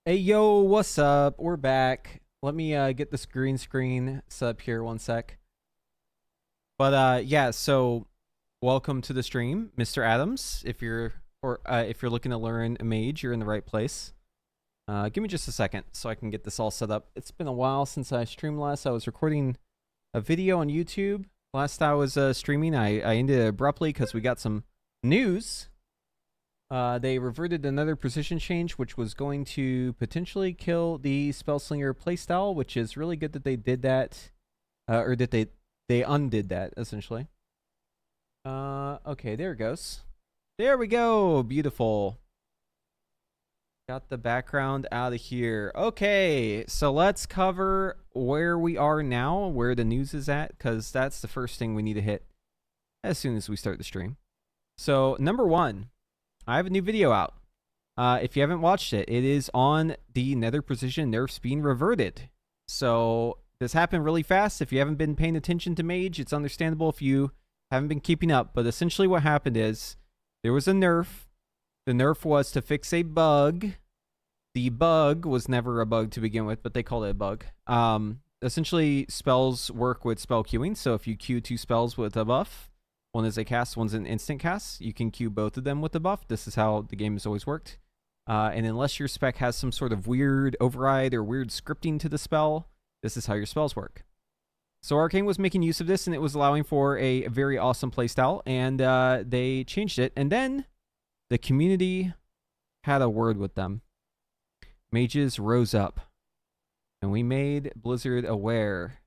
Hey yo, what's up? We're back. Let me get this green screen set up here one sec. But yeah, so welcome to the stream, Mr. Adams. If you're looking to learn a mage, you're in the right place. Give me just a second so I can get this all set up. It's been a while since I streamed last. I was recording a video on YouTube. Last I was streaming, I ended abruptly because we got some news. They reverted another position change, which was going to potentially kill the spell slinger playstyle, which is really good that they did that, or that they undid that essentially. Okay, there it goes. There we go. Beautiful. Got the background out of here. Okay, so let's cover where we are now, where the news is at, because that's the first thing we need to hit as soon as we start the stream. So, number one, I have a new video out. If you haven't watched it, it is on the Nether position nerfs being reverted. So, this happened really fast. If you haven't been paying attention to Mage, it's understandable if you haven't been keeping up. But essentially what happened is there was a nerf. The nerf was to fix a bug. The bug was never a bug to begin with, but they called it a bug. Essentially, spells work with spell queuing. So if you queue two spells with a buff, one is a cast, one's an instant cast, you can queue both of them with a buff. This is how the game has always worked. And unless your spec has some sort of weird override or weird scripting to the spell, this is how your spells work. So Arcane was making use of this, and it was allowing for a very awesome playstyle, and they changed it. And then the community had a word with them. Mages rose up, and we made Blizzard aware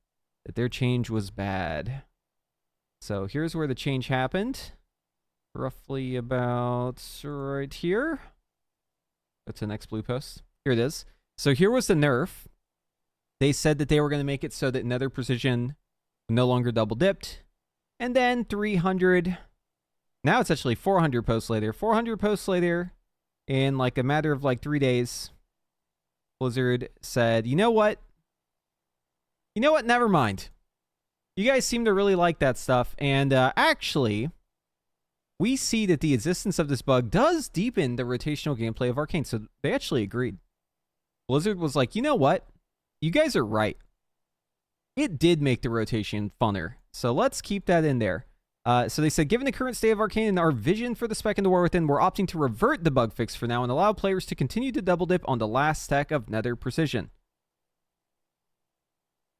that their change was bad. So here's where the change happened. Roughly about right here. Go to the next blue post. Here it is. So here was the nerf. They said that they were going to make it so that Nether Precision no longer double dipped. And then 300. Now it's actually 400 posts later. 400 posts later, in like a matter of like 3 days, Blizzard said, you know what? You know what? Never mind. You guys seem to really like that stuff. And actually, we see that the existence of this bug does deepen the rotational gameplay of Arcane. So they actually agreed. Blizzard was like, you know what? You guys are right. It did make the rotation funner. So let's keep that in there. So they said, given the current state of Arcane and our vision for the spec in the War Within, we're opting to revert the bug fix for now and allow players to continue to double dip on the last stack of Nether Precision.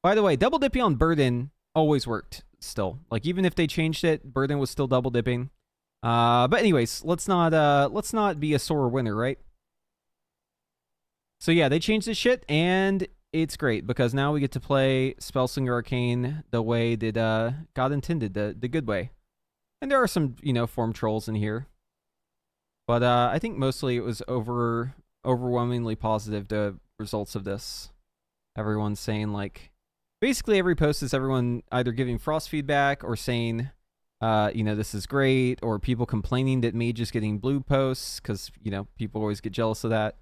By the way, double dipping on Burden always worked still. Like, even if they changed it, Burden was still double dipping. But anyways, let's not be a sore winner, right? So yeah, they changed this shit, and it's great because now we get to play Spellslinger Arcane the way that God intended, the good way. And there are some, form trolls in here. But I think mostly it was overwhelmingly positive, the results of this. Everyone's saying, like, basically every post is everyone either giving Frost feedback or saying, this is great, or people complaining that Mage is getting blue posts because, people always get jealous of that.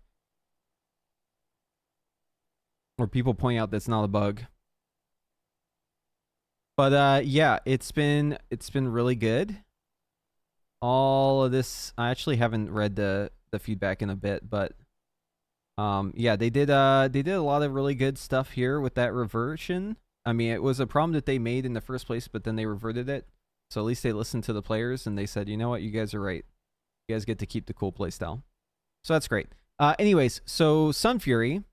Or people point out that's not a bug. But yeah, it's been really good. All of this, I actually haven't read the feedback in a bit, but yeah, they did a lot of really good stuff here with that reversion. I mean, it was a problem that they made in the first place, but then they reverted it. So at least they listened to the players and they said, you know what, you guys are right. You guys get to keep the cool playstyle. So that's great. Anyways, so Sunfury,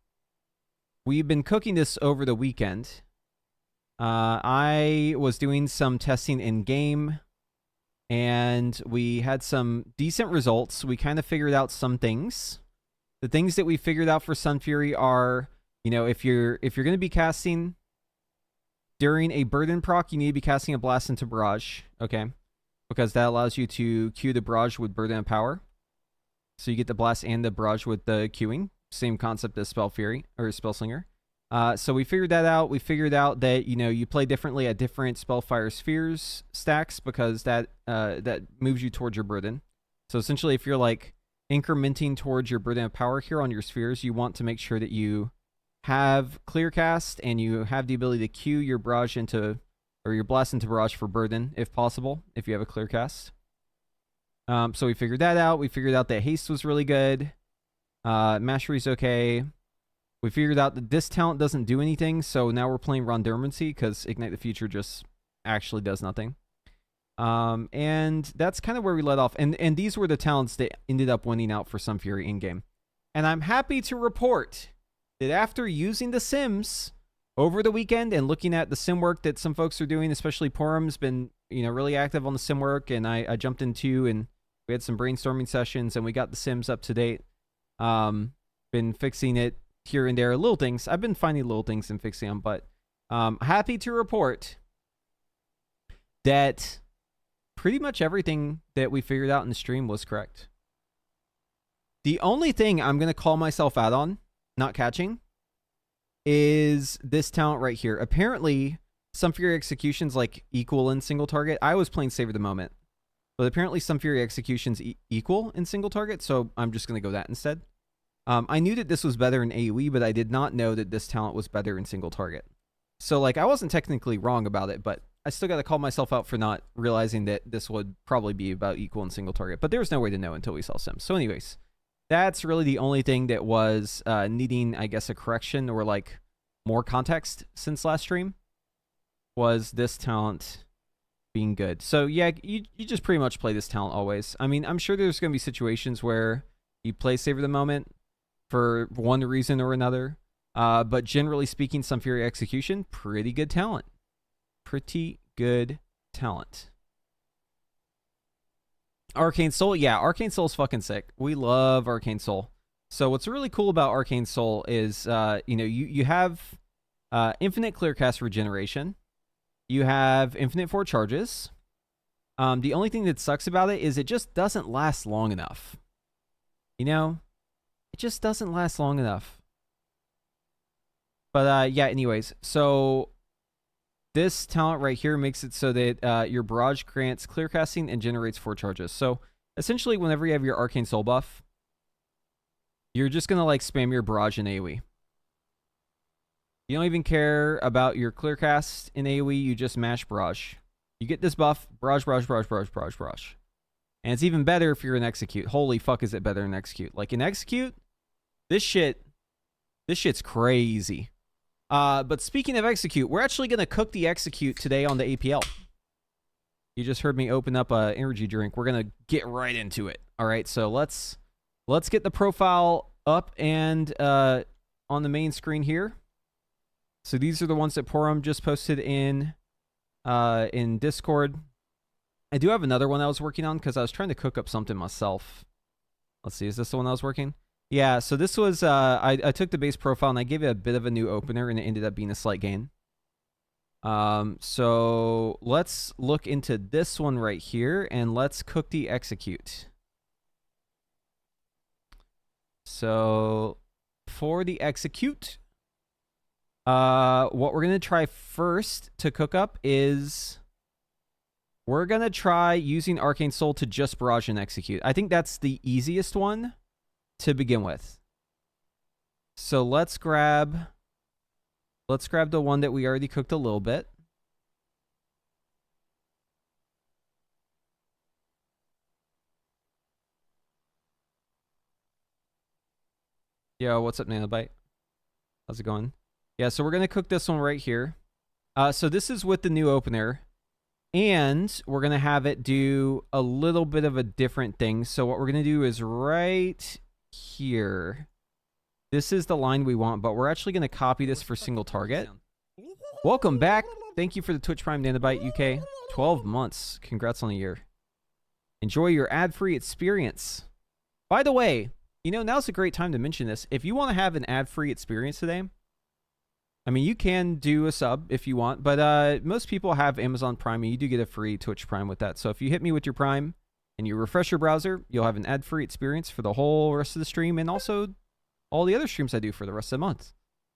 we've been cooking this over the weekend. I was doing some testing in game, and we had some decent results. We kind of figured out some things. The things that we figured out for Sunfury are, if you're going to be casting during a burden proc, you need to be casting a blast into barrage, okay? Because that allows you to queue the barrage with burden and power. So you get the blast and the barrage with the queuing. Same concept as Spellfury or Spellslinger. So we figured that out. We figured out that, you play differently at different Spellfire Spheres stacks because that moves you towards your burden. So essentially, if you're like incrementing towards your burden of power here on your spheres, you want to make sure that you have clear cast and you have the ability to queue your barrage into, or your blast into barrage for burden, if possible, if you have a clear cast. So we figured that out. We figured out that haste was really good. Mastery's okay. We figured out that this talent doesn't do anything, so now we're playing Rondermancy because Ignite the Future just actually does nothing. And that's kind of where we let off. And these were the talents that ended up winning out for Sunfury in-game. And I'm happy to report that after using the Sims over the weekend and looking at the sim work that some folks are doing, especially Porum's been, really active on the sim work, and I jumped into and we had some brainstorming sessions and we got the Sims up to date. Been fixing it here and there, little things. I've been finding little things and fixing them, but happy to report that pretty much everything that we figured out in the stream was correct. The only thing I'm going to call myself out on not catching is this talent right here. Apparently, Sunfury Execution's like equal in single target. I was playing Savor the Moment, but apparently Sunfury Execution's equal in single target, so I'm just going to go that instead. I knew that this was better in AoE, but I did not know that this talent was better in single target. So, like, I wasn't technically wrong about it, but I still got to call myself out for not realizing that this would probably be about equal in single target. But there was no way to know until we saw Sims. So anyways, that's really the only thing that was needing, I guess, a correction or, like, more context since last stream was this talent being good. So, yeah, you just pretty much play this talent always. I mean, I'm sure there's going to be situations where you play Savor the Moment for one reason or another. But generally speaking, Sunfury Execution, pretty good talent. Pretty good talent. Arcane Soul, yeah, Arcane Soul is fucking sick. We love Arcane Soul. So what's really cool about Arcane Soul is, you have infinite clear cast regeneration. You have infinite 4 charges. The only thing that sucks about it is it just doesn't last long enough. It just doesn't last long enough. But yeah, anyways, so this talent right here makes it so that your barrage grants clear casting and generates 4 charges. So essentially, whenever you have your Arcane Soul buff, you're just going to like spam your barrage in AoE. You don't even care about your clear cast in AoE, you just mash barrage. You get this buff, barrage, barrage, barrage, barrage, barrage, barrage. And it's even better if you're in Execute. Holy fuck, is it better in Execute. Like in Execute, this shit's crazy. But speaking of Execute, we're actually going to cook the Execute today on the APL. You just heard me open up an energy drink. We're going to get right into it. All right, so let's get the profile up and on the main screen here. So these are the ones that Porum just posted in Discord. I do have another one I was working on because I was trying to cook up something myself. Let's see, is this the one I was working? Yeah, so this was, I took the base profile and I gave it a bit of a new opener and it ended up being a slight gain. So let's look into this one right here and let's cook the Execute. So for the Execute, what we're going to try first to cook up is we're going to try using Arcane Soul to just barrage and Execute. I think that's the easiest one to begin with. So let's grab the one that we already cooked a little bit. Yo, what's up, Nanobite? How's it going? Yeah, so we're going to cook this one right here. So this is with the new opener. And we're going to have it do a little bit of a different thing. So what we're going to do is right here. This is the line we want, but we're actually going to copy this for single target. Welcome back. Thank you for the Twitch Prime, Nanobite UK. 12 months. Congrats on a year. Enjoy your ad-free experience. By the way, now's a great time to mention this. If you want to have an ad-free experience today, I mean, you can do a sub if you want, but most people have Amazon Prime, and you do get a free Twitch Prime with that. So if you hit me with your Prime and you refresh your browser, you'll have an ad-free experience for the whole rest of the stream and also all the other streams I do for the rest of the month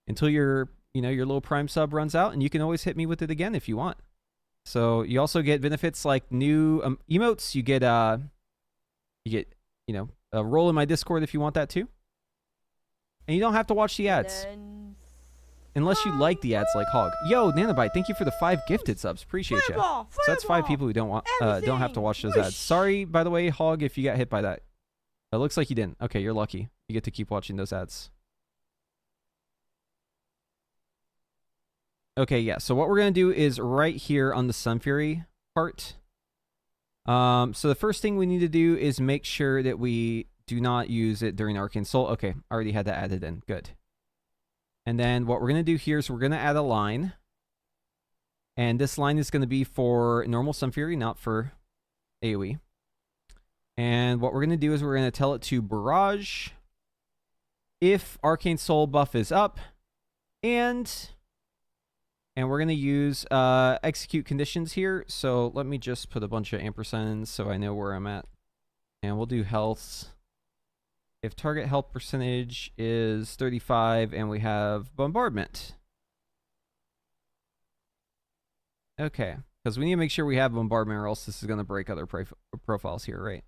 until your little Prime sub runs out, and you can always hit me with it again if you want. So you also get benefits like new emotes. You get a role in my Discord if you want that too. And you don't have to watch the ads. Unless you like the ads like Hog. Yo, Nanobite, thank you for the 5 gifted subs. Appreciate you. So that's 5 people who don't have to watch those ads. Sorry, by the way, Hog, if you got hit by that. It looks like you didn't. Okay, you're lucky. You get to keep watching those ads. Okay, yeah. So what we're going to do is right here on the Sunfury part. So the first thing we need to do is make sure that we do not use it during Arcane Soul. Okay, I already had that added in. Good. And then what we're going to do here is we're going to add a line. And this line is going to be for normal Sunfury, not for AoE. And what we're going to do is we're going to tell it to barrage if Arcane Soul buff is up, and we're going to use execute conditions here. So let me just put a bunch of ampersands so I know where I'm at. And we'll do health. If target health percentage is 35 and we have bombardment. Okay, because we need to make sure we have bombardment or else this is going to break other profiles here, right?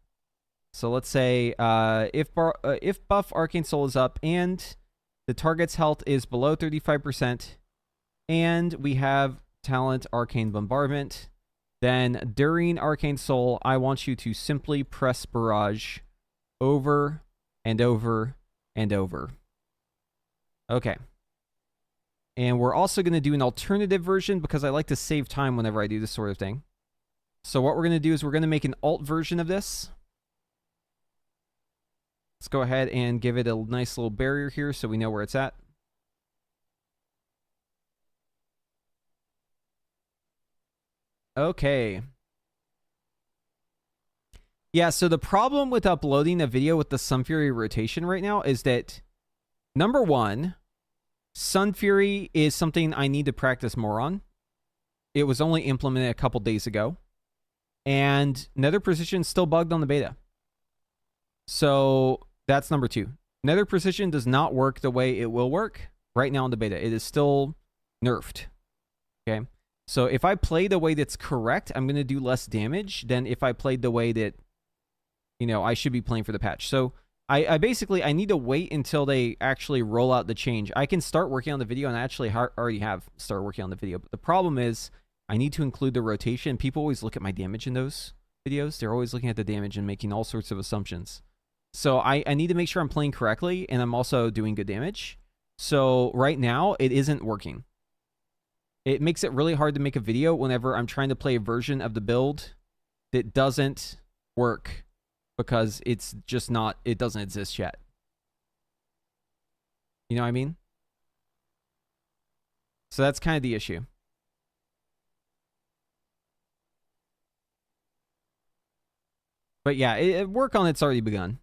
So let's say if buff Arcane Soul is up and the target's health is below 35%, and we have talent Arcane Bombardment, then during Arcane Soul, I want you to simply press barrage over and over and over. Okay. And we're also going to do an alternative version because I like to save time whenever I do this sort of thing. So what we're going to do is we're going to make an alt version of this. Let's go ahead and give it a nice little barrier here so we know where it's at. Okay. Yeah, so the problem with uploading a video with the Sunfury rotation right now is that, number one, Sunfury is something I need to practice more on. It was only implemented a couple days ago. And Nether Precision still bugged on the beta. So that's number two. Nether Precision does not work the way it will work right now in the beta. It is still nerfed. Okay. So if I play the way that's correct, I'm going to do less damage than if I played the way that, you know, I should be playing for the patch. So I basically, I need to wait until they actually roll out the change. I can start working on the video, and I actually already have started working on the video. But the problem is I need to include the rotation. People always look at my damage in those videos. They're always looking at the damage and making all sorts of assumptions. So I need to make sure I'm playing correctly, and I'm also doing good damage. So right now, it isn't working. It makes it really hard to make a video whenever I'm trying to play a version of the build that doesn't work because it's just not, it doesn't exist yet. You know what I mean? So that's kind of the issue. But yeah, work on it's already begun.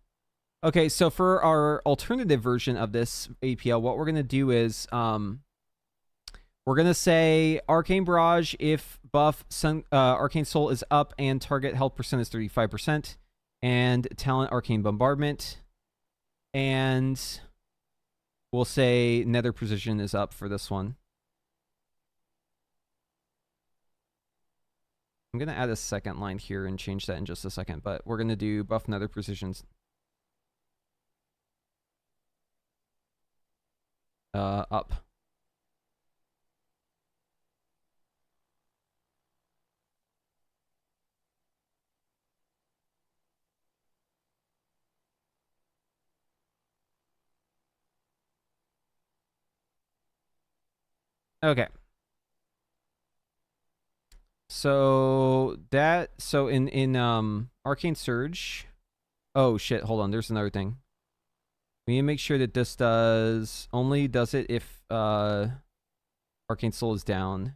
Okay, so for our alternative version of this APL, what we're going to do is we're going to say Arcane Barrage if buff Arcane Soul is up and target health percent is 35%, and talent Arcane Bombardment, and we'll say Nether Precision is up for this one. I'm going to add a second line here and change that in just a second, but we're going to do buff Nether Precision's up. Okay. So in Arcane Surge. Oh shit, hold on, there's another thing. We need to make sure that this only does it if Arcane Soul is down.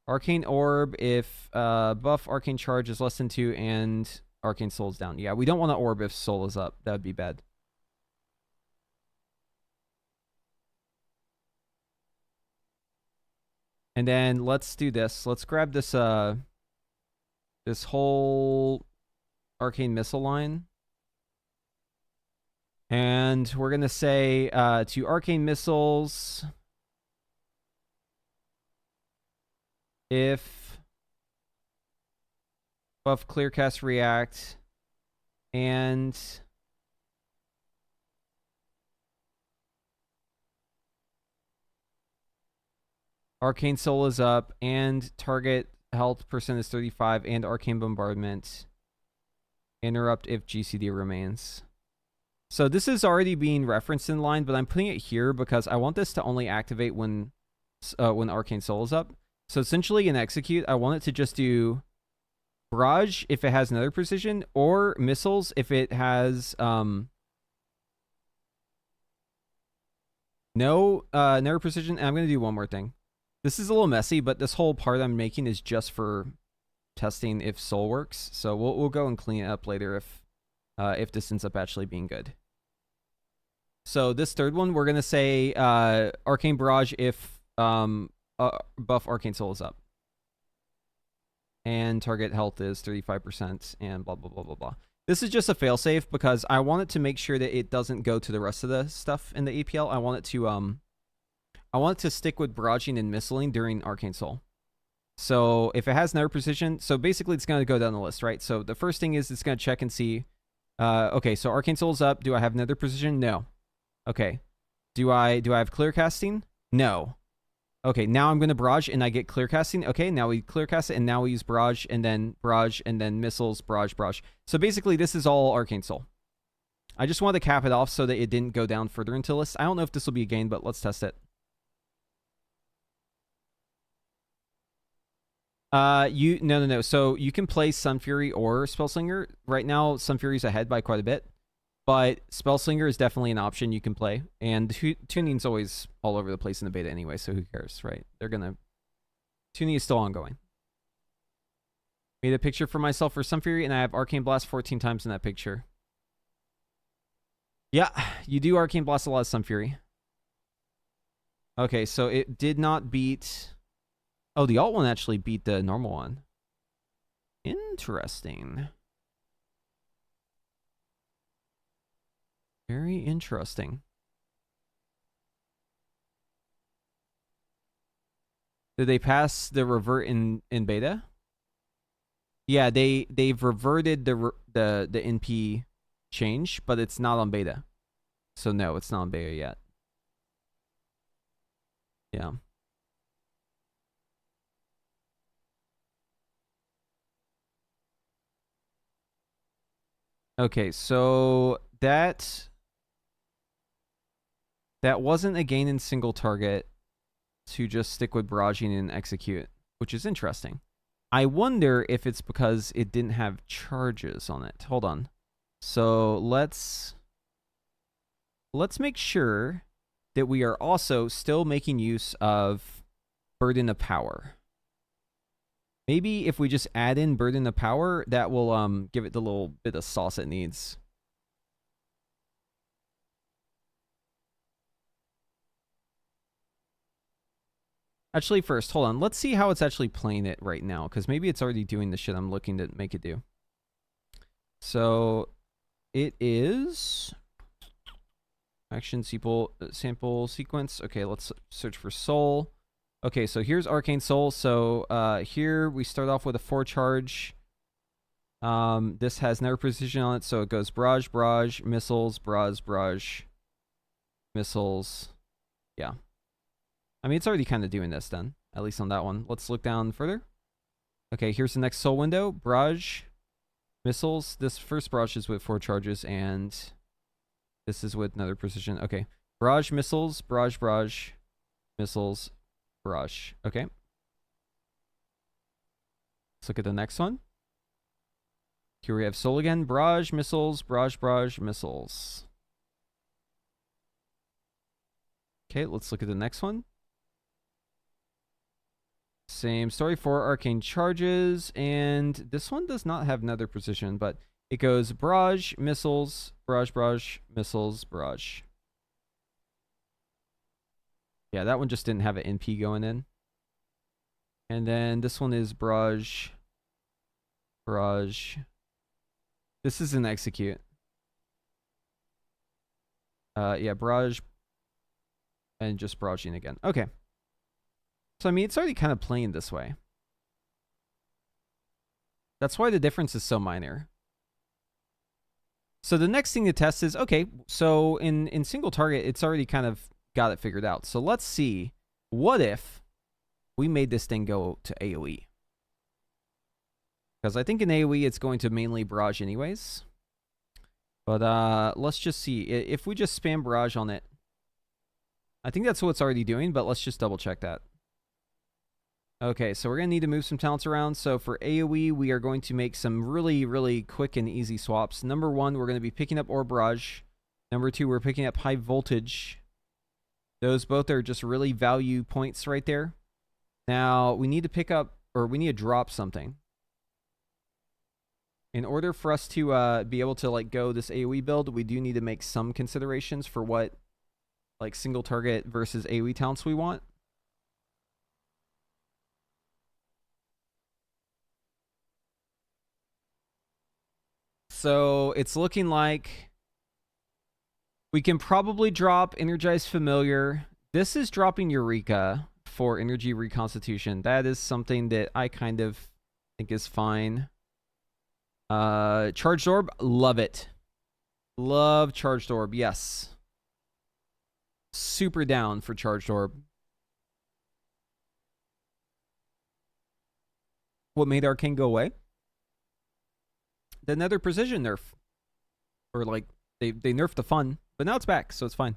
Arcane Orb if buff Arcane Charge is less than 2 and Arcane Soul is down. Yeah, we don't want to orb if Soul is up. That would be bad. And then let's do this. Let's grab this this whole Arcane Missile line. And we're going to say to Arcane Missiles, if buff Clearcast React and Arcane Soul is up and target health percent is 35 and Arcane Bombardment, interrupt if GCD remains. So this is already being referenced in line, but I'm putting it here because I want this to only activate when Arcane Soul is up. So essentially in execute, I want it to just do barrage if it has Nether precision, or missiles if it has no Nether precision. And I'm going to do one more thing. This is a little messy, but this whole part I'm making is just for testing if Soul works. So we'll go and clean it up later if this ends up actually being good. So this third one, we're going to say Arcane Barrage if buff Arcane Soul is up. And target health is 35% and blah, blah, blah, blah, blah. This is just a failsafe because I want it to make sure that it doesn't go to the rest of the stuff in the APL. I want it to stick with barraging and missiling during Arcane Soul. So if it has Nether precision, so basically it's going to go down the list, right? So the first thing is it's going to check and see, okay, so Arcane Soul's up. Do I have Nether precision? No. Okay. Do I have clear casting? No. Okay, now I'm going to barrage and I get clear casting. Okay, now we clear cast it and now we use barrage and then missiles, barrage. So basically this is all Arcane Soul. I just wanted to cap it off so that it didn't go down further into the list. I don't know if this will be a gain, but let's test it. No. So you can play Sunfury or Spellslinger. Right now, Sunfury's ahead by quite a bit. But Spellslinger is definitely an option you can play. And tuning's always all over the place in the beta anyway, so who cares, right? Tuning is still ongoing. Made a picture for myself for Sunfury, and I have Arcane Blast 14 times in that picture. Yeah, you do Arcane Blast a lot of Sunfury. Okay, so it did not beat... Oh, the alt one actually beat the normal one. Interesting. Very interesting. Did they pass the revert in beta? Yeah, they've reverted the NP change, but it's not on beta. So no, it's not on beta yet. Yeah. Okay, so that wasn't a gain in single target to just stick with barraging and execute, which is interesting. I wonder if it's because it didn't have charges on it. Hold on. So let's make sure that we are also still making use of Burden of Power. Maybe if we just add in Burden of Power, that will give it the little bit of sauce it needs. Actually, first, hold on. Let's see how it's actually playing it right now, because maybe it's already doing the shit I'm looking to make it do. So it is action sample sequence. Okay, let's search for Soul. Okay, so here's Arcane Soul. So here we start off with a 4 charge. This has Nether precision on it, so it goes barrage, missiles, barrage, missiles. Yeah. I mean, it's already kind of doing this then, at least on that one. Let's look down further. Okay, here's the next Soul window. Barrage, missiles. This first barrage is with 4 charges, and this is with Nether precision. Okay, barrage, missiles, barrage, missiles, barrage. Okay. Let's look at the next one. Here we have Soul again. Barrage, missiles, barrage, missiles. Okay, let's look at the next one. Same story for Arcane charges, and this one does not have Nether precision, but it goes barrage, missiles, barrage, missiles, barrage. Yeah, that one just didn't have an NP going in. And then this one is barrage. This is an execute. Yeah, barrage and just barraging again. Okay. So, I mean, it's already kind of playing this way. That's why the difference is so minor. So the next thing to test is, okay, so in single target, it's already kind of got it figured out. So let's see, what if we made this thing go to AoE? Because I think in AoE, it's going to mainly barrage anyways. But let's just see. If we just spam barrage on it, I think that's what it's already doing, but let's just double check that. Okay, so we're going to need to move some talents around. So for AoE, we are going to make some really, really quick and easy swaps. Number 1, we're going to be picking up Orb Barrage. Number 2, we're picking up High Voltage. Those both are just really value points right there. Now, we need to pick up, or we need to drop something. In order for us to be able to like go this AoE build, we do need to make some considerations for what like single target versus AoE talents we want. So it's looking like we can probably drop Energized Familiar. This is dropping Eureka for Energy Reconstitution. That is something that I kind of think is fine. Charged Orb, love it. Love Charged Orb, yes. Super down for Charged Orb. What made Arcane go away? The Nether Precision nerf. Or like, they nerfed the fun, but now it's back, so it's fine.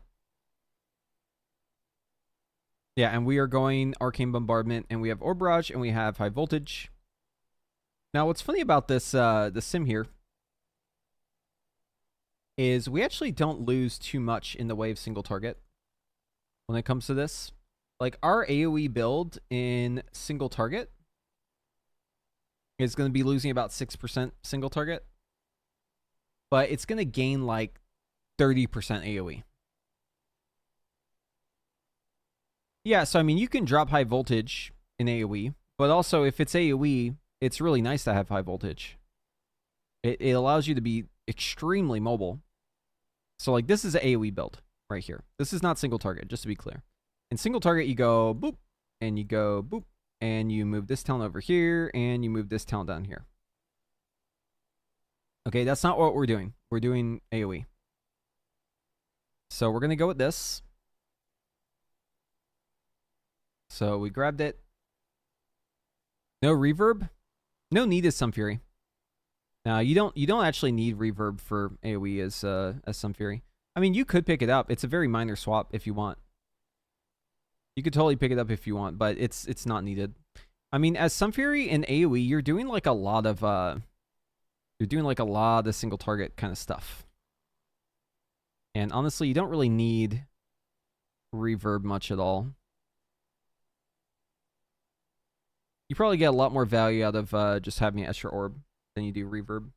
Yeah, and we are going Arcane Bombardment, and we have Orb Barrage, and we have High Voltage. Now, what's funny about this the sim here is we actually don't lose too much in the way of single target when it comes to this. Like, our AoE build in single target is going to be losing about 6% single target, but it's going to gain like 30% AoE. Yeah, so I mean, you can drop High Voltage in AoE, but also if it's AoE, it's really nice to have High Voltage. It allows you to be extremely mobile. So like this is an AoE build right here. This is not single target, just to be clear. In single target, you go boop, and you go boop, and you move this talent over here, and you move this talent down here. Okay, that's not what we're doing. We're doing AoE. So we're going to go with this. So we grabbed it. No reverb. No need as Sunfury. Now you don't actually need reverb for AoE as Sunfury. I mean, you could pick it up. It's a very minor swap if you want. You could totally pick it up if you want, but it's not needed. I mean, as Sunfury in AoE, you're doing like a lot of single target kind of stuff. And honestly, you don't really need reverb much at all. You probably get a lot more value out of just having an extra orb than you do reverb.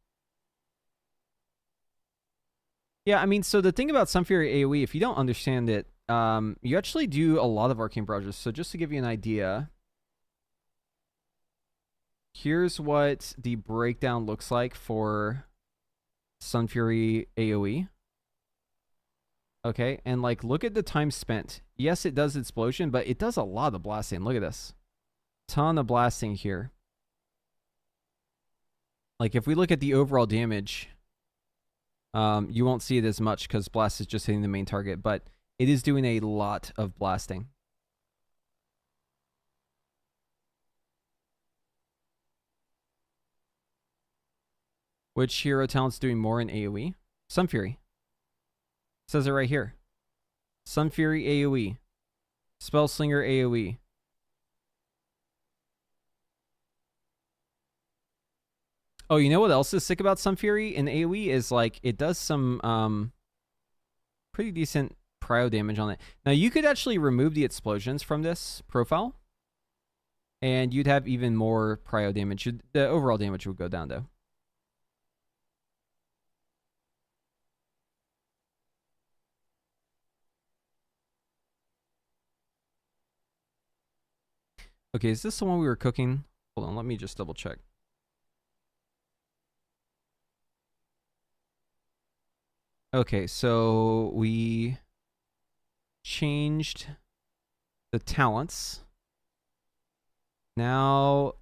Yeah, I mean, so the thing about Sunfury AoE, if you don't understand it, you actually do a lot of Arcane Barrages. So just to give you an idea, here's what the breakdown looks like for Sunfury AoE. Okay, and like, look at the time spent. Yes, it does explosion, but it does a lot of blasting. Look at this. Ton of blasting here. Like, if we look at the overall damage, you won't see it as much because blast is just hitting the main target, but it is doing a lot of blasting. Which hero talent's doing more in AoE? Sunfury. It says it right here. Sunfury AoE. Spell Slinger AoE. Oh, you know what else is sick about Sunfury in AoE is like it does some pretty decent prio damage on it. Now you could actually remove the explosions from this profile, and you'd have even more prio damage. The overall damage would go down though. Okay, is this the one we were cooking? Hold on, let me just double check. Okay, so we changed the talents. Now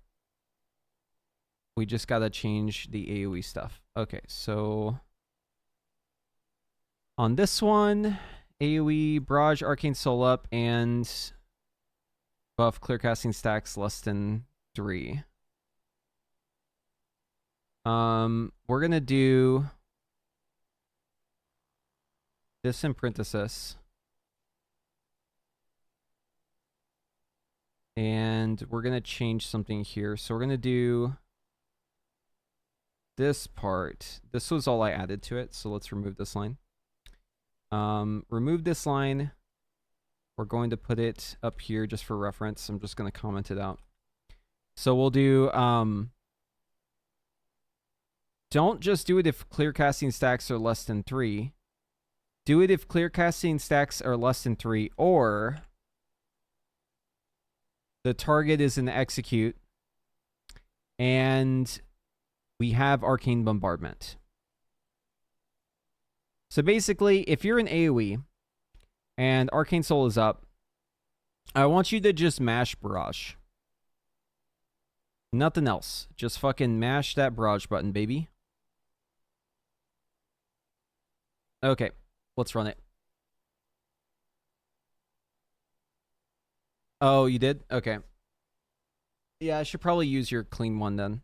we just gotta change the AoE stuff. Okay, so on this one, AoE, Barrage, Arcane Soul up, and buff clear casting stacks less than 3. We're gonna do this in parenthesis. And we're going to change something here. So we're going to do this part. This was all I added to it. So let's remove this line. Remove this line. We're going to put it up here just for reference. I'm just going to comment it out. So we'll do, don't just do it if clear casting stacks are less than 3. Do it if clear casting stacks are less than 3, or the target is an execute and we have Arcane Bombardment. So basically, if you're an AoE and Arcane Soul is up, I want you to just mash Barrage. Nothing else. Just fucking mash that Barrage button, baby. Okay, let's run it. Oh, you did? Okay. Yeah, I should probably use your clean one then,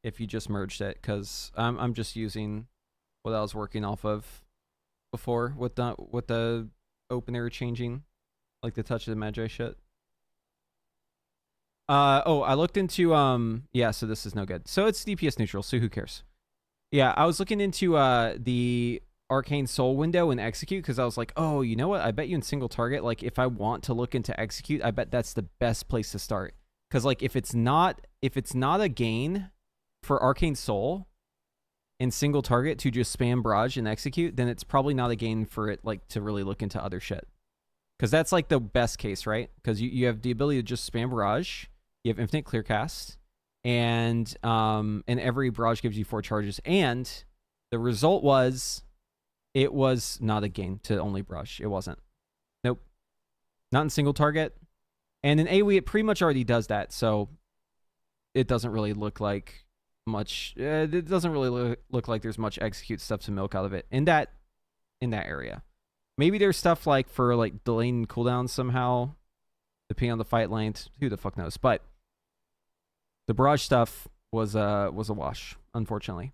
if you just merged it, because I'm just using what I was working off of before with the opener changing, like the Touch of the Magi shit. Oh, I looked into yeah, so this is no good. So it's DPS neutral, so who cares? Yeah, I was looking into the Arcane Soul window and execute, because I was like, oh, you know what? I bet you in single target, like if I want to look into execute, I bet that's the best place to start. Because like if it's not a gain for Arcane Soul in single target to just spam Barrage and execute, then it's probably not a gain for it like to really look into other shit. Because that's like the best case, right? Because you have the ability to just spam Barrage, you have infinite clear cast, and every Barrage gives you 4 charges, and the result was it was not a gain to only Barrage. It wasn't. Nope. Not in single target. And in AoE, it pretty much already does that, so it doesn't really look like much. It doesn't really look like there's much execute stuff to milk out of it in that area. Maybe there's stuff like for like delaying cooldowns somehow, depending on the fight length. Who the fuck knows? But the Barrage stuff was a wash, unfortunately.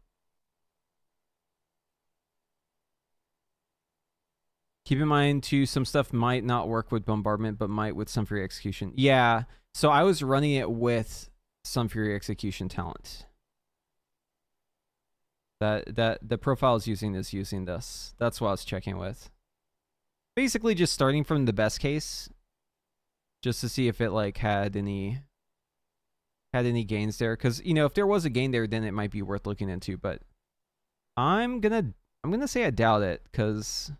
Keep in mind, too, some stuff might not work with Bombardment, but might with Sunfury Execution. Yeah, so I was running it with Sunfury Execution talent. That the profile is using this. That's what I was checking with. Basically, just starting from the best case, just to see if it like had any gains there. Because you know, if there was a gain there, then it might be worth looking into. But I'm gonna say I doubt it, because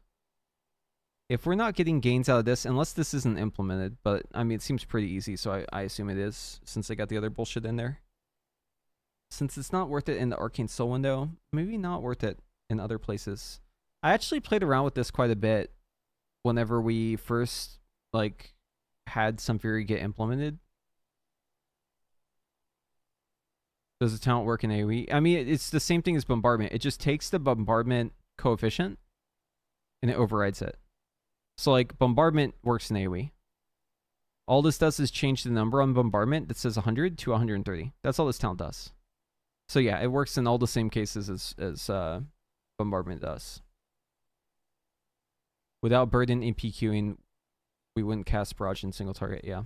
if we're not getting gains out of this, unless this isn't implemented, but I mean, it seems pretty easy, so I assume it is, since they got the other bullshit in there. Since it's not worth it in the Arcane Soul window, maybe not worth it in other places. I actually played around with this quite a bit whenever we first, like, had Sunfury get implemented. Does the talent work in AoE? I mean, it's the same thing as Bombardment. It just takes the Bombardment coefficient and it overrides it. So, like, Bombardment works in AoE. All this does is change the number on Bombardment that says 100 to 130. That's all this talent does. So, yeah, it works in all the same cases as Bombardment does. Without burden in PQing, we wouldn't cast Barrage in single target, yeah.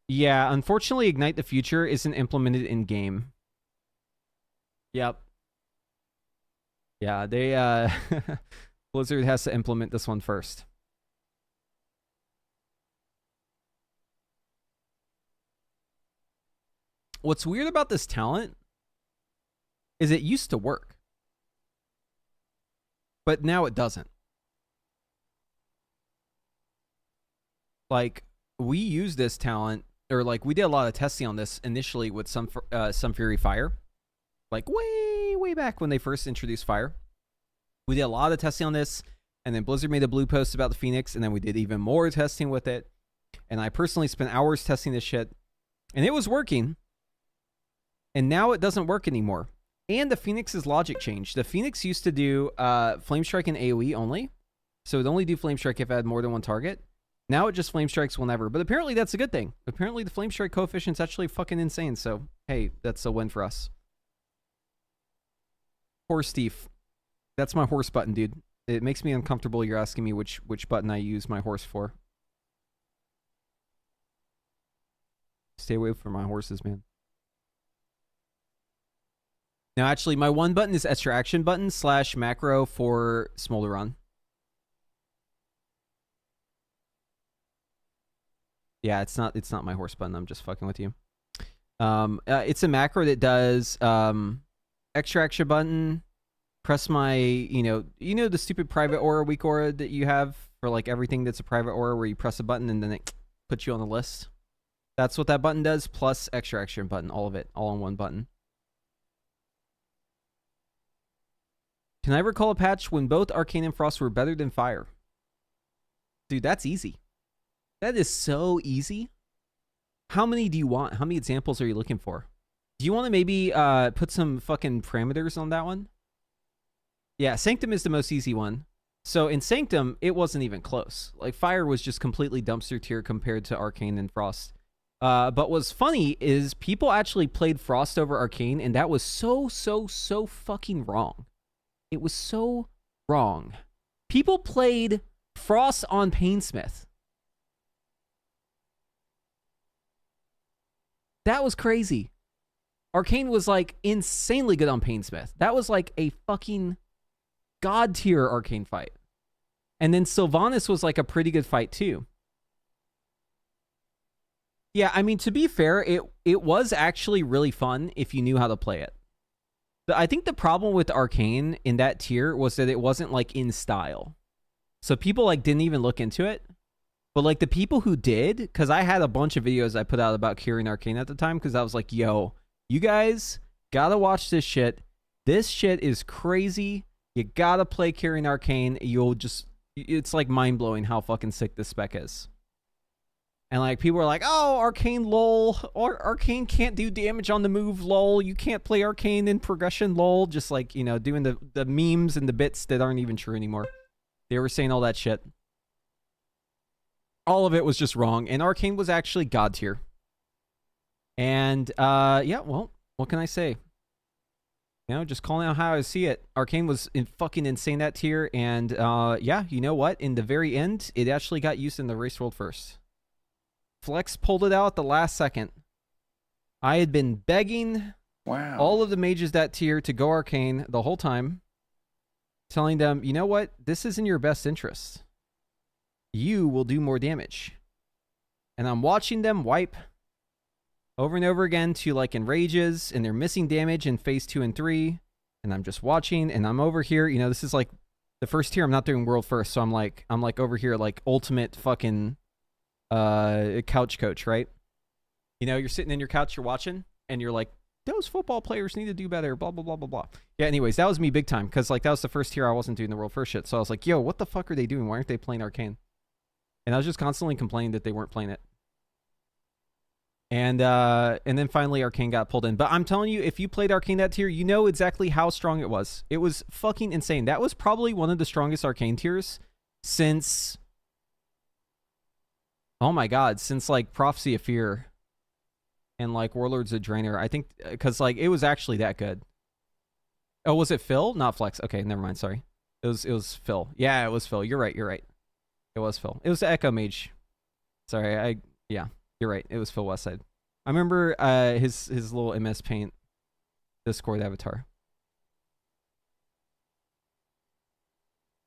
Yeah, unfortunately, Ignite the Future isn't implemented in-game. Yep. Yeah, they Blizzard has to implement this one first. What's weird about this talent is it used to work, but now it doesn't. Like, we use this talent, or like we did a lot of testing on this initially with Sunfury Fire. Like way back when they first introduced Fire. We did a lot of testing on this, and then Blizzard made a blue post about the Phoenix, and then we did even more testing with it. And I personally spent hours testing this shit, and it was working. And now it doesn't work anymore. And the Phoenix's logic changed. The Phoenix used to do Flame Strike and AoE only. So it would only do Flame Strike if it had more than one target. Now it just Flame Strikes whenever. But apparently that's a good thing. Apparently the Flame Strike coefficient's actually fucking insane. So, hey, that's a win for us. Horse thief. That's my horse button, dude. It makes me uncomfortable you're asking me which button I use my horse for. Stay away from my horses, man. No, actually, my one button is extraction button / macro for Smolderon. Yeah, it's not my horse button. I'm just fucking with you. It's a macro that does extraction button. Press my, you know the stupid private aura, weak aura that you have for like everything that's a private aura where you press a button and then it puts you on the list. That's what that button does, plus extraction button, all of it, all on one button. Can I recall a patch when both Arcane and Frost were better than Fire? Dude, that's easy. That is so easy. How many do you want? How many examples are you looking for? Do you want to maybe put some fucking parameters on that one? Yeah, Sanctum is the most easy one. So in Sanctum, it wasn't even close. Like, Fire was just completely dumpster tier compared to Arcane and Frost. But what's funny is people actually played Frost over Arcane, and that was so fucking wrong. It was so wrong. People played Frost on Painsmith. That was crazy. Arcane was like insanely good on Painsmith. That was like a fucking god tier Arcane fight. And then Sylvanas was like a pretty good fight too. Yeah, I mean, to be fair, it was actually really fun if you knew how to play it. But I think the problem with Arcane in that tier was that it wasn't like in style. So people like didn't even look into it. But like the people who did, because I had a bunch of videos I put out about curing Arcane at the time, because I was like, yo, you guys gotta watch this shit. This shit is crazy. You gotta play curing Arcane. You'll just, it's like mind-blowing how fucking sick this spec is. And like people are like, oh, Arcane lol, or Arcane can't do damage on the move lol. You can't play Arcane in progression lol. Just like, you know, doing the memes and the bits that aren't even true anymore. They were saying all that shit. All of it was just wrong, and Arcane was actually god tier. And yeah, well, what can I say? You know, just calling out how I see it. Arcane was fucking insane that tier, and yeah, you know what? In the very end, it actually got used in the race world first. Flex pulled it out at the last second. I had been begging all of the mages that tier to go Arcane the whole time, telling them, you know what? This is in your best interest. You will do more damage. And I'm watching them wipe over and over again to like enrages, and they're missing damage in phase 2 and 3. And I'm just watching, and I'm over here. You know, this is like the first tier. I'm not doing world first, so I'm like over here like ultimate fucking couch coach, right? You know, you're sitting in your couch, you're watching, and you're like, those football players need to do better, blah blah blah blah blah. Yeah, anyways, that was me big time, because like that was the first tier I wasn't doing the world first shit. So I was like, yo, what the fuck are they doing? Why aren't they playing Arcane? And I was just constantly complaining that they weren't playing it. And then finally Arcane got pulled in. But I'm telling you, if you played Arcane that tier, you know exactly how strong it was. It was fucking insane. That was probably one of the strongest Arcane tiers since, oh my god, since like Prophecy of Fear and like Warlords of Draenor. I think, because like it was actually that good. Oh, was it Phil? Not Flex. Okay, never mind. Sorry. It was Phil. Yeah, it was Phil. You're right. You're right. It was Phil. It was the Echo Mage. Sorry, yeah, you're right. It was Phil Westside. I remember his little MS Paint Discord avatar.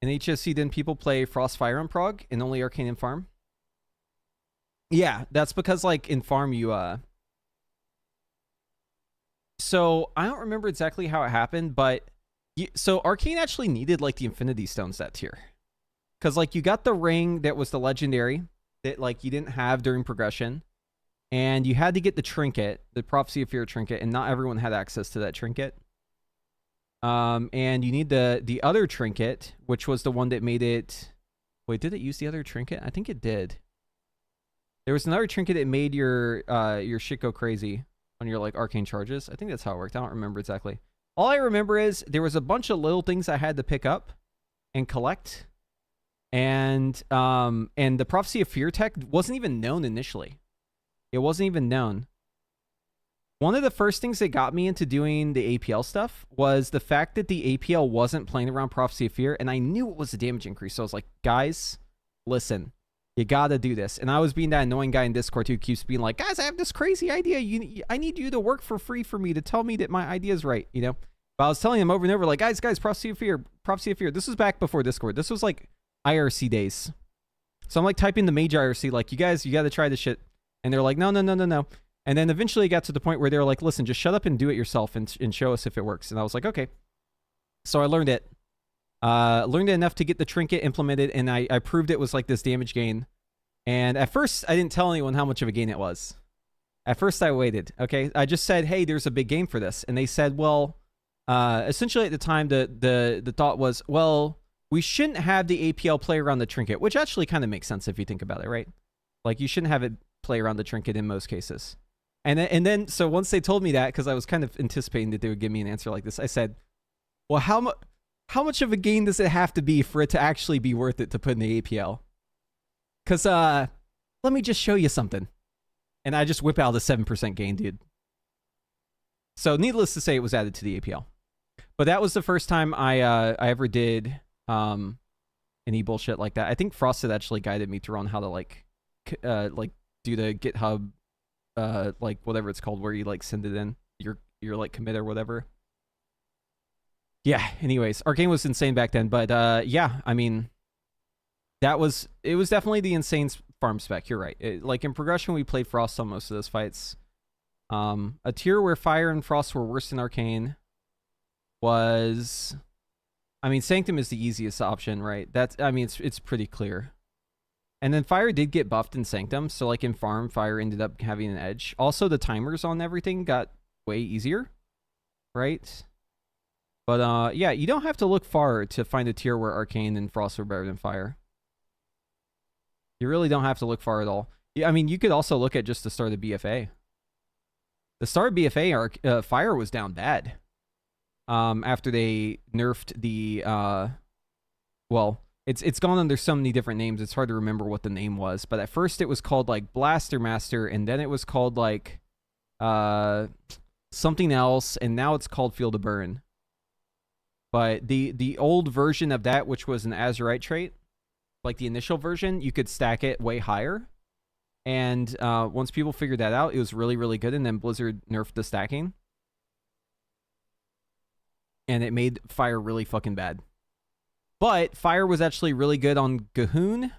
In HSC, didn't people play Frostfire on Prog and only Arcane and Farm? Yeah, that's because like in Farm you so I don't remember exactly how it happened, but so Arcane actually needed like the Infinity Stones that tier. Because, like, you got the ring that was the legendary that, like, you didn't have during progression. And you had to get the trinket, the Prophecy of Fear trinket, and not everyone had access to that trinket. And you need the other trinket, which was the one that made it... Wait, did it use the other trinket? I think it did. There was another trinket that made your shit go crazy on your, like, Arcane charges. I think that's how it worked. I don't remember exactly. All I remember is there was a bunch of little things I had to pick up and collect. And the Prophecy of Fear tech wasn't even known initially. It wasn't even known. One of the first things that got me into doing the APL stuff was the fact that the APL wasn't playing around Prophecy of Fear, and I knew it was a damage increase. So I was like, guys, listen, you gotta do this. And I was being that annoying guy in Discord who keeps being like, guys, I have this crazy idea. I need you to work for free for me to tell me that my idea is right, you know? But I was telling him over and over, like, guys, Prophecy of Fear. This was back before Discord. This was like IRC days. So I'm like typing the Mage IRC, like, you guys, you gotta try this shit. And they're like, no. And then eventually it got to the point where they were like, listen, just shut up and do it yourself and show us if it works. And I was like, okay. So I learned it. Learned it enough to get the trinket implemented, and I proved it was like this damage gain. And at first, I didn't tell anyone how much of a gain it was. At first, I waited, okay? I just said, hey, there's a big gain for this. And they said, well, essentially at the time, the thought was, well, we shouldn't have the APL play around the trinket, which actually kind of makes sense if you think about it, right? Like, you shouldn't have it play around the trinket in most cases. And then, so once they told me that, because I was kind of anticipating that they would give me an answer like this, I said, well, how much of a gain does it have to be for it to actually be worth it to put in the APL? Because, let me just show you something. And I just whip out a 7% gain, dude. So needless to say, it was added to the APL. But that was the first time I ever did any bullshit like that. I think Frosted actually guided me through on how to, like do the GitHub like whatever it's called, where you like send it in your like commit or whatever. Yeah, anyways, Arcane was insane back then, but yeah, I mean, it was definitely the insane farm spec. You're right. Like in progression, we played Frost on most of those fights. A tier where Fire and Frost were worse than Arcane was, I mean, Sanctum is the easiest option, right? That's, I mean, it's pretty clear. And then Fire did get buffed in Sanctum, so like in Farm, Fire ended up having an edge. Also, the timers on everything got way easier, right? But yeah, you don't have to look far to find a tier where Arcane and Frost were better than Fire. You really don't have to look far at all. Yeah, I mean, you could also look at just the start of BFA. The start of BFA, Fire was down bad. After they nerfed the, well, it's gone under so many different names, it's hard to remember what the name was. But at first it was called like Blaster Master, and then it was called like something else, and now it's called Field of Burn. But the old version of that, which was an Azurite trait, like the initial version, you could stack it way higher. And once people figured that out, it was really, really good. And then Blizzard nerfed the stacking. And it made Fire really fucking bad. But Fire was actually really good on Gahoon.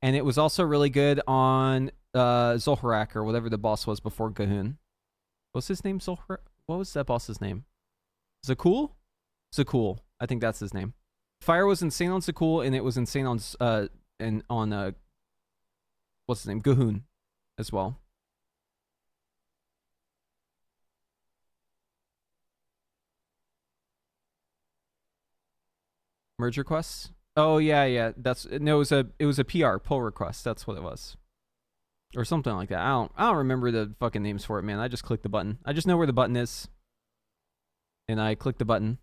And it was also really good on Zul'Harak, or whatever the boss was before Gahoon. What's his name? Zul'Harak? What was that boss's name? Zakul? Zakul. I think that's his name. Fire was insane on Zakul, and it was insane on what's his name? Gahoon as well. Merge requests? Oh yeah. No, it was a PR pull request. That's what it was, or something like that. I don't remember the fucking names for it, man. I just clicked the button. I just know where the button is, and I clicked the button.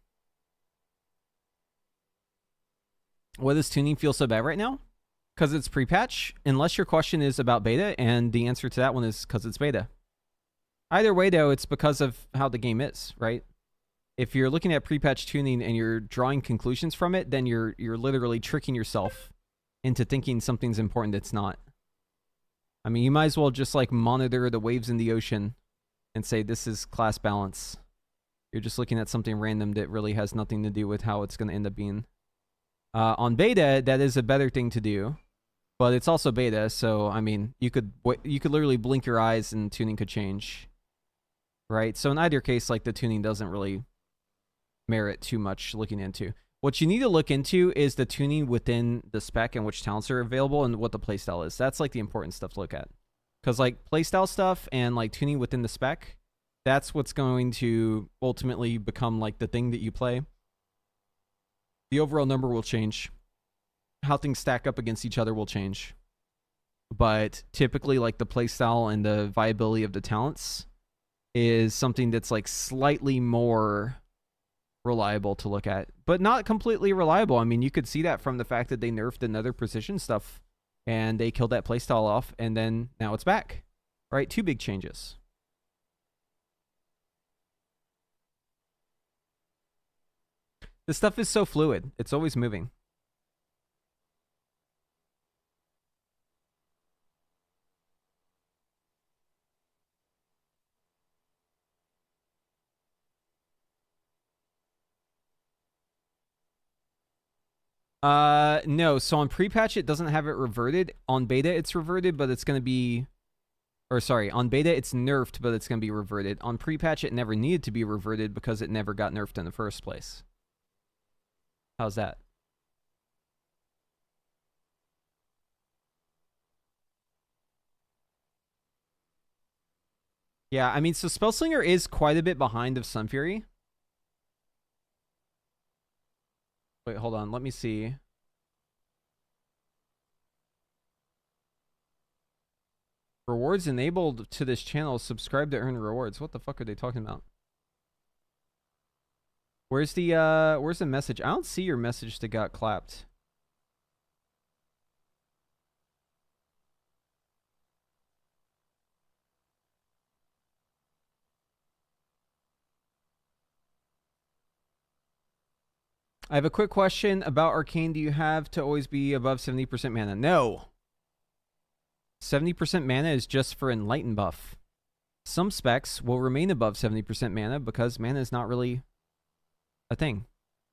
Why does tuning feel so bad right now? Because it's pre-patch, unless your question is about beta, and the answer to that one is because it's beta. Either way, though, it's because of how the game is, right? If you're looking at pre-patch tuning and you're drawing conclusions from it, then you're literally tricking yourself into thinking something's important that's not. I mean, you might as well just like monitor the waves in the ocean and say this is class balance. You're just looking at something random that really has nothing to do with how it's going to end up being. On beta, that is a better thing to do, but it's also beta, so I mean, you could literally blink your eyes and tuning could change, right? So in either case, like the tuning doesn't really merit too much looking into. What you need to look into is the tuning within the spec and which talents are available and what the playstyle is. That's like the important stuff to look at, because like playstyle stuff and like tuning within the spec, that's what's going to ultimately become like the thing that you play. The overall number will change. How things stack up against each other will change. But typically, like the playstyle and the viability of the talents is something that's like slightly more reliable to look at, but not completely reliable. I mean, you could see that from the fact that they nerfed the Nether precision stuff and they killed that playstyle off, and then now it's back. Right? Two big changes. This stuff is so fluid. It's always moving. No. So on pre-patch, it doesn't have it reverted. On beta, it's reverted, but it's going to be... Or sorry, on beta, it's nerfed, but it's going to be reverted. On pre-patch, it never needed to be reverted because it never got nerfed in the first place. How's that? Yeah, I mean, so Spellslinger is quite a bit behind of Sunfury. Wait, hold on. Let me see. Rewards enabled to this channel. Subscribe to earn rewards. What the fuck are they talking about? Where's the message? I don't see your message that got clapped. I have a quick question about Arcane. Do you have to always be above 70% mana? No. 70% mana is just for Enlighten buff. Some specs will remain above 70% mana because mana is not really a thing.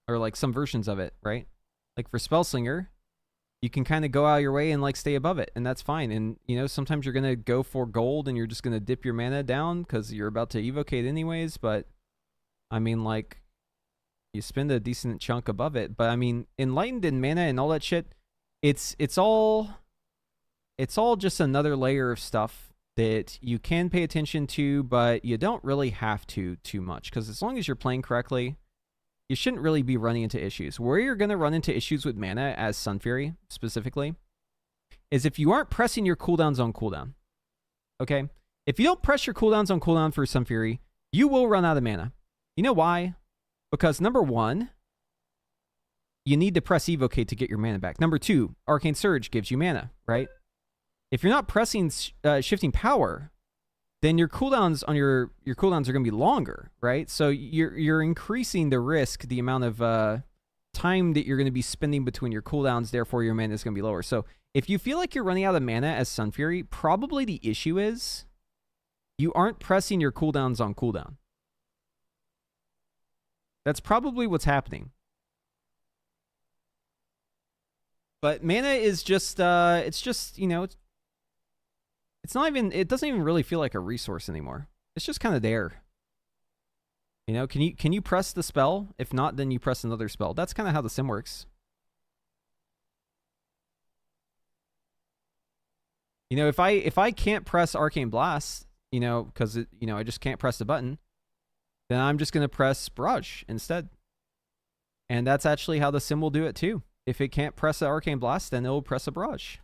Or like some versions of it, right? Like for Spellslinger, you can kind of go out of your way and like stay above it, and that's fine. And you know, sometimes you're gonna go for gold and you're just gonna dip your mana down because you're about to evocate anyways, but I mean, like, you spend a decent chunk above it. But I mean, Enlightened and mana and all that shit, it's all just another layer of stuff that you can pay attention to, but you don't really have to too much, because as long as you're playing correctly, you shouldn't really be running into issues. Where you're going to run into issues with mana, as Sunfury specifically, is if you aren't pressing your cooldowns on cooldown. Okay? If you don't press your cooldowns on cooldown for Sunfury, you will run out of mana. You know why? Because number one, you need to press Evocate to get your mana back. Number two, Arcane Surge gives you mana, right? If you're not pressing Shifting Power, then your cooldowns on your cooldowns are going to be longer, right? So you're increasing the risk, the amount of time that you're going to be spending between your cooldowns. Therefore, your mana is going to be lower. So if you feel like you're running out of mana as Sunfury, probably the issue is you aren't pressing your cooldowns on cooldown. That's probably what's happening. But mana is just, it's just, you know, it's not even, it doesn't even really feel like a resource anymore. It's just kind of there. You know, can you press the spell? If not, then you press another spell. That's kind of how the sim works. You know, if I can't press Arcane Blast, you know, because you know, I just can't press the button, then I'm just going to press Barrage instead. And that's actually how the sim will do it too. If it can't press the Arcane Blast, then it will press a Barrage.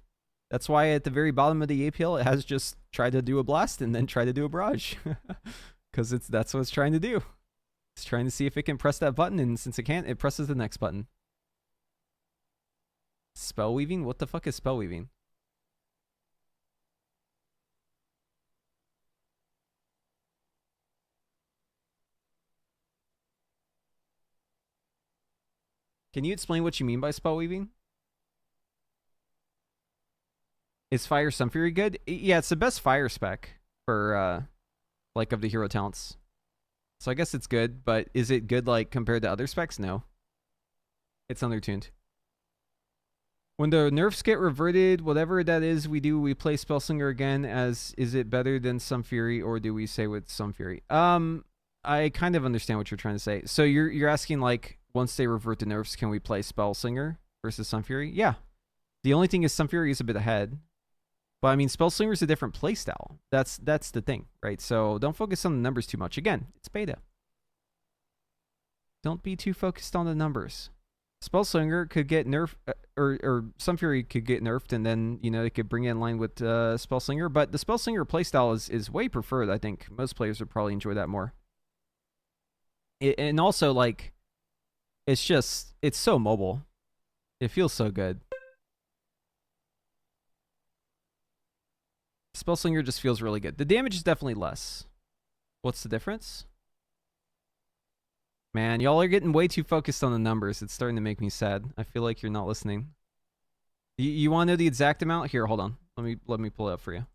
That's why at the very bottom of the APL, it has just tried to do a Blast and then try to do a Barrage. Because that's what it's trying to do. It's trying to see if it can press that button, and since it can't, it presses the next button. Spell weaving? What the fuck is spell weaving? Can you explain what you mean by spell weaving? Is Fire Sunfury good? Yeah, it's the best fire spec for like of the hero talents. So I guess it's good, but is it good like compared to other specs? No. It's undertuned. When the nerfs get reverted, whatever that is we do, we play Spellslinger again. As is it better than Sunfury, or do we say with Sunfury? I kind of understand what you're trying to say. So you're asking like, once they revert the nerfs, can we play Spellslinger versus Sunfury? Yeah. The only thing is Sunfury is a bit ahead. But I mean, Spellslinger is a different playstyle. That's the thing, right? So don't focus on the numbers too much. Again, it's beta. Don't be too focused on the numbers. Spellslinger could get nerfed, or Sunfury could get nerfed, and then, you know, it could bring it in line with Spellslinger. But the Spellslinger playstyle is way preferred. I think most players would probably enjoy that more. And also, like, it's so mobile. It feels so good. Spellslinger just feels really good. The damage is definitely less. What's the difference? Man, y'all are getting way too focused on the numbers. It's starting to make me sad. I feel like you're not listening. You want to know the exact amount? Here, hold on. Let me pull it up for you.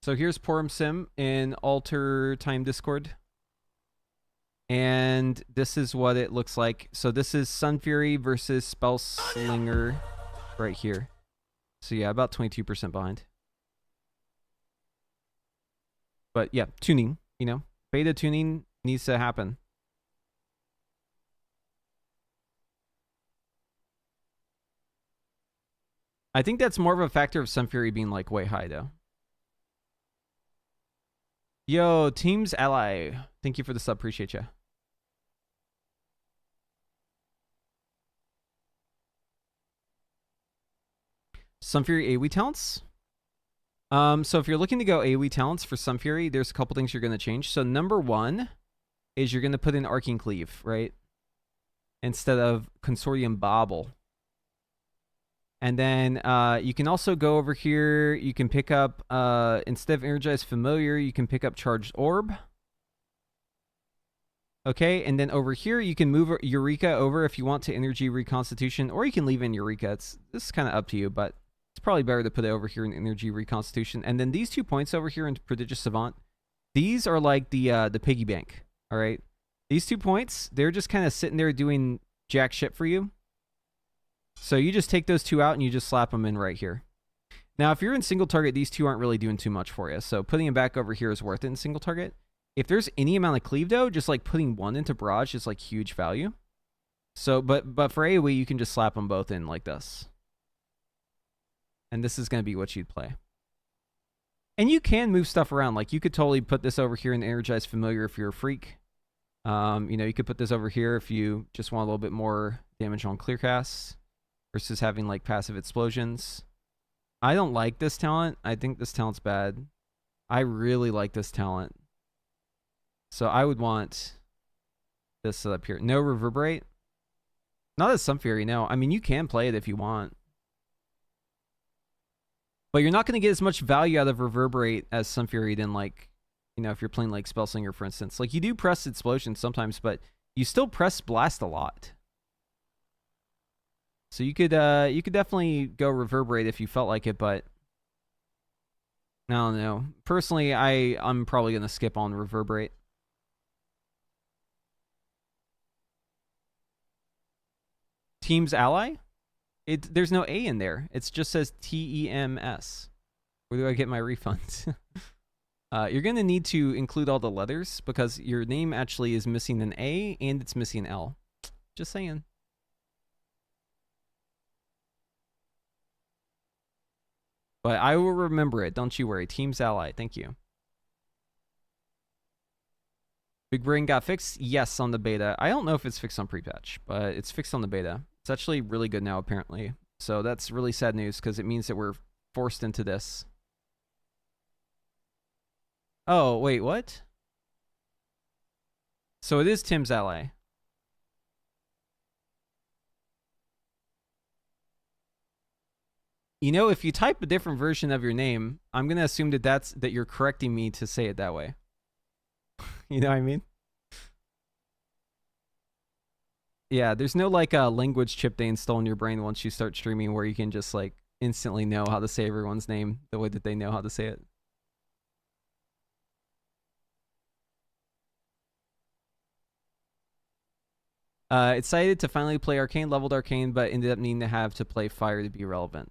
So here's Porum Sim in Alter Time Discord. And this is what it looks like. So this is Sunfury versus Spell Slinger right here. So yeah, about 22% behind. But yeah, tuning, you know, beta tuning needs to happen. I think that's more of a factor of Sunfury being like way high though. Yo, Teams Ally. Thank you for the sub. Appreciate you. Sunfury AoE talents. So if you're looking to go AoE talents for Sunfury, there's a couple things you're going to change. So number one is you're going to put in Arcane Cleave, right? Instead of Consortium Bobble. And then you can also go over here. You can pick up, instead of Energized Familiar, you can pick up Charged Orb. Okay, and then over here, you can move Eureka over if you want to Energy Reconstitution, or you can leave in Eureka. This is kind of up to you, but it's probably better to put it over here in Energy Reconstitution. And then these 2 points over here in Prodigious Savant, these are like the piggy bank, all right? These 2 points, they're just kind of sitting there doing jack shit for you. So you just take those 2 out and you just slap them in right here. Now, if you're in single target, these 2 aren't really doing too much for you. So putting them back over here is worth it in single target. If there's any amount of cleave though, just like putting 1 into barrage is like huge value. So, but for AoE, you can just slap them both in like this. And this is going to be what you'd play. And you can move stuff around. Like you could totally put this over here in Energized Familiar if you're a freak. You know, you could put this over here if you just want a little bit more damage on clear casts versus having like passive explosions. I don't like this talent. I think this talent's bad. I really like this talent. So I would want this up here. No reverberate. Not as Sunfury, no. I mean, you can play it if you want. But you're not going to get as much value out of reverberate as Sunfury than like, you know, if you're playing like Spellslinger, for instance. Like you do press explosion sometimes, but you still press blast a lot. So you could definitely go reverberate if you felt like it, but I don't know. Personally, I'm probably going to skip on reverberate. Teams Ally? There's no A in there. It just says TEMS. Where do I get my refunds? You're going to need to include all the letters because your name actually is missing an A and it's missing an L. Just saying. But I will remember it. Don't you worry. Teams Ally. Thank you. Big Brain got fixed? Yes, on the beta. I don't know if it's fixed on pre-patch, but it's fixed on the beta. It's actually really good now, apparently. So that's really sad news because it means that we're forced into this. Oh, wait, what? So it is Tim's Ally. You know, if you type a different version of your name, I'm going to assume that you're correcting me to say it that way. You know what I mean? Yeah, there's no like language chip they install in your brain once you start streaming where you can just like instantly know how to say everyone's name the way that they know how to say it. Excited to finally play Arcane, leveled Arcane, but ended up needing to have to play Fire to be relevant.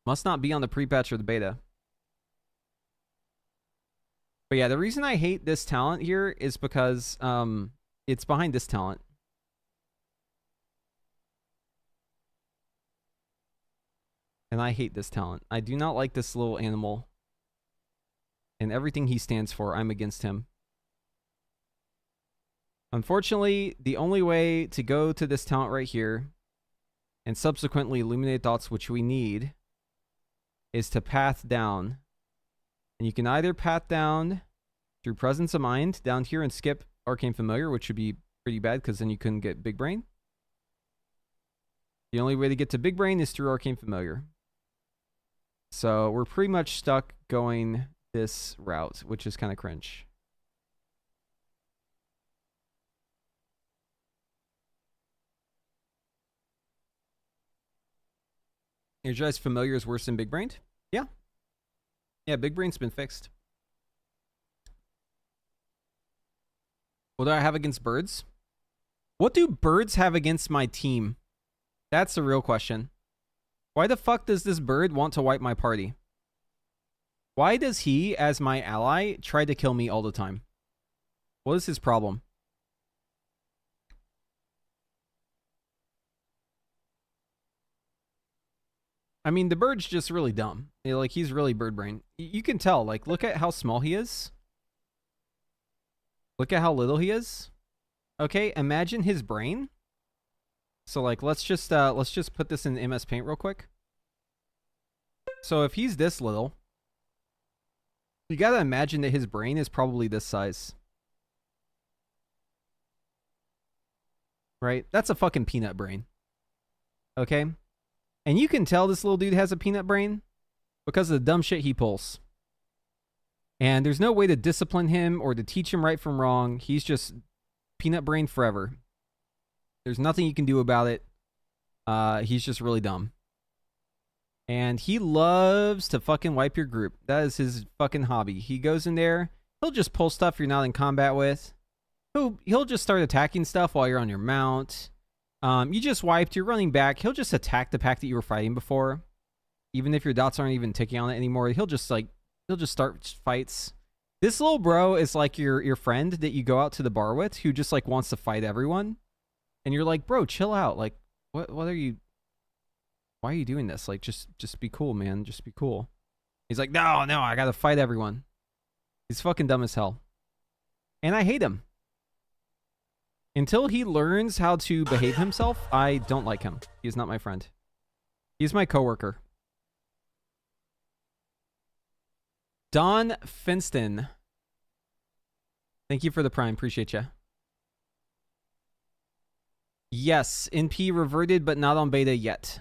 Must not be on the pre-patch or the beta. But yeah, the reason I hate this talent here is because it's behind this talent. And I hate this talent. I do not like this little animal. And everything he stands for, I'm against him. Unfortunately, the only way to go to this talent right here and subsequently illuminate dots, which we need, is to path down. And you can either path down through Presence of Mind down here and skip Arcane Familiar, which would be pretty bad because then you couldn't get Big Brain. The only way to get to Big Brain is through Arcane Familiar. So we're pretty much stuck going this route, which is kind of cringe. Energized Familiar is worse than Big Brain? Yeah. Yeah, Big Brain's been fixed. What do I have against birds? What do birds have against my team? That's the real question. Why the fuck does this bird want to wipe my party? Why does he, as my ally, try to kill me all the time? What is his problem? I mean, the bird's just really dumb. Like, he's really bird brain. You can tell. Like, look at how small he is. Look at how little he is. Okay, imagine his brain. So like let's just put this in MS Paint real quick. So if he's this little, you gotta imagine that his brain is probably this size. Right? That's a fucking peanut brain. Okay? And you can tell this little dude has a peanut brain because of the dumb shit he pulls. And there's no way to discipline him or to teach him right from wrong. He's just peanut brain forever. There's nothing you can do about it. He's just really dumb. And he loves to fucking wipe your group. That is his fucking hobby. He goes in there. He'll just pull stuff you're not in combat with. He'll just start attacking stuff while you're on your mount. You just wiped. You're running back. He'll just attack the pack that you were fighting before. Even if your dots aren't even ticking on it anymore. He'll just start fights. This little bro is like your friend that you go out to the bar with who just like wants to fight everyone. And you're like, bro, chill out. Like, what are you... Why are you doing this? Like, just be cool, man. Just be cool. He's like, no, I gotta fight everyone. He's fucking dumb as hell. And I hate him. Until he learns how to behave himself, I don't like him. He's not my friend. He's my coworker. Don Finston. Thank you for the prime. Appreciate you. Yes, NP reverted, but not on beta yet.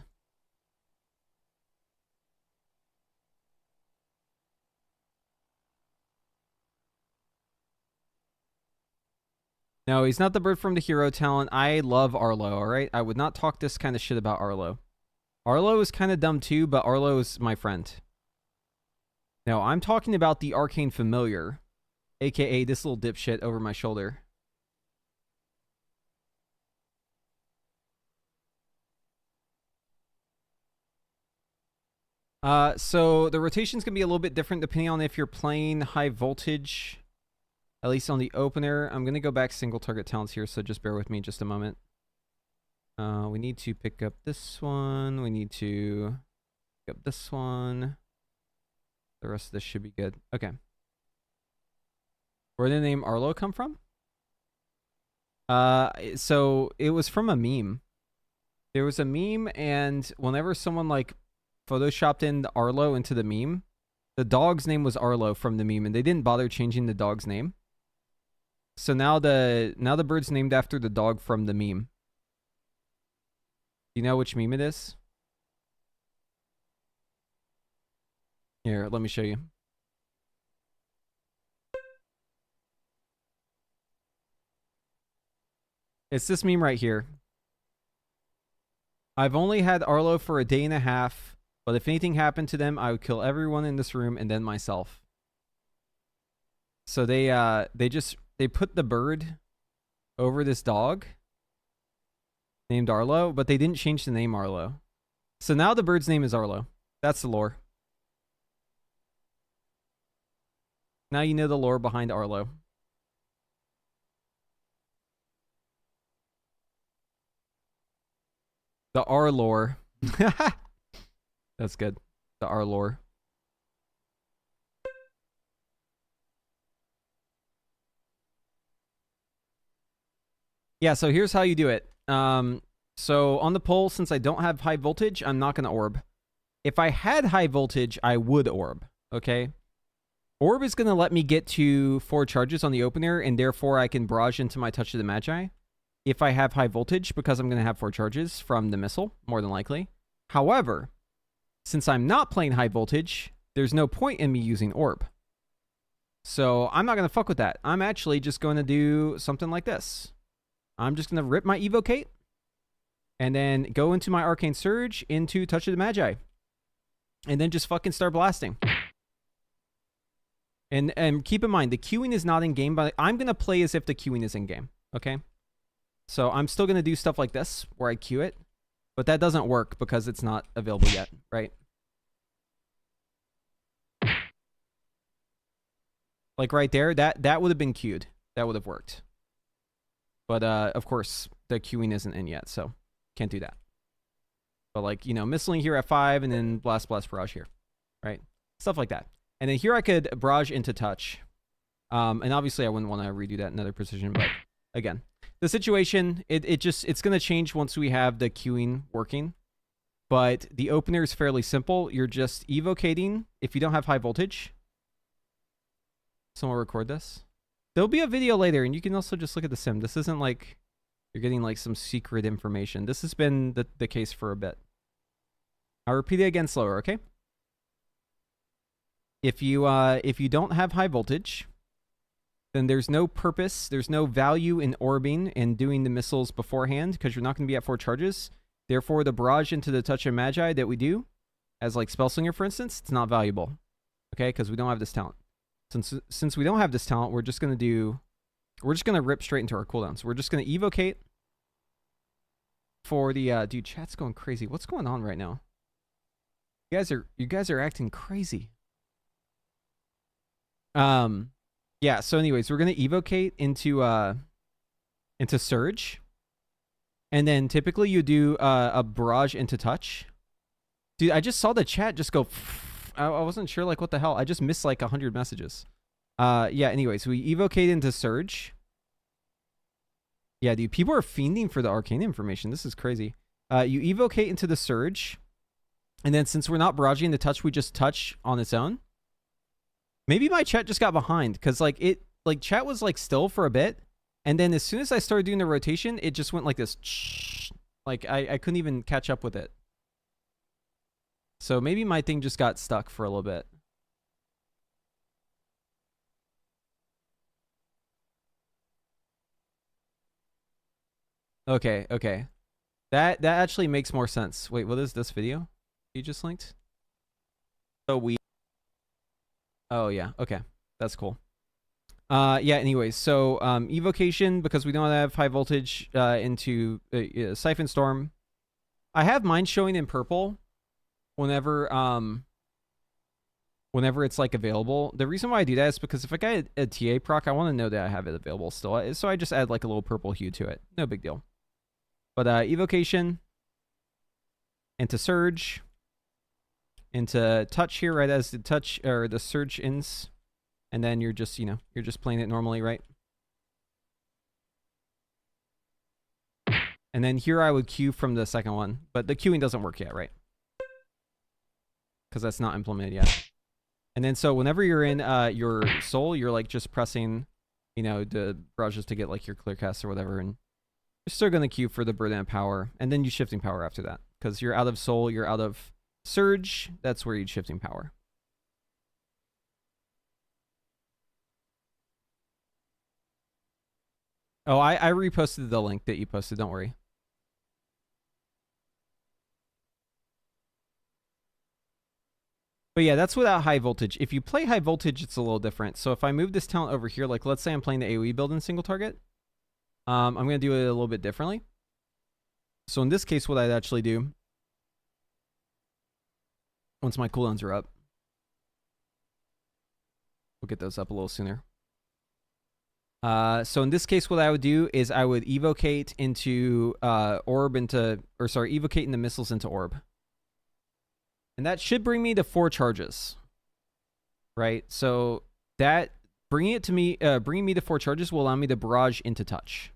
No, he's not the bird from the hero talent. I love Arlo, alright? I would not talk this kind of shit about Arlo. Arlo is kind of dumb too, but Arlo is my friend. No, I'm talking about the Arcane Familiar, aka this little dipshit over my shoulder. So the rotation's gonna be a little bit different depending on if you're playing high voltage. At least on the opener. I'm going to go back single target talents here, so just bear with me just a moment. We need to pick up this one. We need to pick up this one. The rest of this should be good. Okay. Where did the name Arlo come from? So it was from a meme. There was a meme, and whenever someone like photoshopped in the Arlo into the meme, the dog's name was Arlo from the meme, and they didn't bother changing the dog's name. So now the bird's named after the dog from the meme. You know which meme it is? Here, let me show you. It's this meme right here. I've only had Arlo for a day and a half, but if anything happened to them, I would kill everyone in this room and then myself. So they put the bird over this dog named Arlo, but they didn't change the name Arlo. So now the bird's name is Arlo. That's the lore. Now you know the lore behind Arlo. The R lore. That's good. The R lore. Yeah, so here's how you do it. So on the pole, since I don't have high voltage, I'm not going to orb. If I had high voltage, I would orb, okay? Orb is going to let me get to 4 charges on the opener, and therefore I can barrage into my Touch of the Magi. if I have high voltage, because I'm going to have 4 charges from the missile, more than likely. However, since I'm not playing high voltage, there's no point in me using orb. So I'm not going to fuck with that. I'm actually just going to do something like this. I'm just going to rip my evocate and then go into my Arcane Surge into Touch of the Magi. And then just fucking start blasting. And keep in mind, the queuing is not in game, but I'm going to play as if the queuing is in game. Okay? So I'm still going to do stuff like this, where I queue it. But that doesn't work because it's not available yet, right? Like right there, that would have been queued. That would have worked. But of course, the queuing isn't in yet, so can't do that. But like, you know, missiling here at 5 and then blast barrage here, right? Stuff like that. And then here I could barrage into touch. And obviously I wouldn't want to redo that Nether precision, but again, the situation, it's going to change once we have the queuing working. But the opener is fairly simple. You're just evocating if you don't have high voltage. Someone record this. There'll be a video later, and you can also just look at the sim. This isn't like you're getting like some secret information. This has been the case for a bit. I'll repeat it again slower, okay? If you don't have high voltage, then there's no purpose, there's no value in orbing and doing the missiles beforehand because you're not going to be at 4 charges. Therefore, the barrage into the Touch of Magi that we do, as like Spell Slinger, for instance, it's not valuable, okay? Because we don't have this talent. Since we don't have this talent, we're just going to rip straight into our cooldowns. We're just going to evocate for the dude, chat's going crazy. What's going on right now? You guys are acting crazy. Yeah, so anyways, we're going to evocate into Surge. And then typically you do a barrage into touch. Dude, I just saw the chat just go I wasn't sure like what the hell. I just missed like 100 messages. Yeah, anyways, we evocate into Surge. Yeah, dude, people are fiending for the Arcane information. This is crazy. You evocate into the Surge. And then since we're not barraging the touch, we just touch on its own. Maybe my chat just got behind because like chat was like still for a bit. And then as soon as I started doing the rotation, it just went like this. Like I couldn't even catch up with it. So maybe my thing just got stuck for a little bit. Okay, okay. That actually makes more sense. Wait, what is this video you just linked? So oh yeah, okay. That's cool. Yeah, anyways, so evocation, because we don't have high voltage into Siphon Storm. I have mine showing in purple whenever it's like available. The reason why I do that is because if I got a TA proc, I want to know that I have it available still. So I just add like a little purple hue to it. No big deal. But evocation into Surge into touch here right as the touch or the Surge ends, and then you're just, you know, you're just playing it normally, right? And then here I would queue from the second one, but the queuing doesn't work yet, right? Because that's not implemented yet. And then so whenever you're in your soul, you're like just pressing, you know, the barrages to get like your clear cast or whatever, and you're still gonna queue for the burden of power, and then you shifting power after that. Because you're out of soul, you're out of Surge, that's where you'd shifting power. Oh, I reposted the link that you posted, don't worry. But yeah, that's without high voltage. If you play high voltage, it's a little different. So if I move this talent over here, like let's say I'm playing the AoE build in single target, I'm going to do it a little bit differently. So in this case, what I'd actually do, once my cooldowns are up, we'll get those up a little sooner. So in this case, what I would do is I would evocate into evocate into missiles into orb. And that should bring me to 4 charges. Right? So that bringing me to 4 charges will allow me to barrage into touch.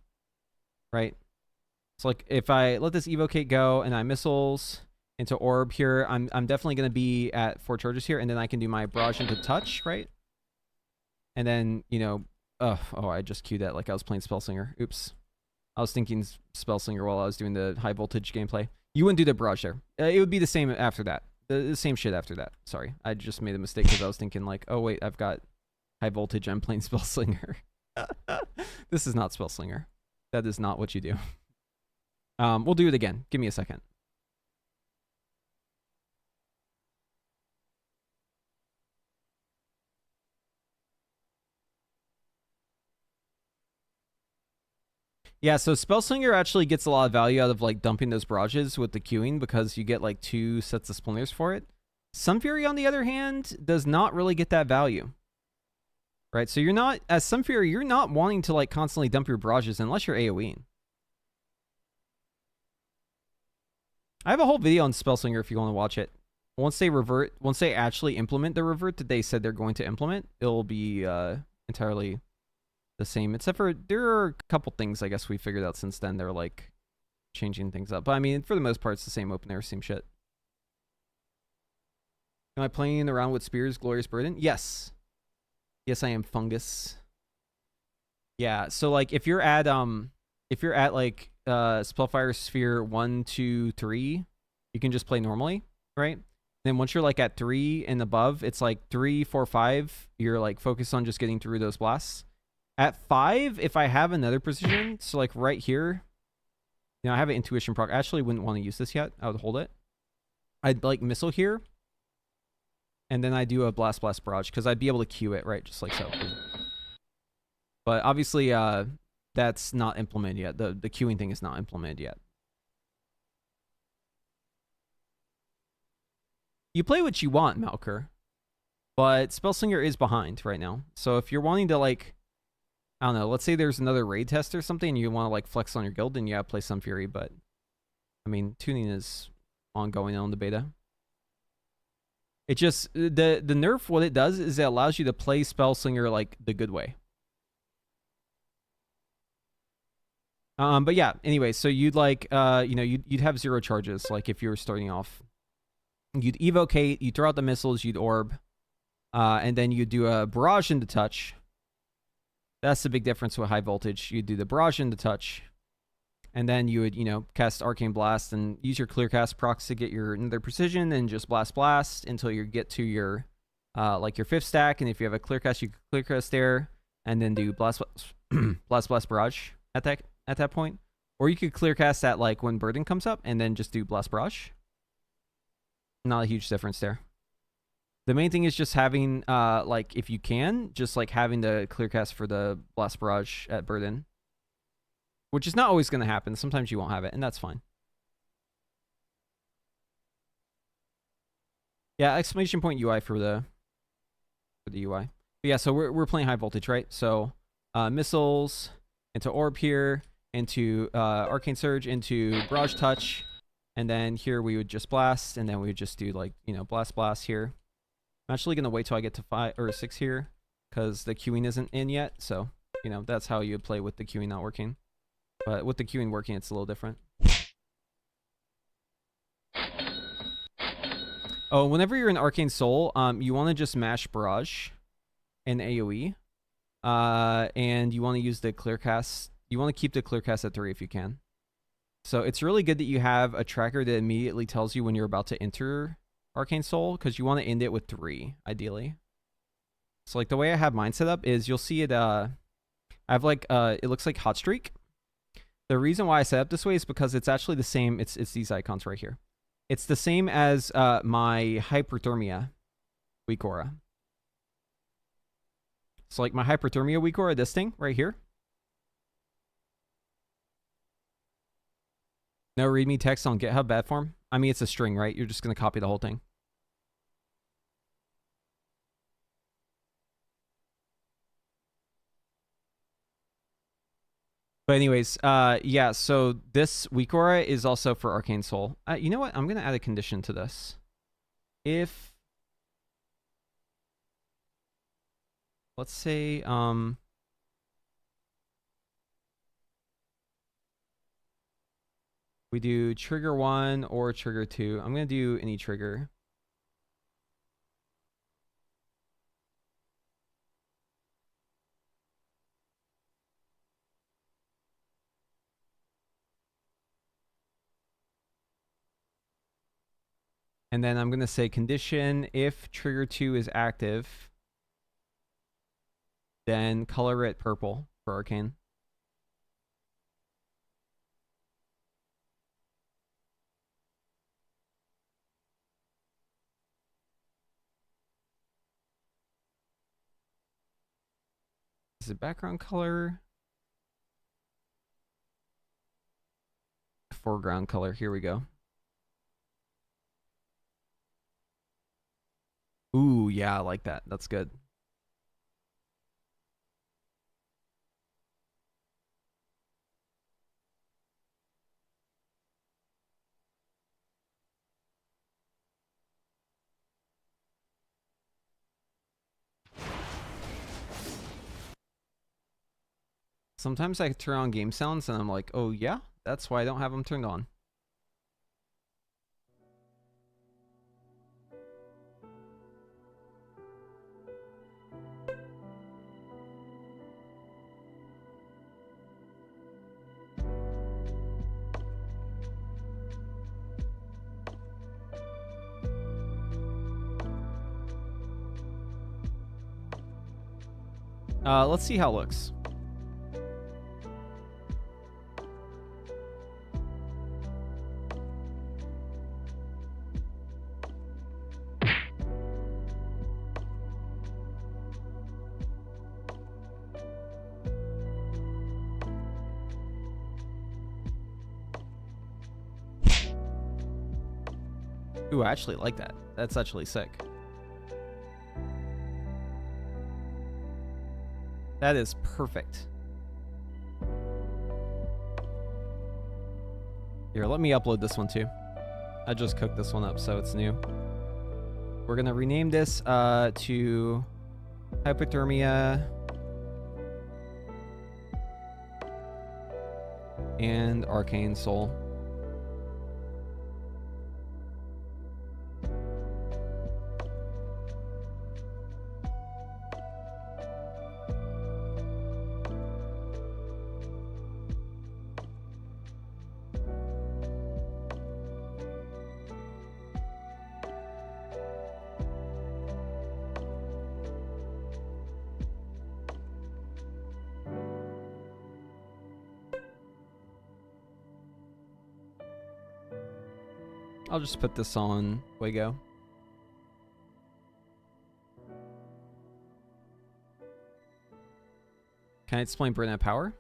Right? So like if I let this evocate go and I missiles into orb here, I'm definitely going to be at 4 charges here, and then I can do my barrage into touch, right? And then, you know, oh, I just queued that like I was playing Spell Slinger. Oops. I was thinking spell slinger while I was doing the high voltage gameplay. You wouldn't do the barrage there. It would be the same after that. The same shit after that. Sorry, I just made a mistake because I was thinking like, oh wait, I've got high voltage. I'm playing spell slinger. This is not spell slinger. That is not what you do. We'll do it again. Give me a second. Yeah, so Spellslinger actually gets a lot of value out of like dumping those barrages with the queuing because you get like 2 sets of splinters for it. Sunfury, on the other hand, does not really get that value. Right, so you're not, as Sunfury, you're not wanting to like constantly dump your barrages unless you're AoEing. I have a whole video on Spellslinger if you want to watch it. Once they actually implement the revert that they said they're going to implement, it'll be entirely the same, except for there are a couple things I guess we figured out since then. They're like changing things up, but I mean for the most part it's the same open air, same shit. Am I playing around with Spear's Glorious Burden? Yes, I am, Fungus. Yeah, so like if you're at like Spellfire Sphere 1, 2, 3, you can just play normally, right? Then once you're like at 3 and above, it's like 3, 4, 5, you're like focused on just getting through those blasts. At 5, if I have another precision, so like right here, I have an intuition proc. I actually wouldn't want to use this yet. I would hold it. I'd like missile here, and then I do a blast barrage because I'd be able to queue it, right, just like so. But obviously, that's not implemented yet. The queuing thing is not implemented yet. You play what you want, Malker, but Spellslinger is behind right now. So if you're wanting to like, I don't know, let's say there's another raid test or something and you want to like flex on your guild, then yeah, play Sunfury, but I mean, tuning is ongoing on the beta. It just, the nerf, what it does is it allows you to play Spellslinger like the good way. But yeah, anyway, so you'd like, you'd have 0 charges, like if you were starting off. You'd evocate, you'd throw out the missiles, you'd orb, and then you'd do a barrage into touch. That's the big difference with high voltage. You'd do the barrage into touch, and then you would, cast Arcane Blast and use your clearcast procs to get your Nether precision and just blast until you get to your, like your 5th stack. And if you have a clearcast, you can clearcast there, and then do blast barrage at that point. Or you could clearcast that like when Burden comes up, and then just do blast barrage. Not a huge difference there. The main thing is just having, like, if you can, just like having the clearcast for the blast barrage at Burden, which is not always going to happen. Sometimes you won't have it, and that's fine. Yeah, exclamation point UI for the UI. But yeah, so we're playing high voltage, right? So missiles into orb here, into arcane surge, into barrage touch. And then here we would just blast, and then we would just do like, blast here. I'm actually going to wait till I get to 5 or 6 here because the queuing isn't in yet. So, that's how you would play with the queuing not working. But with the queuing working, it's a little different. Oh, whenever you're in Arcane Soul, you want to just mash barrage and AoE. And you want to use the clearcast. You want to keep the clearcast at 3 if you can. So it's really good that you have a tracker that immediately tells you when you're about to enter Arcane Soul, because you want to end it with 3, ideally. So like the way I have mine set up is you'll see it, I have like, it looks like Hot Streak. The reason why I set up this way is because it's actually the same, it's these icons right here. It's the same as my Hyperthermia weak aura. So like my Hyperthermia weak aura, this thing right here. No readme text on GitHub bad form. I mean, it's a string, right? You're just going to copy the whole thing. But anyways, yeah, so this weak aura is also for Arcane Soul. You know what? I'm going to add a condition to this. If, let's say, we do trigger 1 or trigger 2. I'm going to do any trigger. And then I'm going to say condition, if trigger 2 is active, then color it purple for Arcane. Is it background color? Foreground color, here we go. Ooh, yeah, I like that. That's good. Sometimes I turn on game sounds and I'm like, oh yeah, that's why I don't have them turned on. Let's see how it looks. Ooh, I actually like that. That's actually sick. That is perfect. Here, let me upload this one too. I just cooked this one up, so it's new. We're gonna rename this to Hypothermia and Arcane Soul. I'll just put this on Fuego. Can I explain burnout power?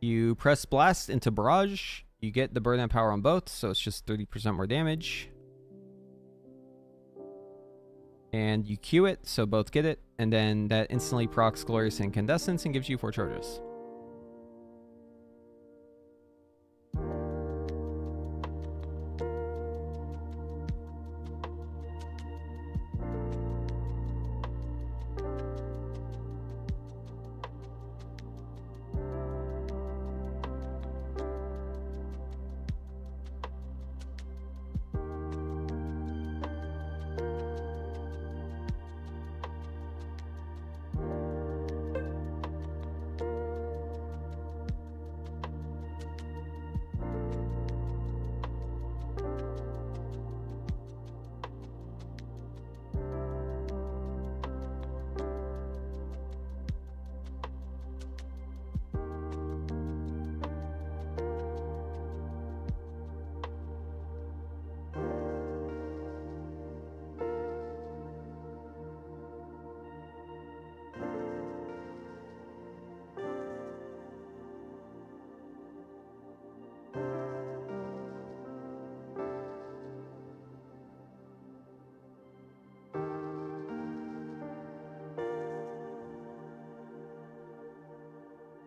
You press blast into barrage, you get the burnout power on both, so it's just 30% more damage. And you Q it, so both get it, and then that instantly procs Glorious Incandescence and gives you 4 charges.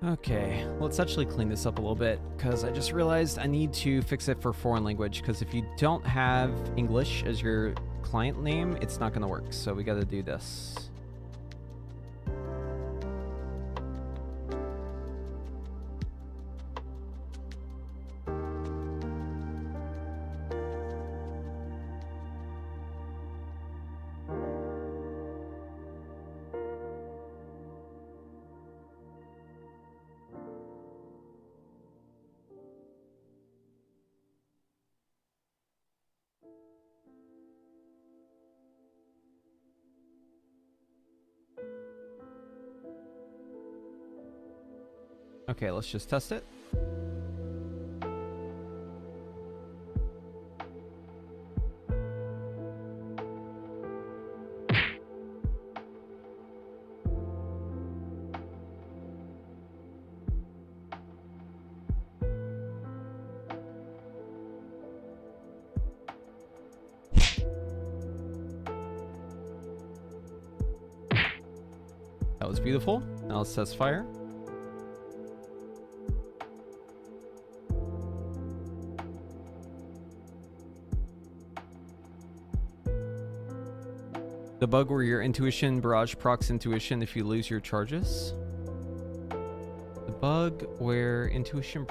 Okay, let's actually clean this up a little bit, because I just realized I need to fix it for foreign language, because if you don't have English as your client name, it's not going to work, so we got to do this. Okay, let's just test it. That was beautiful. Now let's test fire. The bug where your intuition barrage procs intuition if you lose your charges. The bug where intuition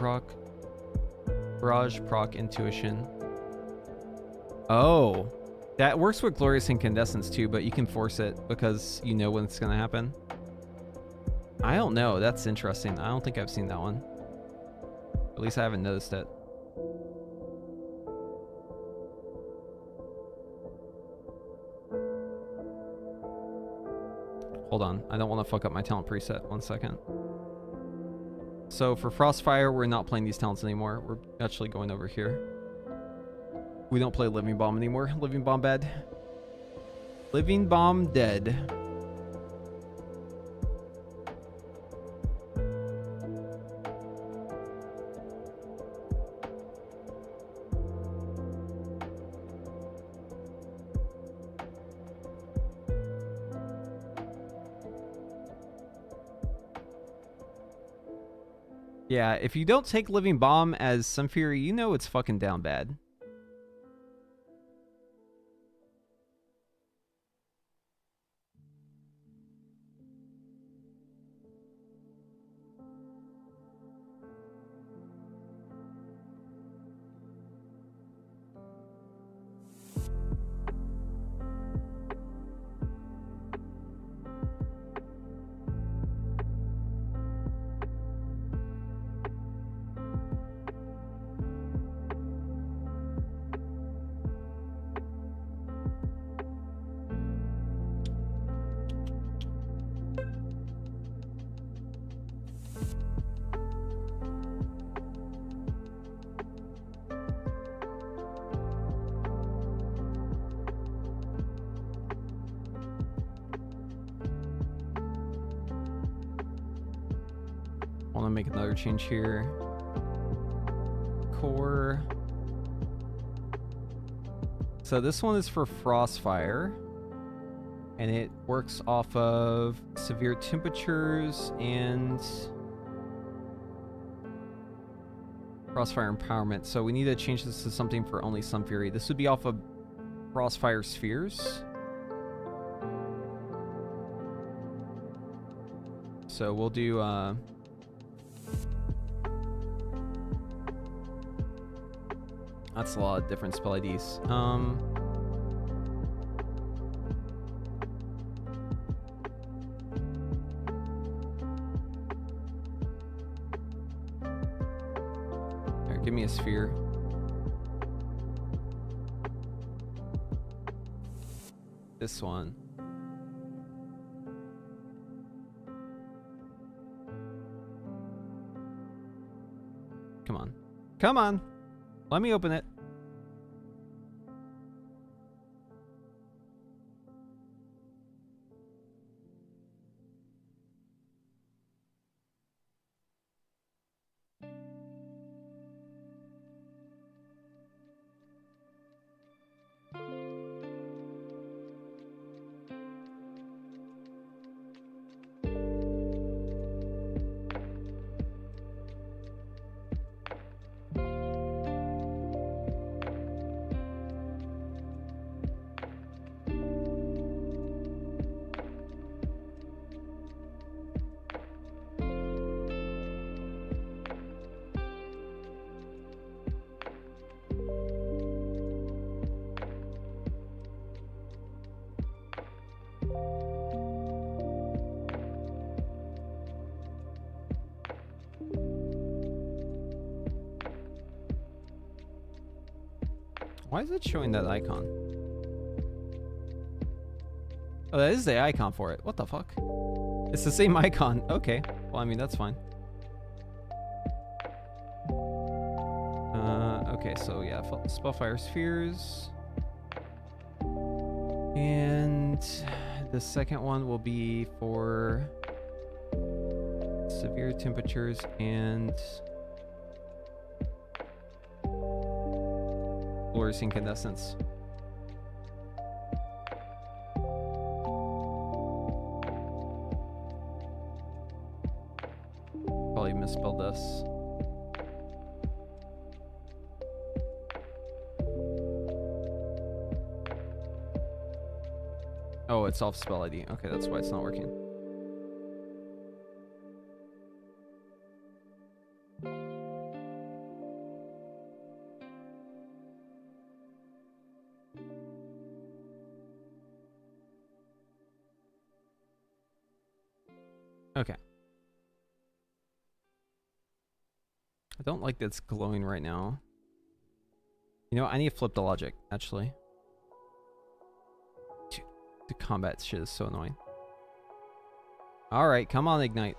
barrage proc intuition. Oh, that works with glorious incandescence too, but you can force it because you know when it's gonna happen. I don't know. That's interesting. I don't think I've seen that one. At least I haven't noticed it. Hold on. I don't want to fuck up my talent preset. 1 second. So for Frostfire, we're not playing these talents anymore. We're actually going over here. We don't play Living Bomb anymore. Living Bomb bad. Living Bomb dead. Yeah, if you don't take Living Bomb as Sunfury, you know it's fucking down bad. Want to make another change here. Core. So this one is for Frostfire, and it works off of severe temperatures and Frostfire empowerment. So we need to change this to something for only Sunfury. This would be off of Frostfire spheres. So we'll do that's a lot of different spell IDs. Here, give me a sphere. This one. Come on. Come on! Let me open it. Why is it showing that icon? Oh, that is the icon for it. What the fuck? It's the same icon. Okay. Well, I mean, that's fine. Okay, so yeah, Spellfire Spheres. And the second one will be for severe temperatures and fluorescent incandescence. Probably misspelled this. Oh, it's off spell ID. Okay, that's why it's not working. Okay. I don't like that it's glowing right now. You know, I need to flip the logic, actually. Dude, the combat shit is so annoying. Alright, come on, Ignite.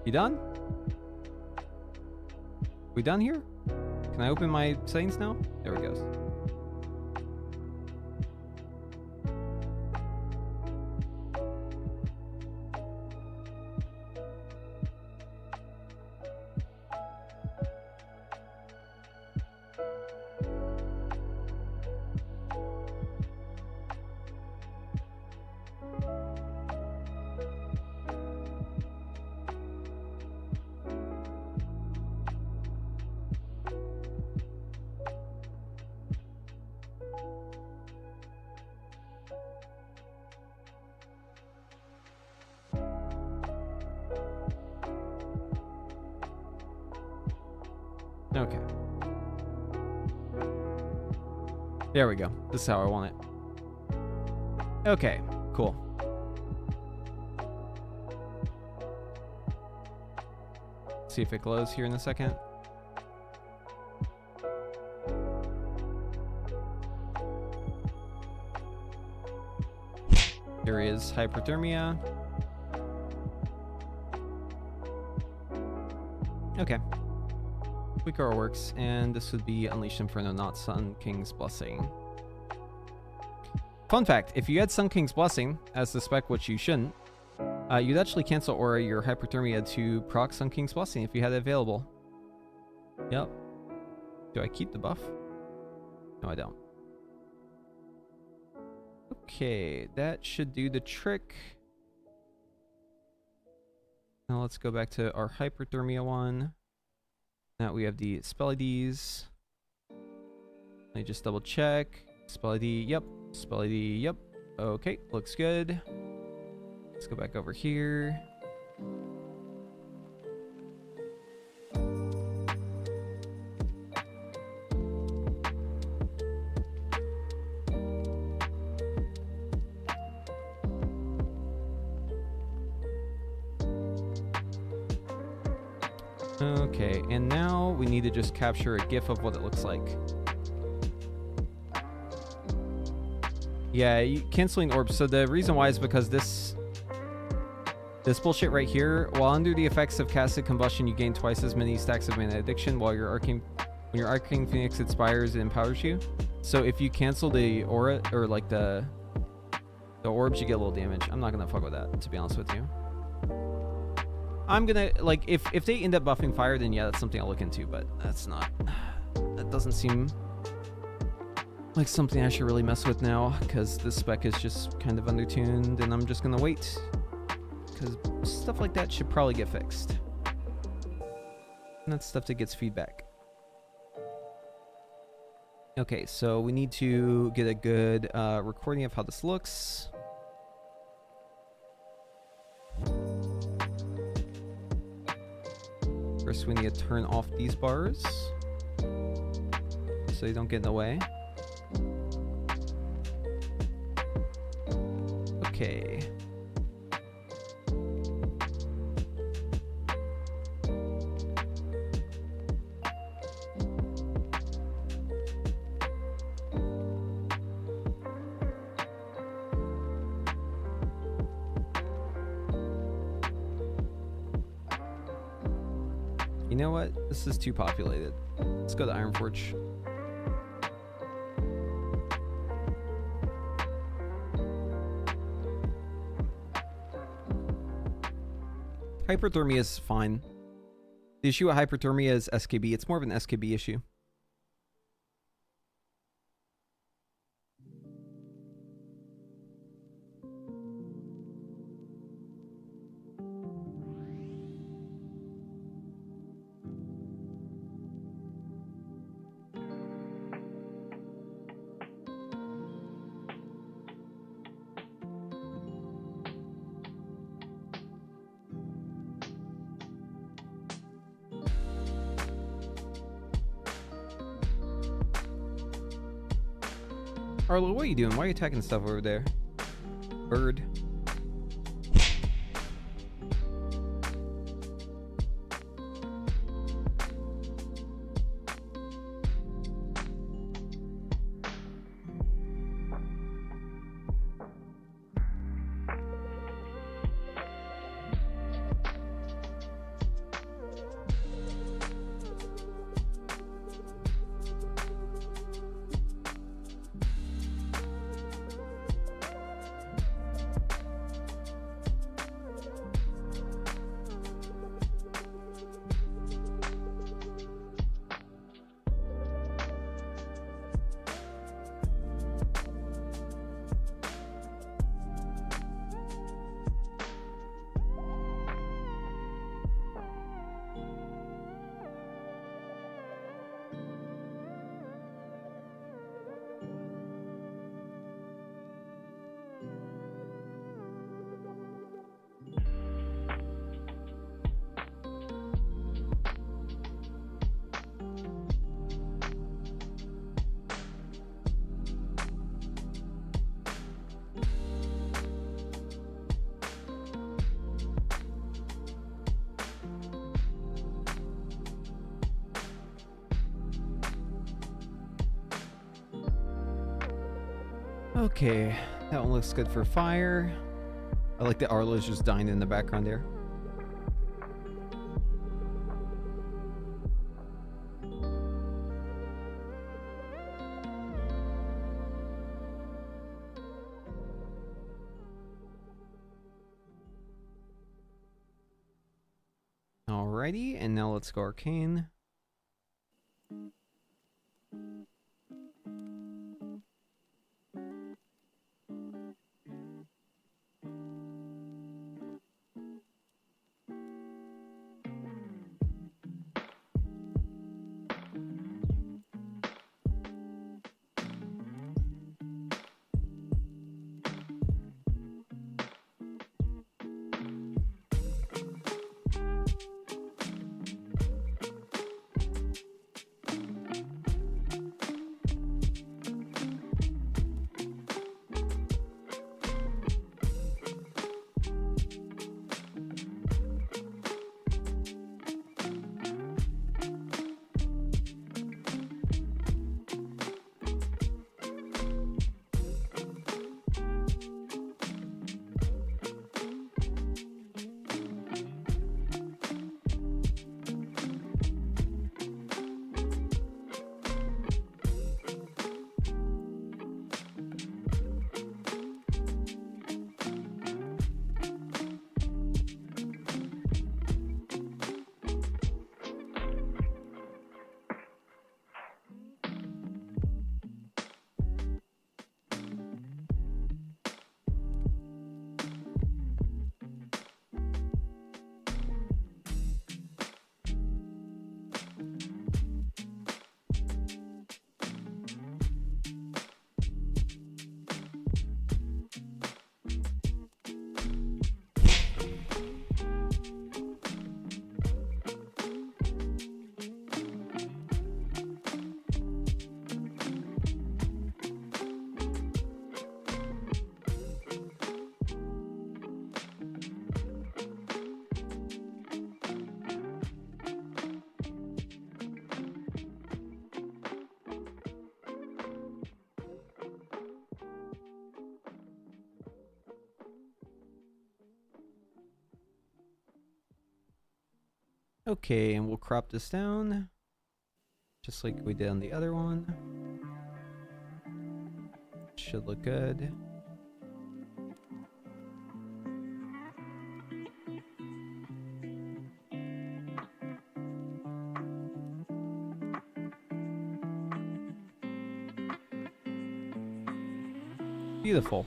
You done? We done here? Can I open my settings now? There it goes. Okay. There we go. This is how I want it. Okay, cool. See if it glows here in a second. There is hyperthermia. Okay. Quick arrow works, and this would be Unleashed Inferno, not Sun King's Blessing. Fun fact, if you had Sun King's Blessing as the spec, which you shouldn't, you'd actually cancel aura your hyperthermia to proc Sun King's Blessing if you had it available. Yep. Do I keep the buff? No, I don't. Okay, that should do the trick. Now let's go back to our hyperthermia one. Now we have the spell IDs. Let me just double check. Spell ID, yep. Spell ID, yep. Okay, looks good. Let's go back over here. Okay, and now we need to just capture a GIF of what it looks like. Yeah, canceling orbs. So the reason why is because this bullshit right here, while under the effects of casted combustion, you gain twice as many stacks of mana addiction while when your arcane phoenix expires, it empowers you. So if you cancel the aura or like the orbs, you get a little damage. I'm not gonna fuck with that, to be honest with you. I'm gonna, like, if they end up buffing fire, then yeah, that's something I'll look into, but that doesn't seem like something I should really mess with now, because this spec is just kind of undertuned, and I'm just gonna wait, because stuff like that should probably get fixed. And that's stuff that gets feedback. Okay, so we need to get a good recording of how this looks. First, we need to turn off these bars so they don't get in the way. Okay. You You know what? This is too populated. Let's go to Ironforge. Hyperthermia is fine. The issue with hyperthermia is SKB. It's more of an SKB issue. Arlo, what are you doing? Why are you attacking stuff over there? Bird. Okay, that one looks good for fire. I like that Arlo's just dying in the background there. Alrighty, and now let's go Arcane. Okay, and we'll crop this down. Just like we did on the other one. Should look good. Beautiful.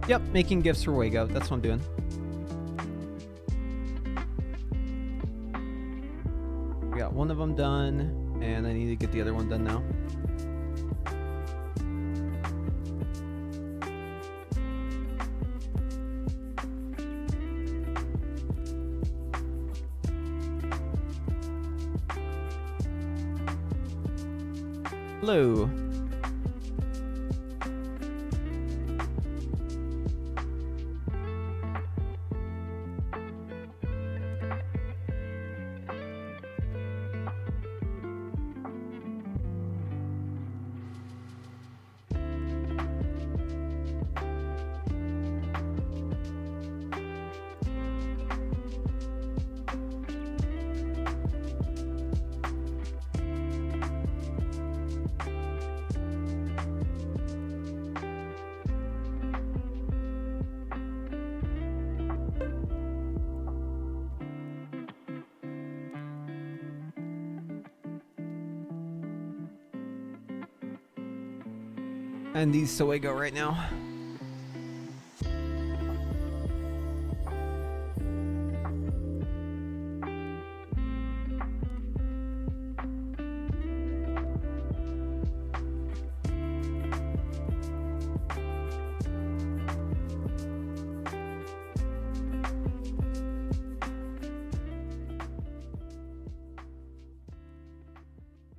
Yep, making gifts for Wago. That's what I'm doing. We got one of them done, and I need to get the other one done now. Hello. And these to Wago right now.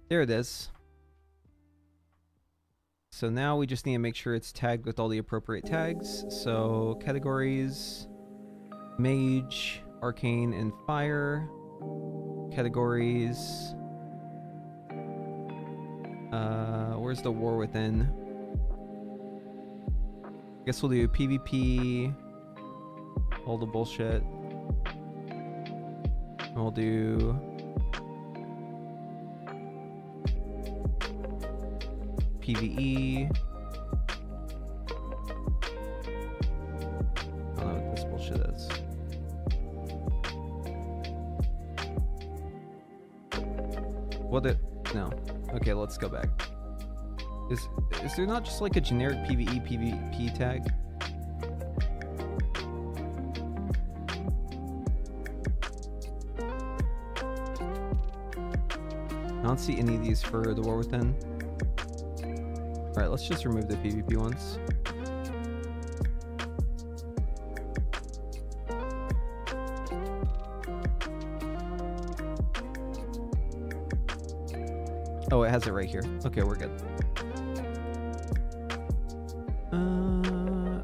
There it is. So now we just need to make sure it's tagged with all the appropriate tags. So categories, Mage, Arcane, and Fire. Categories. Where's the War Within? Guess we'll do PvP. All the bullshit. And we'll do PvE. I don't know what this bullshit is. What it? No. Okay, let's go back. Is there not just like a generic PvE PvP tag? I don't see any of these for the War Within. Alright, let's just remove the PvP ones. Oh, it has it right here. Okay, we're good.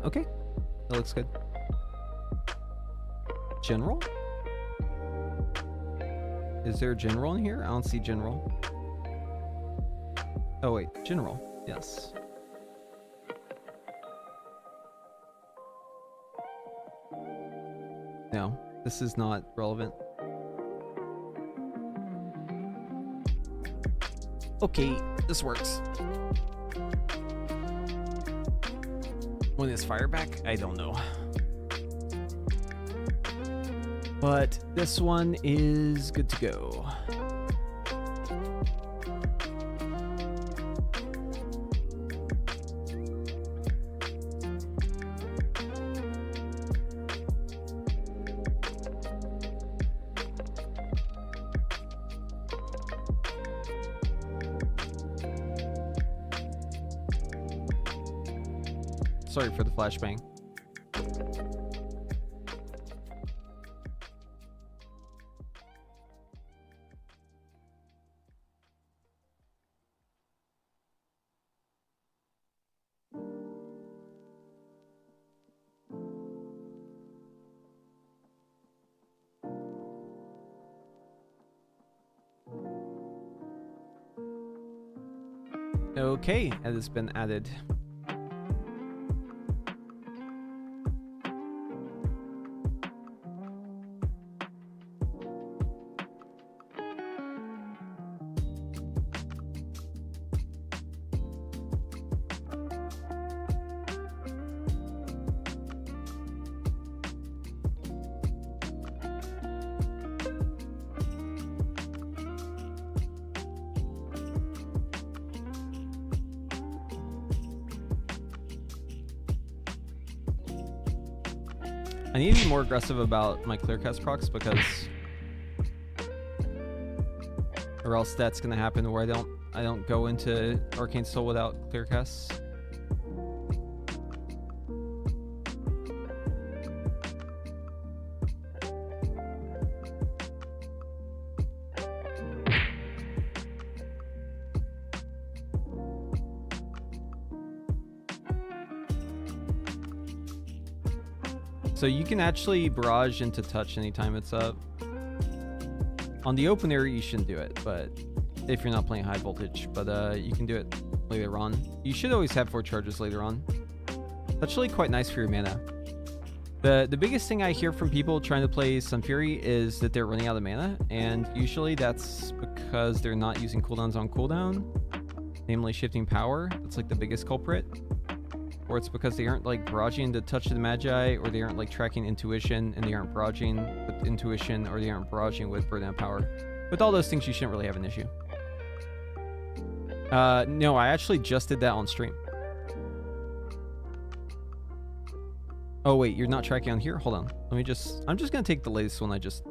Okay. That looks good. General? Is there a general in here? I don't see general. Oh wait, general. Yes. No, this is not relevant. Okay, this works. When is fire back? I don't know. But this one is good to go. Sorry for the flashbang. Okay, it has been added. I need to be more aggressive about my clear cast procs because, or else that's gonna happen where I don't go into Arcane Soul without clear casts. So you can actually barrage into touch anytime it's up. On the open area, you shouldn't do it, but if you're not playing high voltage, but you can do it later on. You should always have 4 charges later on. That's really quite nice for your mana. The biggest thing I hear from people trying to play Sunfury is that they're running out of mana, and usually that's because they're not using cooldowns on cooldown, namely shifting power. That's like the biggest culprit. Or it's because they aren't like barraging the touch of the Magi, or they aren't like tracking intuition and they aren't barraging with intuition, or they aren't barraging with burn down power. With all those things, you shouldn't really have an issue. No, I actually just did that on stream. Oh wait, you're not tracking on here? Hold on. I'm just gonna take the latest one I just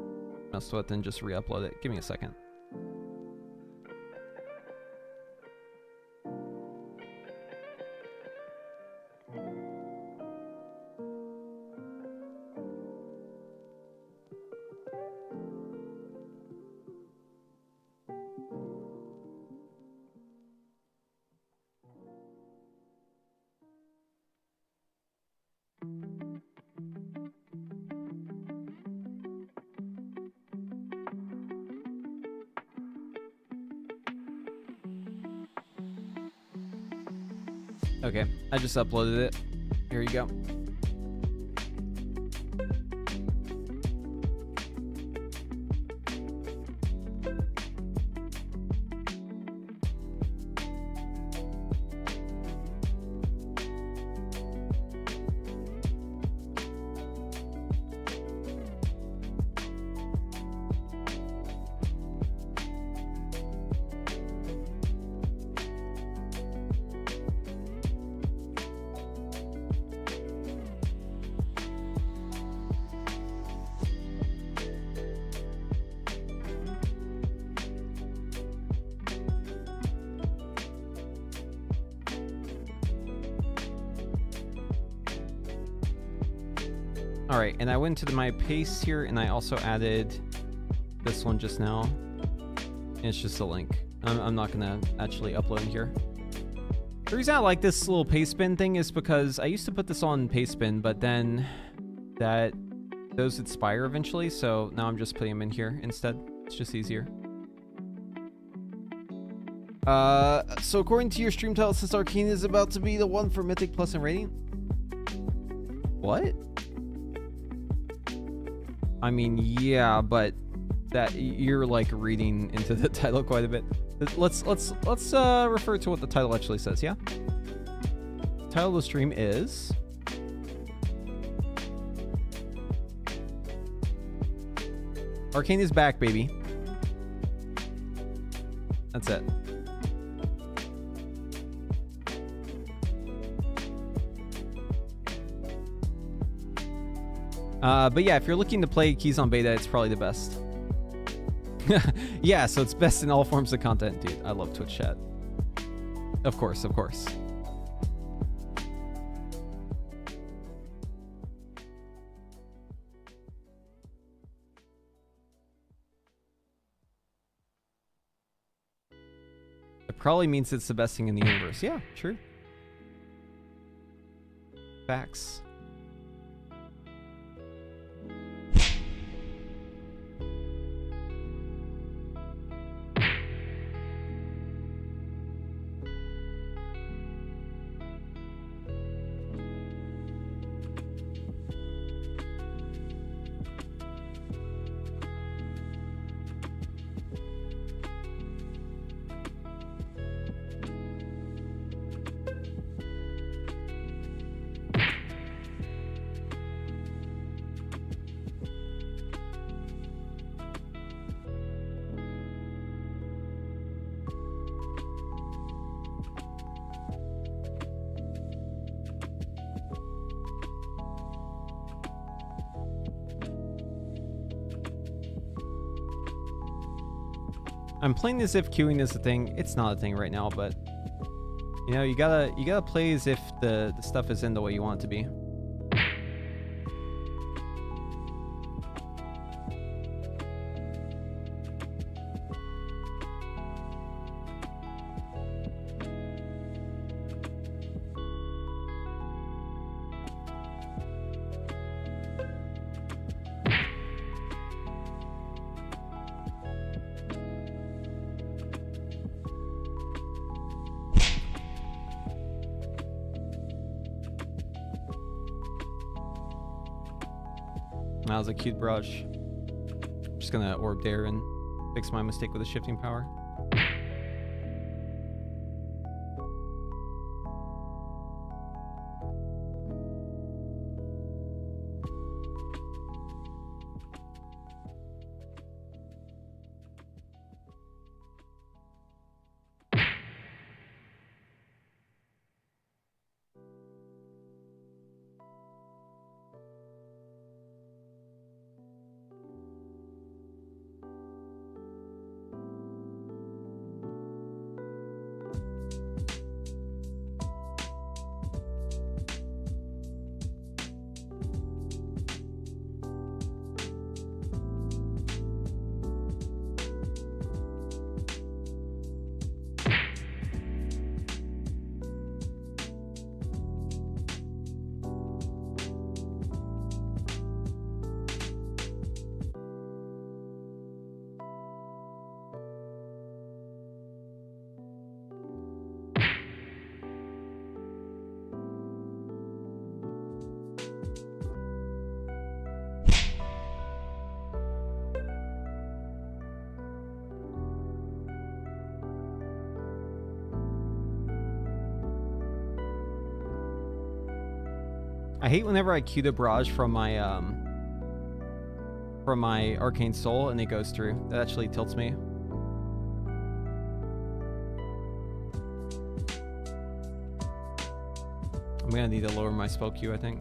messed with and just re-upload it. Give me a second. Okay, I just uploaded it. Here you go. All right, and I went to my paste here, and I also added this one just now. And it's just a link. I'm not gonna actually upload in here. The reason I like this little paste bin thing is because I used to put this on paste bin, but then those expire eventually, so now I'm just putting them in here instead. It's just easier. So according to your stream title, since Arcane is about to be the one for Mythic Plus and rating. What? I mean, yeah, but that you're like reading into the title quite a bit. Let's refer to what the title actually says. Yeah. The title of the stream is Arcane is back, baby. That's it. But yeah, if you're looking to play keys on beta, it's probably the best. Yeah, so it's best in all forms of content, dude. I love Twitch chat. Of course, of course. It probably means it's the best thing in the universe. Yeah, true. Facts. I'm playing as if queuing is a thing. It's not a thing right now, but you know, you gotta play as if the stuff is in the way you want it to be. That was a cute brush. I'm just gonna orb there and fix my mistake with the shifting power. I hate whenever I cue the barrage from my Arcane Soul and it goes through. That actually tilts me. I'm gonna need to lower my spell queue, I think.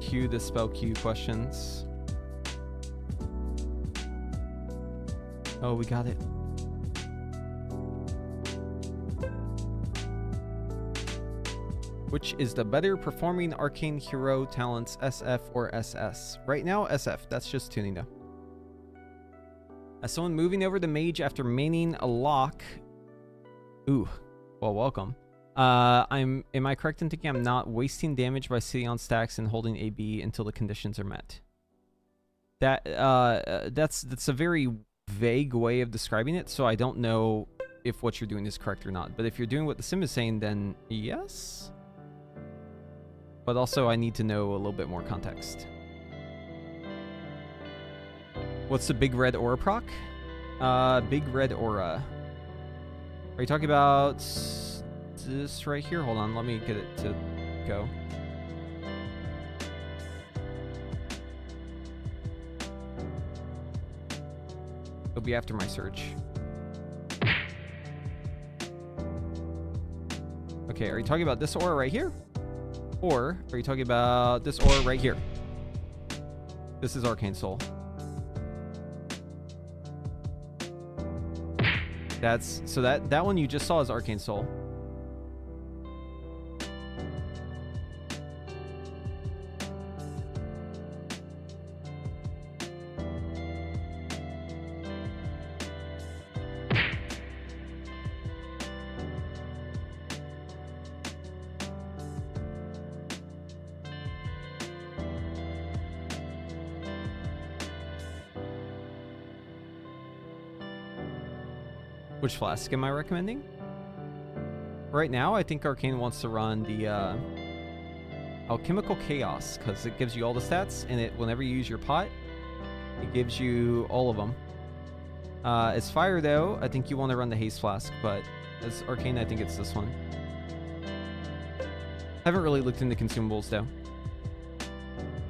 Cue the spell queue questions. Oh, we got it. Which is the better performing arcane hero talents, SF or SS? Right now, SF. That's just tuning though. As someone moving over to Mage after maining a lock. Ooh, well, welcome. Am I correct in thinking I'm not wasting damage by sitting on stacks and holding AB until the conditions are met? That's a very vague way of describing it, so I don't know if what you're doing is correct or not. But if you're doing what the sim is saying, then yes. But also, I need to know a little bit more context. What's the big red aura proc? Big red aura. Are you talking about this right here? Hold on, let me get it to go. It'll be after my search. Okay, are you talking about this aura right here? Or are you talking about this aura right here? This is Arcane Soul. So that one you just saw is Arcane Soul. Which flask am I recommending? Right now, I think Arcane wants to run the Alchemical Chaos, because it gives you all the stats, and whenever you use your pot, it gives you all of them. As Fire, though, I think you want to run the Haste Flask, but as Arcane, I think it's this one. Haven't really looked into consumables, though,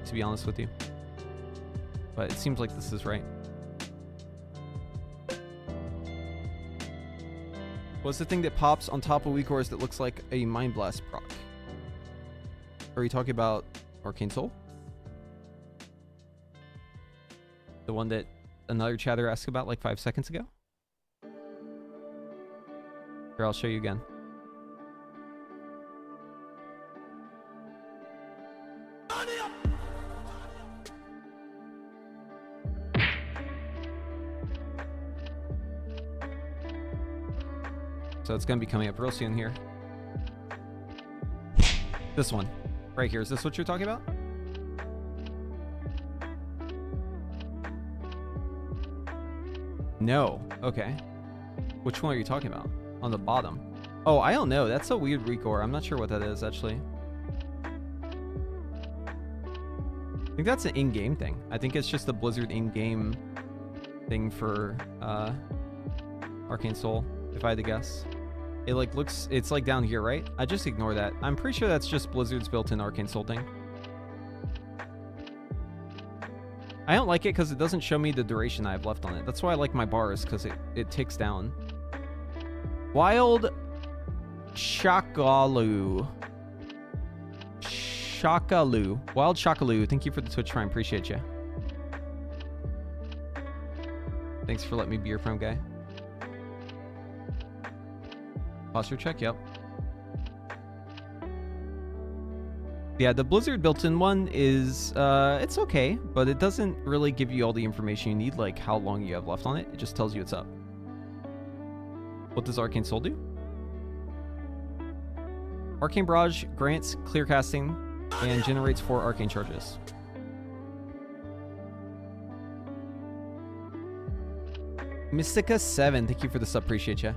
to be honest with you. But it seems like this is right. What's the thing that pops on top of weak auras that looks like a Mind Blast proc? Are you talking about Arcane Soul? The one that another chatter asked about like 5 seconds ago? Here, I'll show you again. So it's going to be coming up real soon here. This one. Right here. Is this what you're talking about? No. Okay. Which one are you talking about? On the bottom. Oh, I don't know. That's a weird recore. I'm not sure what that is, actually. I think that's an in-game thing. I think it's just a Blizzard in-game thing for Arcane Soul, if I had to guess. It like looks, it's like down here, right? I just ignore that. I'm pretty sure that's just Blizzard's built-in Arcane Soul thing. I don't like it because it doesn't show me the duration I have left on it. That's why I like my bars, because it ticks down. Wild Shakalu. Shakalu. Wild Shakalu. Thank you for the Twitch Prime. Appreciate you. Thanks for letting me be your Prime guy. Posture check, yep. Yeah, the Blizzard built-in one is, it's okay, but it doesn't really give you all the information you need, like how long you have left on it. It just tells you it's up. What does Arcane Soul do? Arcane Barrage grants clear casting and generates 4 arcane charges. Mystica7, thank you for the sub, appreciate ya.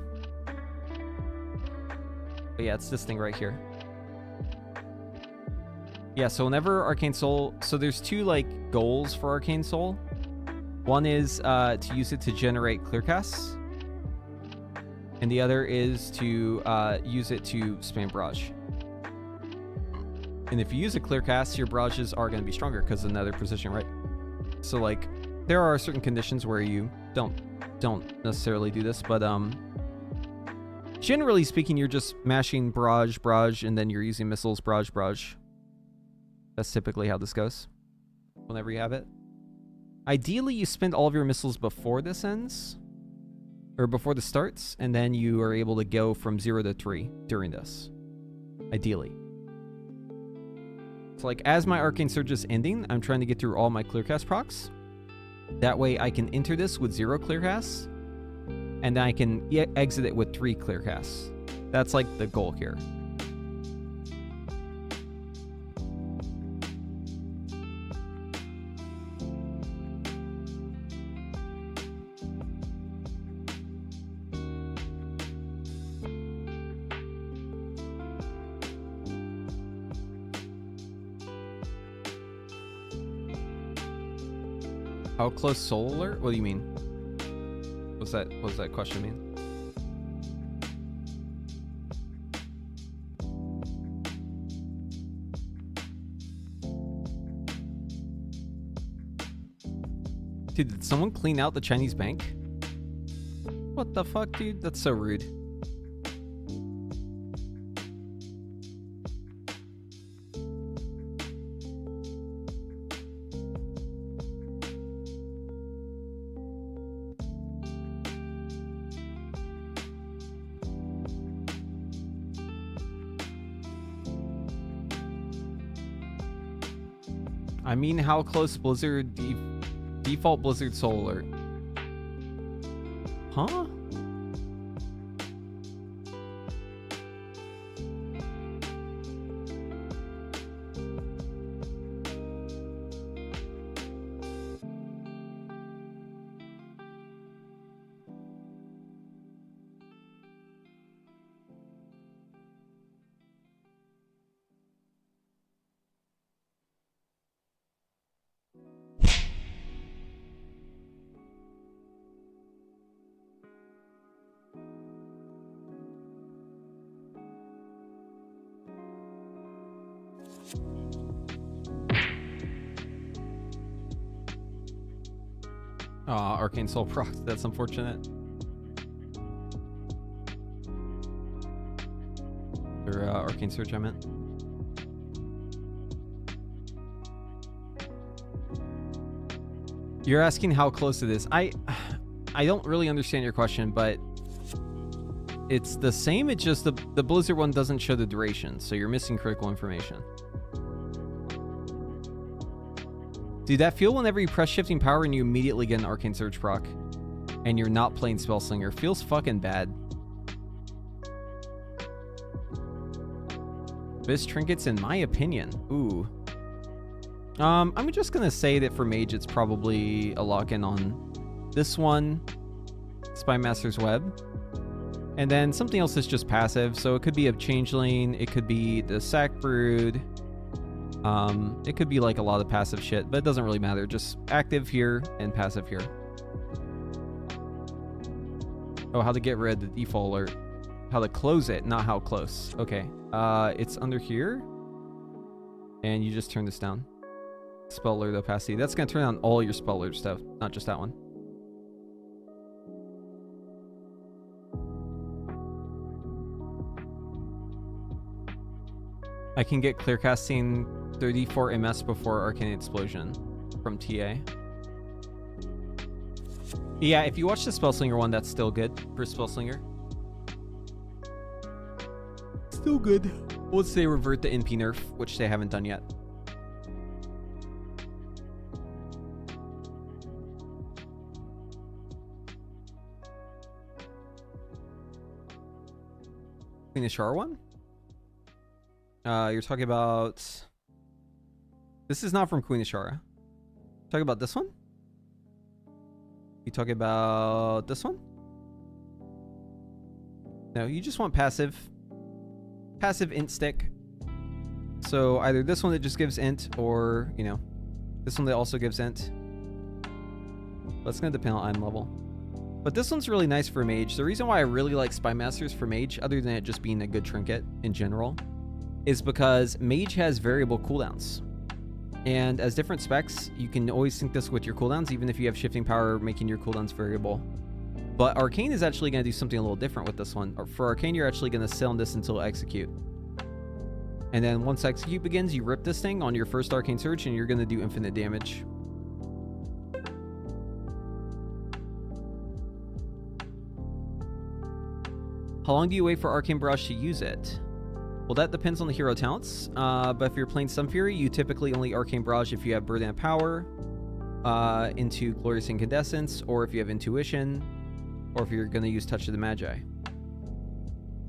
But yeah, it's this thing right here. Yeah, so whenever Arcane Soul... So there's 2, like, goals for Arcane Soul. One is to use it to generate clear casts. And the other is to use it to spam barrage. And if you use a clear cast, your barrages are going to be stronger because of the Nether position, right? So, like, there are certain conditions where you don't necessarily do this, but generally speaking, you're just mashing barrage, and then you're using missiles, barrage. That's typically how this goes. Whenever you have it. Ideally, you spend all of your missiles before this ends. Or before this starts. And then you are able to go from 0 to 3 during this. Ideally. So like, as my Arcane Surge is ending, I'm trying to get through all my clearcast procs. That way I can enter this with 0 clearcasts. And then I can exit it with 3 clearcasts. That's like the goal here. How close soul alert? What do you mean? What does that question mean? Dude, did someone clean out the Chinese bank? What the fuck, dude? That's so rude. I mean, how close Blizzard default Blizzard soul alert? Huh? Arcane Soul proc. That's unfortunate. Or Arcane Surge, I meant. You're asking how close it is. I don't really understand your question, but it's the same. It's just the Blizzard one doesn't show the duration, so you're missing critical information. Dude, that feel whenever you press shifting power and you immediately get an Arcane Surge proc and you're not playing Spell Slinger feels fucking bad. Best trinkets in my opinion. Ooh. I'm just gonna say that for Mage it's probably a lock-in on this one, Spy Master's Web. And then something else that's just passive. So it could be a Changeling, it could be the Sack Brood. It could be like a lot of passive shit, but it doesn't really matter. Just active here and passive here. Oh, how to get rid of the default alert. How to close it, not how close. Okay. It's under here. And you just turn this down. Spell alert opacity. That's going to turn on all your spell alert stuff, not just that one. I can get clear casting 34 MS before Arcane Explosion from TA. Yeah, if you watch the Spellslinger one, that's still good for Spellslinger. Still good. Once they revert the NP nerf, which they haven't done yet. Queen Ashara one? You're talking about... This is not from Queen Ashara. Talking about this one? You talking about this one? No, you just want passive. Passive int stick. So either this one that just gives int, or, you know, this one that also gives int. But it's going to depend on item level. But this one's really nice for Mage. The reason why I really like Spy Masters for Mage, other than it just being a good trinket in general, is because Mage has variable cooldowns. And as different specs, you can always sync this with your cooldowns, even if you have shifting power making your cooldowns variable. But Arcane is actually going to do something a little different with this one. For Arcane, you're actually going to sit on this until execute. And then once execute begins, you rip this thing on your first Arcane Surge, and you're going to do infinite damage. How long do you wait for Arcane Barrage to use it? Well, that depends on the hero talents, but if you're playing Sunfury, you typically only Arcane Barrage if you have Burden of Power, into Glorious Incandescence, or if you have Intuition, or if you're going to use Touch of the Magi.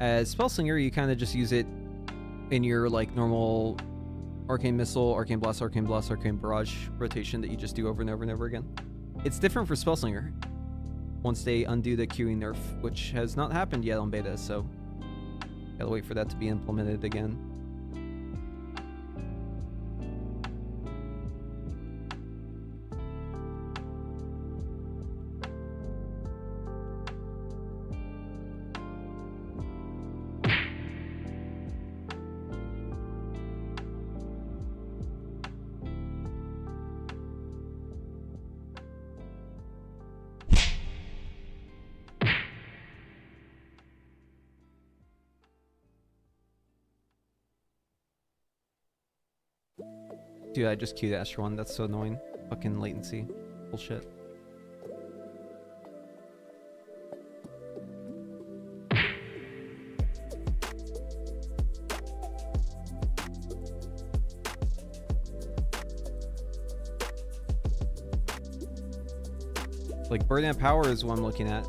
As Spellslinger, you kind of just use it in your like normal Arcane Missile, Arcane Blast, Arcane Barrage rotation that you just do over and over and over again. It's different for Spellslinger once they undo the queuing nerf, which has not happened yet on beta, so gotta wait for that to be implemented again. Dude, I just queued the Asher one. That's so annoying. Fucking latency. Bullshit. Like, Burden of Power is what I'm looking at.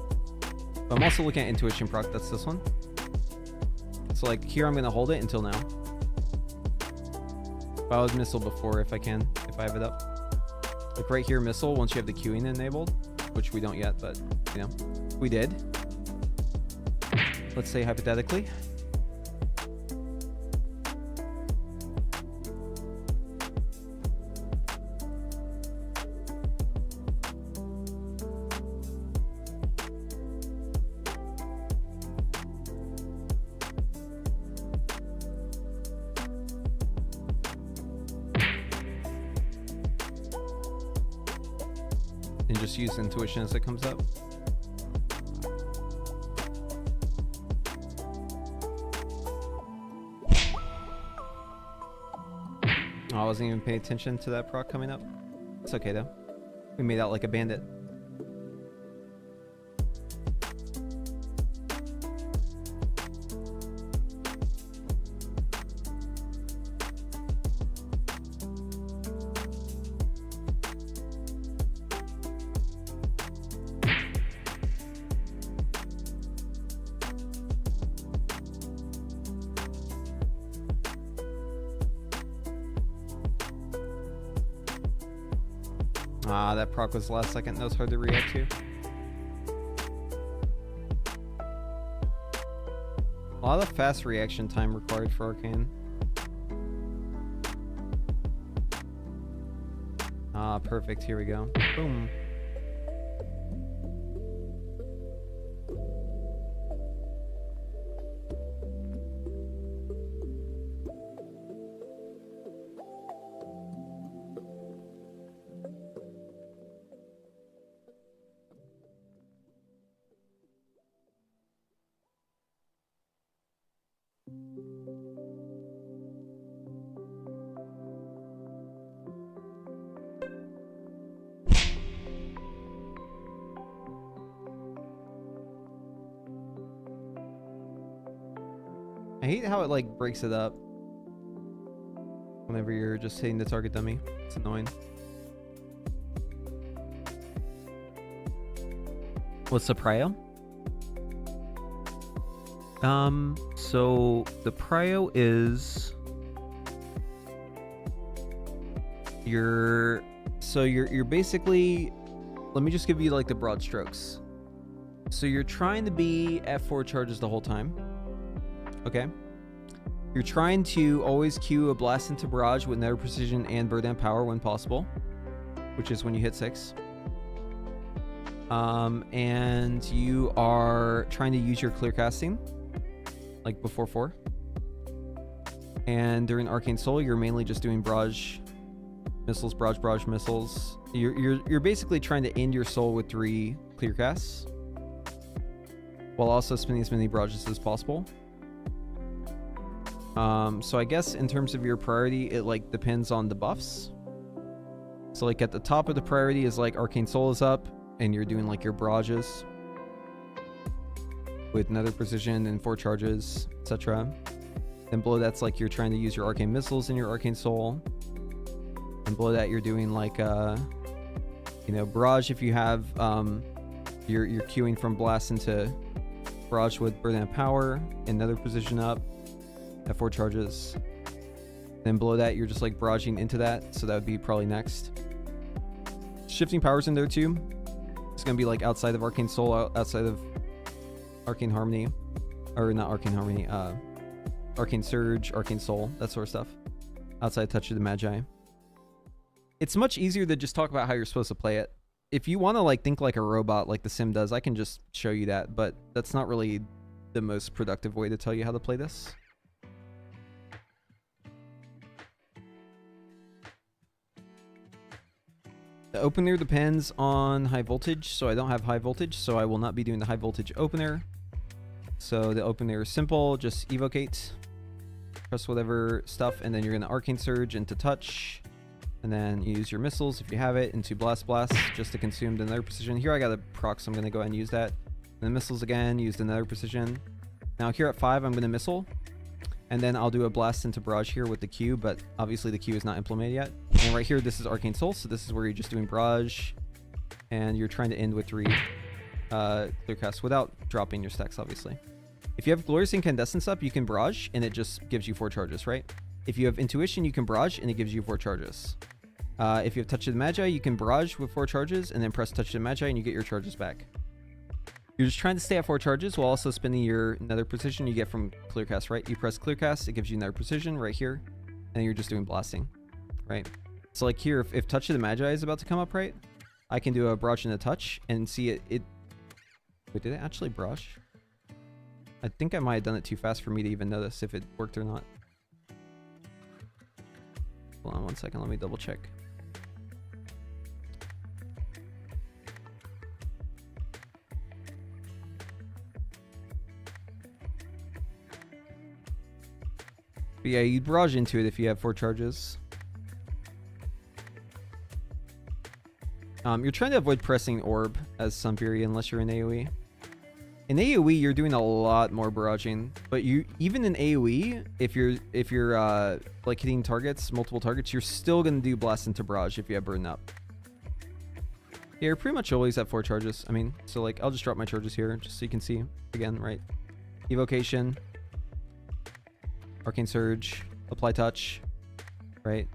But I'm also looking at Intuition proc. That's this one. So, like, here I'm going to hold it until now. I would missile before if I can, if I have it up. Like right here, missile once you have the queuing enabled, which we don't yet, but you know, we did. Let's say hypothetically. And just use Intuition as it comes up. Oh, I wasn't even paying attention to that proc coming up. It's okay though. We made out like a bandit. Ah, that proc was last second. That was hard to react to. A lot of fast reaction time required for Arcane. Ah, perfect. Here we go. Boom. I hate how it like breaks it up whenever you're just hitting the target dummy. It's annoying. What's the prio? So the prio is you're basically, let me just give you like the broad strokes. So you're trying to be at 4 charges the whole time. Okay. You're trying to always queue a blast into barrage with Nether precision and burn down power when possible, which is when you hit 6. And you are trying to use your clear casting like before 4. And during Arcane Soul, you're mainly just doing barrage missiles, barrage missiles. You're basically trying to end your soul with 3 clear casts while also spinning as many barrages as possible. So I guess in terms of your priority, it like depends on the buffs. So like at the top of the priority is like Arcane Soul is up and you're doing like your barrages with Nether precision and 4 charges, etc. Then below that's like you're trying to use your arcane missiles in your Arcane Soul. And below that you're doing like barrage if you have you're queuing from blast into barrage with burn down power and Nether precision up at 4 charges. Then below that you're just like barraging into that, so that would be probably next. Shifting powers in there too. It's gonna be like outside of Arcane Soul, outside of Arcane Harmony, or not Arcane Harmony, Arcane Surge, Arcane Soul, that sort of stuff. Outside Touch of the Magi. It's much easier to just talk about how you're supposed to play it. If you want to like think like a robot like the sim does, I can just show you that, but that's not really the most productive way to tell you how to play this. The opener depends on high voltage, so I don't have high voltage, so I will not be doing the high voltage opener. So the opener is simple, just evocate, press whatever stuff, and then you're going to Arcane Surge into touch, and then use your missiles if you have it into blast just to consume the Nether precision. Here I got a proc, so I'm going to go ahead and use that. And then missiles again, use the Nether precision. Now here at 5, I'm going to missile. And then I'll do a blast into barrage here with the Q, but obviously the Q is not implemented yet. And right here, this is Arcane Soul, so this is where you're just doing barrage, and you're trying to end with 3 clear casts without dropping your stacks, obviously. If you have Glorious Incandescence up, you can barrage, and it just gives you 4 charges, right? If you have Intuition, you can barrage, and it gives you 4 charges. If you have Touch of the Magi, you can barrage with 4 charges, and then press Touch of the Magi, and you get your charges back. You're just trying to stay at 4 charges while also spending your Nether precision you get from clear cast, right? You press clear cast, it gives you Nether precision right here, and you're just doing blasting, right? So like here, if Touch of the Magi is about to come up, right? I can do a barrage and a touch and see it. Wait, did it actually barrage? I think I might have done it too fast for me to even notice if it worked or not. Hold on 1 second, let me double check. But yeah, you'd barrage into it if you have 4 charges. You're trying to avoid pressing orb as Sunfury unless you're in AoE. In AoE, you're doing a lot more barraging, but you even in AoE, if you're like hitting targets, multiple targets, you're still gonna do blast into barrage if you have burden up. Yeah, you're pretty much always at 4 charges. I mean, so like I'll just drop my charges here just so you can see again, right? Evocation, Arcane Surge, apply touch, right?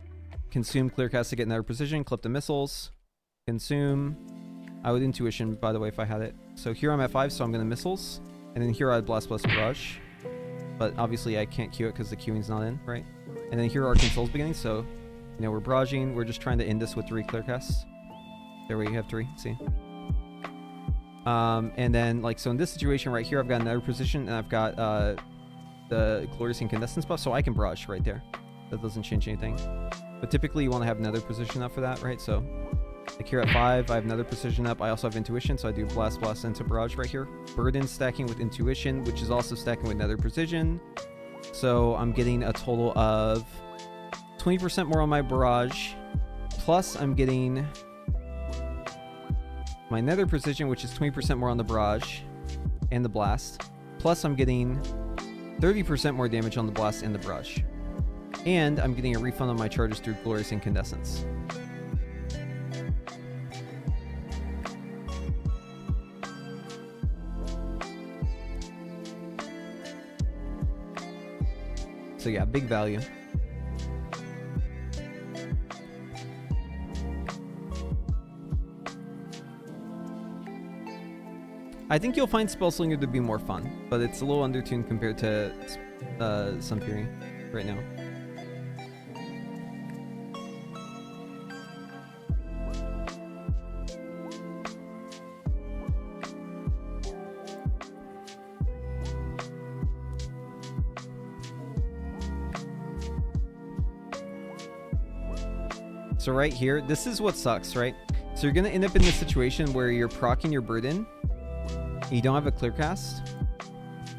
Consume clear cast to get Nether precision, clip the missiles, consume. I would intuition, by the way, if I had it. So here I'm at 5, so I'm going to missiles. And then here I'd blast barrage. But obviously I can't queue it because the queuing's not in, right? And then here Arcane Soul's beginning, so, you know, we're barraging. We're just trying to end this with 3 clear casts. There we have 3, see? And then, like, so in this situation right here, I've got another position, and I've got the Glorious Incandescence buff, so I can barrage right there. That doesn't change anything. But typically you want to have another position up for that, right? So like here at 5, I have another precision up. I also have intuition, so I do blast into barrage right here. Burden stacking with intuition, which is also stacking with nether precision. So I'm getting a total of 20% more on my barrage. Plus I'm getting my nether precision, which is 20% more on the barrage and the blast. Plus I'm getting 30% more damage on the blast and the barrage. And I'm getting a refund on my charges through Glorious Incandescence. So yeah, big value. I think you'll find Spell Slinger to be more fun, but it's a little undertuned compared to Sunfury right now. So right here, this is what sucks, right? So you're going to end up in this situation where you're proccing your burden, you don't have a clear cast,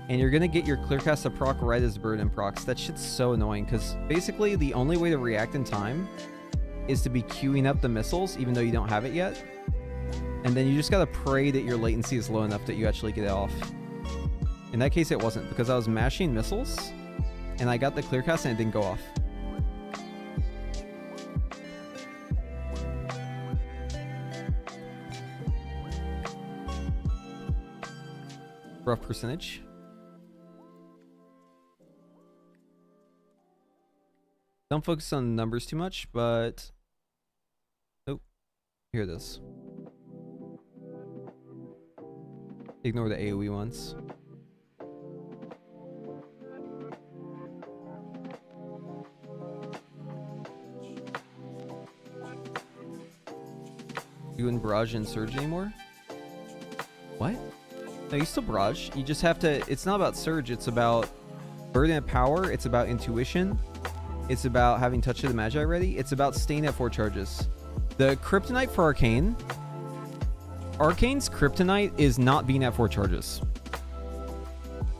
and you're going to get your clear cast to proc right as burden procs. That shit's so annoying because basically the only way to react in time is to be queuing up the missiles even though you don't have it yet. And then you just got to pray that your latency is low enough that you actually get it off. In that case, it wasn't because I was mashing missiles and I got the clear cast and it didn't go off. Rough percentage. Don't focus on the numbers too much, but oh, here it is. Ignore the AoE ones. You wouldn't barrage and surge anymore? What? No, you still barrage. You just have to... It's not about surge. It's about burden of power. It's about intuition. It's about having touch of the Magi ready. It's about staying at 4 charges. The kryptonite for Arcane... Arcane's kryptonite is not being at 4 charges.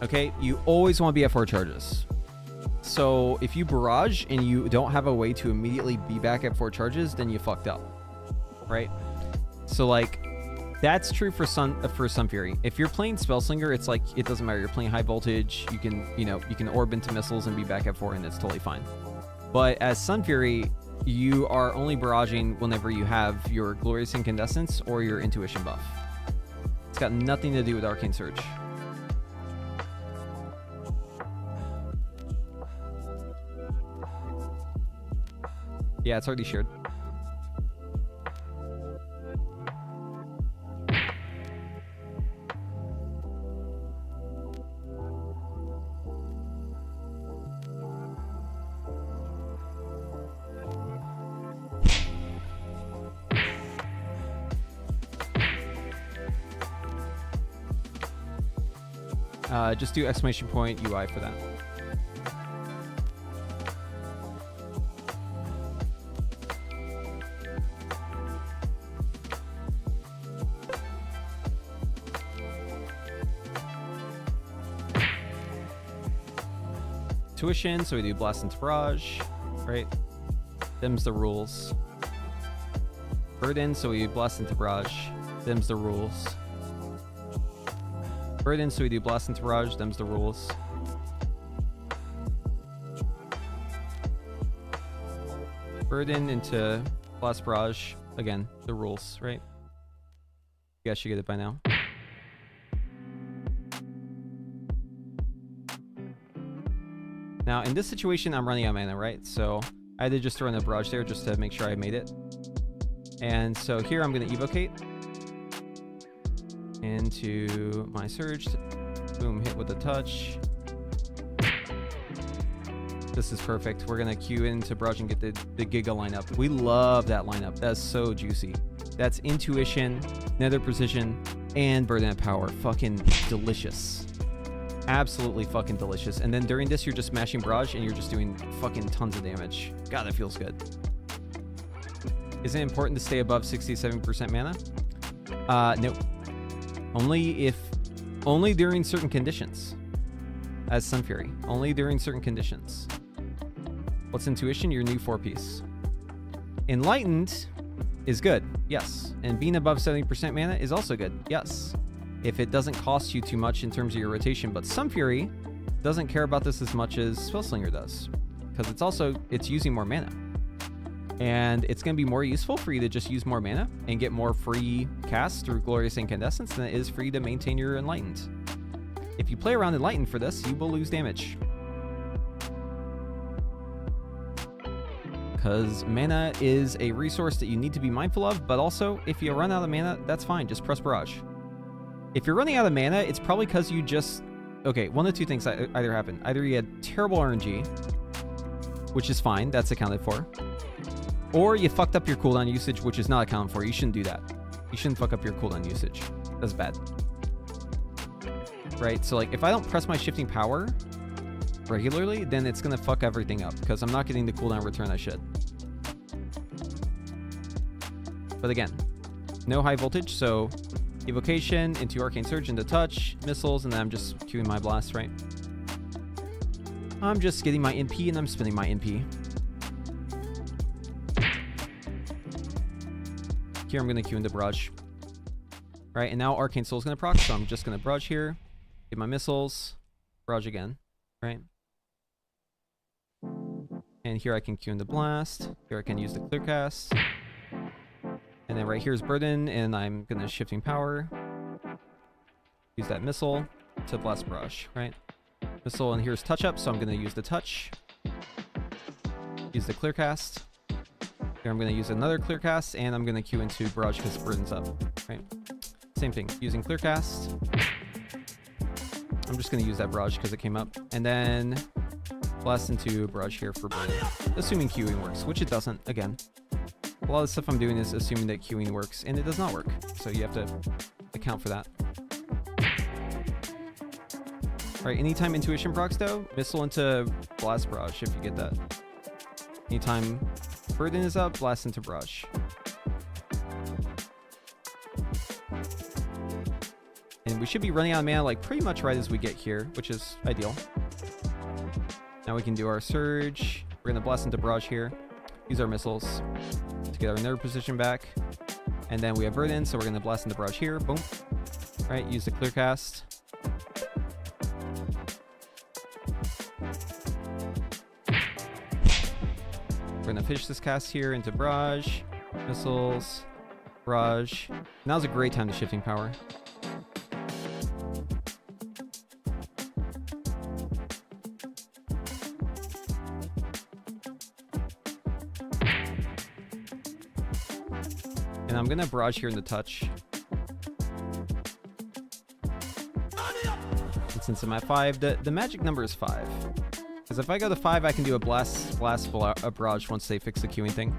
Okay? You always want to be at 4 charges. So if you barrage and you don't have a way to immediately be back at 4 charges, then you fucked up. Right? So like... That's true for Sunfury. If you're playing Spellslinger, it's like it doesn't matter. You're playing high voltage. You can, you know, you can orb into missiles and be back at 4, and it's totally fine. But as Sunfury, you are only barraging whenever you have your Glorious Incandescence or your Intuition buff. It's got nothing to do with Arcane Surge. Yeah, it's already shared. Just do exclamation point UI for that. Tuition, so we do blast into barrage, right? Them's the rules. Burden, so we blast into barrage. Them's the rules. Burden, so we do blast into barrage. Them's the rules. Burden into blast barrage. Again, the rules, right? You guys should get it by now. Now, in this situation, I'm running out of mana, right? So I had to just throw in a barrage there just to make sure I made it. And so here I'm going to evocate into my surge. Boom, hit with a touch. This is perfect. We're going to queue into barrage and get the Giga lineup. We love that lineup. That's so juicy. That's intuition, nether precision, and burden of power. Fucking delicious. Absolutely fucking delicious. And then during this, you're just smashing barrage and you're just doing fucking tons of damage. God, that feels good. Is it important to stay above 67% mana? No. Only during certain conditions. As Sunfury. Only during certain conditions. What's intuition? Your new 4-piece. Enlightened is good. Yes. And being above 70% mana is also good. Yes. If it doesn't cost you too much in terms of your rotation. But Sunfury doesn't care about this as much as Slinger does. Because it's using more mana. And it's going to be more useful for you to just use more mana and get more free casts through Glorious Incandescence than it is for you to maintain your Enlightened. If you play around Enlightened for this, you will lose damage. Because mana is a resource that you need to be mindful of, but also, if you run out of mana, that's fine. Just press Barrage. If you're running out of mana, it's probably because you just... Okay, one of two things either happen. Either you had terrible RNG, which is fine. That's accounted for. Or you fucked up your cooldown usage, which is not accounted for. You shouldn't do that. You shouldn't fuck up your cooldown usage. That's bad. Right? So, like, if I don't press my shifting power regularly, then it's going to fuck everything up because I'm not getting the cooldown return I should. But again, no high voltage, so evocation into Arcane Surge into touch, missiles, and then I'm just queuing my blast, right? I'm just getting my NP and I'm spinning my NP. Here I'm going to queue into Barrage. Right, and now Arcane Soul is going to proc, so I'm just going to Barrage here, get my missiles, Barrage again, right? And here I can queue into Blast. Here I can use the Clear Cast. And then right here is Burden, and I'm going to Shifting Power. Use that Missile to Blast Barrage, right? Missile, and here's Touch Up, so I'm going to use the Touch. Use the Clear Cast. Here I'm going to use another Clear Cast, and I'm going to queue into Barrage because Burden's up, right? Same thing, using Clear Cast. I'm just going to use that Barrage because it came up. And then Blast into Barrage here for Burden. Assuming queuing works, which it doesn't, again. A lot of the stuff I'm doing is assuming that queuing works, and it does not work. So you have to account for that. Alright, anytime Intuition procs though, Missile into Blast Barrage if you get that. Anytime Burden is up, Blast into Barrage. And we should be running out of mana like pretty much right as we get here, which is ideal. Now we can do our Surge. We're going to Blast into Barrage here. Use our missiles to get our Nether position back. And then we have Burden, so we're going to Blast into Barrage here. Boom. Right, use the Clear Cast. We're going to finish this cast here into Barrage. Missiles. Barrage. Now's a great time to Shifting Power. And I'm going to Barrage here in the Touch. And since I'm at 5, the magic number is 5. Because if I go to 5, I can do a blast Barrage once they fix the queuing thing.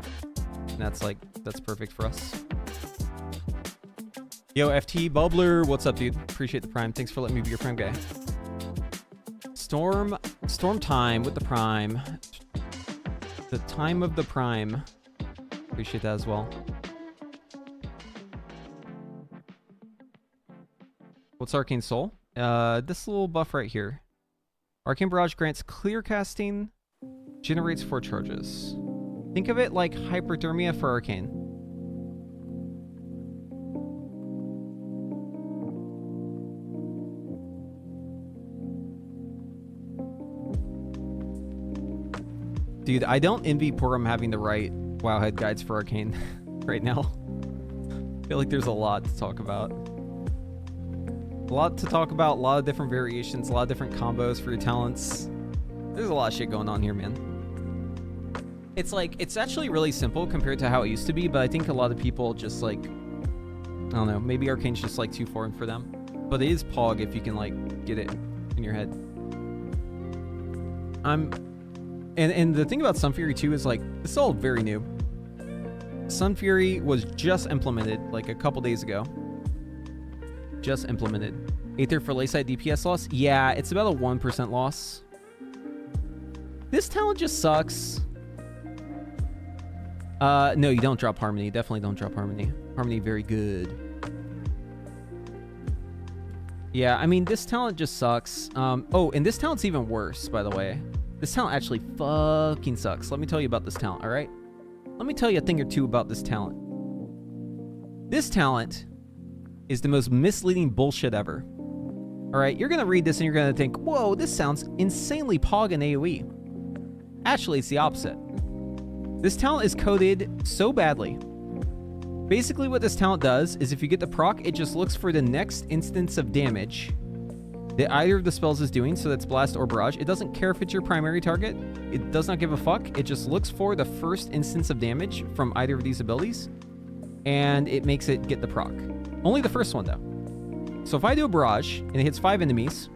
And that's perfect for us. Yo, FT Bubbler, what's up, dude? Appreciate the Prime. Thanks for letting me be your Prime guy. Storm Time with the Prime. The time of the Prime. Appreciate that as well. What's Arcane Soul? This little buff right here. Arcane Barrage grants clear casting, generates 4 charges. Think of it like hyperthermia for Arcane. Dude, I don't envy Purim having the right Wowhead guides for Arcane right now. I feel like there's a lot to talk about. A lot to talk about, a lot of different variations, a lot of different combos for your talents. There's a lot of shit going on here, man. It's like, it's actually really simple compared to how it used to be, but I think a lot of people just like, I don't know, maybe Arcane's just like too foreign for them. But it is Pog if you can like get it in your head. And the thing about Sunfury too is like, it's all very new. Sunfury was just implemented like a couple days ago. Just implemented. Aether for lay side DPS loss? Yeah, it's about a 1% loss. This talent just sucks. No, you don't drop Harmony. Definitely don't drop Harmony. Harmony, very good. Yeah, I mean, this talent just sucks. Oh, and this talent's even worse, by the way. This talent actually fucking sucks. Let me tell you about this talent, all right? Let me tell you a thing or two about this talent. This talent is the most misleading bullshit ever. All right, you're gonna read this and you're gonna think, whoa, this sounds insanely Pog and AoE. Actually, it's the opposite. This talent is coded so badly. Basically, what this talent does is if you get the proc, it just looks for the next instance of damage that either of the spells is doing, so that's Blast or Barrage. It doesn't care if it's your primary target. It does not give a fuck. It just looks for the first instance of damage from either of these abilities, and it makes it get the proc. Only the first one, though. So if I do a Barrage, and it hits 5 enemies,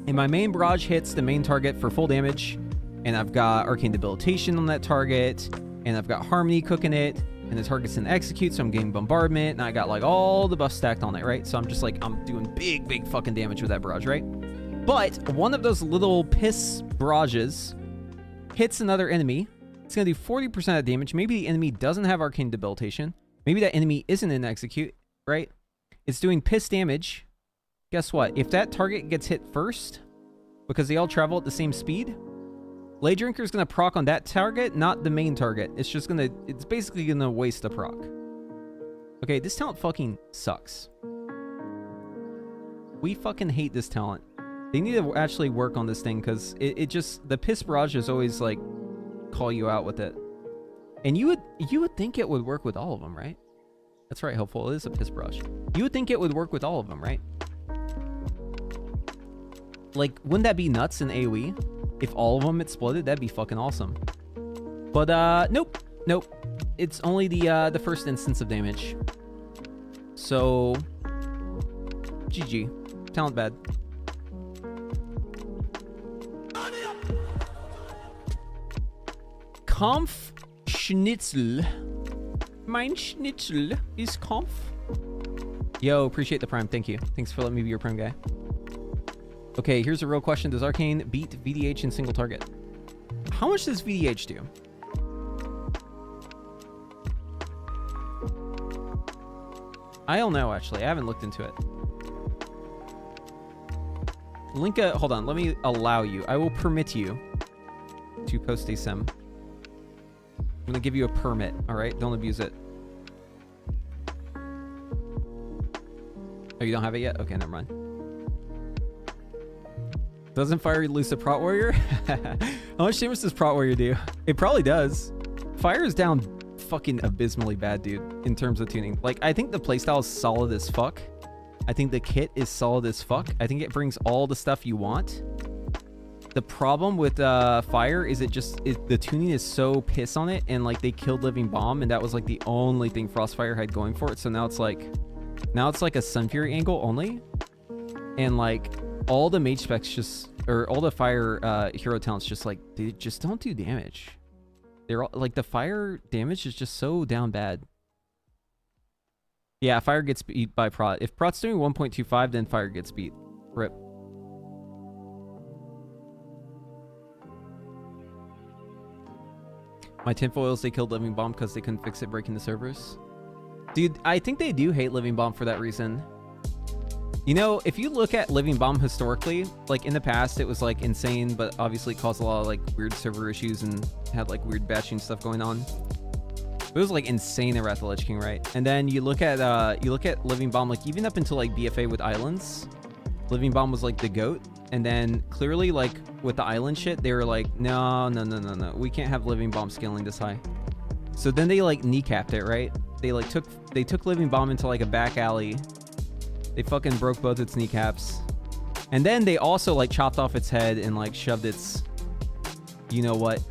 and my main Barrage hits the main target for full damage, and I've got Arcane Debilitation on that target, and I've got Harmony cooking it, and the target's in execute, so I'm getting bombardment, and I got like all the buffs stacked on it, right? So I'm just like, I'm doing big fucking damage with that barrage, right? But one of those little piss barrages hits another enemy. It's gonna do 40% of damage. Maybe the enemy doesn't have Arcane Debilitation. Maybe that enemy isn't in execute, right? It's doing piss damage. Guess what? If that target gets hit first, because they all travel at the same speed, Lay Drinker is going to proc on that target, not the main target. It's just going to... It's basically going to waste the proc. Okay, this talent fucking sucks. We fucking hate this talent. They need to actually work on this thing, because it just... The Piss Barrage is always, like, call you out with it. And you would think it would work with all of them, right? That's right, Hopeful. It is a Piss Barrage. You would think it would work with all of them, right? Like, wouldn't that be nuts in AoE? If all of them exploded, that'd be fucking awesome. But, nope. It's only the first instance of damage. So, GG. Talent bad. Kampf Schnitzel. Mein Schnitzel is Kampf. Yo, appreciate the Prime. Thank you. Thanks for letting me be your Prime guy. Okay, here's a real question. Does Arcane beat VDH in single target? How much does VDH do? I don't know, actually. I haven't looked into it. Linka, hold on. Let me allow you. I will permit you to post a sim. I'm going to give you a permit, all right? Don't abuse it. Oh, you don't have it yet? Okay, never mind. Doesn't Fire lose to Prot Warrior? How much damage does Prot Warrior do? It probably does. Fire is down fucking abysmally bad, dude, in terms of tuning. Like, I think the playstyle is solid as fuck. I think the kit is solid as fuck. I think it brings all the stuff you want. The problem with Fire is the tuning is so piss on it, and like they killed Living Bomb, and that was like the only thing Frostfire had going for it. So now it's like a Sunfury angle only, and like all the mage specs just, or all the fire hero talents just like, they just don't do damage. They're all like, the fire damage is just so down bad. Yeah, fire gets beat by Prot. If Prot's doing 1.25, then fire gets beat. Rip. My tinfoils, they killed Living Bomb because they couldn't fix it breaking the servers. Dude, I think they do hate Living Bomb for that reason. You know, if you look at Living Bomb historically, like in the past, it was like insane, but obviously caused a lot of like weird server issues and had like weird batching stuff going on. It was like insane at Wrath of the Lich King, right? And then you look at Living Bomb, like even up until like BFA with Islands, Living Bomb was like the GOAT. And then clearly, like with the island shit, they were like, no, we can't have Living Bomb scaling this high. So then they like kneecapped it, right? They took Living Bomb into like a back alley. They fucking broke both its kneecaps. And then they also like chopped off its head and like shoved its, you know what?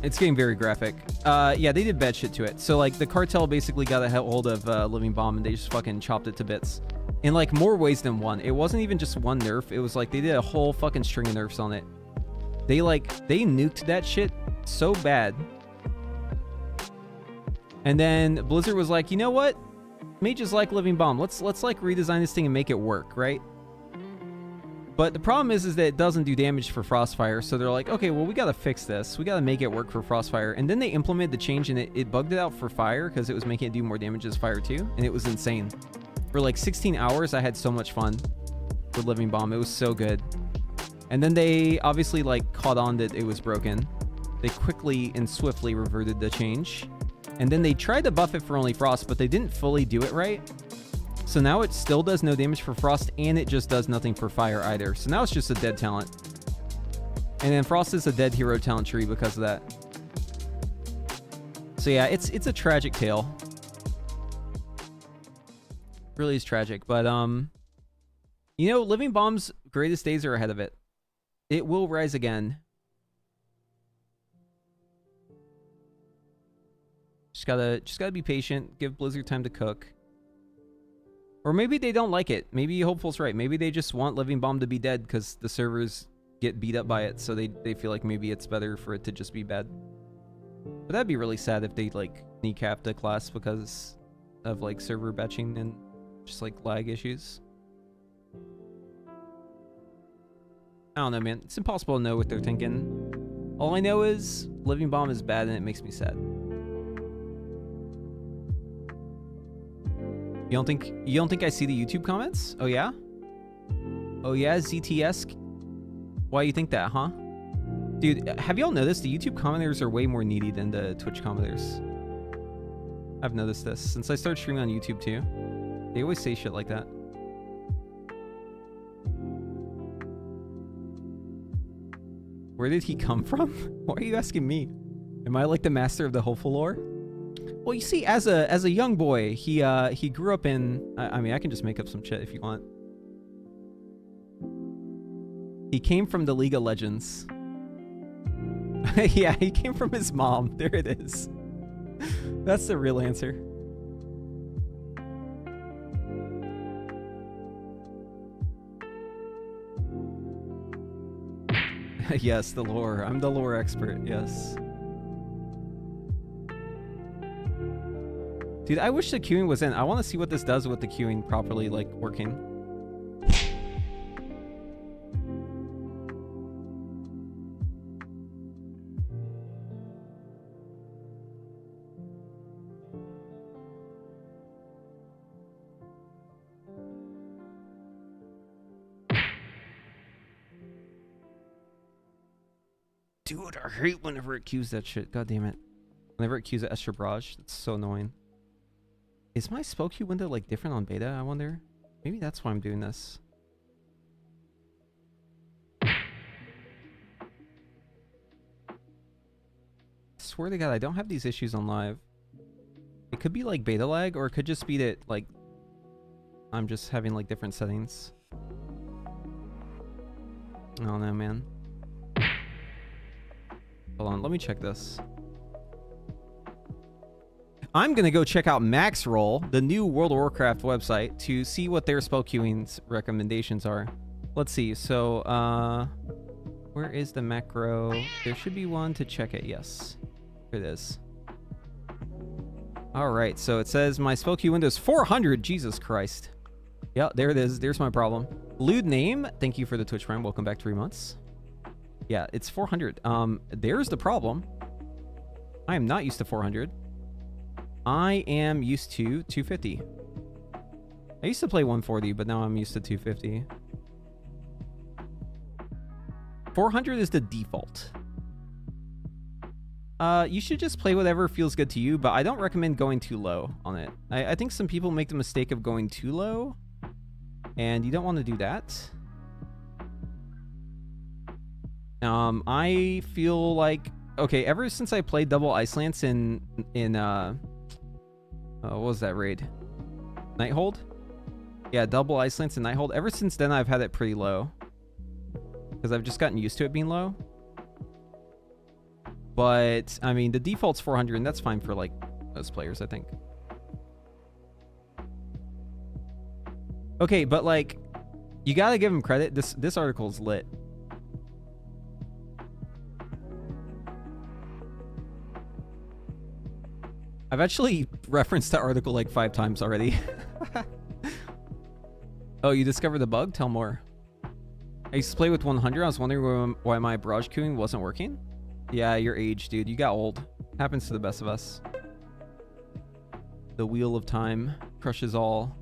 It's getting very graphic. Yeah, they did bad shit to it. So like the cartel basically got a hold of Living Bomb and they just fucking chopped it to bits. In like more ways than one. It wasn't even just one nerf. It was like they did a whole fucking string of nerfs on it. They nuked that shit so bad. And then Blizzard was like, you know what? Mages like Living Bomb. Let's like redesign this thing and make it work, right? But the problem is that it doesn't do damage for Frostfire. So they're like, okay, well, we got to fix this. We got to make it work for Frostfire. And then they implemented the change and it bugged it out for Fire because it was making it do more damage as Fire too. And it was insane. For like 16 hours, I had so much fun with Living Bomb. It was so good. And then they obviously like caught on that it was broken. They quickly and swiftly reverted the change. And then they tried to buff it for only Frost, but they didn't fully do it right. So now it still does no damage for Frost, and it just does nothing for Fire either. So now it's just a dead talent. And then Frost is a dead hero talent tree because of that. So yeah, it's a tragic tale. Really is tragic. But, you know, Living Bomb's greatest days are ahead of it. It will rise again. Just gotta be patient. Give Blizzard time to cook. Or maybe they don't like it. Maybe Hopeful's right. Maybe they just want Living Bomb to be dead because the servers get beat up by it. So they feel like maybe it's better for it to just be bad. But that'd be really sad if they like kneecapped a class because of like server batching and just like lag issues. I don't know, man. It's impossible to know what they're thinking. All I know is Living Bomb is bad and it makes me sad. You don't think I see the YouTube comments? Oh yeah? Oh yeah, ZTS? Why you think that, huh? Dude, have y'all noticed the YouTube commenters are way more needy than the Twitch commenters? I've noticed this since I started streaming on YouTube too. They always say shit like that. Where did he come from? Why are you asking me? Am I like the master of the hopeful lore? Well, you see, as a young boy, he grew up in. I mean, I can just make up some shit if you want. He came from the League of Legends. Yeah, he came from his mom. There it is. That's the real answer. Yes, the lore. I'm the lore expert. Yes. Dude, I wish the queuing was in. I want to see what this does with the queuing properly, like, working. Dude, I hate whenever it queues that shit. God damn it. Whenever it queues at Esther Barrage, that's so annoying. Is my spell queue window like different on beta, I wonder? Maybe that's why I'm doing this. I swear to God, I don't have these issues on live. It could be like beta lag, or it could just be that like I'm just having like different settings. I don't know, man. Hold on, let me check this. I'm going to go check out Maxroll, the new World of Warcraft website, to see what their spell queuing recommendations are. Let's see. So, where is the macro? There should be one to check it. Yes. Here it is. All right. So it says my spell queue window is 400. Jesus Christ. Yeah, there it is. There's my problem. Lewd name. Thank you for the Twitch Prime. Welcome back 3 months. Yeah, it's 400. There's the problem. I am not used to 400. I am used to 250. I used to play 140, but now I'm used to 250. 400 is the default. You should just play whatever feels good to you, but I don't recommend going too low on it. I think some people make the mistake of going too low And you don't want to do that. I feel like, okay, ever since I played double Ice Lance in what was that raid? Nighthold? Yeah, double Ice Lance and Nighthold. Ever since then, I've had it pretty low. Because I've just gotten used to it being low. But, I mean, the default's 400, and that's fine for, like, most players, I think. Okay, but, like, you gotta give him credit. This article's lit. I've actually referenced that article like 5 times already. Oh, you discovered the bug? Tell more. I used to play with 100. I was wondering why my barrage queuing wasn't working. Yeah, your age, dude. You got old. Happens to the best of us. The wheel of time crushes all.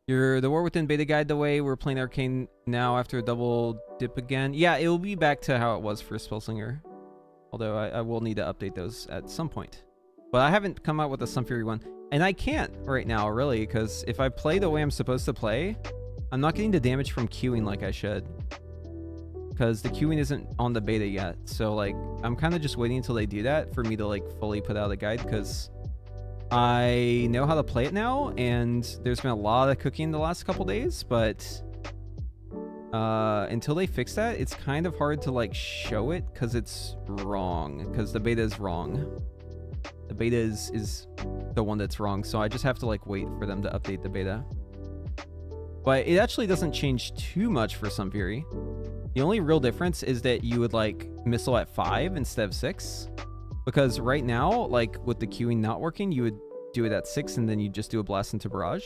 The War Within beta guide the way we're playing Arcane now after a double dip again. Yeah, it will be back to how it was for Spellslinger. Although I will need to update those at some point. But I haven't come out with a Sunfury one. And I can't right now, really, because if I play the way I'm supposed to play, I'm not getting the damage from queuing like I should. Because the queuing isn't on the beta yet. So, like, I'm kind of just waiting until they do that for me to, like, fully put out a guide, because I know how to play it now, and there's been a lot of cooking the last couple days, but until they fix that, it's kind of hard to, like, show it, because it's wrong. Because the beta is wrong. The beta is the one that's wrong, so I just have to, like, wait for them to update the beta. But it actually doesn't change too much for Sunfury. The only real difference is that you would, like, missile at 5 instead of 6. Because right now, like, with the queuing not working, you would do it at 6 and then you just do a blast into barrage.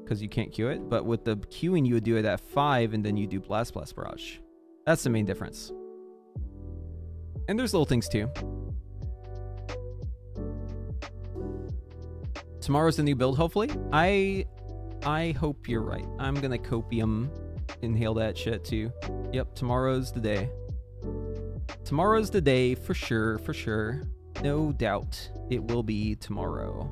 Because you can't queue it. But with the queuing, you would do it at 5 and then you do blast barrage. That's the main difference. And there's little things too. Tomorrow's the new build, hopefully. I hope you're right. I'm gonna copium inhale that shit too. Yep, tomorrow's the day. Tomorrow's the day for sure, for sure. No doubt it will be tomorrow.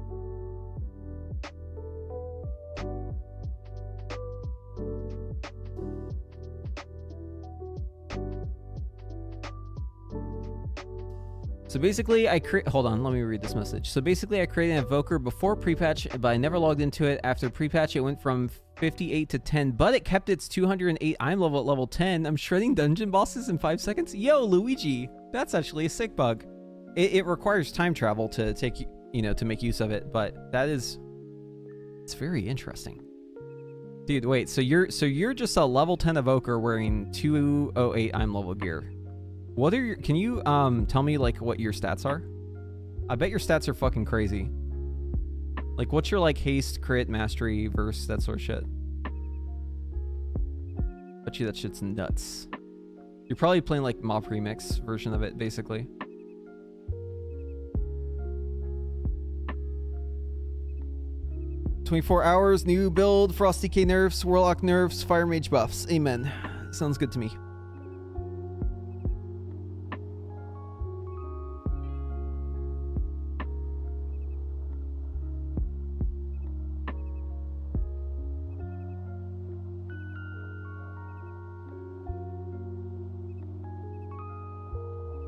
So basically, hold on, let me read this message. So basically, I created an evoker before pre-patch, but I never logged into it. After pre-patch, it went from 58 to 10, but it kept its 208 I'm level at level 10. I'm shredding dungeon bosses in 5 seconds. Yo, Luigi, that's actually a sick bug. It requires time travel to take, to make use of it, but it's very interesting. Dude, wait, so you're just a level 10 evoker wearing 208 I'm level gear. What are can you tell me, like, what your stats are? I bet your stats are fucking crazy. Like, what's your, like, haste, crit, mastery, verse, that sort of shit? Bet you that shit's nuts. You're probably playing, like, mob remix version of it, basically. "24 hours, new build, Frosty K nerfs, Warlock nerfs, Fire Mage buffs. Amen." Sounds good to me.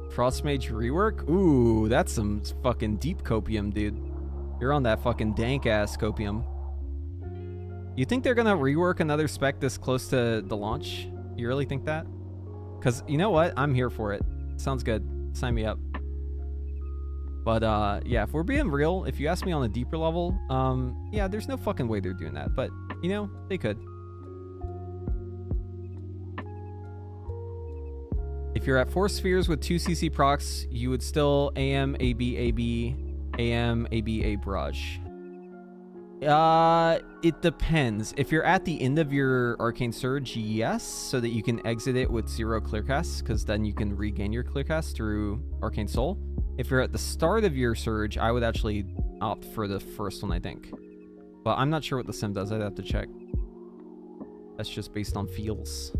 Frostmage rework? Ooh, that's some fucking deep copium, dude. You're on that fucking dank-ass copium. You think they're gonna rework another spec this close to the launch? You really think that? Because, you know what? I'm here for it. Sounds good. Sign me up. But, yeah, if we're being real, if you ask me on a deeper level, yeah, there's no fucking way they're doing that. But, they could. If you're at 4 spheres with 2 CC procs, you would still AM, AB, AB, AM, AB, A barrage. It depends. If you're at the end of your Arcane Surge, yes, so that you can exit it with 0 clearcasts, because then you can regain your clearcast through Arcane Soul. If you're at the start of your Surge, I would actually opt for the first one, I think. But I'm not sure what the sim does. I'd have to check. That's just based on feels.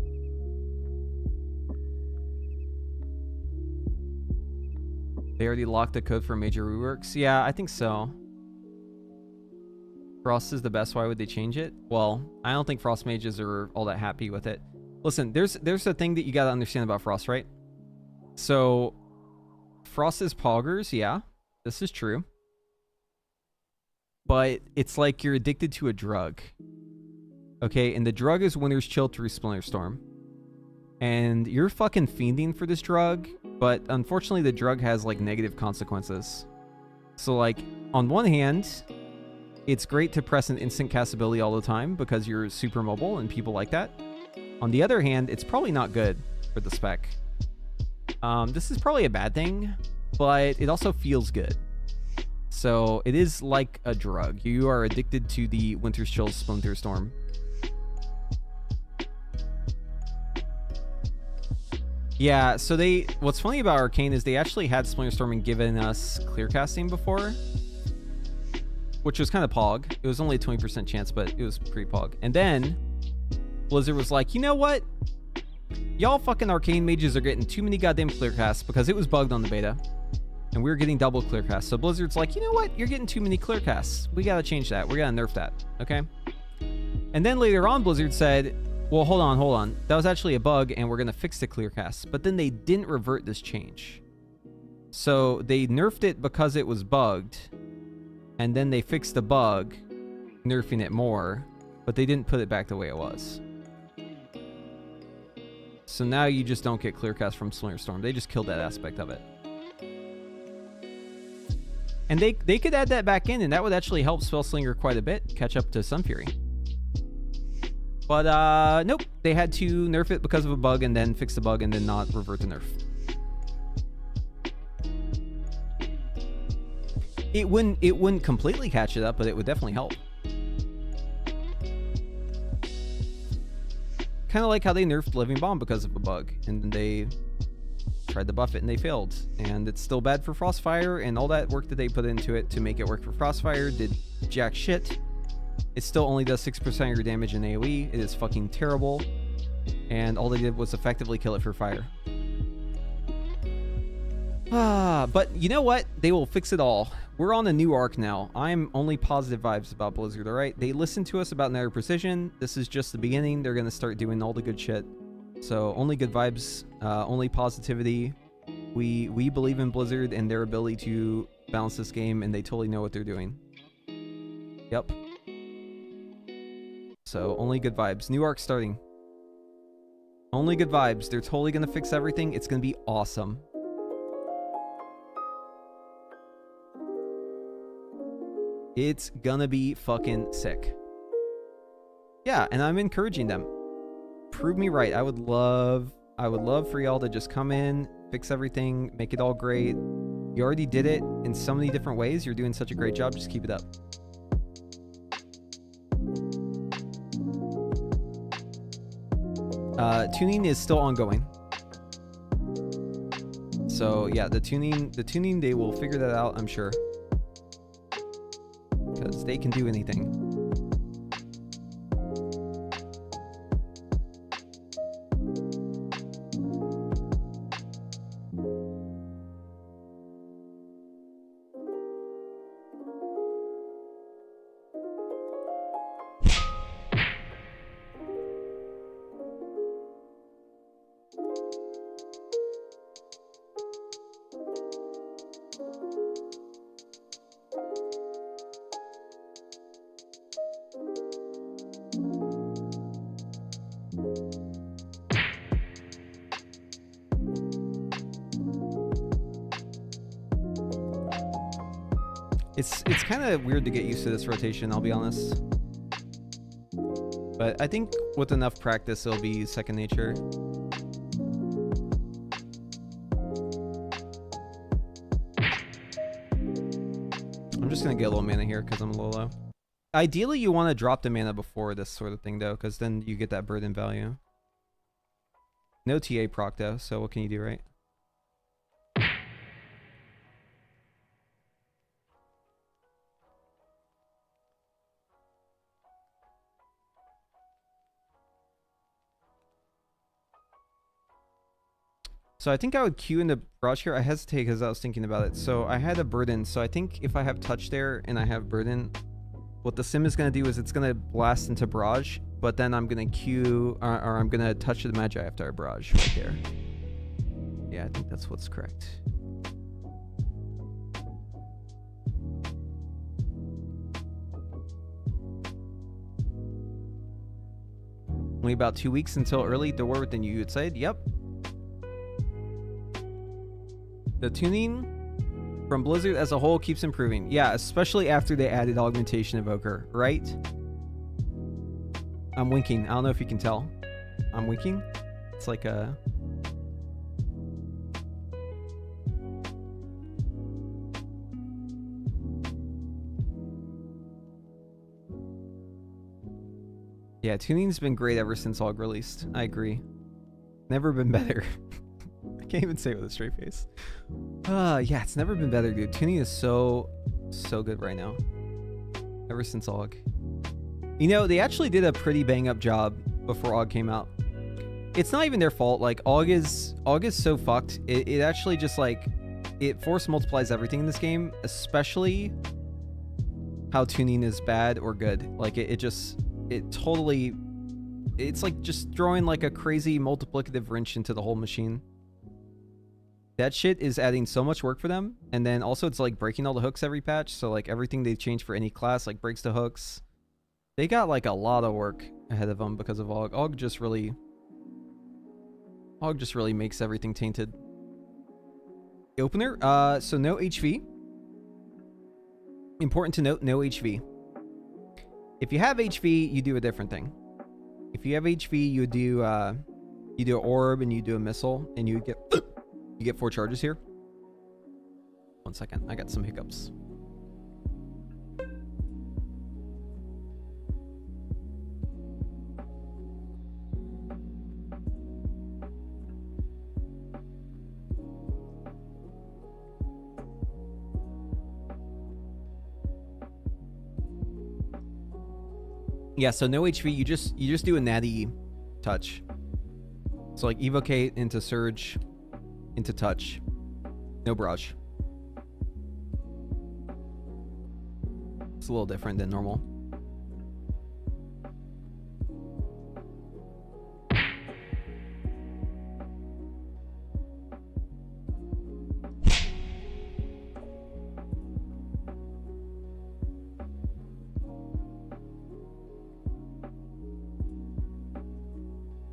They already locked the code for major reworks? Yeah, I think so. Frost is the best. Why would they change it? Well, I don't think Frost mages are all that happy with it. Listen, there's a thing that you gotta understand about Frost, right? So, Frost is poggers, yeah. This is true. But it's like you're addicted to a drug. Okay, and the drug is Winter's Chill through Splinter Storm. And you're fucking fiending for this drug, but unfortunately the drug has like negative consequences. So like, on one hand, it's great to press an instant cast ability all the time because you're super mobile and people like that. On the other hand, it's probably not good for the spec. This is probably a bad thing, but it also feels good. So it is like a drug. You are addicted to the Winter's Chill Splinter Storm. Yeah, so what's funny about Arcane is they actually had Splinter Storming given us clear casting before, which was kind of pog. It was only a 20% chance, but it was pretty pog. And then Blizzard was like, you know what? Y'all fucking Arcane mages are getting too many goddamn clear casts because it was bugged on the beta. And we were getting double clear casts. So Blizzard's like, you know what? You're getting too many clear casts. We gotta change that. We gotta nerf that. Okay? And then later on, Blizzard said, well, hold on. That was actually a bug, and we're going to fix the clear cast. But then they didn't revert this change. So they nerfed it because it was bugged, and then they fixed the bug, nerfing it more, but they didn't put it back the way it was. So now you just don't get clear cast from Splinter Storm. They just killed that aspect of it. And they could add that back in, and that would actually help Spellslinger quite a bit, catch up to Sunfury. But, nope. They had to nerf it because of a bug and then fix the bug and then not revert the nerf. It wouldn't completely catch it up, but it would definitely help. Kind of like how they nerfed Living Bomb because of a bug. And then they tried to buff it and they failed. And it's still bad for Frostfire, and all that work that they put into it to make it work for Frostfire did jack shit. It still only does 6% of your damage in AoE. It is fucking terrible. And all they did was effectively kill it for fire. But you know what? They will fix it all. We're on a new arc now. I'm only positive vibes about Blizzard, alright? They listened to us about Nether Precision. This is just the beginning. They're going to start doing all the good shit. So only good vibes, only positivity. We believe in Blizzard and their ability to balance this game, and they totally know what they're doing. Yep. So, only good vibes. New arc starting. Only good vibes. They're totally going to fix everything. It's going to be awesome. It's going to be fucking sick. Yeah, and I'm encouraging them. Prove me right. I would love for y'all to just come in, fix everything, make it all great. You already did it in so many different ways. You're doing such a great job. Just keep it up. Tuning is still ongoing. So yeah, the tuning, they will figure that out, I'm sure. Because they can do anything. It's kind of weird to get used to this rotation, I'll be honest. But I think with enough practice, it'll be second nature. I'm just going to get a little mana here because I'm a little low. Ideally, you want to drop the mana before this sort of thing, though, because then you get that burden value. No TA proc, though, so what can you do, right? So I think I would queue into Barrage here. I hesitate because I was thinking about it. So I had a burden. So I think if I have touch there and I have burden, what the sim is going to do is it's going to blast into barrage, but then I'm going to queue, or I'm going to touch the Magi after I barrage right there. Yeah, I think that's what's correct. Only about 2 weeks until early the war within you would say. Yep. The tuning from Blizzard as a whole keeps improving. Yeah, especially after they added Augmentation Evoker, right? I'm winking. I don't know if you can tell. I'm winking. It's like a... Yeah, tuning's been great ever since AUG released. I agree. Never been better. I can't even say it with a straight face. Yeah, it's never been better, dude. Tuning is so good right now. Ever since AUG. You know, they actually did a pretty bang-up job before AUG came out. It's not even their fault. Like, AUG is so fucked. It actually just, like, it force multiplies everything in this game, especially how tuning is bad or good. Like, it totally... It's like just throwing, like, a crazy multiplicative wrench into the whole machine. That shit is adding so much work for them. And then also it's like breaking all the hooks every patch. So like everything they change for any class like breaks the hooks. They got like a lot of work ahead of them because of AUG. AUG just really makes everything tainted. The opener, so no HV. Important to note, no HV. If you have HV, you do a different thing. If you have HV, you do an orb and you do a missile and you get you get 4 charges here. 1 second, I got some hiccups. Yeah, so no HV, you just do a natty touch. So like evocate into surge into touch. No barrage. It's a little different than normal.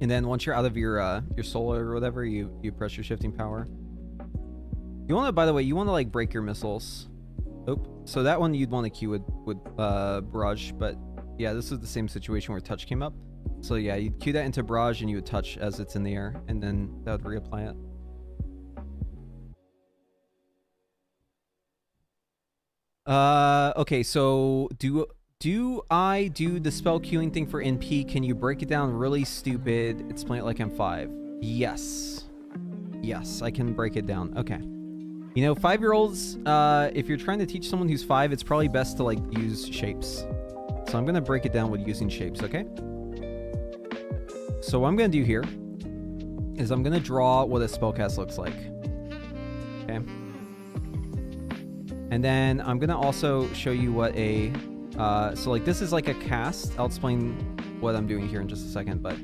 And then once you're out of your solar or whatever, you press your shifting power. You want to, by the way, you want to like break your missiles. Oh, so that one you'd want to queue with barrage, but yeah, this is the same situation where touch came up. So yeah, you'd queue that into barrage and you would touch as it's in the air, and then that would reapply it. Okay, so do I do the spell queuing thing for NP? Can you break it down really stupid? It's playing it like I'm 5. Yes. Yes, I can break it down. Okay. You know, 5-year-olds, if you're trying to teach someone who's 5, it's probably best to, like, use shapes. So I'm going to break it down with using shapes, okay? So what I'm going to do here is I'm going to draw what a spellcast looks like. Okay? And then I'm going to also show you what a... so like this is like a cast. I'll explain what I'm doing here in just a second, but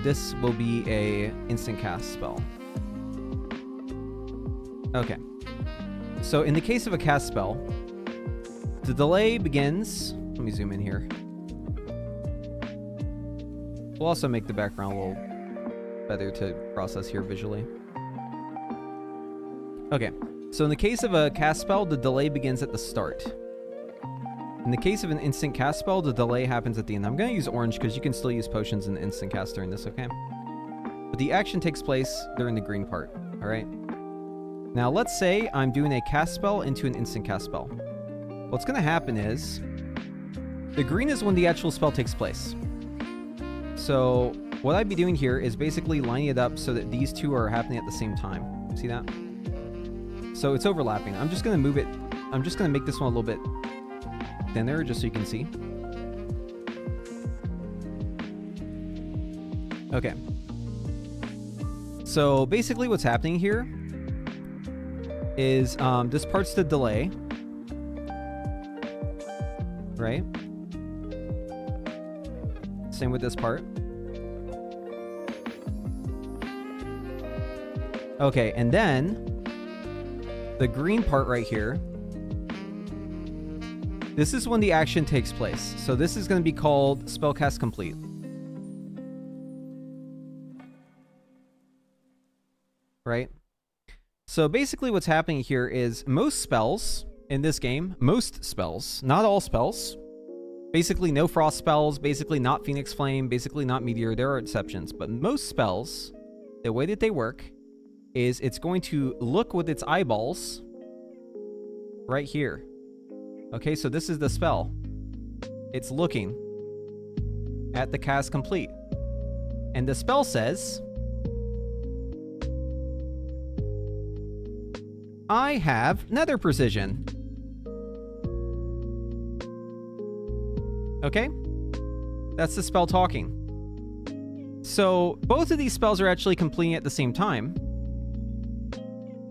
this will be a instant cast spell. Okay. So in the case of a cast spell, the delay begins... Let me zoom in here. We'll also make the background a little better to process here visually. Okay. So in the case of a cast spell, the delay begins at the start. In the case of an instant cast spell, the delay happens at the end. I'm going to use orange because you can still use potions in instant cast during this, okay? But the action takes place during the green part, all right? Now, let's say I'm doing a cast spell into an instant cast spell. What's going to happen is the green is when the actual spell takes place. So what I'd be doing here is basically lining it up so that these two are happening at the same time. See that? So it's overlapping. I'm just going to move it. I'm just going to make this one a little bit thinner just so you can see. Okay. So basically what's happening here is this part's the delay. right? Same with this part. Okay, and then the green part right here, this is when the action takes place. So this is going to be called spellcast complete. Right? So basically what's happening here is most spells in this game, most spells, not all spells, basically no frost spells, basically not Phoenix Flame, basically not Meteor, there are exceptions, but most spells, the way that they work is it's going to look with its eyeballs right here. Okay, so this is the spell. It's looking at the cast complete. And the spell says, I have Nether Precision. Okay? That's the spell talking. So both of these spells are actually completing at the same time,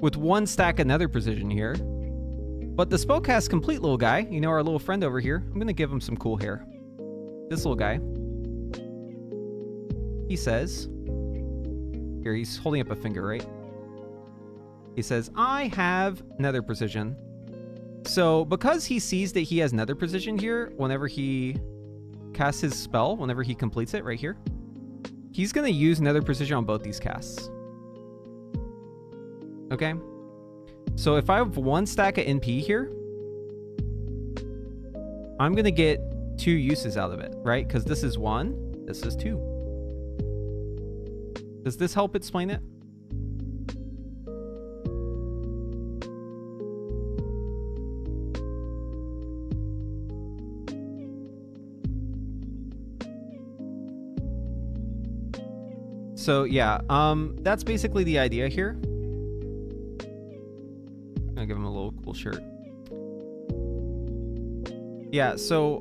with one stack of Nether Precision here. But the spellcast complete little guy, you know, our little friend over here, I'm going to give him some cool hair. This little guy, he says, here, he's holding up a finger, right? He says, I have Nether Precision. So because he sees that he has Nether Precision here, whenever he casts his spell, whenever he completes it right here, he's going to use Nether Precision on both these casts. Okay? So if I have one stack of NP here, I'm going to get 2 uses out of it, right? Because this is 1, this is 2. Does this help explain it? So yeah, that's basically the idea here. I'll give him a little cool shirt. Yeah, so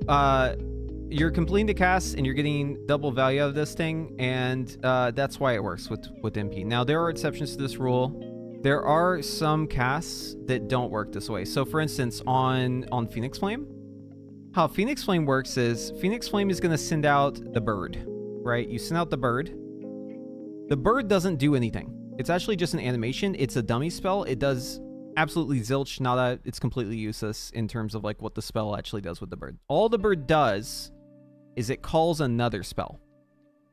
you're completing the cast and you're getting double value out of this thing, and that's why it works with MP. Now, there are exceptions to this rule. There are some casts that don't work this way. So for instance, on Phoenix Flame, how Phoenix Flame works is Phoenix Flame is going to send out the bird, right? You send out the bird. The bird doesn't do anything. It's actually just an animation. It's a dummy spell. It does absolutely zilch, nada. It's completely useless in terms of like what the spell actually does with the bird. All the bird does is it calls another spell.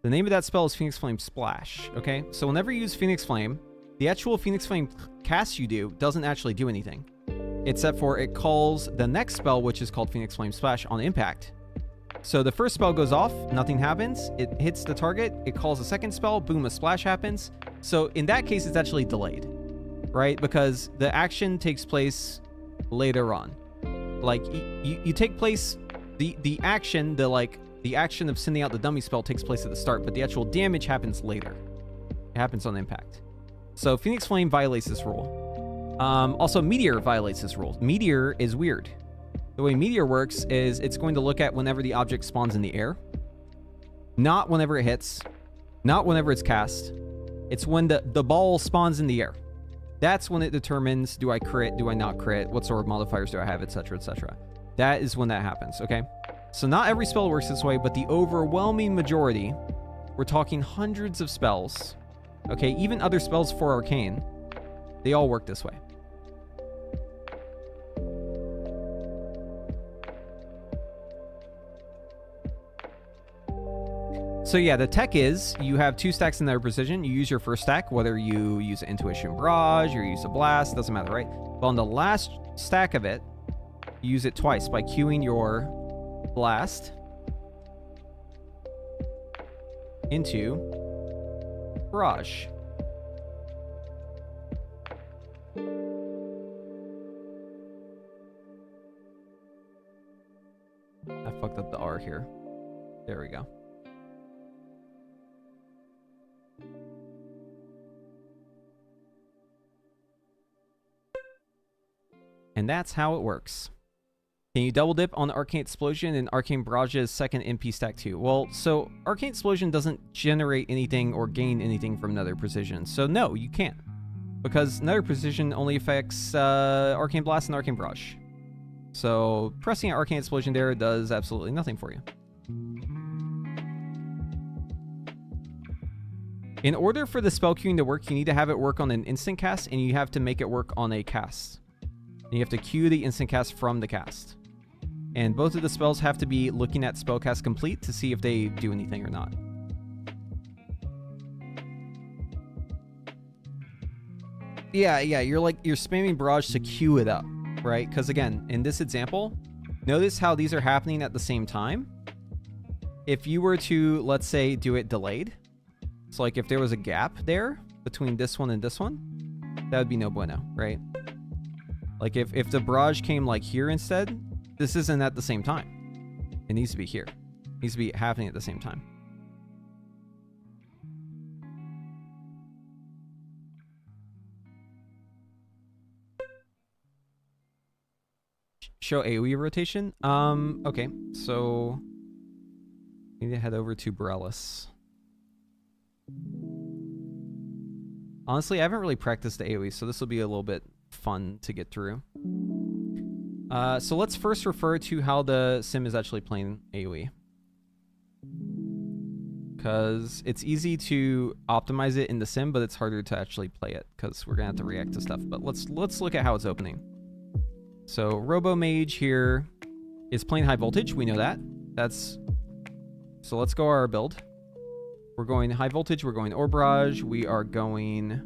The name of that spell is Phoenix Flame Splash, okay? So whenever you use Phoenix Flame, the actual Phoenix Flame cast you do doesn't actually do anything, except for it calls the next spell, which is called Phoenix Flame Splash, on impact. So the first spell goes off, nothing happens, it hits the target, it calls a second spell, boom, a splash happens. So in that case, it's actually delayed, right? Because the action takes place later on. Like, you take place, the action, the action of sending out the dummy spell takes place at the start, but the actual damage happens later. It happens on impact. So Phoenix Flame violates this rule. Also, Meteor violates this rule. Meteor is weird. The way Meteor works is it's going to look at whenever the object spawns in the air. Not whenever it hits. Not whenever it's cast. It's when the ball spawns in the air. That's when it determines, do I crit, do I not crit, what sort of modifiers do I have, etc., etc. That is when that happens, okay? So not every spell works this way, but the overwhelming majority, we're talking hundreds of spells, okay? Even other spells for Arcane, they all work this way. So yeah, the tech is, you have 2 stacks in Nether Precision. You use your first stack, whether you use Intuition Barrage or you use a Blast, doesn't matter, right? But on the last stack of it, you use it twice by queuing your Blast into Barrage. I fucked up the R here. There we go. And that's how it works. Can you double dip on Arcane Explosion and Arcane Barrage's second MP stack too? Well, so Arcane Explosion doesn't generate anything or gain anything from Nether Precision. So no, you can't. Because Nether Precision only affects Arcane Blast and Arcane Barrage. So pressing an Arcane Explosion there does absolutely nothing for you. In order for the spell queuing to work, you need to have it work on an instant cast, and you have to make it work on a cast. And you have to queue the instant cast from the cast. And both of the spells have to be looking at spellcast complete to see if they do anything or not. Yeah, you're spamming barrage to queue it up, right? Because again, in this example, notice how these are happening at the same time. If you were to, let's say, do it delayed, so like if there was a gap there between this one and this one, that would be no bueno, right? Like if the barrage came like here instead, this isn't at the same time. It needs to be here. It needs to be happening at the same time. Show AoE rotation. Okay, so we need to head over to Borellis. Honestly, I haven't really practiced the AoE, so this will be a little bit fun to get through. So let's first refer to how the sim is actually playing AoE. Because it's easy to optimize it in the sim, but it's harder to actually play it, because we're going to have to react to stuff. But let's look at how it's opening. So Robo Mage here is playing high voltage. We know that. So let's go our build. We're going high voltage. We're going Orb Barrage. We are going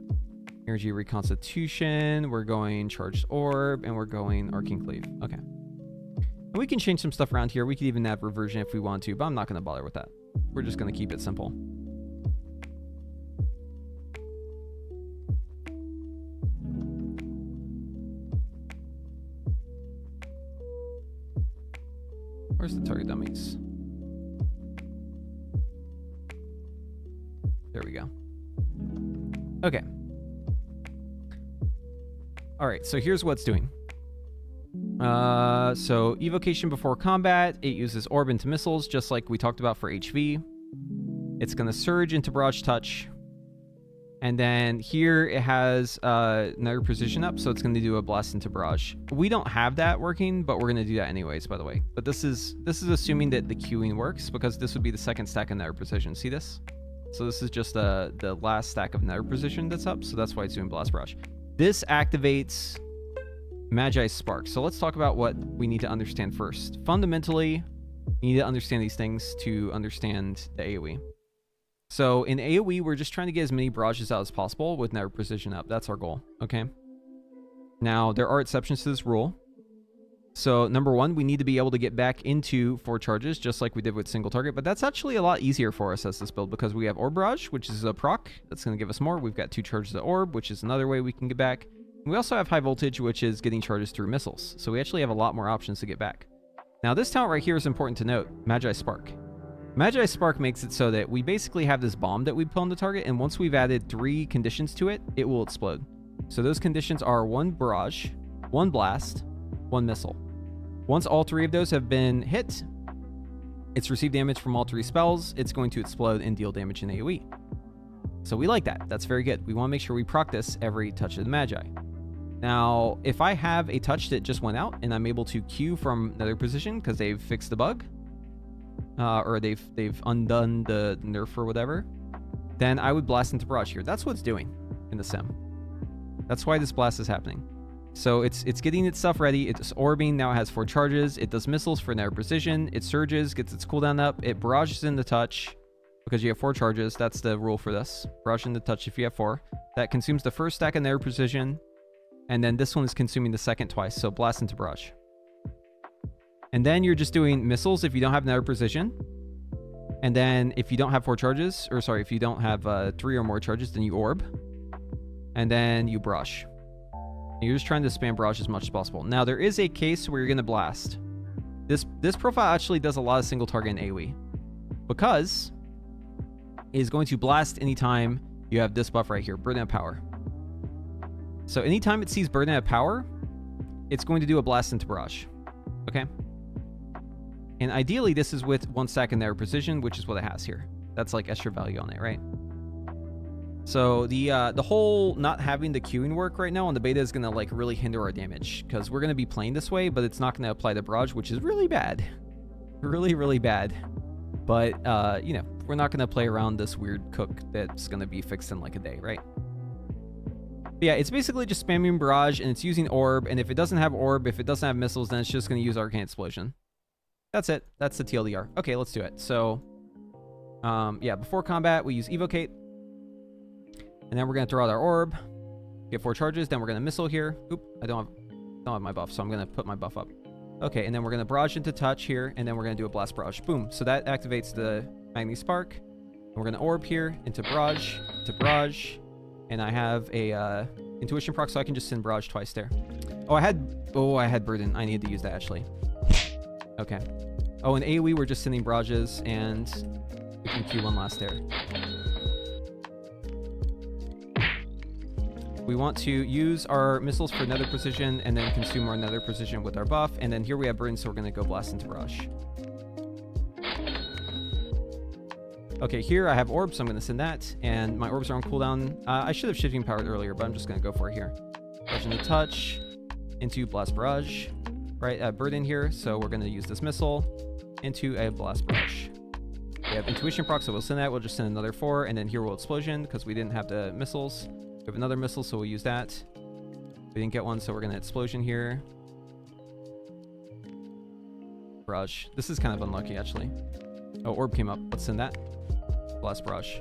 Energy Reconstitution. We're going Charged Orb. And we're going Arcane Cleave. Okay. And we can change some stuff around here. We could even add reversion if we want to, but I'm not going to bother with that. We're just going to keep it simple. Where's the target dummies? There we go. Okay. All right, so here's what it's doing. So evocation before combat, it uses orb into missiles, just like we talked about for HV. It's going to surge into barrage touch. And then here it has Nether precision up, so it's going to do a blast into barrage. We don't have that working, but we're going to do that anyways, by the way. But this is assuming that the queuing works, because this would be the second stack of Nether precision. See this? So this is just the last stack of Nether precision that's up, so that's why it's doing blast barrage. This activates Magi's Spark. So let's talk about what we need to understand first. Fundamentally, you need to understand these things to understand the AoE. So in AoE, we're just trying to get as many barrages out as possible with Nether precision up. That's our goal, okay? Now, there are exceptions to this rule. So number one, we need to be able to get back into 4 charges, just like we did with single target. But that's actually a lot easier for us as this build, because we have Orb Barrage, which is a proc. That's going to give us more. We've got 2 charges of Orb, which is another way we can get back. And we also have High Voltage, which is getting charges through missiles. So we actually have a lot more options to get back. Now, this talent right here is important to note. Magi's Spark. Magi's Spark makes it so that we basically have this bomb that we put on the target, and once we've added 3 conditions to it, it will explode. So those conditions are 1 barrage, 1 blast, 1 missile. Once all 3 of those have been hit, it's received damage from all 3 spells, it's going to explode and deal damage in AoE. So we like that. That's very good. We want to make sure we proc this every touch of the Magi. Now, if I have a touch that just went out and I'm able to queue from another position because they've fixed the bug, or they've undone the nerf or whatever, then I would blast into barrage here. That's what it's doing in the sim. That's why this blast is happening. So it's getting its stuff ready. It's orbing. Now it has 4 charges. It does missiles for Nether precision. It surges, gets its cooldown up. It barrages into touch because you have 4 charges. That's the rule for this. Barrage into touch if you have 4. That consumes the first stack of Nether precision. And then this one is consuming the second twice. So blast into barrage. And then you're just doing missiles if you don't have Nether precision. And then if you don't have 4 charges, or sorry, if you don't have 3 or more charges, then you orb. And then you barrage. You're just trying to spam barrage as much as possible. Now, there is a case where you're going to blast. This profile actually does a lot of single target in AoE. Because it is going to blast anytime you have this buff right here, Burden of Power. So anytime it sees Burden of Power, it's going to do a blast into barrage. Okay? And ideally, this is with 1 stack in Nether precision, which is what it has here. That's like extra value on it, right? So the whole not having the queuing work right now on the beta is gonna like really hinder our damage because we're gonna be playing this way, but it's not gonna apply to barrage, which is really bad, really bad. But you know, we're not gonna play around this weird cook that's gonna be fixed in like a day, right? But yeah, it's basically just spamming barrage and it's using orb, and if it doesn't have orb, if it doesn't have missiles, then it's just gonna use arcane explosion. That's it. That's the TLDR. Okay, let's do it. So yeah, before combat we use evocate. And then we're going to throw out our orb, get 4 charges, then we're going to missile here. Oop, I don't have my buff, so I'm going to put my buff up. Okay, and then we're going to barrage into touch here, and then we're going to do a blast barrage. Boom. So that activates the Magni Spark. And we're going to orb here into barrage, and I have a intuition proc, so I can just send barrage twice there. Oh, I had burden. I needed to use that actually. Okay. Oh, in AoE we're just sending barrages, and we can Q1 last there. We want to use our missiles for nether precision and then consume our nether precision with our buff. And then here we have burden, so we're going to go blast into barrage. Okay, here I have orbs, so I'm going to send that. And my orbs are on cooldown. I should have shifting powered earlier, but I'm just going to go for it here. Barrage into touch, into blast barrage. Right, burden here, so we're going to use this missile into a blast barrage. We have intuition proc, so we'll send that. We'll just send another 4, and then here we'll explosion because we didn't have the missiles. We have another missile, so we'll use that. We didn't get one, so we're going to explosion here. Barrage. This is kind of unlucky, actually. Oh, orb came up. Let's send that. Blast barrage.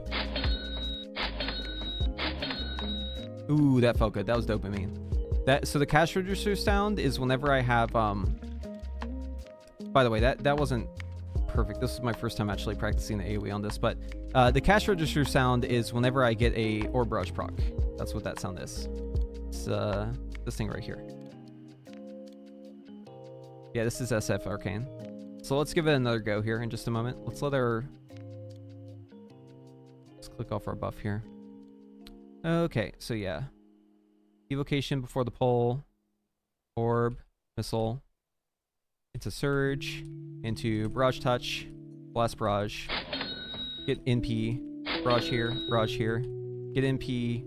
Ooh, that felt good. That was dopamine. So the cash register sound is whenever I have... By the way, that wasn't perfect. This is my first time actually practicing the AoE on this, but the cash register sound is whenever I get a orb barrage proc. That's what that sound is. It's this thing right here. Yeah, this is SF Arcane. So let's give it another go here in just a moment. Let's click off our buff here. Okay, so yeah. Evocation before the pull. Orb, missile. Into surge. Into barrage touch. Blast barrage. Get NP. Barrage here. Get NP.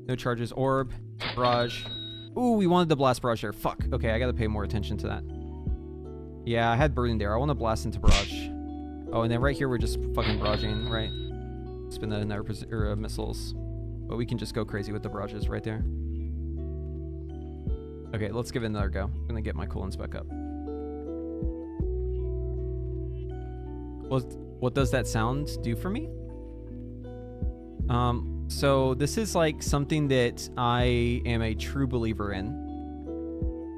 No charges. Orb. Barrage. Ooh, we wanted the blast barrage there. Fuck. Okay, I gotta pay more attention to that. Yeah, I had burden there. I want to blast into barrage. Oh, and then right here we're just fucking barraging, right? Spin the nether missiles. But we can just go crazy with the barrages right there. Okay, let's give it another go. I'm gonna get my cooldowns back up. What does that sound do for me? So this is like something that I am a true believer in.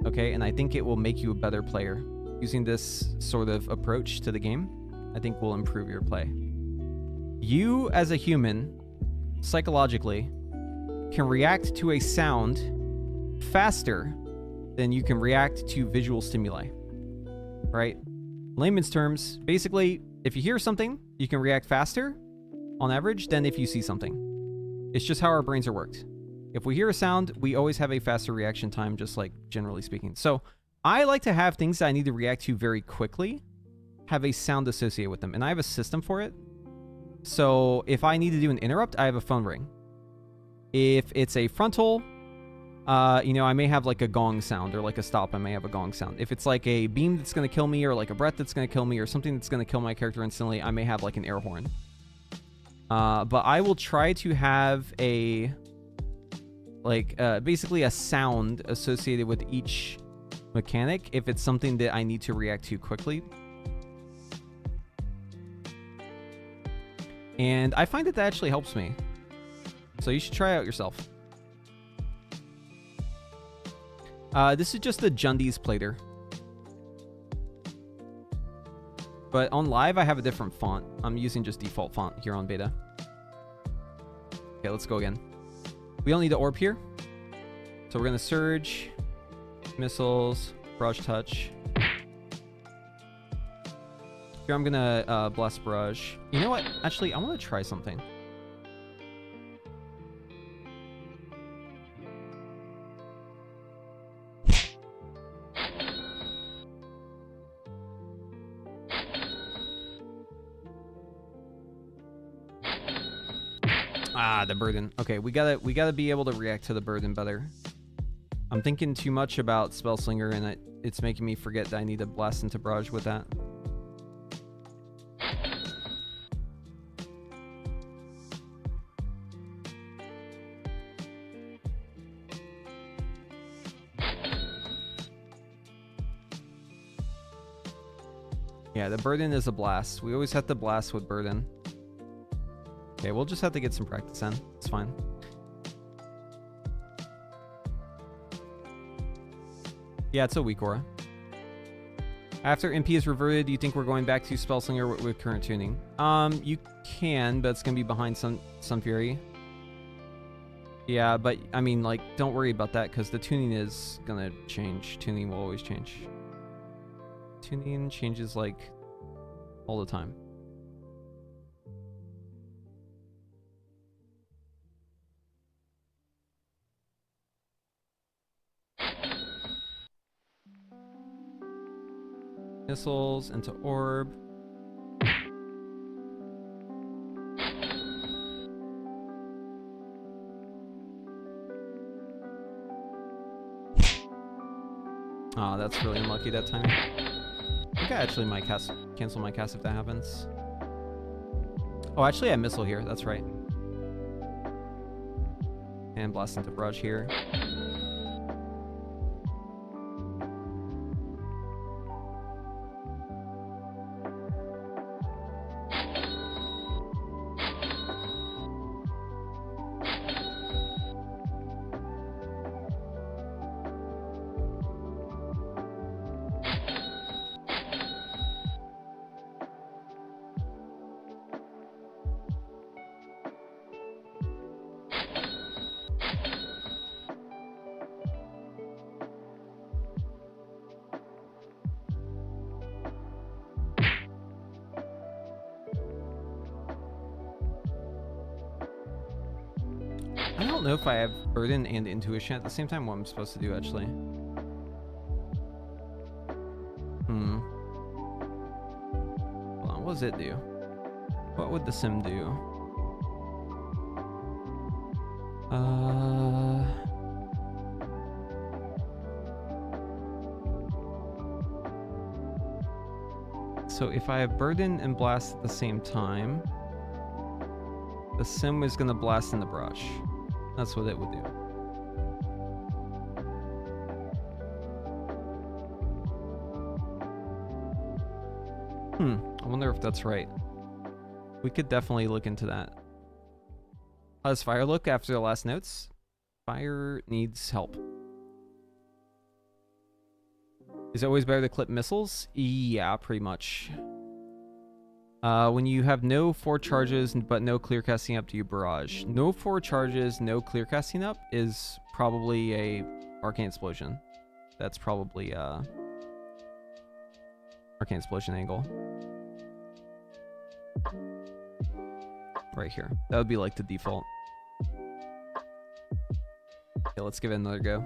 Okay, and I think it will make you a better player. Using this sort of approach to the game, I think will improve your play. You, as a human, psychologically, can react to a sound faster than you can react to visual stimuli. Right? In layman's terms, basically, if you hear something, you can react faster, on average, than if you see something. It's just how our brains are worked. If we hear a sound, we always have a faster reaction time, just like generally speaking. So I like to have things that I need to react to very quickly have a sound associated with them, and I have a system for it. So if I need to do an interrupt, I have a phone ring. If it's a frontal, you know, I may have like a gong sound, or like a stop, I may have a gong sound. If it's like a beam that's going to kill me, or like a breath that's going to kill me, or something that's going to kill my character instantly, I may have like an air horn. But I will try to have a, like, basically a sound associated with each mechanic if it's something that I need to react to quickly. And I find that actually helps me. So you should try it out yourself. This is just the Jundi's plater. But on live, I have a different font. I'm using just default font here on beta. Okay, let's go again. We don't need the orb here. So we're going to surge, missiles, barrage touch. Here I'm going to blast barrage. You know what? Actually, I want to try something. Ah, the burden. Okay, we gotta be able to react to the burden better. I'm thinking too much about spell slinger, and it's making me forget that I need to blast into barrage with that. Yeah, the burden is a blast. We always have to blast with burden. Okay, we'll just have to get some practice in. It's fine. Yeah, it's a weak aura. After MP is reverted, do you think we're going back to Spellslinger with current tuning? You can, but it's gonna be behind Sunfury. Yeah, but I mean, like, don't worry about that because the tuning is gonna change. Tuning will always change. Tuning changes like all the time. Missiles into orb. Oh, that's really unlucky that time. I think I actually might cancel my cast if that happens. Oh, actually I have missile here. That's right. And blast into barrage here. I don't know if I have burden and intuition at the same time. What I'm supposed to do actually. Hold on, what does it do? What would the sim do? So if I have burden and blast at the same time, the sim is gonna blast in the brush. That's what it would do. I wonder if that's right. We could definitely look into that. How does Fire look after the last notes? Fire needs help. Is it always better to clip missiles? Yeah, pretty much. When you have no 4 charges but no clear casting up, do you barrage? No 4 charges, no clear casting up is probably a Arcane Explosion. That's probably Arcane Explosion angle. Right here. That would be like the default. Okay, let's give it another go.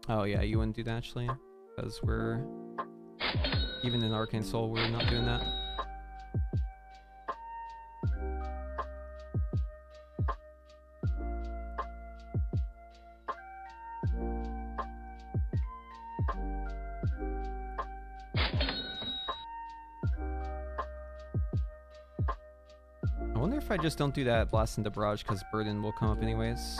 Oh yeah, you wouldn't do that actually, because we're, even in Arcane Soul, we're not doing that. I wonder if I just don't do that blast into barrage because burden will come up anyways.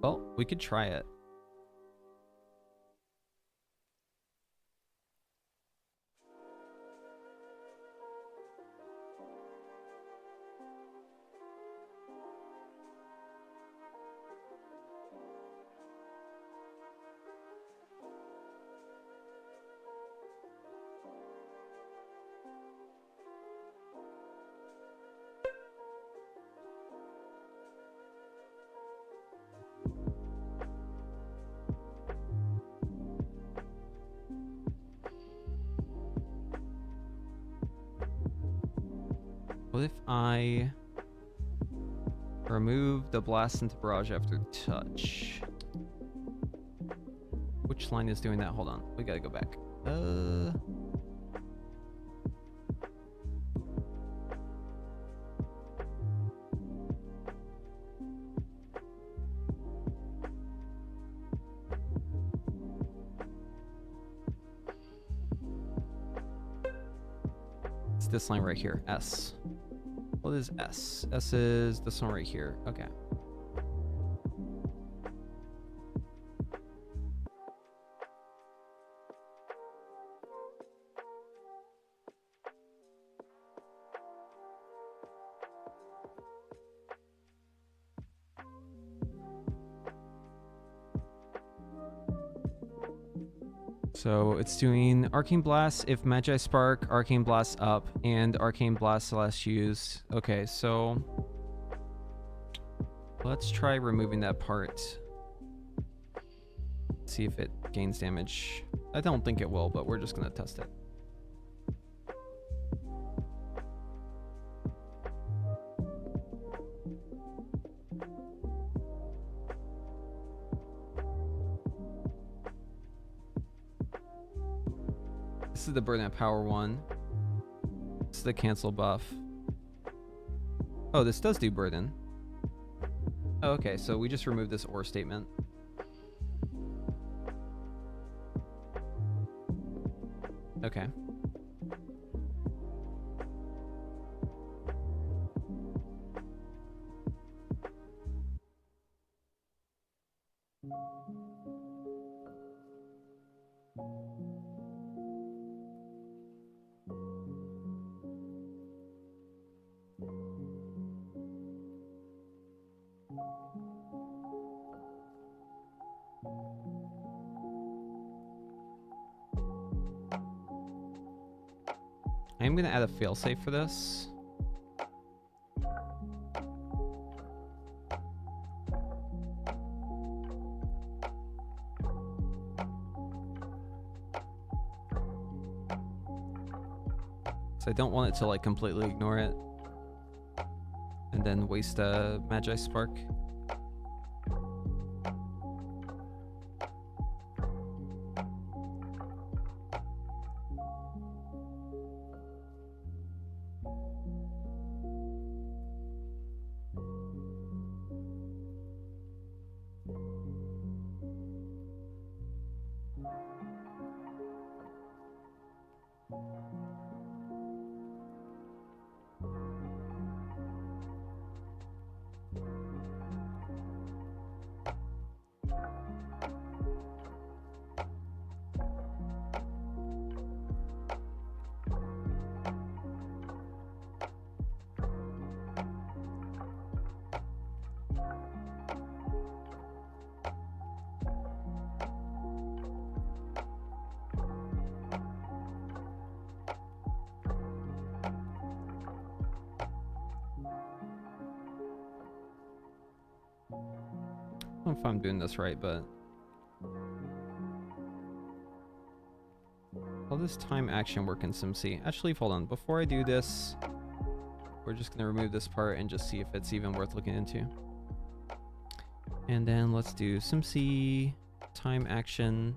Well, we could try it. What if I remove the blast into barrage after touch? Which line is doing that? Hold on. We gotta go back. It's this line right here. S. What is S? S is this one right here. Okay. So it's doing Arcane Blast if Magi Spark, Arcane Blast up, and Arcane Blast slash use. Okay, so let's try removing that part. See if it gains damage. I don't think it will, but we're just gonna test it. This is the burn at power one. This is the cancel buff. Oh, this does do burden. Oh, okay, so we just removed this or statement. Okay. I'm gonna add a failsafe for this. So I don't want it to like completely ignore it and then waste a Magi Spark. I don't know if I'm doing this right, but how does time action work in SimC? Actually, hold on. Before I do this, we're just going to remove this part and just see if it's even worth looking into. And then let's do SimC time action.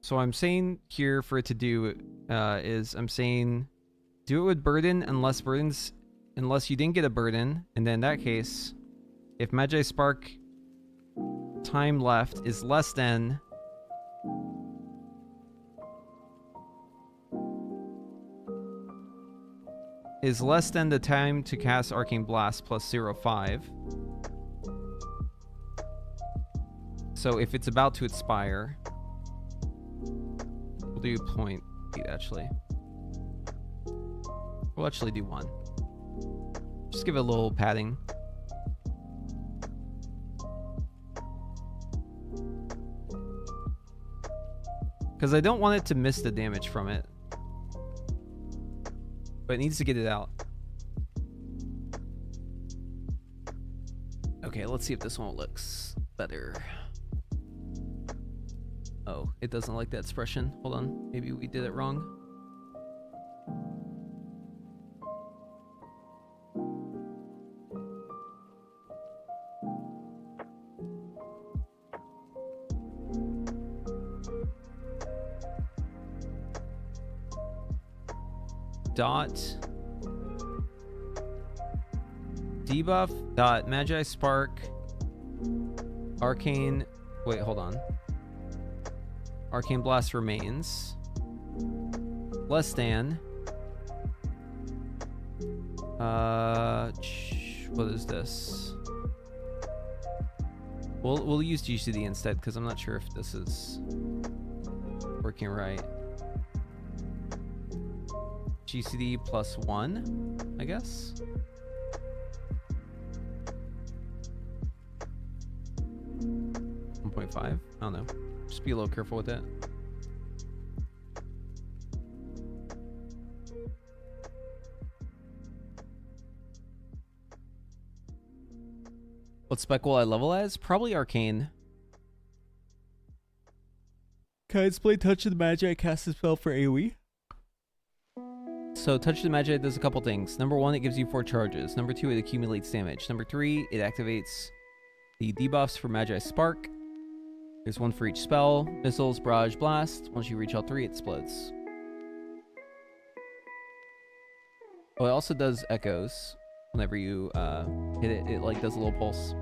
So I'm saying here for it to do is I'm saying do it with burden unless you didn't get a burden, and then in that case, if Magi Spark time left is less than the time to cast Arcane Blast plus 0.5. So if it's about to expire, we'll do 0.8 actually. We'll actually do 1. Just give it a little padding. Because I don't want it to miss the damage from it. But it needs to get it out. Okay, let's see if this one looks better. Oh, it doesn't like that expression. Hold on. Maybe we did it wrong. Dot debuff dot Magi Spark Arcane. Wait, hold on. Arcane Blast remains less than what is this? We'll use GCD instead because I'm not sure if this is working right. GCD plus 1, I guess. .5. I don't know. Just be a little careful with it. What spec will I level as? Probably Arcane. Can I display Touch of the Magi cast a spell for AoE? So Touch of the Magi does a couple things. Number 1, it gives you 4 charges. Number 2, it accumulates damage. Number 3, it activates the debuffs for Magi Spark. There's 1 for each spell. Missiles, Barrage, Blast. Once you reach all 3, it explodes. Oh, it also does echoes. Whenever you hit it, it like does a little pulse.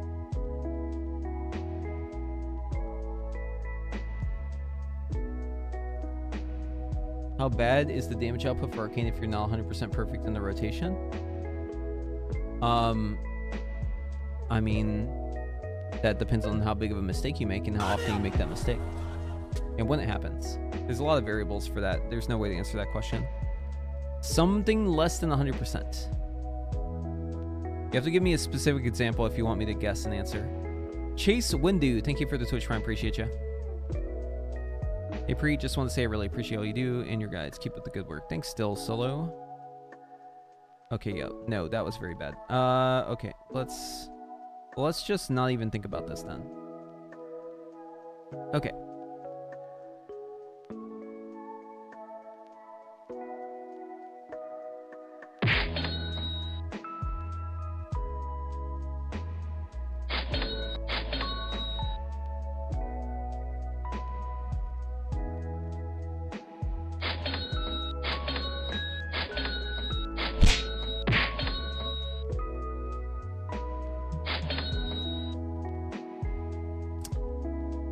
How bad is the damage output for Arcane if you're not 100% perfect in the rotation? I mean, that depends on how big of a mistake you make and how often you make that mistake. And when it happens. There's a lot of variables for that. There's no way to answer that question. Something less than 100%. You have to give me a specific example if you want me to guess an answer. Chase Windu, thank you for the Twitch Prime. Appreciate you. Hey Pre, just want to say I really appreciate all you do and your guides. Keep up the good work. Thanks still, Solo. Okay, yo. No, that was very bad. Okay. Let's just not even think about this then. Okay.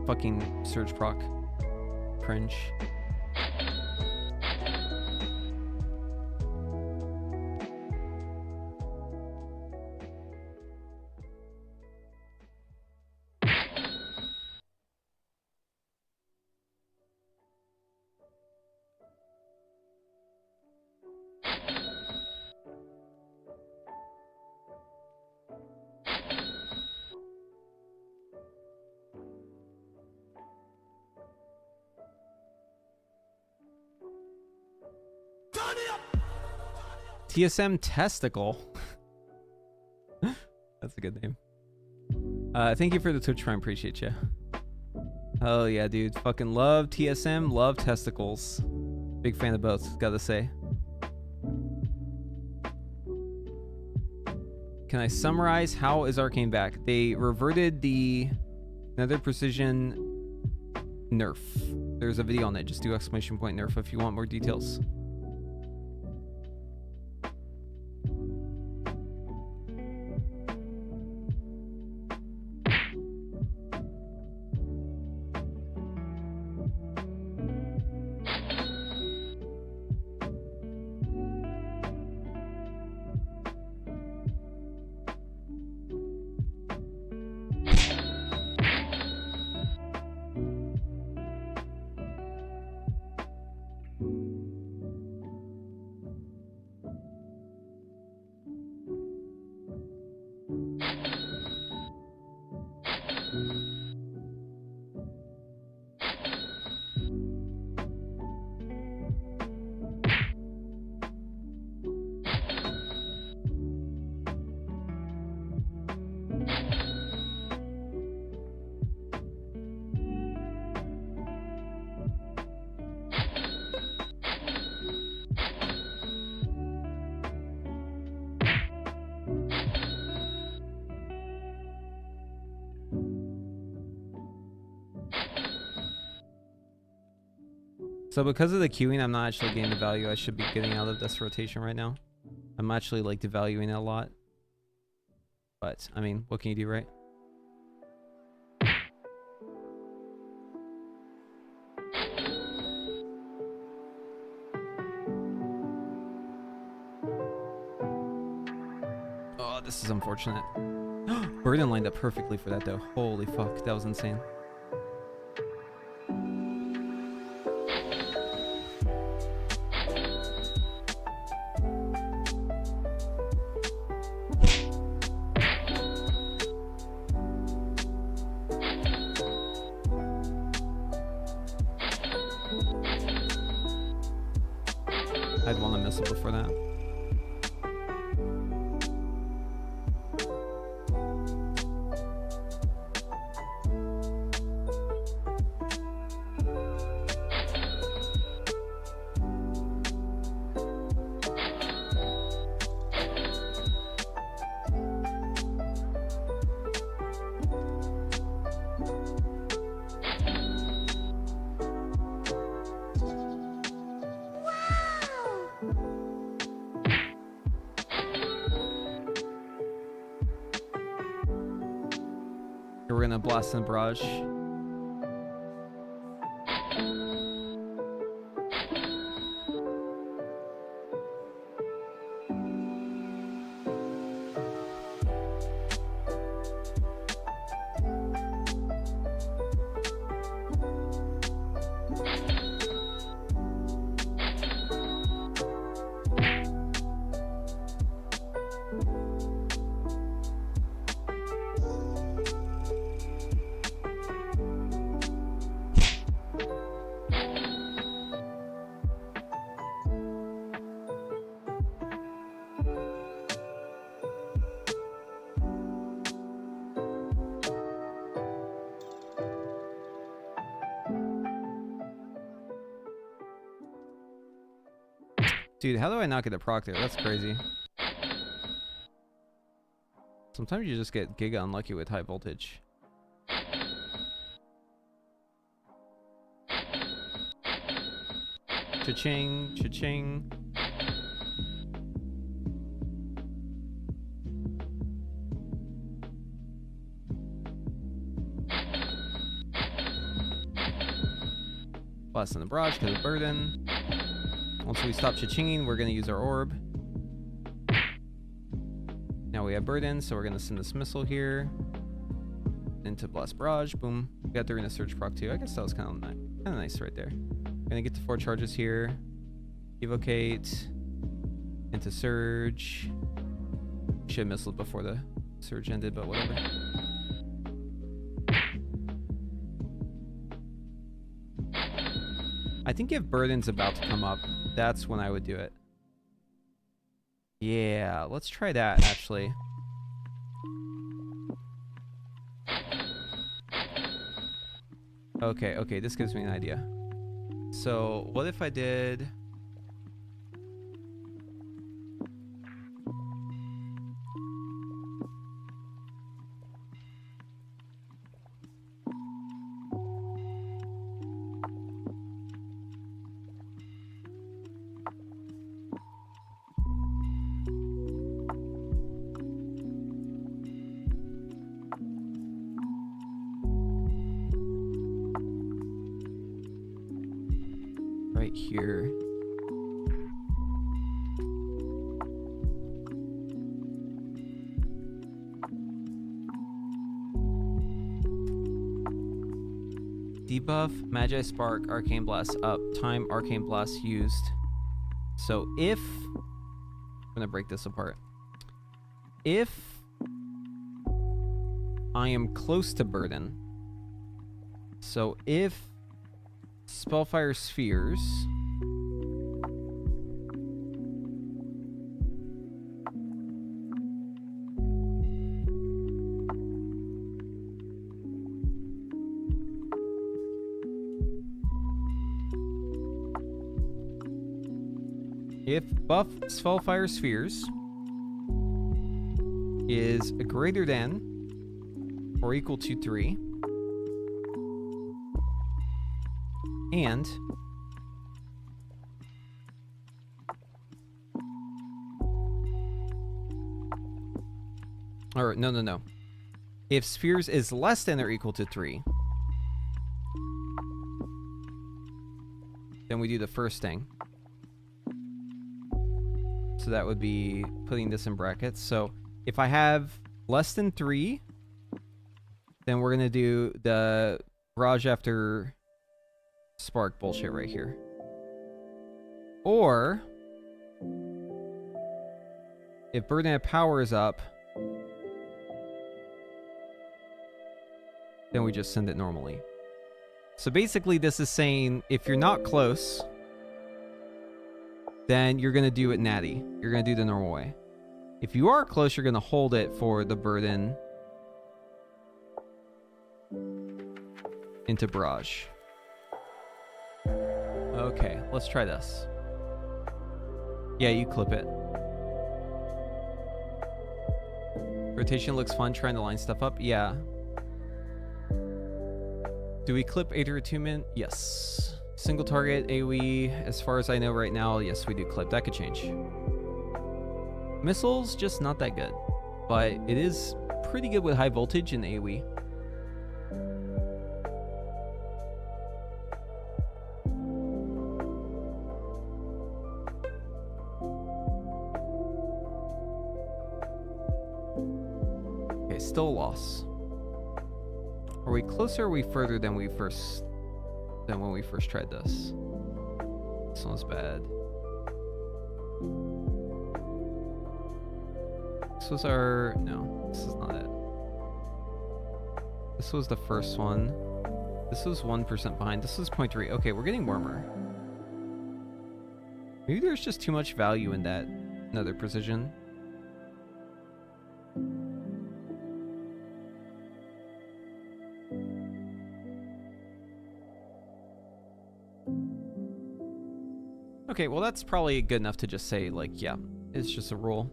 Fucking Surge proc. Cringe. TSM Testicle. That's a good name. Thank you for the Twitch Prime. Appreciate you. Oh yeah, dude. Fucking love TSM. Love testicles. Big fan of both, gotta say. Can I summarize how is Arcane back? They reverted the Nether Precision nerf. There's a video on it. Just do exclamation point nerf if you want more details. So because of the queuing, I'm not actually getting the value I should be getting out of this rotation right now. I'm actually like devaluing it a lot. But, I mean, what can you do, right? Oh, this is unfortunate. Burden lined up perfectly for that though. Holy fuck, that was insane. I'd want a missile before that. We're gonna blast in barrage. Dude, how do I not get a proc there? That's crazy. Sometimes you just get giga unlucky with high voltage. Cha-ching, cha-ching. Blast in the barrage because of burden. Once we stop cha-chinging, we're going to use our orb. Now we have burden, so we're going to send this missile here into blast barrage. Boom. We got the arena surge proc too. I guess that was kind of nice right there. We're going to get to 4 charges here. Evocate into surge. Should have missiled before the surge ended, but whatever. I think if burden's about to come up, that's when I would do it. Yeah, let's try that actually. Okay, this gives me an idea. So, what if I did... right here. Debuff, Magi Spark, Arcane Blast up, time Arcane Blast used. So if, I'm gonna break this apart. If I am close to Burden, so if Spellfire Spheres if buff Spellfire Spheres is greater than or equal to 3, and or no. If Spheres is less than or equal to 3, then we do the first thing. So that would be putting this in brackets. So if I have less than 3, then we're going to do the barrage after spark bullshit right here. Or if Burden of Power is up, then we just send it normally. So basically this is saying if you're not close, then you're going to do it natty. You're going to do the normal way. If you are close, you're going to hold it for the Burden into barrage. Okay, let's try this. Yeah, you clip it. Rotation looks fun, trying to line stuff up. Yeah. Do we clip Aether Attunement? Yes. Single target AoE, as far as I know right now, yes, we do clip. That could change. Missiles, just not that good. But it is pretty good with high voltage and AoE. Okay, still a loss. Are we closer or are we further than when we first tried this? This one's bad. This was our... No, this is not it. This was the first one. This was 1% behind. This was 0.3. Okay, we're getting warmer. Maybe there's just too much value in that Nether precision. Okay, well that's probably good enough to just say, like, yeah, it's just a rule.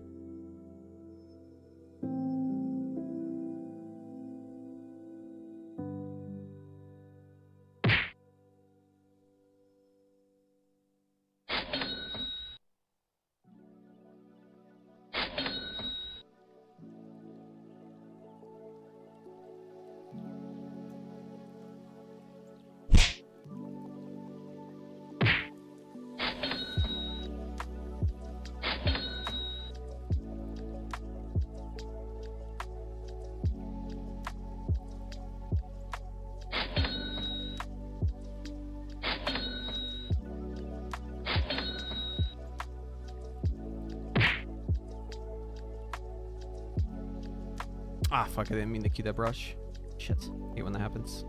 Ah, fuck, I didn't mean to cue that brush. Shit. Hate when that happens.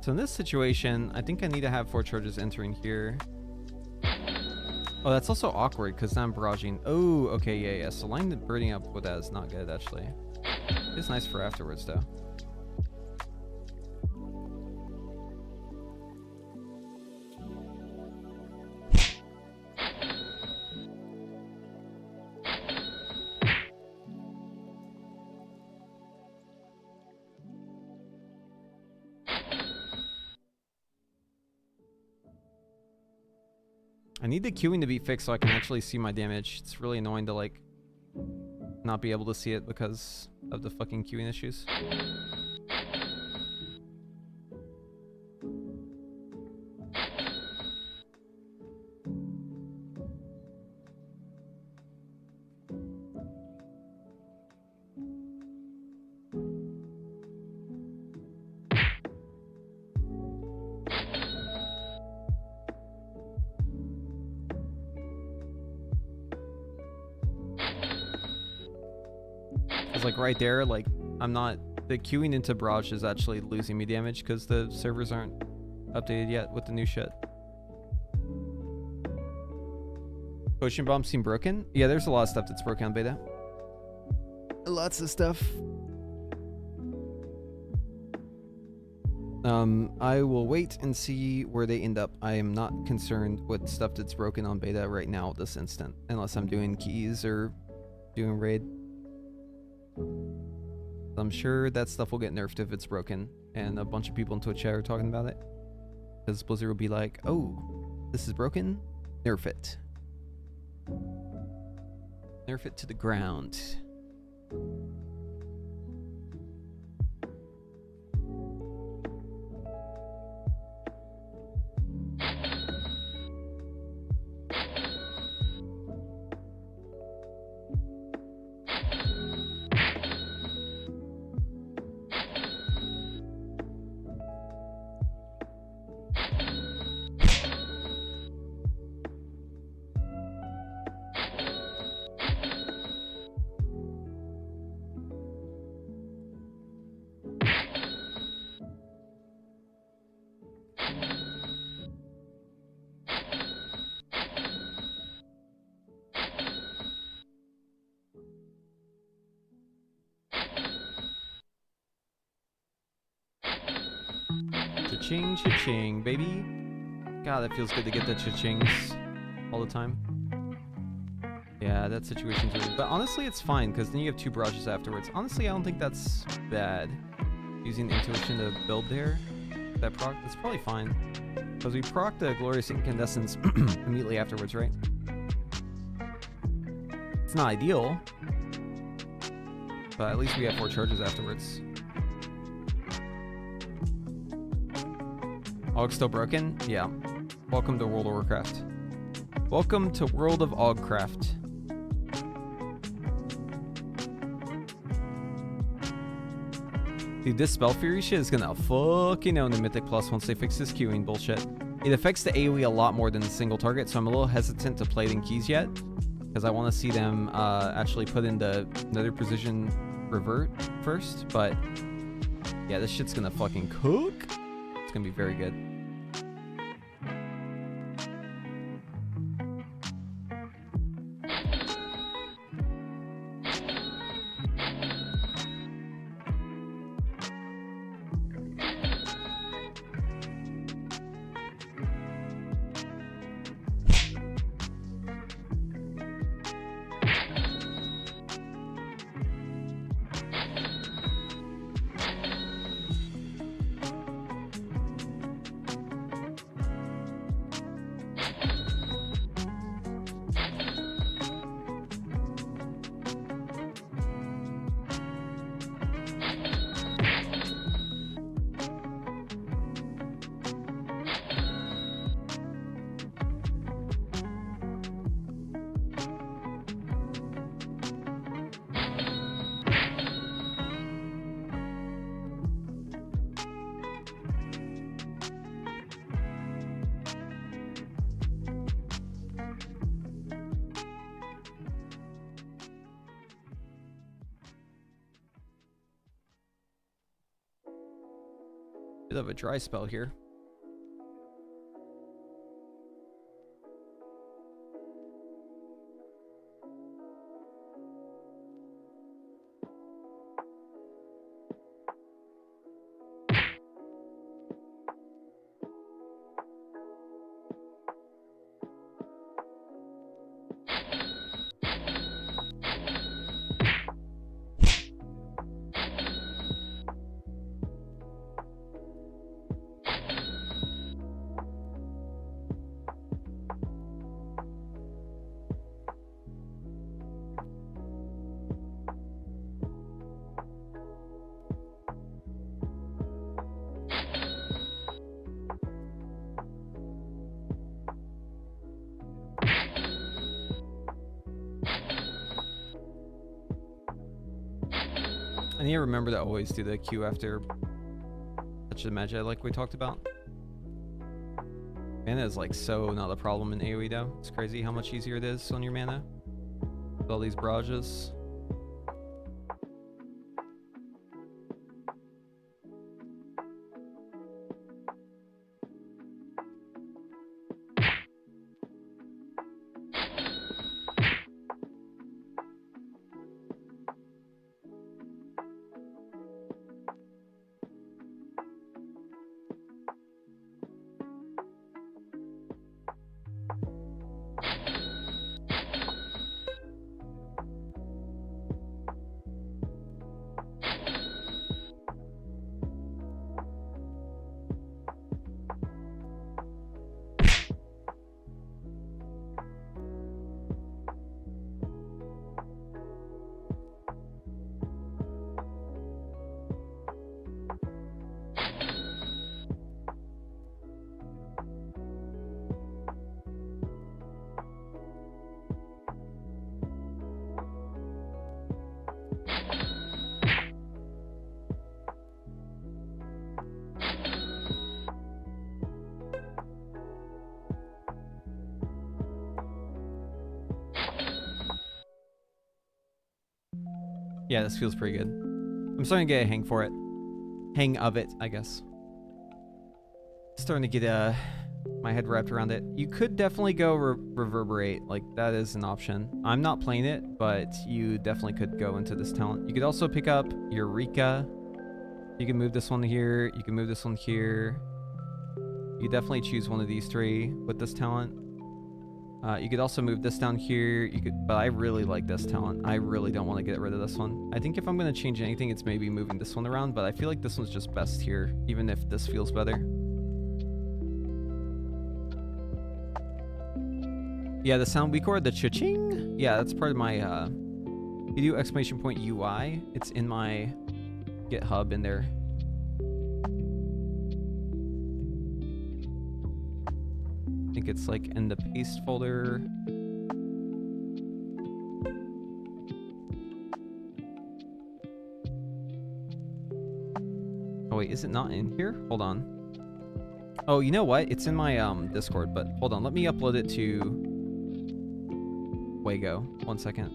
So in this situation, I think I need to have 4 charges entering here. Oh, that's also awkward because now I'm barraging. Oh, okay, yeah. So line the birding up with that is not good, actually. It's nice for afterwards, though. I need the queuing to be fixed so I can actually see my damage. It's really annoying to, like, not be able to see it because of the fucking queuing issues. Like right there, like I'm not, the queuing into barrage is actually losing me damage because the servers aren't updated yet with the new shit. Potion bomb seem broken? Yeah, there's a lot of stuff that's broken on beta. Lots of stuff. I will wait and see where they end up. I am not concerned with stuff that's broken on beta right now at this instant, unless I'm doing keys or doing raid. I'm sure that stuff will get nerfed if it's broken, and a bunch of people in Twitch chat are talking about it. Because Blizzard will be like, oh, this is broken? Nerf it. Nerf it to the ground. Cha-ching, cha-ching, baby. God, that feels good to get the cha-chings all the time. Yeah, that situation's weird. But honestly, it's fine, because then you have 2 barrages afterwards. Honestly, I don't think that's bad. Using intuition to build there. That proc, that's probably fine. Because we proc the glorious incandescence immediately afterwards, right? It's not ideal. But at least we have 4 charges afterwards. Aug's still broken? Yeah. Welcome to World of Warcraft. Welcome to World of Ogcraft. Dude, this Spellfury shit is gonna fucking own the Mythic Plus once they fix this queuing bullshit. It affects the AoE a lot more than the single target, so I'm a little hesitant to play it in keys yet. Because I want to see them actually put in the Nether Precision Revert first. But yeah, this shit's gonna fucking cook. It's gonna be very good. Bit of a dry spell here. I need to remember to always do the Q after touch the Magi like we talked about. Mana is like so not a problem in AoE though. It's crazy how much easier it is on your mana with all these barrages. Yeah, this feels pretty good. I'm starting to get a hang for it. Hang of it, I guess. Starting to get my head wrapped around it. You could definitely go reverberate. Like, that is an option. I'm not playing it, but you definitely could go into this talent. You could also pick up Eureka. You can move this one here. You can move this one here. You definitely choose one of these three with this talent. You could also move this down here. You could, but I really like this talent. I really don't want to get rid of this one. I think if I'm going to change anything, it's maybe moving this one around, but I feel like this one's just best here, even if this feels better. Yeah, the sound we chord, the cha-ching. Yeah, that's part of my, you do exclamation point UI. It's in my GitHub in there. I think it's like in the paste folder. Oh wait, is it not in here? Hold on. Oh, you know what? It's in my Discord, but hold on. Let me upload it to Wago. 1 second.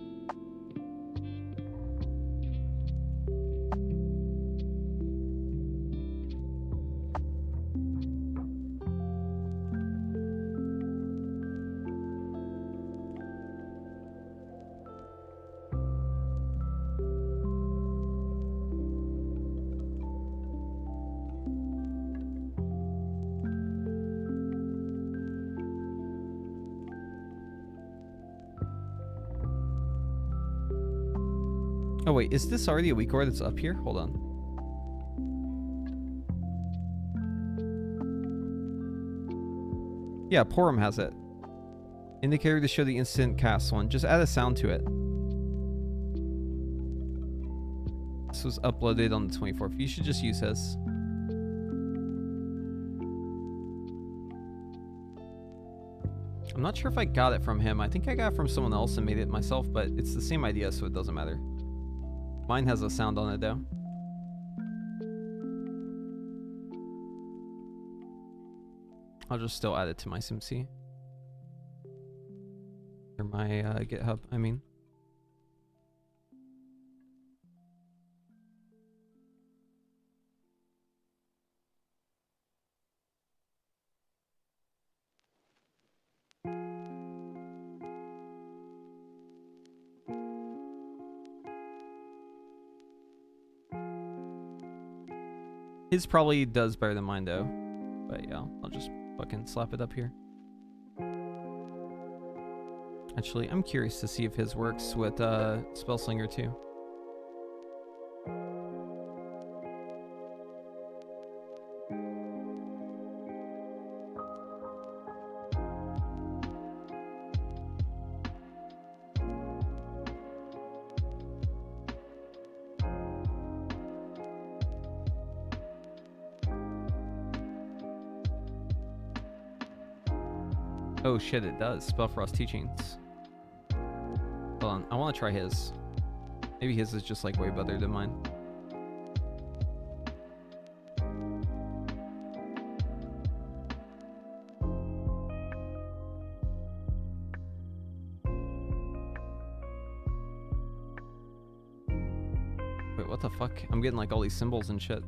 Oh wait, is this already a weak ore that's up here? Hold on. Yeah, Porum has it. Indicator to show the instant cast one. Just add a sound to it. This was uploaded on the 24th. You should just use his. I'm not sure if I got it from him. I think I got it from someone else and made it myself, but it's the same idea, so it doesn't matter. Mine has a sound on it, though. I'll just still add it to my SimC. Or my GitHub, I mean. His probably does better than mine, though. But yeah, I'll just fucking slap it up here. Actually, I'm curious to see if his works with Spell Slinger too. Oh shit, it does. Spellfrost Teachings. Hold on, I want to try his. Maybe his is just like way better than mine. Wait, what the fuck? I'm getting like all these symbols and shit.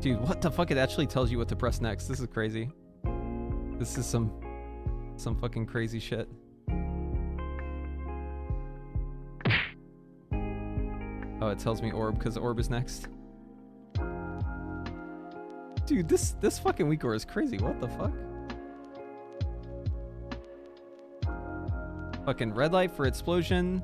Dude, what the fuck? It actually tells you what to press next. This is crazy. This is some fucking crazy shit. Oh, it tells me orb because orb is next. Dude, this fucking weak ore is crazy. What the fuck? Fucking red light for explosion.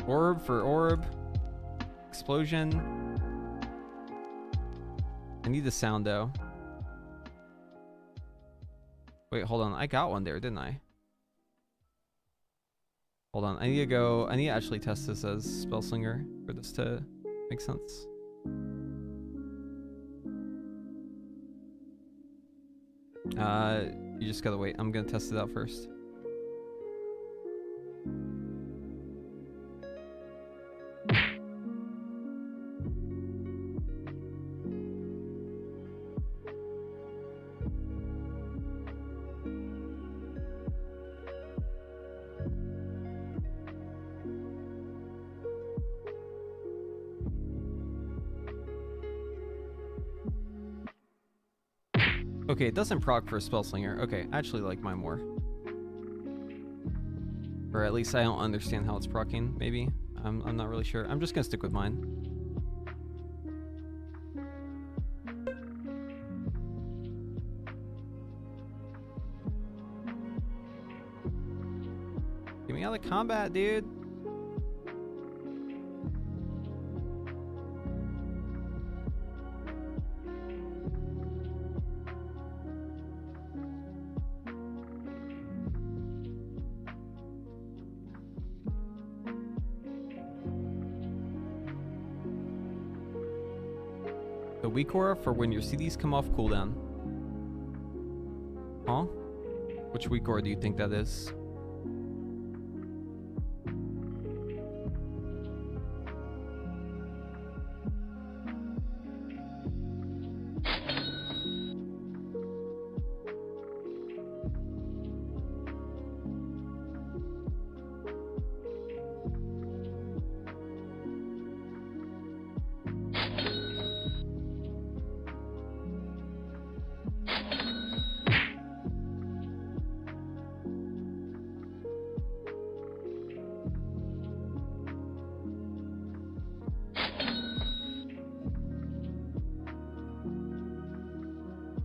Orb for orb. Explosion. I need the sound though. Wait, hold on. I got one there, didn't I? Hold on. I need to actually test this as spell slinger for this to make sense. You just gotta wait. I'm gonna test it out first. Okay, it doesn't proc for a spell slinger. Okay, I actually like mine more. Or at least I don't understand how it's proccing, maybe. I'm not really sure. I'm just gonna stick with mine. Get me out of combat, dude. The weak aura for when your CDs come off cooldown. Huh? Which weak aura do you think that is?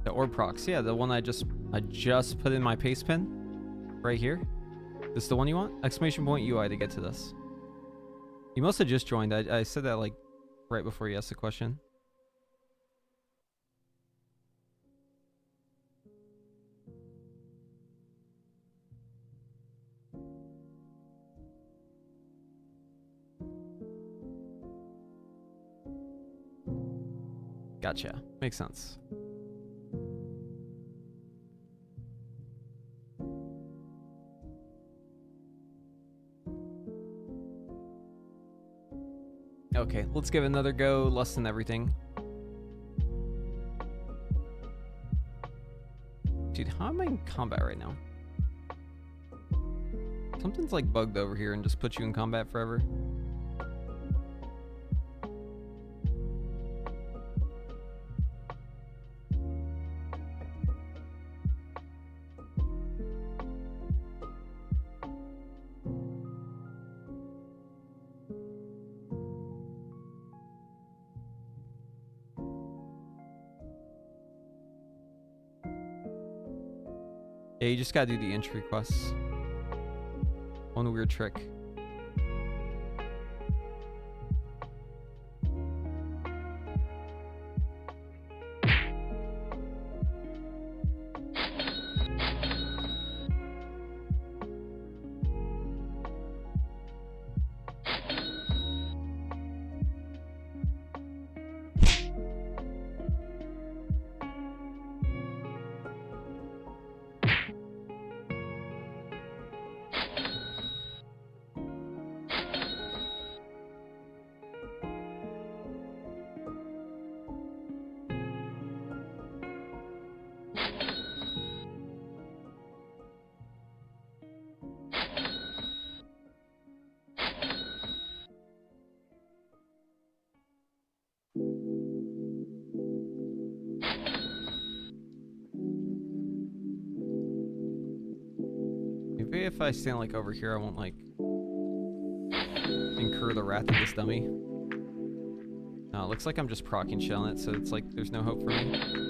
The orb procs, yeah, the one I just put in my paste pin right here. This is the one you want? Exclamation point UI to get to this. You must have just joined. I said that like right before you asked the question. Gotcha. Makes sense. Okay, let's give it another go. Less than everything. Dude, how am I in combat right now? Something's like bugged over here and just put you in combat forever. Yeah, you just gotta do the entry quests. One weird trick. Maybe if I stand like over here, I won't like incur the wrath of this dummy. No, it looks like I'm just proccing shit on it, so it's like there's no hope for me.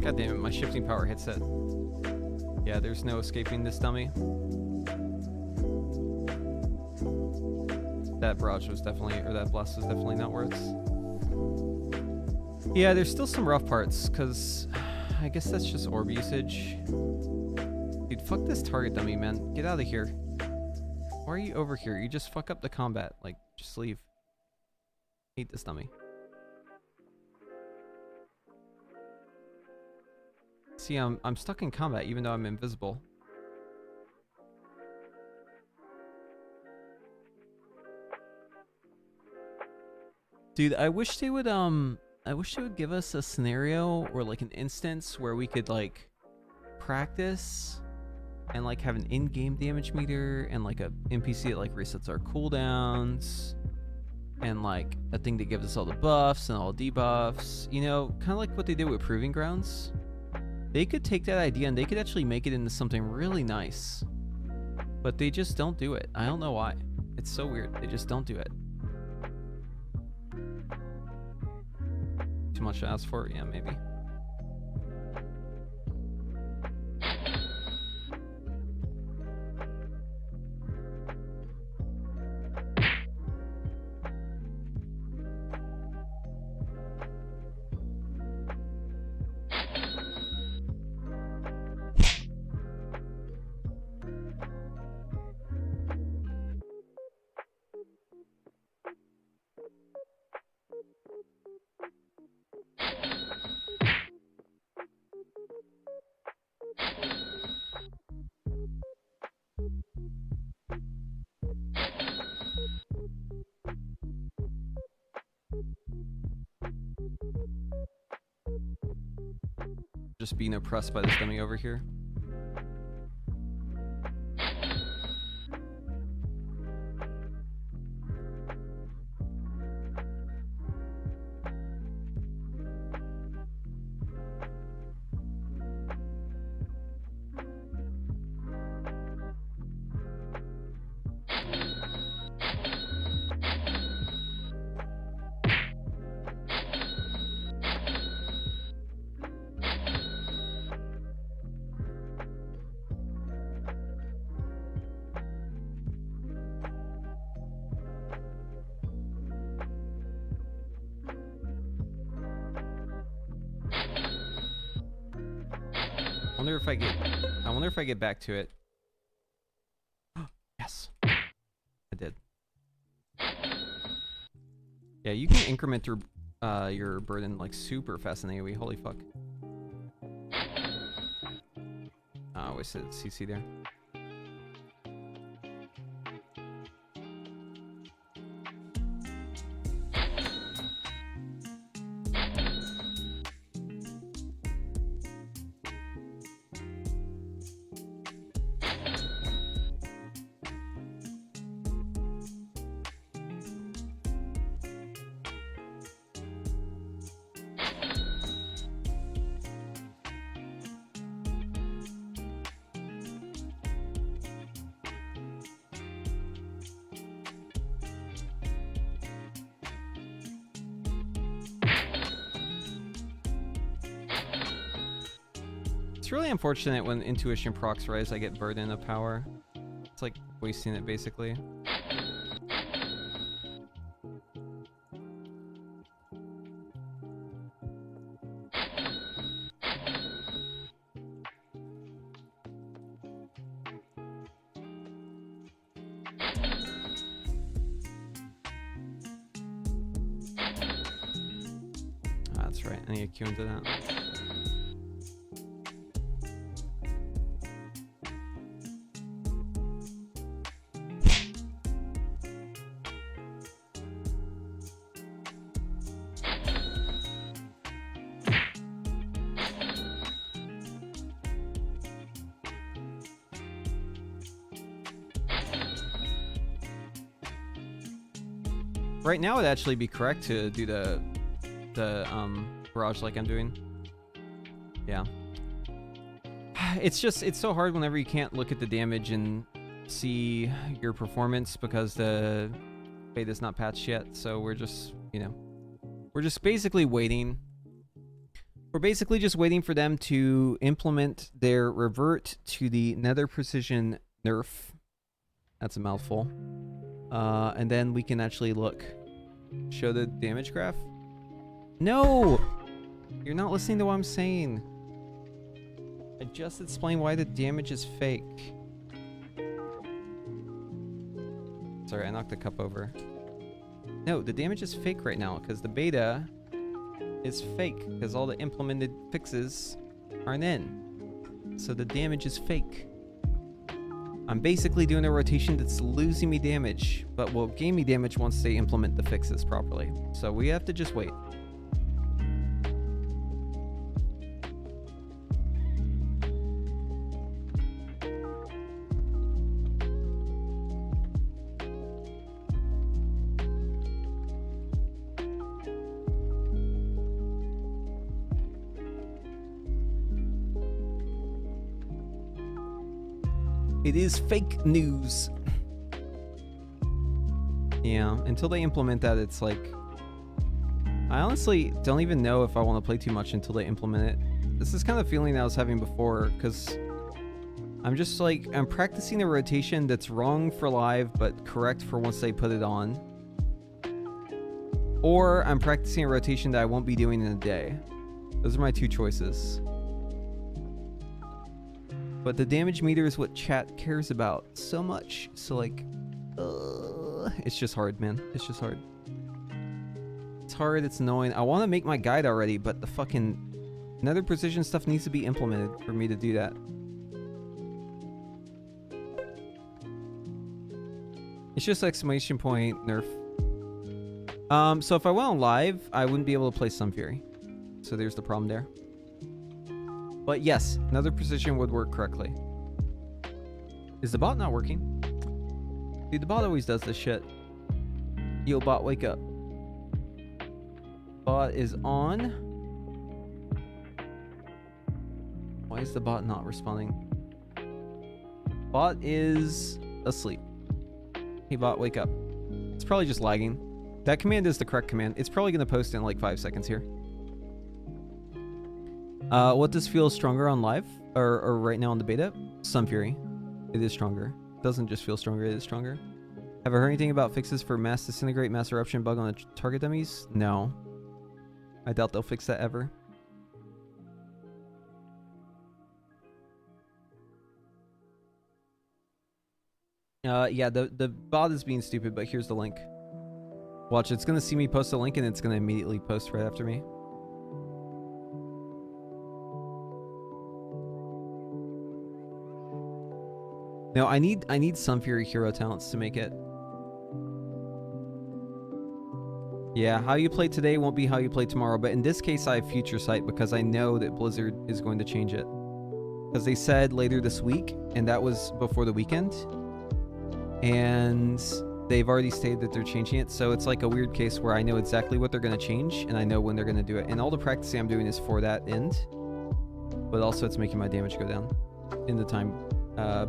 God damn it, my shifting power hits it. Yeah, there's no escaping this dummy. That barrage was definitely, or that blast was definitely not worth. Yeah, there's still some rough parts, because I guess that's just orb usage. Dude, fuck this target dummy, man. Get out of here. Why are you over here? You just fuck up the combat. Like, just leave. Hate this dummy. See, I'm stuck in combat even though I'm invisible. Dude, I wish they would give us a scenario or like an instance where we could like practice and like have an in-game damage meter and like a NPC that like resets our cooldowns and like a thing that gives us all the buffs and all the debuffs, you know, kind of like what they did with Proving Grounds. They could take that idea and they could actually make it into something really nice. But they just don't do it. I don't know why. It's so weird. They just don't do it. Too much to ask for? Yeah, maybe. Just being oppressed by this dummy over here. I wonder if I get back to it. Yes, I did. Yeah, you can increment through your burden like super fast in AoE. Holy fuck! I wasted CC there. It's really unfortunate when intuition procs rise, I get burden of power. It's like wasting it basically. That's right. I need to queue into that. Right now, it'd actually be correct to do the barrage like I'm doing. Yeah. It's so hard whenever you can't look at the damage and see your performance because the beta's not patched yet. So we're just, you know, we're just basically waiting. We're basically just waiting for them to implement their revert to the Nether precision nerf. That's a mouthful. And then we can actually look. Show the damage graph? No! You're not listening to what I'm saying. I just explained why the damage is fake. Sorry, I knocked the cup over. No, the damage is fake right now because the beta is fake because all the implemented fixes aren't in. So the damage is fake. I'm basically doing a rotation that's losing me damage, but will gain me damage once they implement the fixes properly. So we have to just wait. It is fake news. Yeah, until they implement that, it's like... I honestly don't even know if I want to play too much until they implement it. This is kind of the feeling I was having before, because I'm just like, I'm practicing a rotation that's wrong for live, but correct for once they put it on. Or I'm practicing a rotation that I won't be doing in a day. Those are my two choices. But the damage meter is what chat cares about so much. So like, it's just hard, man. It's just hard. It's hard, it's annoying. I want to make my guide already, but the fucking Nether precision stuff needs to be implemented for me to do that. It's just exclamation point nerf. So if I went on live, I wouldn't be able to play Sunfury. So there's the problem there. But yes, Nether precision would work correctly. Is the bot not working? Dude, the bot always does this shit. Yo, bot, wake up. Bot is on. Why is the bot not responding? Bot is asleep. Hey, bot, wake up. It's probably just lagging. That command is the correct command. It's probably going to post in like 5 seconds here. What does feel stronger on live? Or right now on the beta? Sunfury. It is stronger. It doesn't just feel stronger, it is stronger. Have I heard anything about fixes for mass disintegrate, mass eruption bug on the target dummies? No. I doubt they'll fix that ever. Yeah, the bot is being stupid, but here's the link. Watch, it's gonna see me post a link and it's gonna immediately post right after me. No, I need Sunfury hero talents to make it. Yeah, how you play today won't be how you play tomorrow, but in this case I have future sight because I know that Blizzard is going to change it. Because they said later this week, and that was before the weekend. And they've already stated that they're changing it, so it's like a weird case where I know exactly what they're going to change, and I know when they're going to do it. And all the practicing I'm doing is for that end. But also it's making my damage go down in the time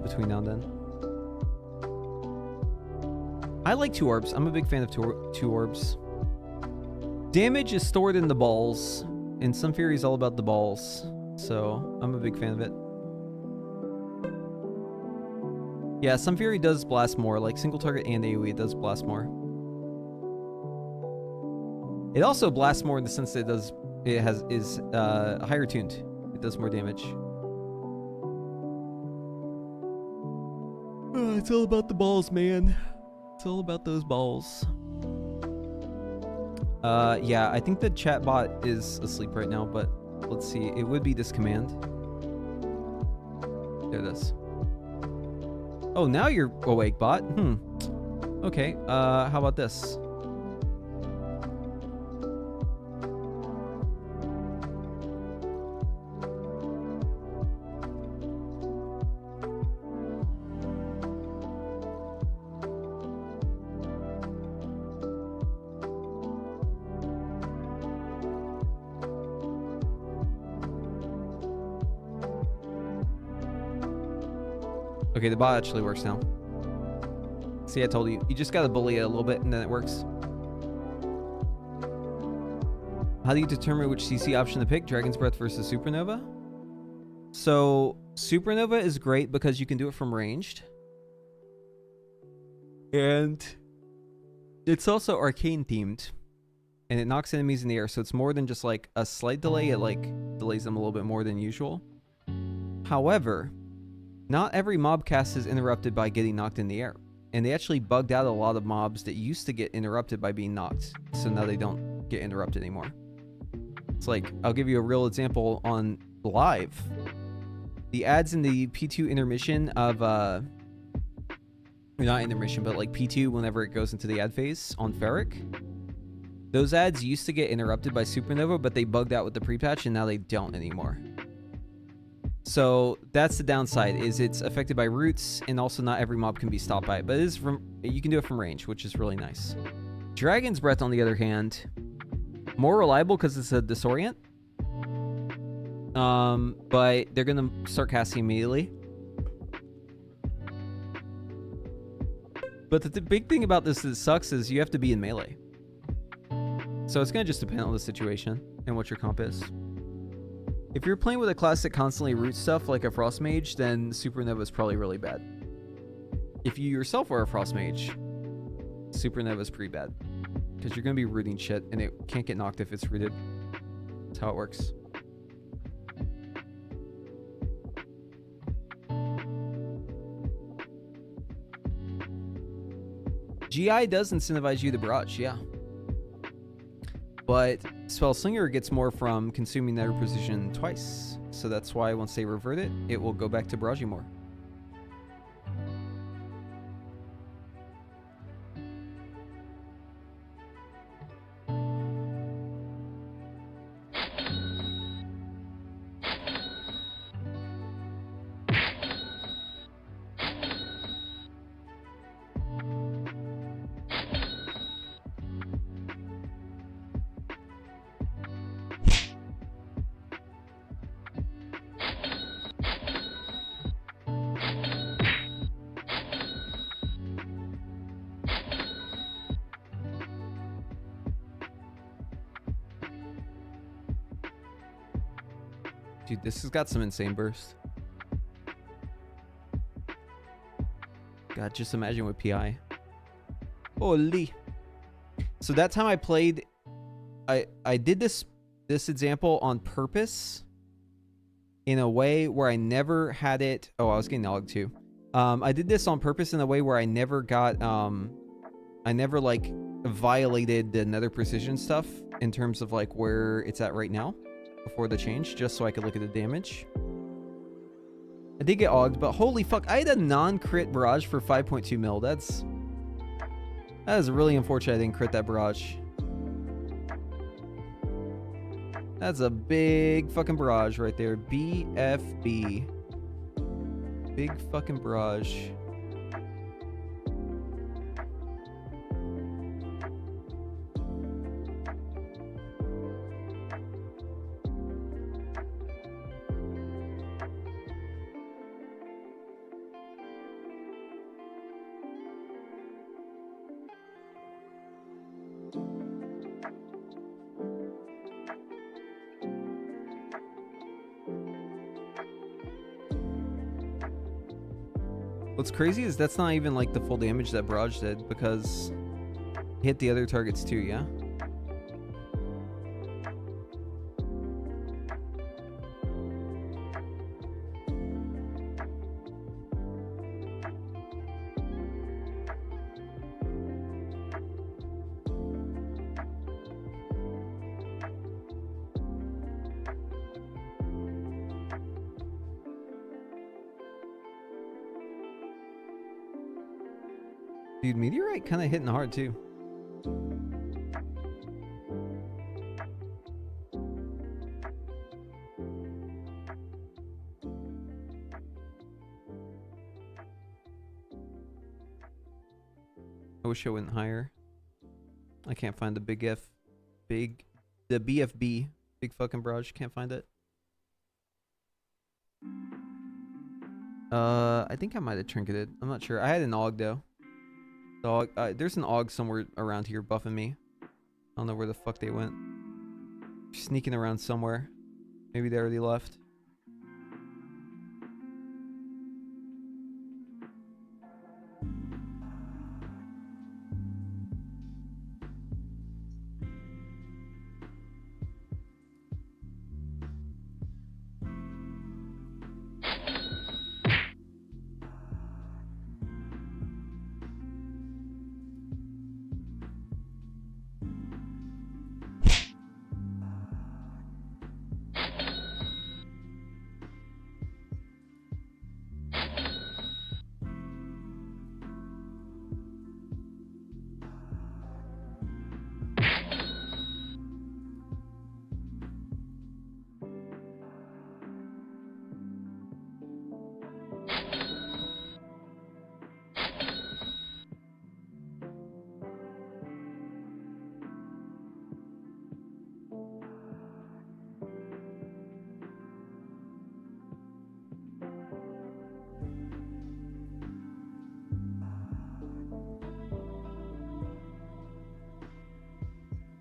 between now and then. I like 2 orbs. I'm a big fan of two orbs. Damage is stored in the balls, and Sunfury is all about the balls. So I'm a big fan of it. Yeah, Sunfury does blast more, like single target and AoE does blast more. It also blasts more in the sense that it is higher tuned. It does more damage. It's all about the balls, man. It's all about those balls. Yeah, I think the chat bot is asleep right now, but let's see. It would be this command. There it is. Oh, now you're awake, bot. Okay, how about this? Okay, the bot actually works now. See, I told you. You just gotta bully it a little bit and then it works. How do you determine which CC option to pick? Dragon's Breath versus Supernova? So, Supernova is great because you can do it from ranged. And it's also Arcane themed. And it knocks enemies in the air, so it's more than just like a slight delay. It like delays them a little bit more than usual. However, not every mob cast is interrupted by getting knocked in the air. And they actually bugged out a lot of mobs that used to get interrupted by being knocked. So now they don't get interrupted anymore. It's like, I'll give you a real example on live. The ads in the P2 intermission of, not intermission, but like P2 whenever it goes into the ad phase on Ferric. Those ads used to get interrupted by Supernova, but they bugged out with the pre-patch and now they don't anymore. So that's the downside, is it's affected by roots, and also not every mob can be stopped by it. But it is you can do it from range, which is really nice. Dragon's Breath, on the other hand, more reliable because it's a disorient. But they're gonna start casting immediately. But the big thing about this that sucks is you have to be in melee. So it's gonna just depend on the situation and what your comp is. If you're playing with a class that constantly roots stuff like a Frost Mage, then Supernova is probably really bad. If you yourself are a Frost Mage, Supernova is pretty bad. Because you're going to be rooting shit, and it can't get knocked if it's rooted. That's how it works. GI does incentivize you to barrage, yeah. But Spell Slinger gets more from consuming Nether Precision twice. So that's why once they revert it, it will go back to barraging more. Dude, this has got some insane burst. God, just imagine with PI. Holy. So that time I played, I did this example on purpose in a way where I never had it. Oh, I was getting logged too. I did this on purpose in a way where I never got, I never like violated the Nether Precision stuff in terms of like where it's at right now before the change, just so I could look at the damage. I did get ogged, but holy fuck, I had a non-crit barrage for 5.2 mil. That is really unfortunate I didn't crit that barrage. That's a big fucking barrage right there. BFB. Big fucking barrage. What's crazy is that's not even like the full damage that barrage did, because it hit the other targets too, yeah? Dude, meteorite kind of hitting hard too. I wish I went higher. I can't find the big F, the BFB, big fucking barrage. Can't find it. I think I might have trinketed. I'm not sure. I had an AUG though. There's an AUG somewhere around here buffing me. I don't know where the fuck they went. Sneaking around somewhere. Maybe they already left.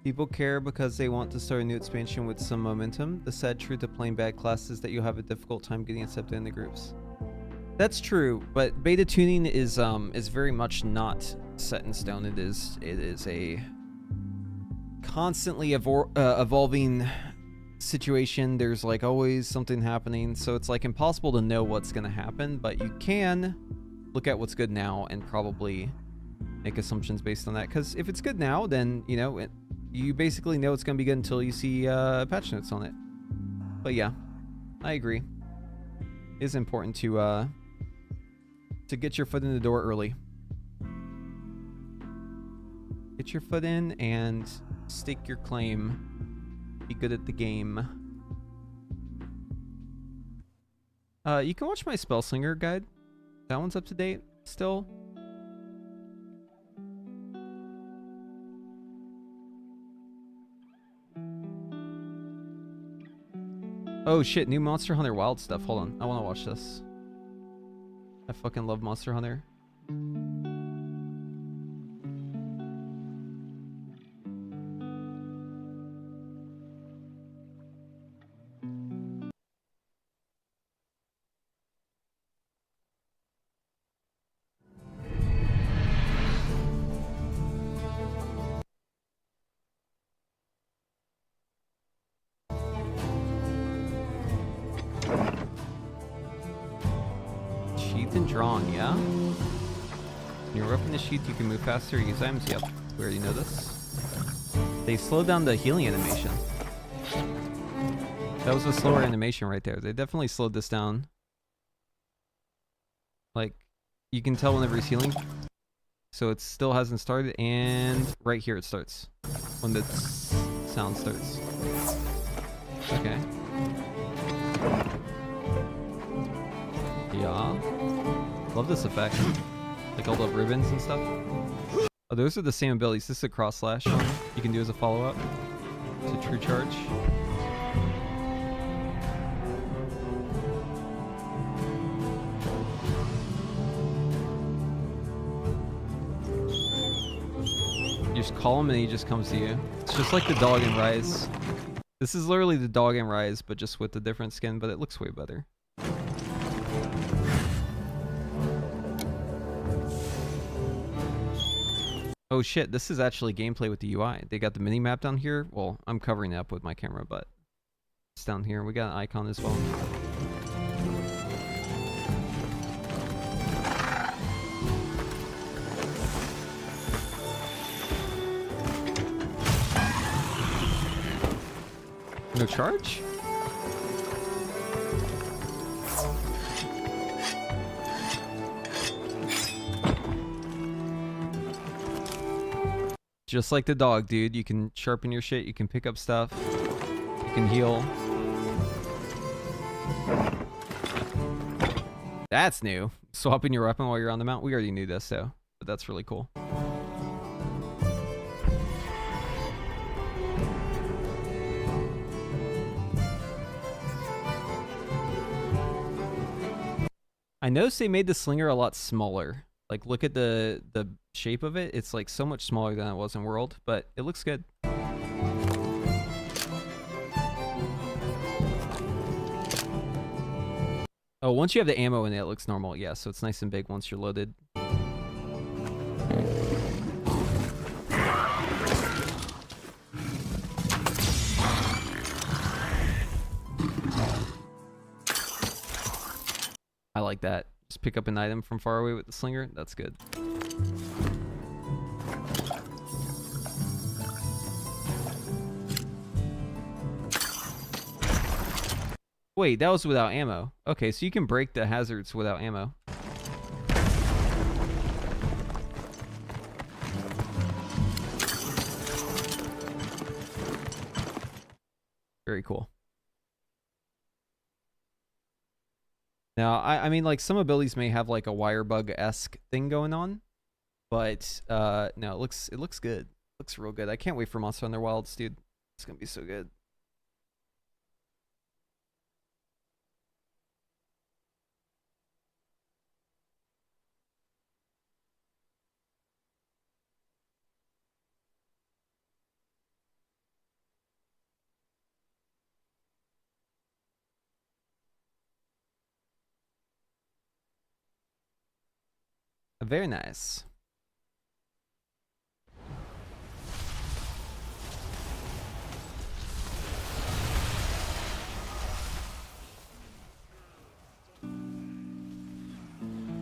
People care because they want to start a new expansion with some momentum. The sad truth of playing bad classes is that you'll have a difficult time getting accepted in the groups. That's true, but beta tuning is very much not set in stone. It is a constantly evolving situation. There's like always something happening, so it's like impossible to know what's gonna happen, but you can look at what's good now and probably make assumptions based on that, because if it's good now, then you know you basically know it's gonna be good until you see patch notes on it. But yeah, I agree. It is important to get your foot in the door early. Get your foot in and stake your claim. Be good at the game. You can watch my spell slinger guide. That one's up to date still. Oh shit, new Monster Hunter Wild stuff. Hold on, I want to watch this. I fucking love Monster Hunter. Drawn, yeah? When you're roughing the sheath, you can move faster, use items. Yep, we already know this. They slowed down the healing animation. That was a slower animation right there. They definitely slowed this down. Like, you can tell whenever he's healing. So it still hasn't started, and right here it starts. When the sound starts. Okay. Yeah. Love this effect. Like all the ribbons and stuff. Oh, those are the same abilities. This is a cross slash you can do as a follow-up to true charge. You just call him and he just comes to you. It's just like the dog in Rise. This is literally the dog in Rise, but just with a different skin, but it looks way better. Oh shit, this is actually gameplay with the UI. They got the mini map down here. Well, I'm covering it up with my camera, but it's down here. We got an icon as well. No charge? Just like the dog, dude. You can sharpen your shit. You can pick up stuff. You can heal. That's new. Swapping your weapon while you're on the mount. We already knew this, though. But that's really cool. I noticed they made the slinger a lot smaller. Like, look at the shape of it. It's like so much smaller than it was in World, but it looks good. Oh, once you have the ammo in it, it looks normal. Yeah, so it's nice and big once you're loaded. I like that. Just pick up an item from far away with the slinger. That's good. Wait, that was without ammo. Okay, so you can break the hazards without ammo. Very cool. Now, I mean, like, some abilities may have like a wire bug-esque thing going on, but no, it looks good. It looks real good. I can't wait for Monster Hunter Wilds, dude. It's gonna be so good. Very nice.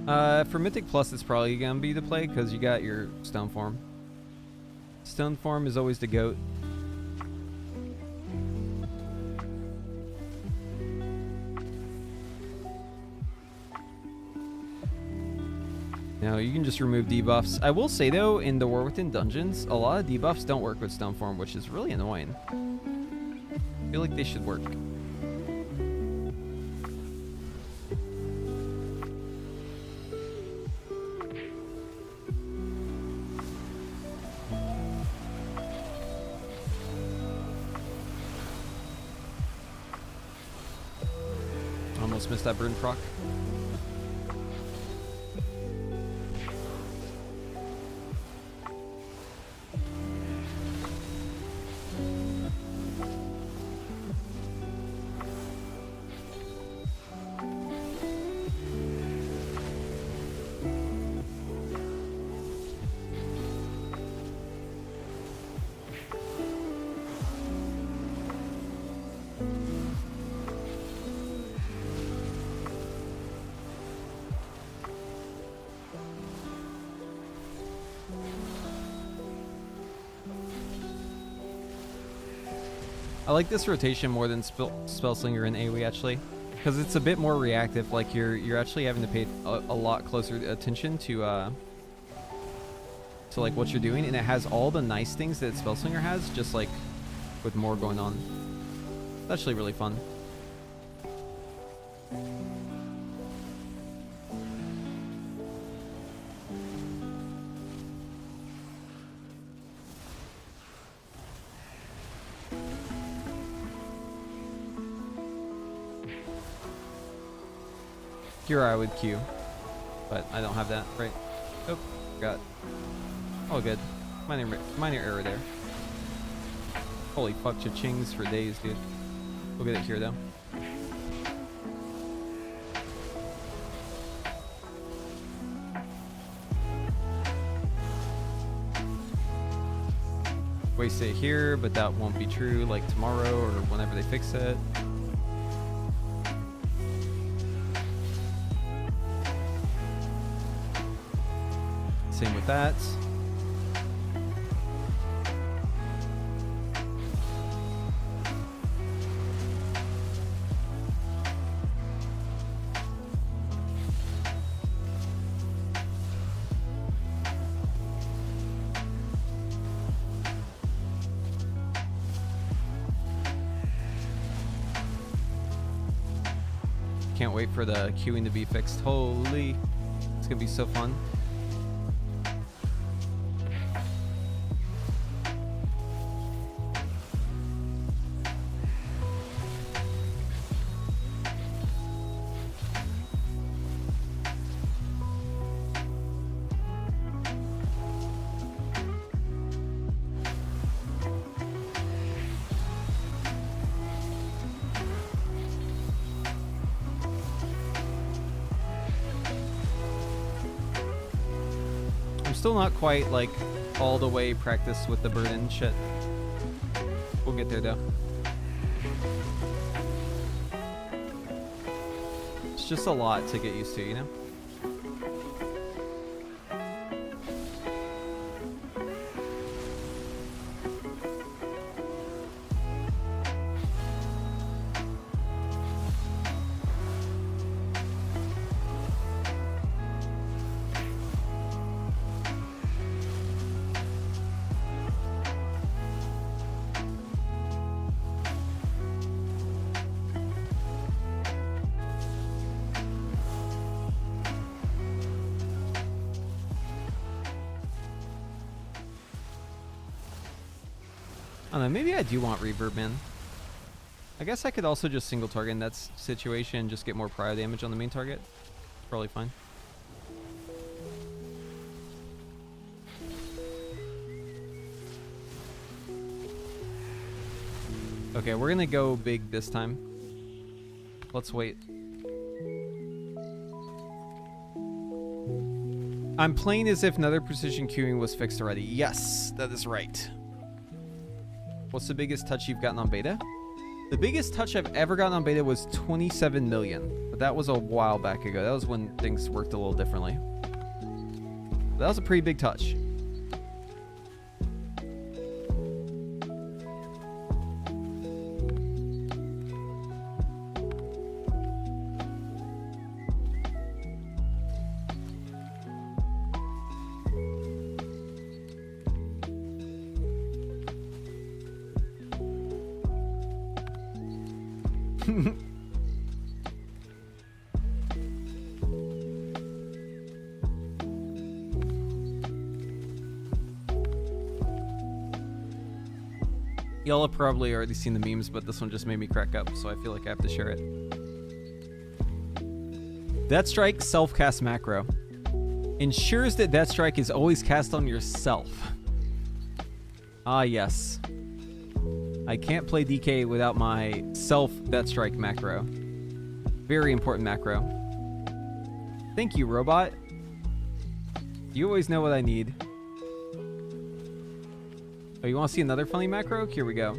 For Mythic Plus, it's probably gonna be the play because you got your Stone Form. Stone Form is always the GOAT. No, you can just remove debuffs. I will say though, in the War Within dungeons, a lot of debuffs don't work with Stone Form, which is really annoying. I feel like they should work. Almost missed that burn proc. I like this rotation more than Spellslinger and AoE actually, because it's a bit more reactive. Like you're actually having to pay a lot closer attention to like what you're doing, and it has all the nice things that Spellslinger has, just like with more going on. It's actually really fun. Here I would queue, but I don't have that, right? Oh, forgot. All good. Minor error there. Holy fuck, cha-chings for days, dude. We'll get it here, though. Waste it here, but that won't be true, like tomorrow or whenever they fix it. Same with that. can't wait for the queuing to be fixed. Holy, it's gonna be so fun. Still not quite like all the way practiced with the burn-in shit. We'll get there though. It's just a lot to get used to, you know? I don't know, maybe I do want reverb, man. I guess I could also just single target in that situation and just get more prio damage on the main target. Probably fine. Okay, we're gonna go big this time. Let's wait. I'm playing as if Nether precision queuing was fixed already. Yes, that is right. What's the biggest touch you've gotten on beta? The biggest touch I've ever gotten on beta was 27 million. But that was a while back ago. That was when things worked a little differently. That was a pretty big touch. Y'all have probably already seen the memes, but this one just made me crack up, so I feel like I have to share it. Deathstrike self-cast macro. Ensures that Deathstrike is always cast on yourself. Ah, yes. I can't play DK without my self-Deathstrike macro. Very important macro. Thank you, robot. You always know what I need. Oh, you want to see another funny macro? Here we go.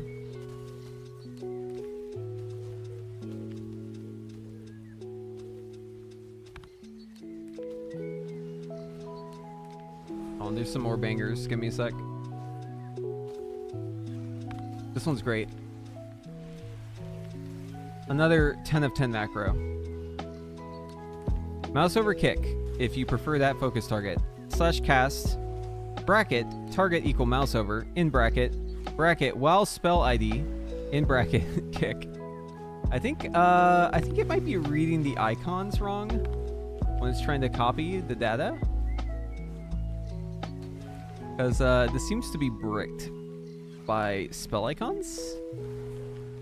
Oh, and there's some more bangers. Give me a sec. This one's great. Another 10 of 10 macro. Mouse over kick, if you prefer that focus target. Slash cast, bracket, target equal mouse over, in bracket, bracket, while spell ID, in bracket, kick. I think it might be reading the icons wrong when it's trying to copy the data. Because this seems to be bricked by spell icons.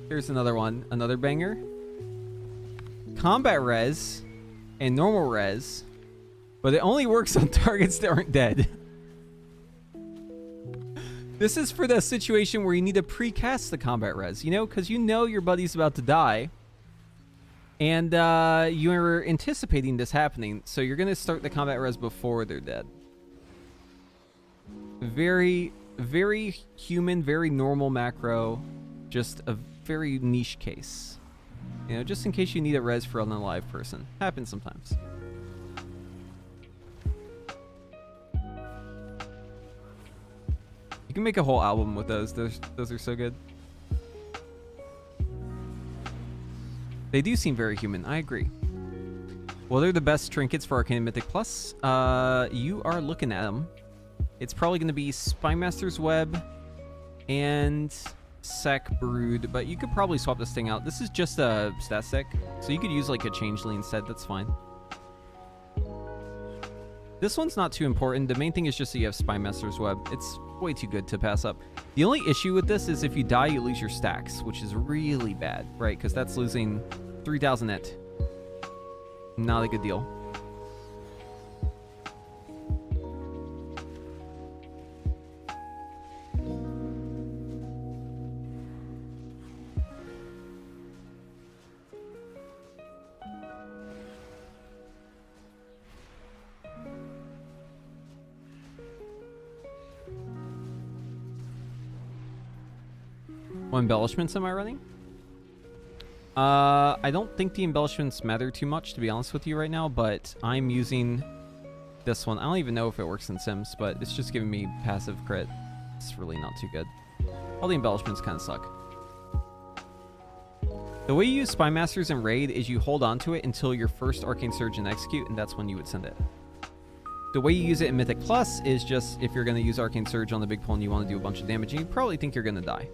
Here's another one, another banger. Combat res and normal res, but it only works on targets that aren't dead. This is for the situation where you need to precast the combat res, you know, because you know your buddy's about to die. And you're anticipating this happening, so you're going to start the combat res before they're dead. Very, very human, very normal macro. Just a very niche case. You know, just in case you need a res for an unalive person. Happens sometimes. You can make a whole album with those. Those are so good. They do seem very human. I agree. Well, they're the best trinkets for Arcane and Mythic Plus. You are looking at them. It's probably going to be Spymaster's Web and sec brood, but you could probably swap this thing out. This is just a stat sec, so you could use like a changeling instead. That's fine. This one's not too important. The main thing is just that you have Spymaster's Web. It's way too good to pass up. The only issue with this is if you die, you lose your stacks, which is really bad, right? Because that's losing 3,000 net. Not a good deal. What embellishments am I running? I don't think the embellishments matter too much, to be honest with you right now, but I'm using this one. I don't even know if it works in Sims, but it's just giving me passive crit. It's really not too good. All the embellishments kind of suck. The way you use Spymasters in Raid is you hold on to it until your first Arcane Surge and execute, and that's when you would send it. The way you use it in Mythic Plus is just if you're going to use Arcane Surge on the big pull and you want to do a bunch of damage, and you probably think you're going to die.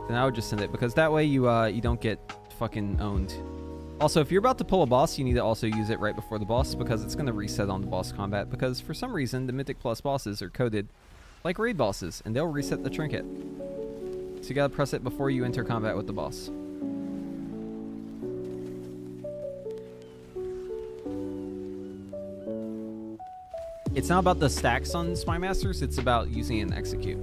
Then I would just send it, because that way you don't get fucking owned. Also, if you're about to pull a boss, you need to also use it right before the boss, because it's going to reset on the boss combat, because for some reason the Mythic Plus bosses are coded like raid bosses, and they'll reset the trinket. So you gotta press it before you enter combat with the boss. It's not about the stacks on Spymasters, it's about using and execute.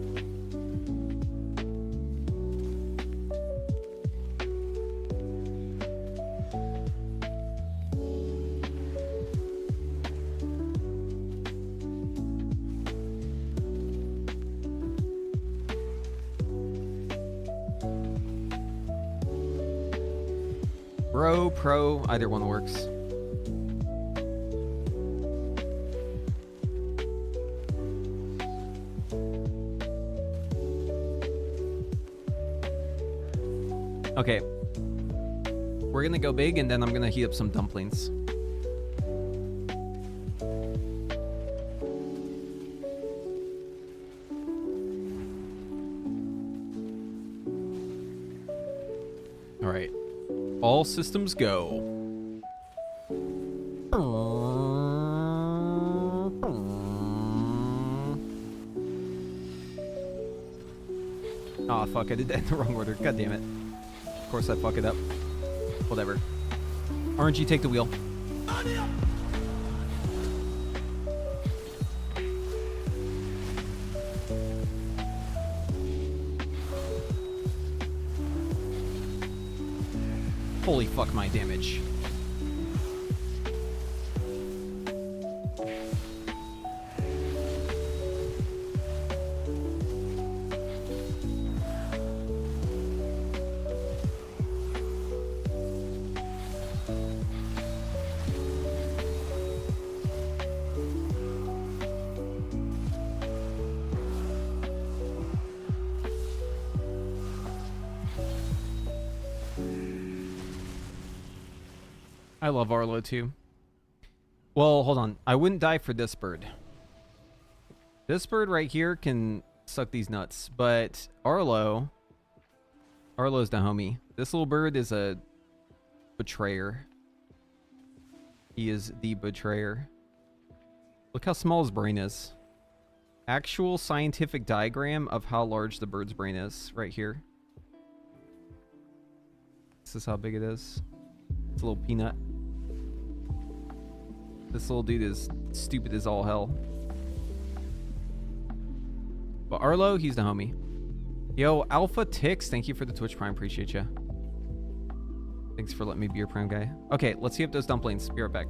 Bro, pro, either one works. Okay. We're gonna go big, and then I'm gonna heat up some dumplings. All right. All systems go. Aw, fuck, I did that in the wrong order. God damn it. Of course I fuck it up. Whatever. RNG, take the wheel. Holy fuck my damage. I love Arlo too. Well, hold on. I wouldn't die for this bird. This bird right here can suck these nuts, but Arlo's the homie. This little bird is a betrayer. He is the betrayer. Look how small his brain is. Actual scientific diagram of how large the bird's brain is right here. This is how big it is. It's a little peanut. This little dude is stupid as all hell. But Arlo, he's the homie. Yo, Alpha Tix, thank you for the Twitch Prime. Appreciate you. Thanks for letting me be your Prime guy. Okay, let's heat up those dumplings. Be right back.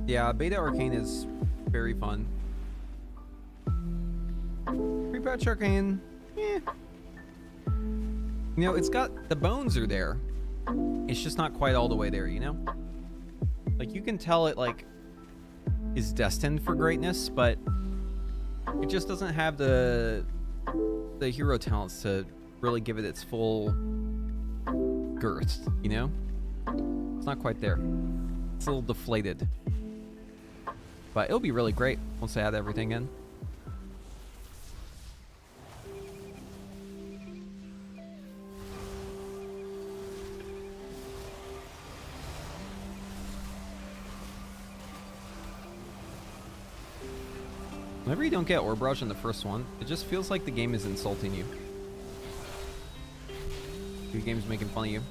Yeah, beta Arcane is very fun. Pre-patch Arcane, eh. You know, it's got, the bones are there. It's just not quite all the way there, you know? Like, you can tell it, like, is destined for greatness, but it just doesn't have the hero talents to really give it its full girth, you know? It's not quite there. It's a little deflated. But it'll be really great once they add everything in. Whenever you don't get Ore Barrage in the first one, it just feels like the game is insulting you. The game's making fun of you.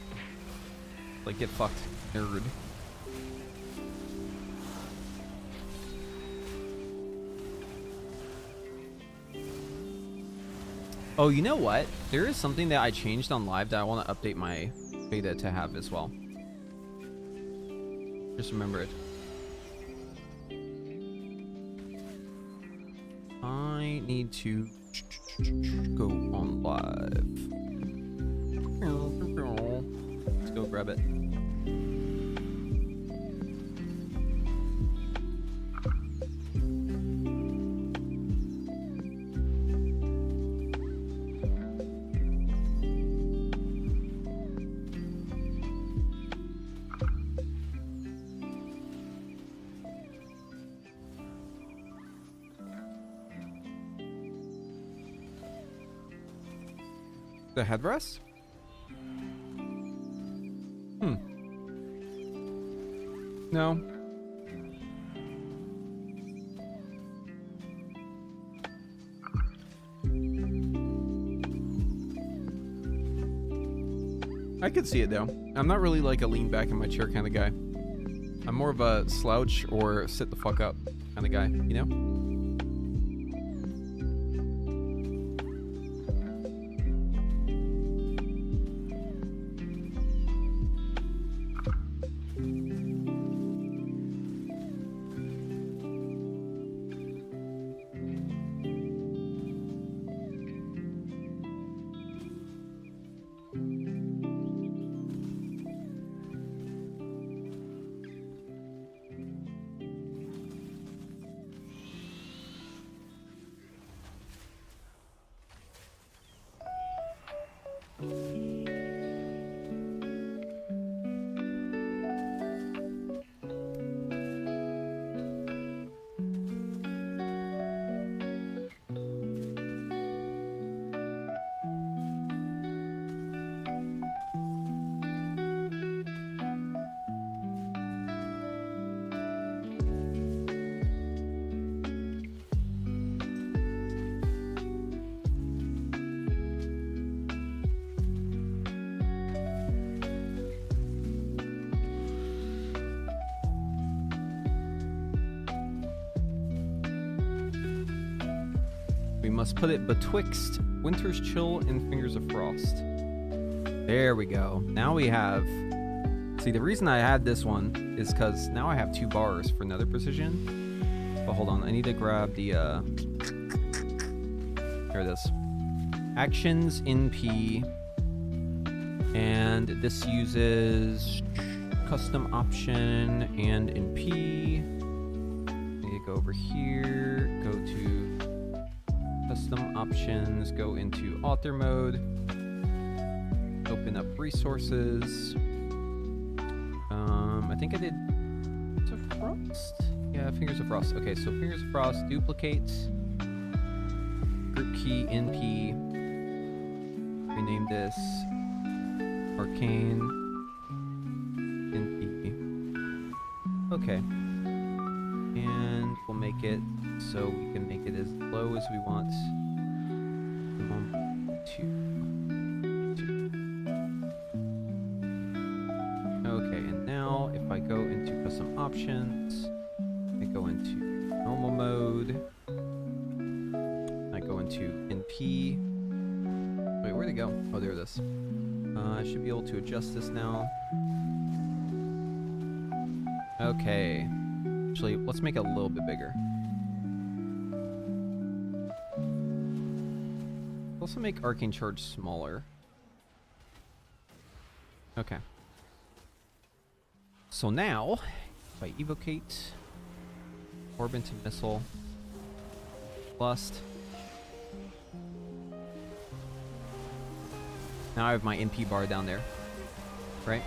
Like, get fucked, nerd. Oh, you know what? There is something that I changed on live that I want to update my beta to have as well. Just remember it. I need to go on live. Let's go grab it. The headrest? No. I could see it though. I'm not really like a lean back in my chair kind of guy. I'm more of a slouch or sit the fuck up kind of guy, you know? Must put it betwixt Winter's Chill and Fingers of Frost. There we go. Now we have... See, the reason I had this one is because now I have 2 bars for Nether Precision. But hold on, I need to grab the... Here it is. Actions in P. And this uses custom option and in P. I need to go over here, go to custom options, go into author mode, open up resources. I think I did Fingers of Frost? Yeah, Fingers of Frost. Okay, so Fingers of Frost, duplicate, group key, NP, rename this Arcane, NP. Okay. And we'll make it so we can make it as low as we want. 2. Okay, and now if I go into custom options, I go into normal mode, I go into NP. Wait, where'd it go? Oh, there it is. I should be able to adjust this now. Okay. Actually, let's make it a little bit bigger. Also make Arcane Charge smaller. Okay. So now, if I evocate Orb into Missile, Lust. Now I have my NP bar down there, right?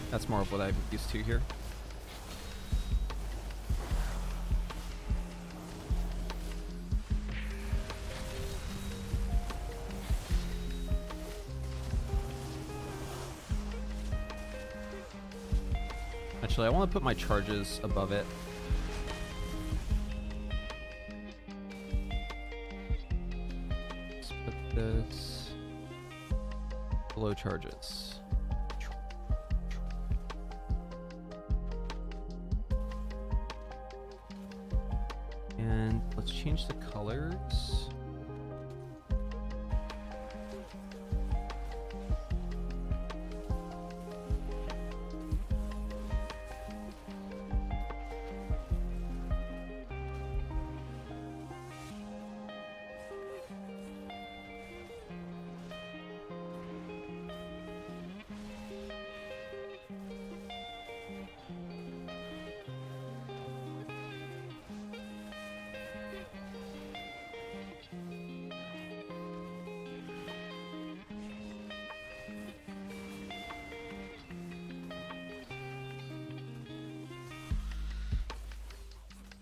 That's more of what I'm used to here. Actually, I want to put my charges above it. Let's put this below charges. And let's change the colors.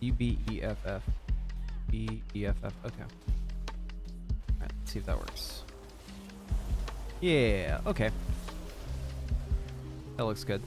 UBEFF. BEFF. Okay. Alright, let's see if that works. Yeah, okay. That looks good.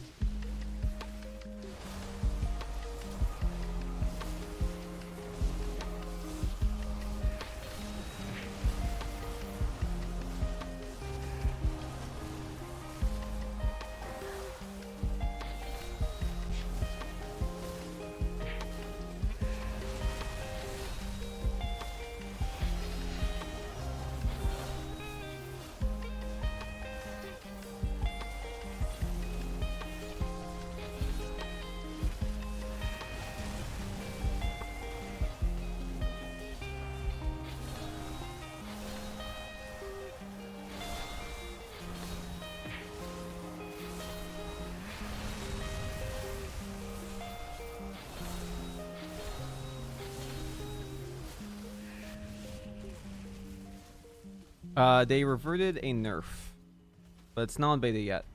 They reverted a nerf, but it's not in beta yet.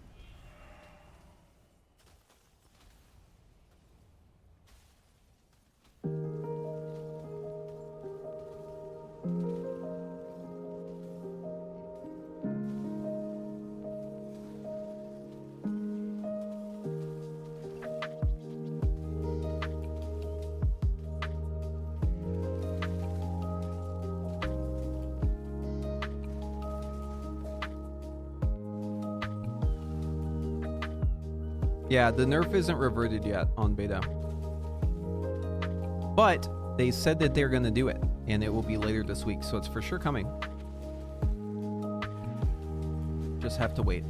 Yeah, the nerf isn't reverted yet on beta. But they said that they're going to do it, and it will be later this week, so it's for sure coming. Just have to wait.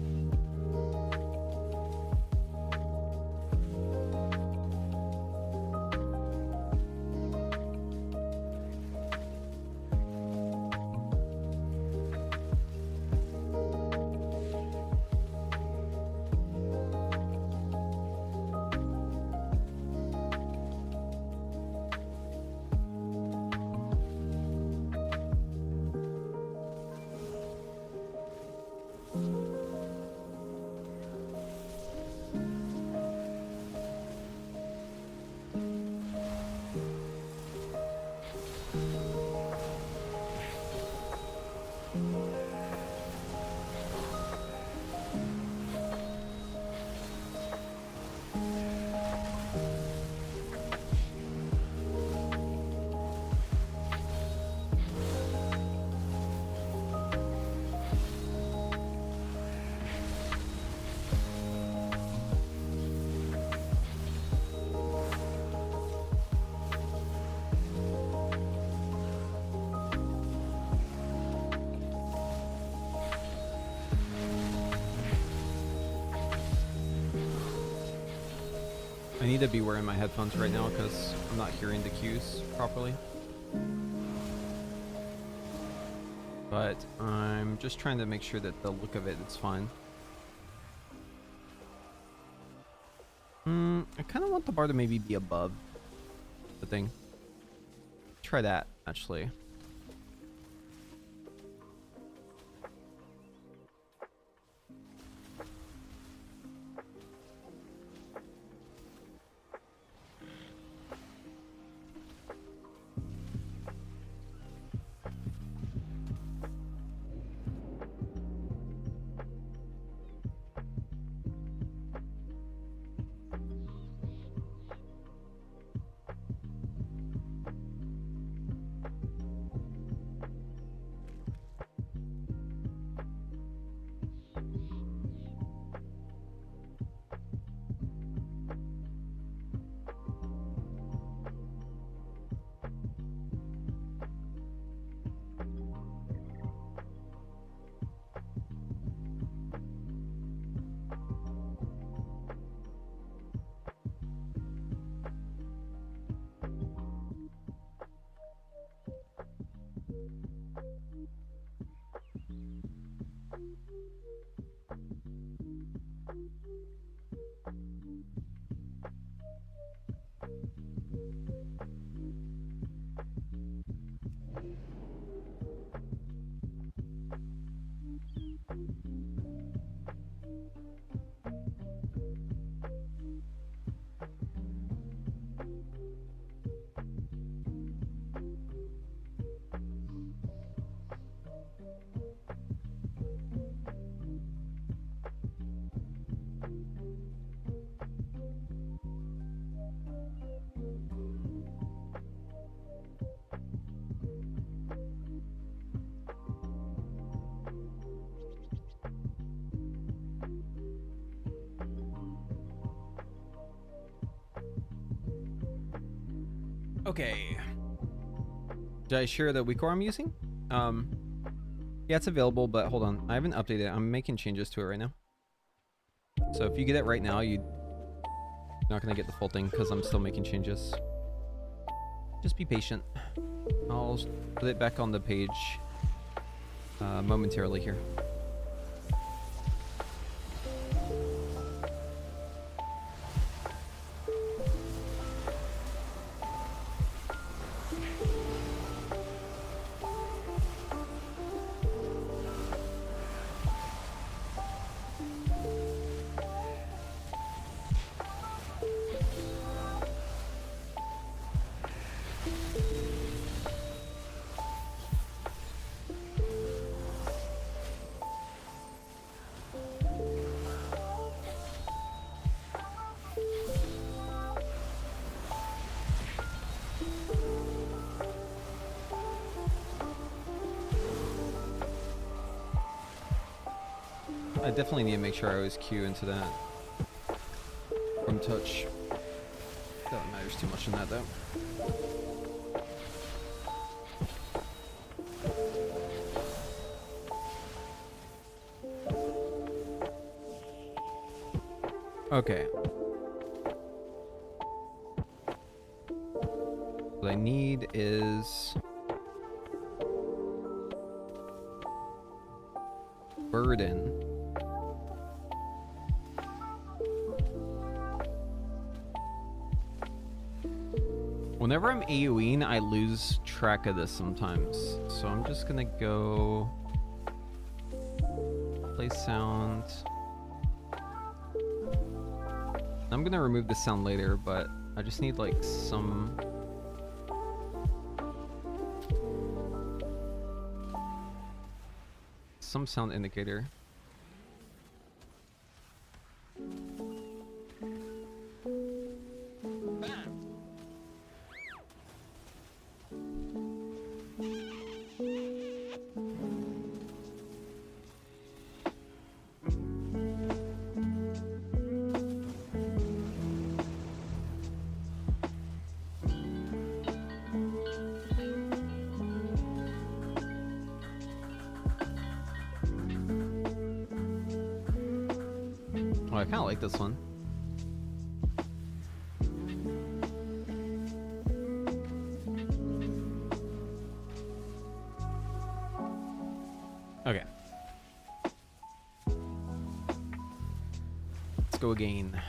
I need to be wearing my headphones right now because I'm not hearing the cues properly. But I'm just trying to make sure that the look of it is fine. I kind of want the bar to maybe be above the thing. Try that, actually. Okay. Did I share the weak ore I'm using? Yeah, it's available, but hold on. I haven't updated it. I'm making changes to it right now. So if you get it right now, you're not going to get the full thing because I'm still making changes. Just be patient. I'll put it back on the page momentarily here. I definitely need to make sure I always queue into that from touch. That matters too much in that though. Okay. What I need is burden. Whenever I'm AoEing, I lose track of this sometimes. So I'm just gonna go play sound. I'm gonna remove the sound later, but I just need like some sound indicator. Oh, I kind of like this one. Okay. Let's go again.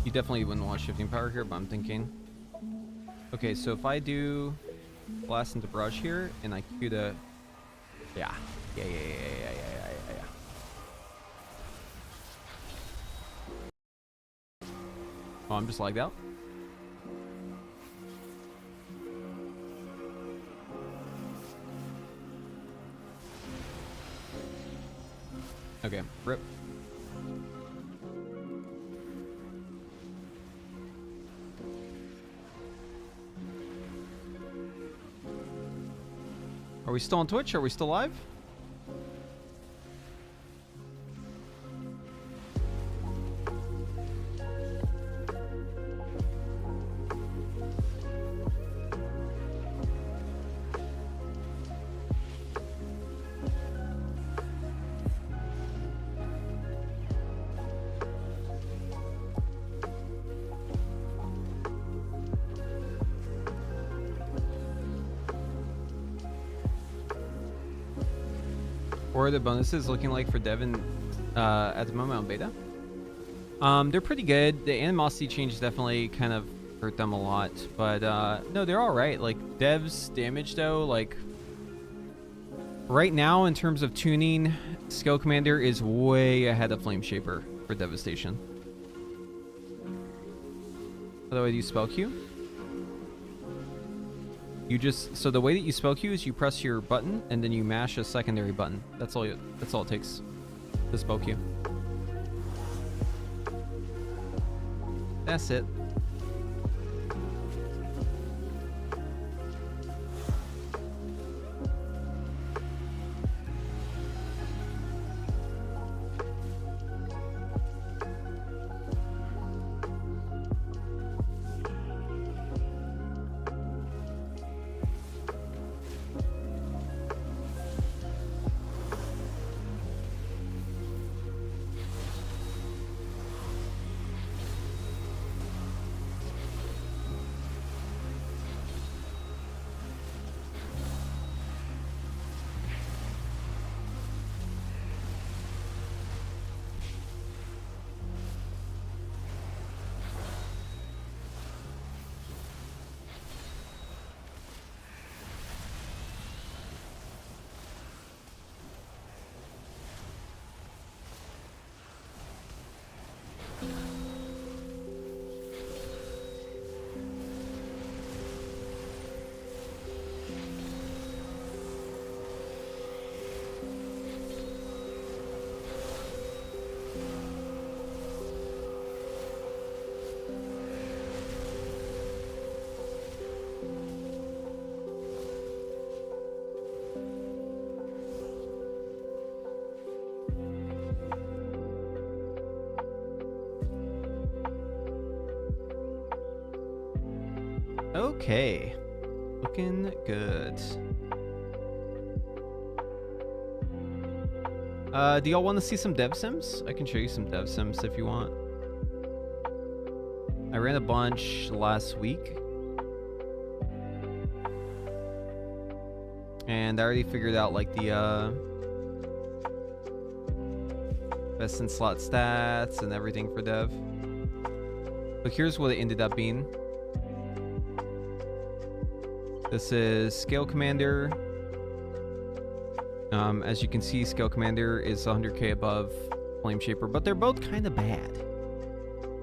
You definitely wouldn't want shifting power here, but I'm thinking. Okay, so if I do blast into brush here and I cue the, yeah. Oh, I'm just lagged out. Okay, rip. Are we still on Twitch? Are we still live? What are the bonuses looking like for Devin at the moment on beta? They're pretty good. The animosity changes definitely kind of hurt them a lot, but no, they're all right. Like Dev's damage though, like right now in terms of tuning, Scale Commander is way ahead of Flame Shaper for Devastation. How do I do spell Q? You just, so the way that you spell Q is you press your button and then you mash a secondary button. That's all it takes to spell Q. That's it. Okay, looking good. Do y'all want to see some dev sims? I can show you some dev sims if you want. I ran a bunch last week. And I already figured out like the best in slot stats and everything for dev. But here's what it ended up being. This is Scale Commander. As you can see, Scale Commander is 100k above Flame Shaper, but they're both kind of bad.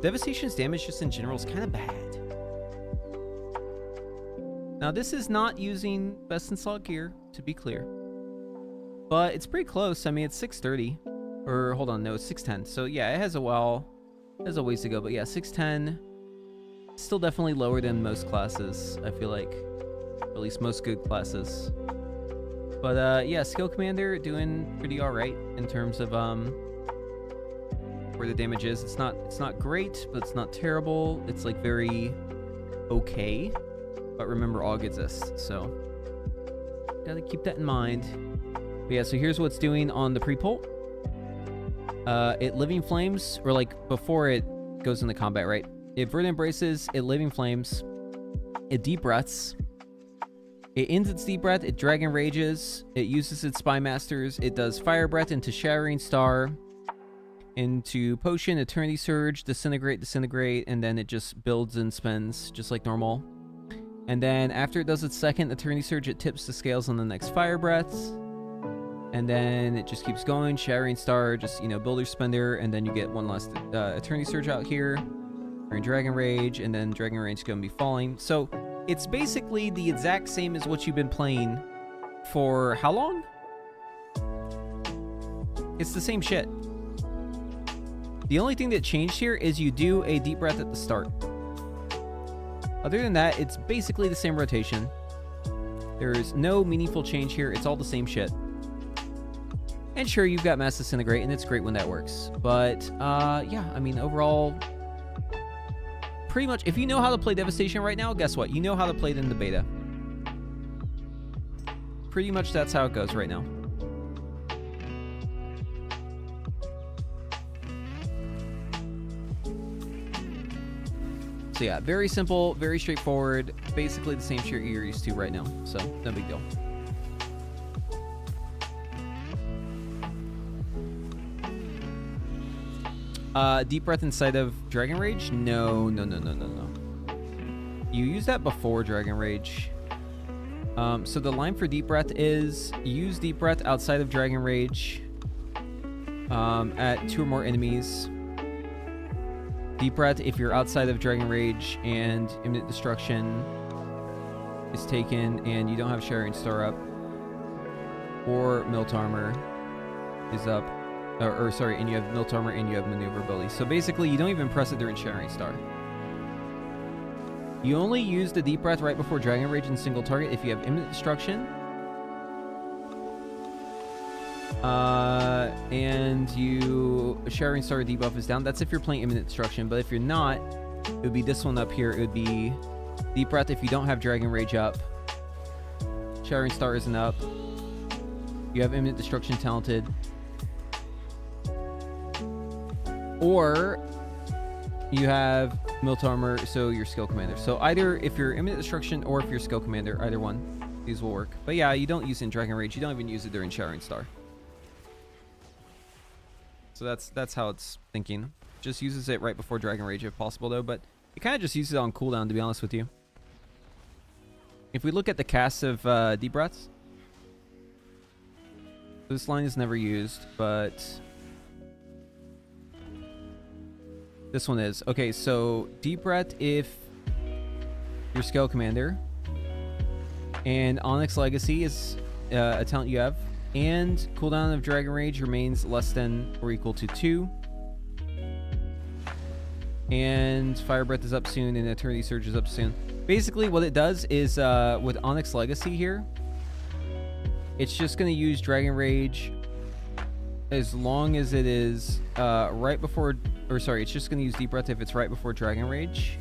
Devastation's damage just in general is kind of bad. Now, this is not using best in slot gear, to be clear. But it's pretty close. I mean, it's 630. Or, hold on, no, it's 610. So, yeah, it has a ways to go. But, yeah, 610. Still definitely lower than most classes, I feel like. At least most good classes. But, yeah, Skill Commander doing pretty alright in terms of where the damage is. It's not great, but it's not terrible. It's, like, very okay. But remember, AUG exists, so gotta keep that in mind. But yeah, so here's what it's doing on the pre-pull. It Living Flames, or like before it goes into combat, right? It Verdant Embraces, it Living Flames, it Deep Breaths, it ends its Deep Breath, it Dragon Rages, it uses its Spy Masters, it does Fire Breath into Shattering Star, into Potion, Eternity Surge, Disintegrate, and then it just builds and spends just like normal. And then after it does its second Eternity Surge, it tips the scales on the next Fire Breaths. And then it just keeps going. Shattering Star, just, you know, Builder Spender. And then you get one last Eternity Surge out here. You're in Dragon Rage. And then Dragon Rage is going to be falling. So it's basically the exact same as what you've been playing for how long? It's the same shit. The only thing that changed here is you do a Deep Breath at the start. Other than that, it's basically the same rotation. There's no meaningful change here. It's all the same shit. And sure, you've got Mass Disintegrate, and it's great when that works. But, yeah, I mean, overall, pretty much, if you know how to play Devastation right now, guess what? You know how to play it in the beta. Pretty much that's how it goes right now. So yeah, very simple, very straightforward, basically the same shit you're used to right now, so no big deal. Deep Breath inside of Dragon Rage? No. You use that before Dragon Rage. So the line for Deep Breath is use Deep Breath outside of Dragon Rage at 2 or more enemies. Deep Breath if you're outside of Dragon Rage and Imminent Destruction is taken and you don't have Shattering Star up, or Milt Armor is up, or sorry, and you have Milt Armor and you have Maneuverability. So basically, you don't even press it during Shattering Star. You only use the Deep Breath right before Dragon Rage and single target if you have Imminent Destruction. And Shattering Star debuff is down. That's if you're playing Imminent Destruction. But if you're not, it would be this one up here. It would be Deep Breath if you don't have Dragon Rage up. Shattering Star isn't up. You have Imminent Destruction talented. Or you have Milt Armor, so you're Skill Commander. So either if you're Imminent Destruction or if you're Skill Commander, either one. These will work. But yeah, you don't use it in Dragon Rage. You don't even use it during Shattering Star. So that's how it's thinking. Just uses it right before Dragon Rage if possible, though. But it kind of just uses it on cooldown, to be honest with you. If we look at the cast of Deep Breaths, this line is never used, but this one is. Okay, so Deep Breath if you're Skill Commander, and Onyx Legacy is a talent you have, and cooldown of Dragon Rage remains less than or equal to 2. And Fire Breath is up soon, and Eternity Surge is up soon. Basically, what it does is, with Onyx Legacy here, it's just going to use Dragon Rage as long as it is right before... Or sorry, it's just going to use Deep Breath if it's right before Dragon Rage.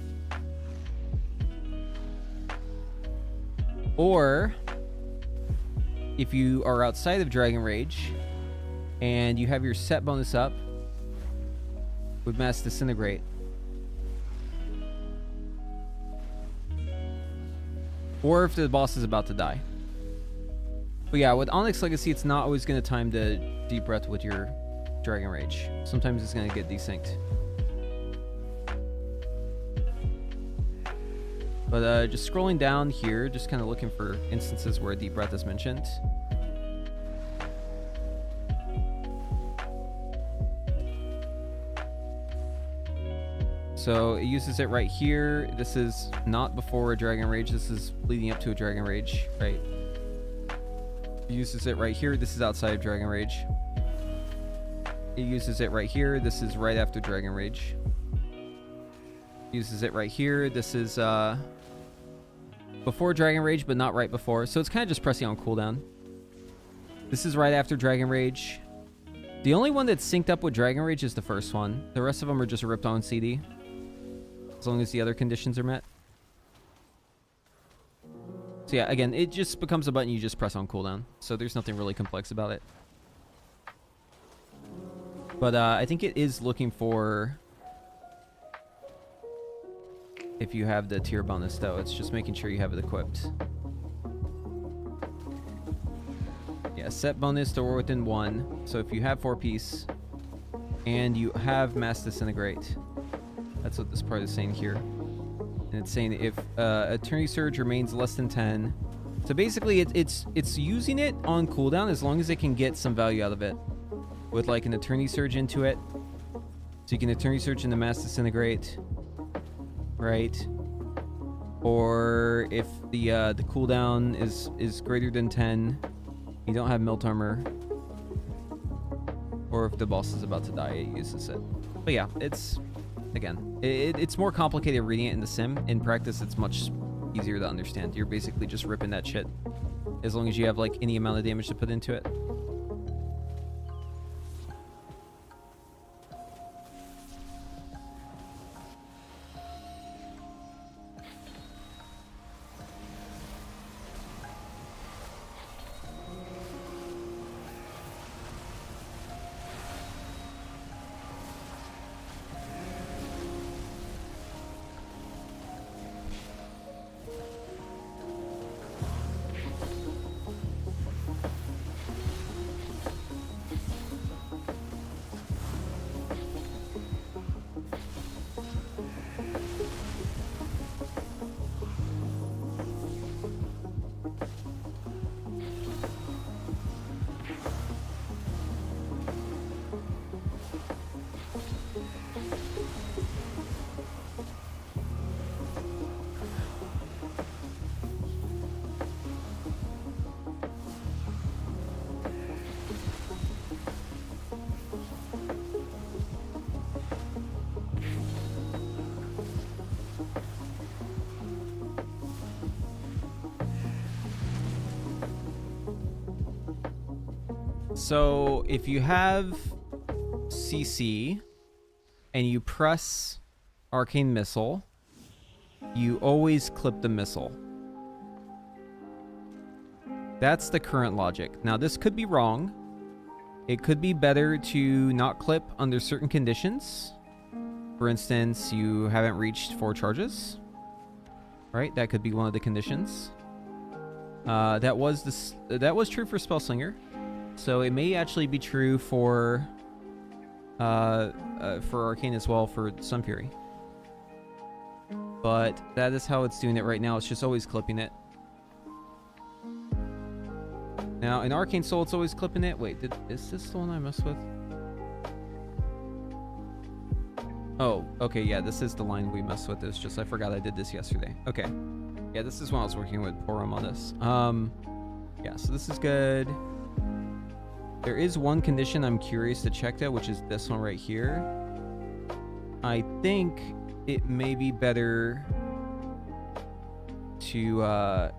Or if you are outside of Dragon Rage and you have your set bonus up with Mass Disintegrate. Or if the boss is about to die. But yeah, with Onyx Legacy, it's not always going to time the Deep Breath with your Dragon Rage. Sometimes it's going to get desynced. But just scrolling down here, just kind of looking for instances where Deep Breath is mentioned. So it uses it right here. This is not before a Dragon Rage. This is leading up to a Dragon Rage, right? It uses it right here. This is outside of Dragon Rage. It uses it right here. This is right after Dragon Rage. Uses it right here. This is before Dragon Rage, but not right before. So it's kind of just pressing on cooldown. This is right after Dragon Rage. The only one that's synced up with Dragon Rage is the first one. The rest of them are just ripped on CD. As long as the other conditions are met. So yeah, again, it just becomes a button you just press on cooldown. So there's nothing really complex about it. But I think it is looking for... if you have the tier bonus, though. It's just making sure you have it equipped. Yeah, set bonus to war within 1. So if you have 4-piece and you have mass disintegrate, that's what this part is saying here. And it's saying if Eternity Surge remains less than 10. So basically it's using it on cooldown as long as it can get some value out of it. With like an Eternity Surge into it. So you can Eternity Surge into mass disintegrate. Right? Or if the cooldown is greater than 10, you don't have melt armor. Or if the boss is about to die, it uses it. But yeah, it's... again, it's more complicated reading it in the sim. In practice, it's much easier to understand. You're basically just ripping that shit. As long as you have, like, any amount of damage to put into it. So if you have CC and you press Arcane Missile, you always clip the missile. That's the current logic. Now this could be wrong. It could be better to not clip under certain conditions. For instance, you haven't reached 4 charges. Right? That could be one of the conditions. That was true for Spell Slinger. So it may actually be true for Arcane as well for Sunfury. But that is how it's doing it right now. It's just always clipping it. Now in Arcane Soul, it's always clipping it. Wait, is this the one I messed with? Oh, okay, yeah, this is the line we messed with. It's just I forgot I did this yesterday. Okay, yeah, this is when I was working with Porum on this. Yeah, so this is good. There is one condition I'm curious to check though, which is this one right here. I think it may be better to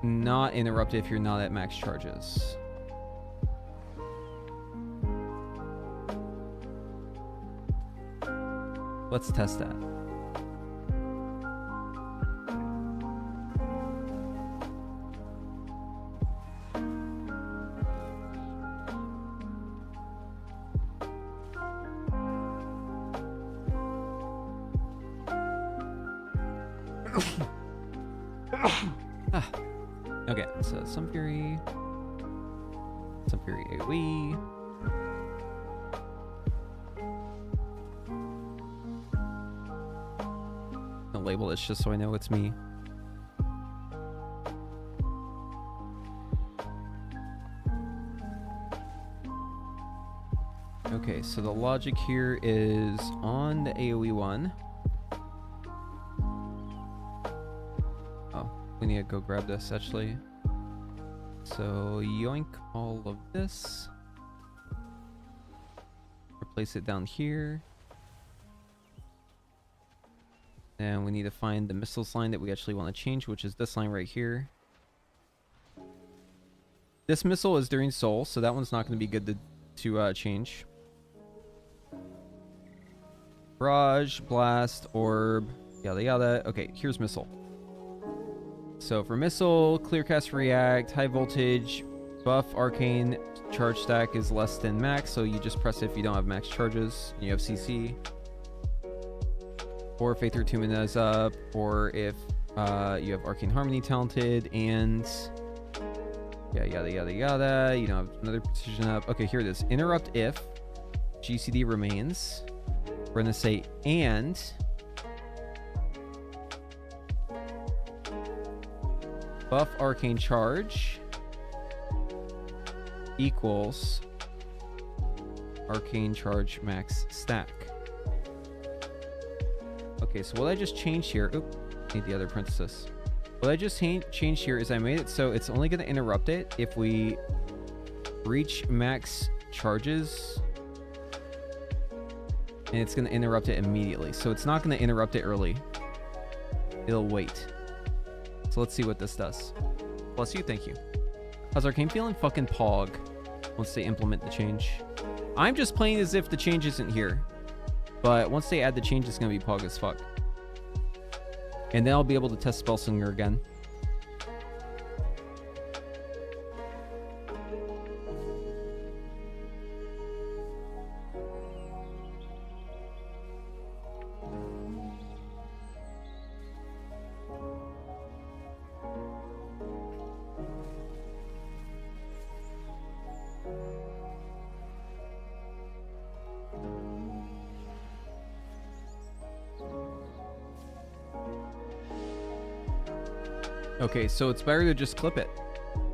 not interrupt if you're not at max charges. Let's test that. Okay, so Sunfury AoE. I'll label this just so I know it's me. Okay, so the logic here is on the AoE one. We need to go grab this actually. So yoink all of this. Replace it down here. And we need to find the missiles line that we actually want to change, which is this line right here. This missile is during soul, so that one's not going to be good to change. Barrage, blast, orb, yada yada. Okay, here's missile. So for missile, clear cast react, high voltage, buff arcane, charge stack is less than max, so you just press it if you don't have max charges and you have CC. Or if Faith or Tumina is up, or if you have Arcane Harmony talented, and yeah, yada yada yada. You don't have another precision up. Okay, here it is. Interrupt if GCD remains. We're gonna say and buff arcane charge equals arcane charge max stack. Okay, so what I just changed here, need the other parenthesis. What I just changed here is I made it so it's only going to interrupt it if we reach max charges, and it's going to interrupt it immediately. So it's not going to interrupt it early. It'll wait. So let's see what this does. Bless you, thank you. How's Arcane feeling? Fucking pog once they implement the change. I'm just playing as if the change isn't here. But once they add the change, it's going to be pog as fuck. And then I'll be able to test Spell Slinger again. Okay, so it's better to just clip it,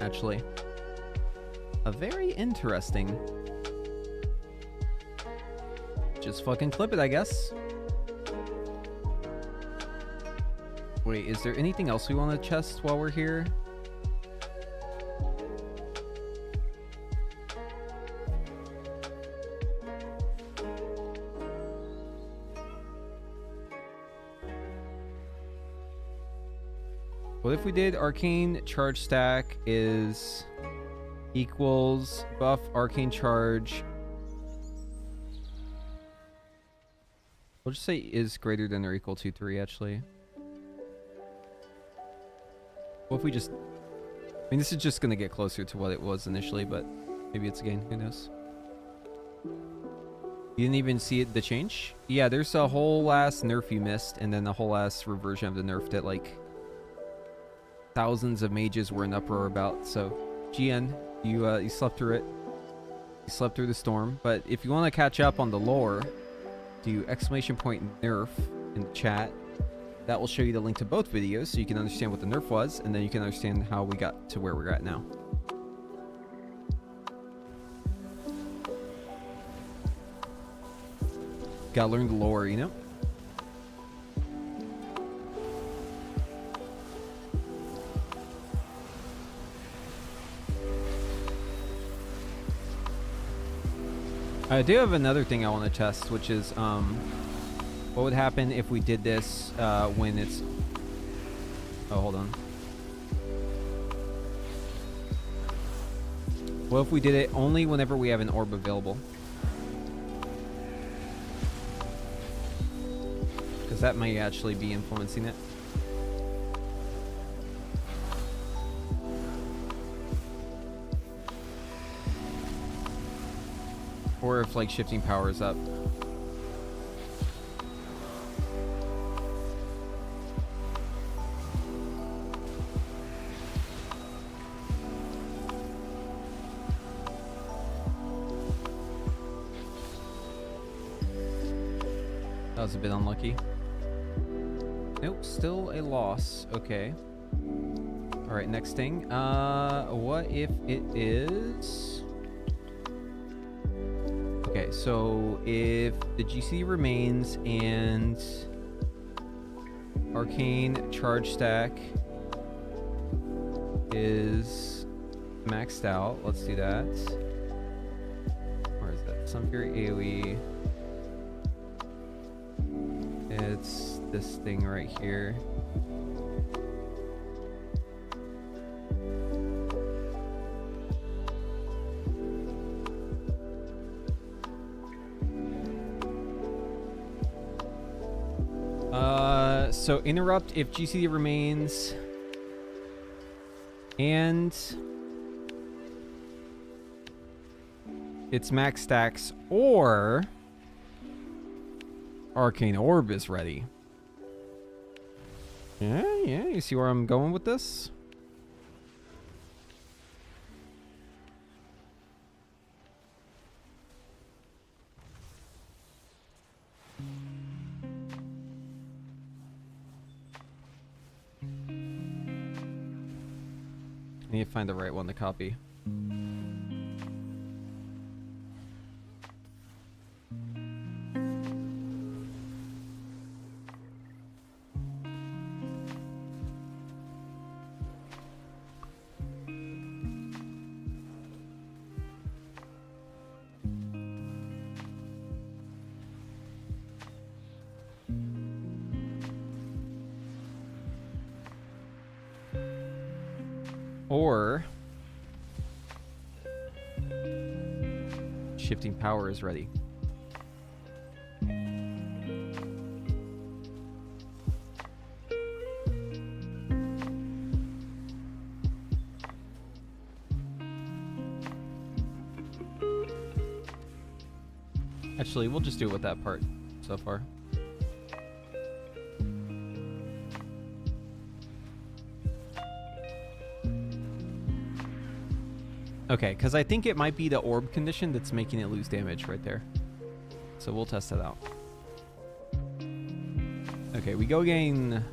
actually. A very interesting. Just fucking clip it, I guess. Wait, is there anything else we want to test while we're here? What if we did arcane charge stack is equals buff arcane charge? We'll just say is greater than or equal to 3, actually. What if we just... I mean, this is just going to get closer to what it was initially, but maybe it's a gain. Who knows? You didn't even see it, the change? Yeah, there's a whole ass nerf you missed, and then a whole ass reversion of the nerf that, like, thousands of mages were in uproar about. So GN, you slept through it. You slept through the storm. But if you want to catch up on the lore, do exclamation point nerf in the chat. That will show you the link to both videos so you can understand what the nerf was, and then you can understand how we got to where we're at now. Gotta learn the lore, you know? I do have another thing I want to test, which is what would happen if we did this when it's... Oh, hold on. What if we did it only whenever we have an orb available? Because that might actually be influencing it. Or if, like, shifting power is up. That was a bit unlucky. Nope, still a loss. Okay. Alright, next thing. What if it is... Okay, so if the GC remains and arcane charge stack is maxed out. Let's do that. Where is that? Sunfury AoE. It's this thing right here. So interrupt if GCD remains, and it's max stacks, or Arcane Orb is ready. Yeah, you see where I'm going with this? I need to find the right one to copy. Or shifting power is ready. Actually, we'll just do it with that part so far. Okay, because I think it might be the orb condition that's making it lose damage right there. So we'll test that out. Okay, we go again.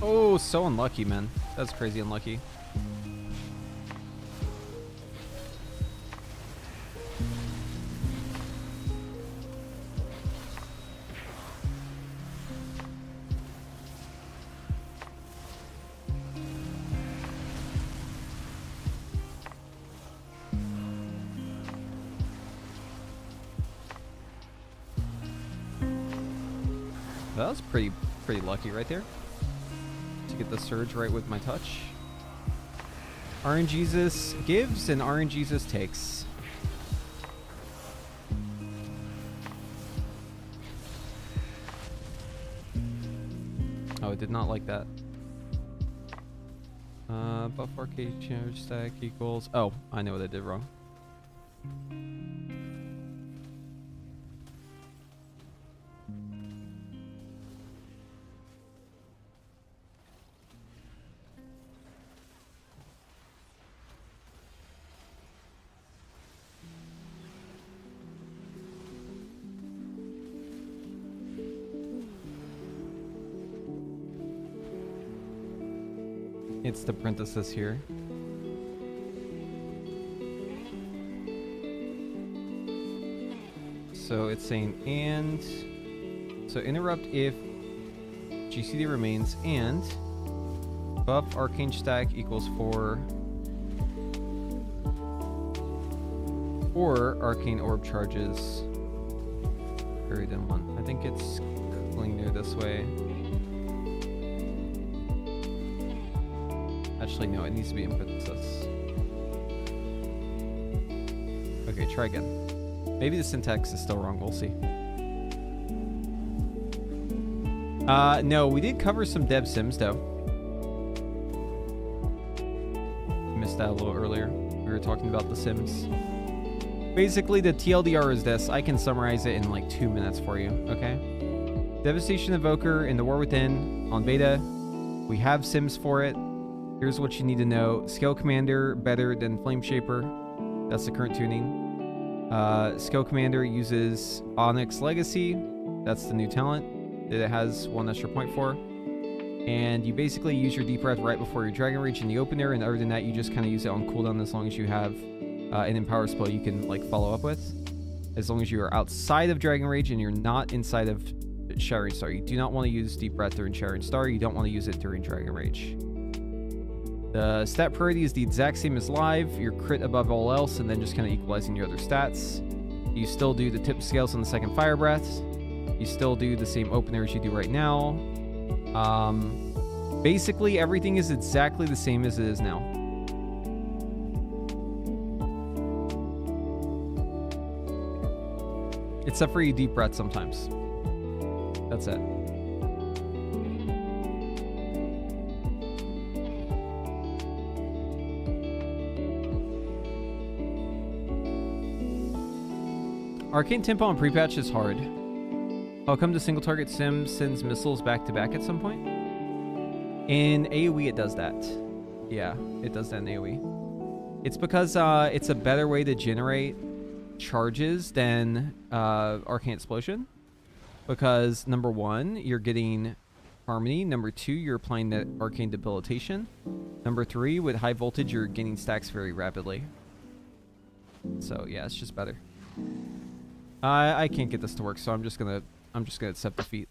Oh, so unlucky, man. That's crazy unlucky. That was pretty lucky right there. To get the surge right with my touch. RNGesus gives and RNGesus takes. Oh, I did not like that. Buff arcade charge stack equals... Oh, I know what I did wrong. It's the parenthesis here. So it's saying and. So interrupt if GCD remains and buff arcane stack equals 4 or arcane orb charges buried in 1. I think it's cleaner this way. Actually, no, it needs to be in parenthesis. Okay, try again. Maybe the syntax is still wrong. We'll see. No, we did cover some dev sims, though. Missed that a little earlier. We were talking about the sims. Basically, the TLDR is this. I can summarize it in like 2 minutes for you, okay? Devastation Evoker in the War Within on beta. We have sims for it. Here's what you need to know. Scale Commander better than Flame Shaper. That's the current tuning. Scale Commander uses Onyx Legacy. That's the new talent that it has 1 extra point for. And you basically use your deep breath right before your dragon rage in the open air, and other than that, you just kind of use it on cooldown as long as you have an empower spell you can like follow up with. As long as you are outside of dragon rage and you're not inside of Shattering Star. You do not want to use deep breath during Shattering Star. You don't want to use it during dragon rage. The stat priority is the exact same as live. Your crit above all else, and then just kind of equalizing your other stats. You still do the tip scales on the second fire breath. You still do the same opener as you do right now. Basically, everything is exactly the same as it is now. Except for you deep breath sometimes. That's it. Arcane tempo on pre-patch is hard. How come the single target sim sends missiles back to back at some point? In AoE it does that. Yeah, it does that in AoE. It's because it's a better way to generate charges than Arcane Explosion. Because number one, you're getting Harmony. Number two, you're applying that Arcane Debilitation. Number three, with high voltage, you're gaining stacks very rapidly. So yeah, it's just better. I can't get this to work, so I'm just gonna accept defeat.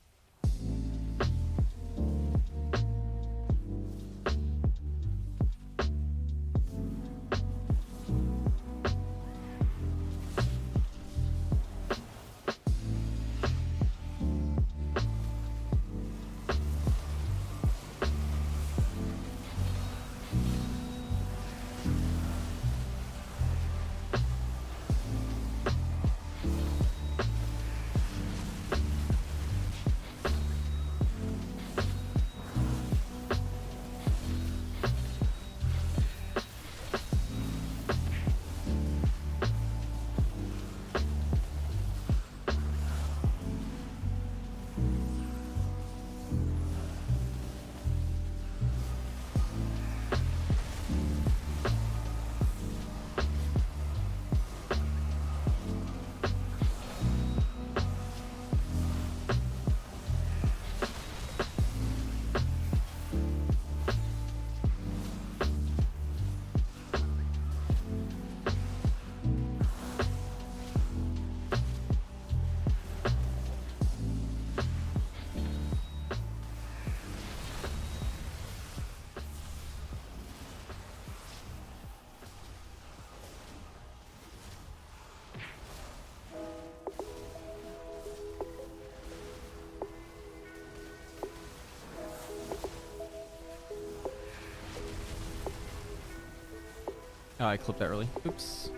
Oh, I clipped that early. Oops.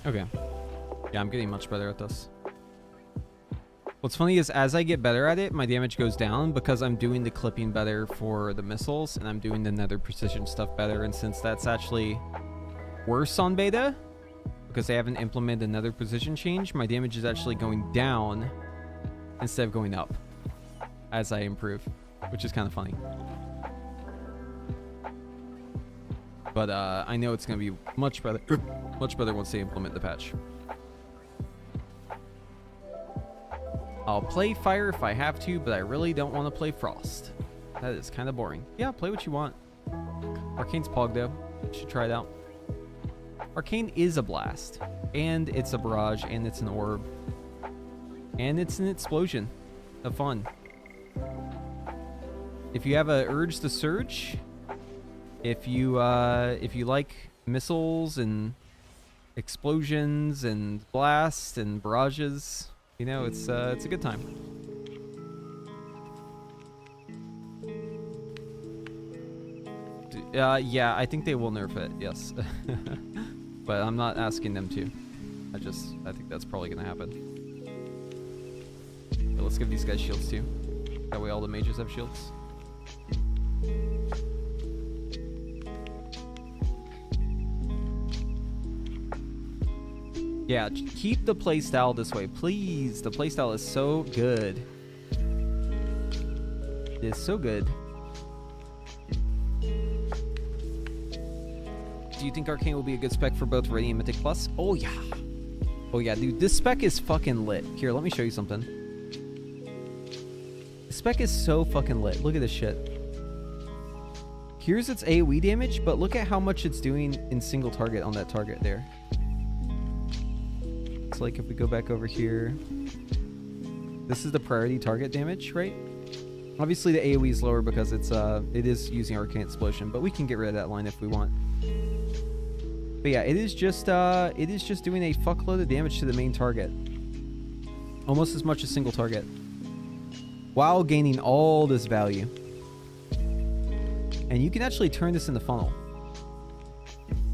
Okay. Yeah, I'm getting much better at this. What's funny is as I get better at it, my damage goes down because I'm doing the clipping better for the missiles and I'm doing the nether precision stuff better. And since that's actually worse on beta, because they haven't implemented another precision change, my damage is actually going down instead of going up as I improve, which is kind of funny. But I know it's going to be much better once they implement the patch. I'll play fire if I have to, but I really don't want to play frost. That is kind of boring. Yeah, play what you want. Arcane's pog though. You should try it out. Arcane is a blast, and it's a barrage, and it's an orb. And it's an explosion of fun. If you have an urge to surge, if you like missiles and explosions and blasts and barrages, you know, it's a good time. Yeah, I think they will nerf it, yes. But I'm not asking them to. I think that's probably gonna happen. But let's give these guys shields too. That way all the mages have shields. Yeah, keep the playstyle this way, please. The playstyle is so good. It is so good. Do you think Arcane will be a good spec for both Radiant and Mythic Plus? Oh yeah. Oh yeah, dude, this spec is fucking lit. Here, let me show you something. The spec is so fucking lit. Look at this shit. Here's its AoE damage, but look at how much it's doing in single target on that target there. It's like if we go back over here, this is the priority target damage, right? Obviously the AoE is lower because it is using Arcane Explosion, but we can get rid of that line if we want. But yeah, it is just doing a fuckload of damage to the main target, almost as much as single target, while gaining all this value. And you can actually turn this into funnel.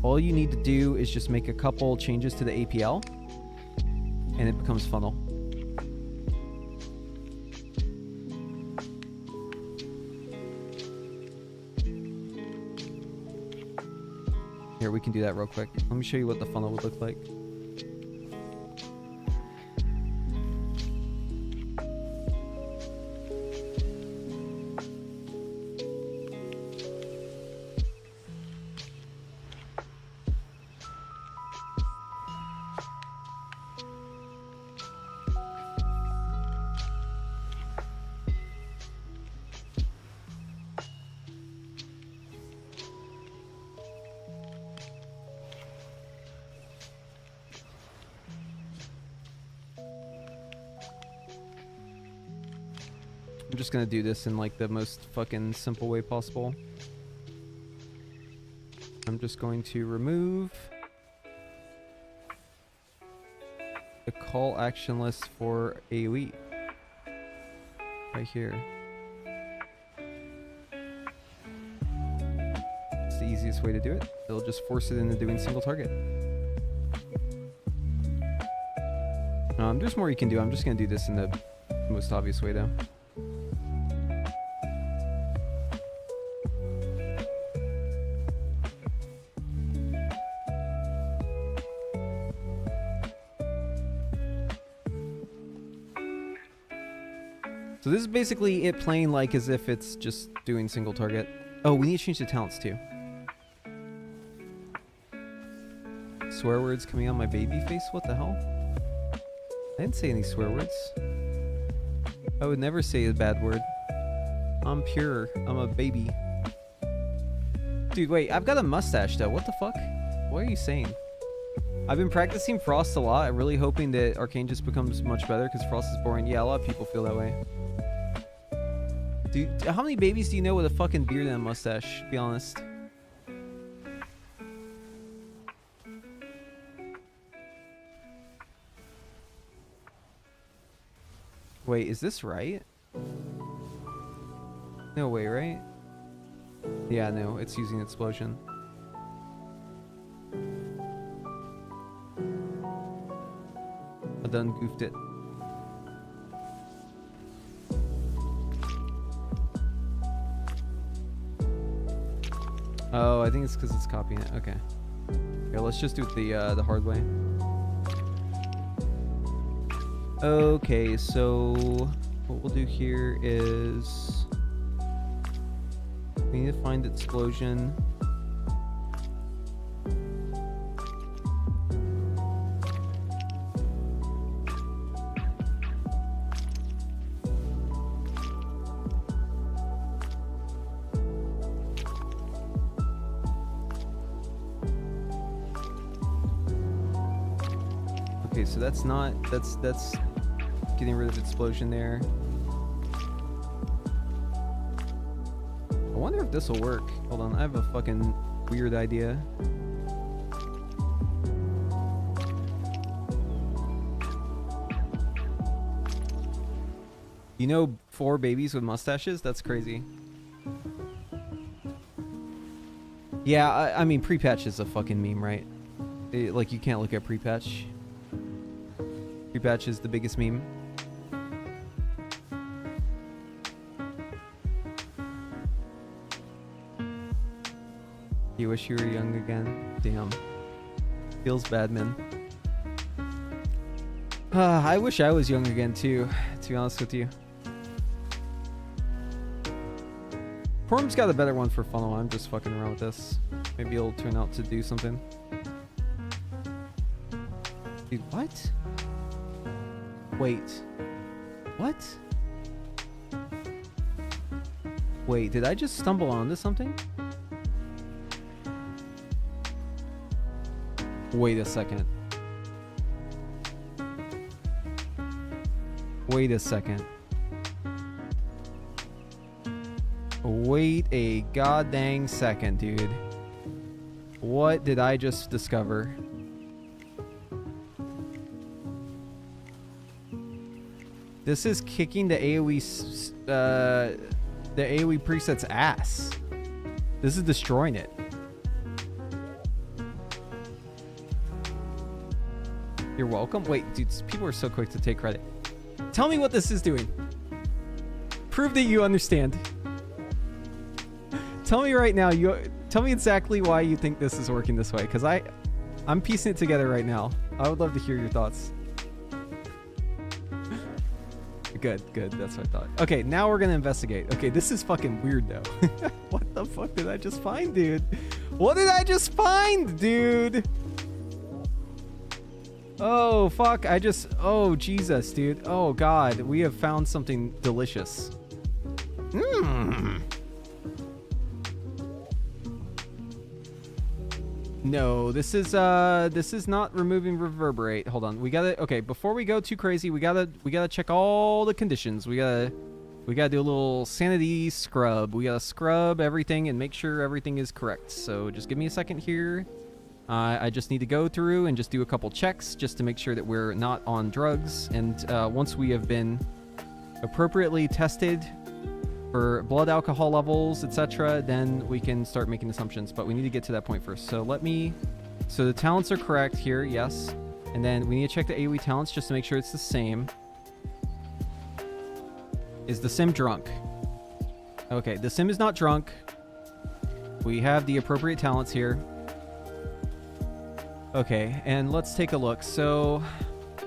All you need to do is just make a couple changes to the APL, and it becomes funnel. Here, we can do that real quick. Let me show you what the funnel would look like. I'm just gonna do this in like the most fucking simple way possible. I'm just going to remove the call action list for AoE right here. It's the easiest way to do it. It'll just force it into doing single target. There's more you can do. I'm just gonna do this in the most obvious way though. So this is basically it playing like as if it's just doing single target. Oh, we need to change the talents too. Swear words coming out my baby face? What the hell? I didn't say any swear words. I would never say a bad word. I'm pure. I'm a baby. Dude, wait. I've got a mustache though. What the fuck? What are you saying? I've been practicing Frost a lot. I'm really hoping that Arcane just becomes much better because Frost is boring. Yeah, a lot of people feel that way. Dude, how many babies do you know with a fucking beard and a mustache? Be honest. Wait, is this right? No way, right? Yeah, no, it's using explosion. I done goofed it. Oh, I think it's because it's copying it. Okay. Here, let's just do it the hard way. Okay, so what we'll do here is we need to find explosion. Okay, so that's getting rid of explosion there. I wonder if this will work. Hold on, I have a fucking weird idea. You know 4 babies with mustaches? That's crazy. Yeah, I mean, pre-patch is a fucking meme, right? Like, you can't look at pre-patch. Pre-patch is the biggest meme. You wish you were young again? Damn. Feels bad, man. I wish I was young again, too, to be honest with you. Form's got a better one for funnel. I'm just fucking around with this. Maybe it'll turn out to do something. Dude, what? Wait. What? Wait, did I just stumble onto something? Wait a second. Wait a second. Wait a goddamn second, dude. What did I just discover? This is kicking the AoE preset's ass. This is destroying it. You're welcome. Wait, dude, people are so quick to take credit. Tell me what this is doing. Prove that you understand. Tell me right now. Tell me exactly why you think this is working this way, because I'm piecing it together right now. I would love to hear your thoughts. Good. That's what I thought. Okay, now we're gonna investigate. Okay, this is fucking weird though. What the fuck did I just find, dude? What did I just find, dude? Oh, fuck. Oh, Jesus, dude. Oh, God. We have found something delicious. Mmm. No, this is not removing reverberate. Hold on. Okay, before we go too crazy, we gotta check all the conditions. We gotta do a little sanity scrub. We gotta scrub everything and make sure everything is correct. So just give me a second here. I just need to go through and just do a couple checks just to make sure that we're not on drugs. And once we have been appropriately tested for blood alcohol levels, etc., then we can start making assumptions. But we need to get to that point first. So so the talents are correct here, yes. And then we need to check the AoE talents just to make sure it's the same. Is the sim drunk? Okay, the sim is not drunk. We have the appropriate talents here. Okay, and let's take a look. So,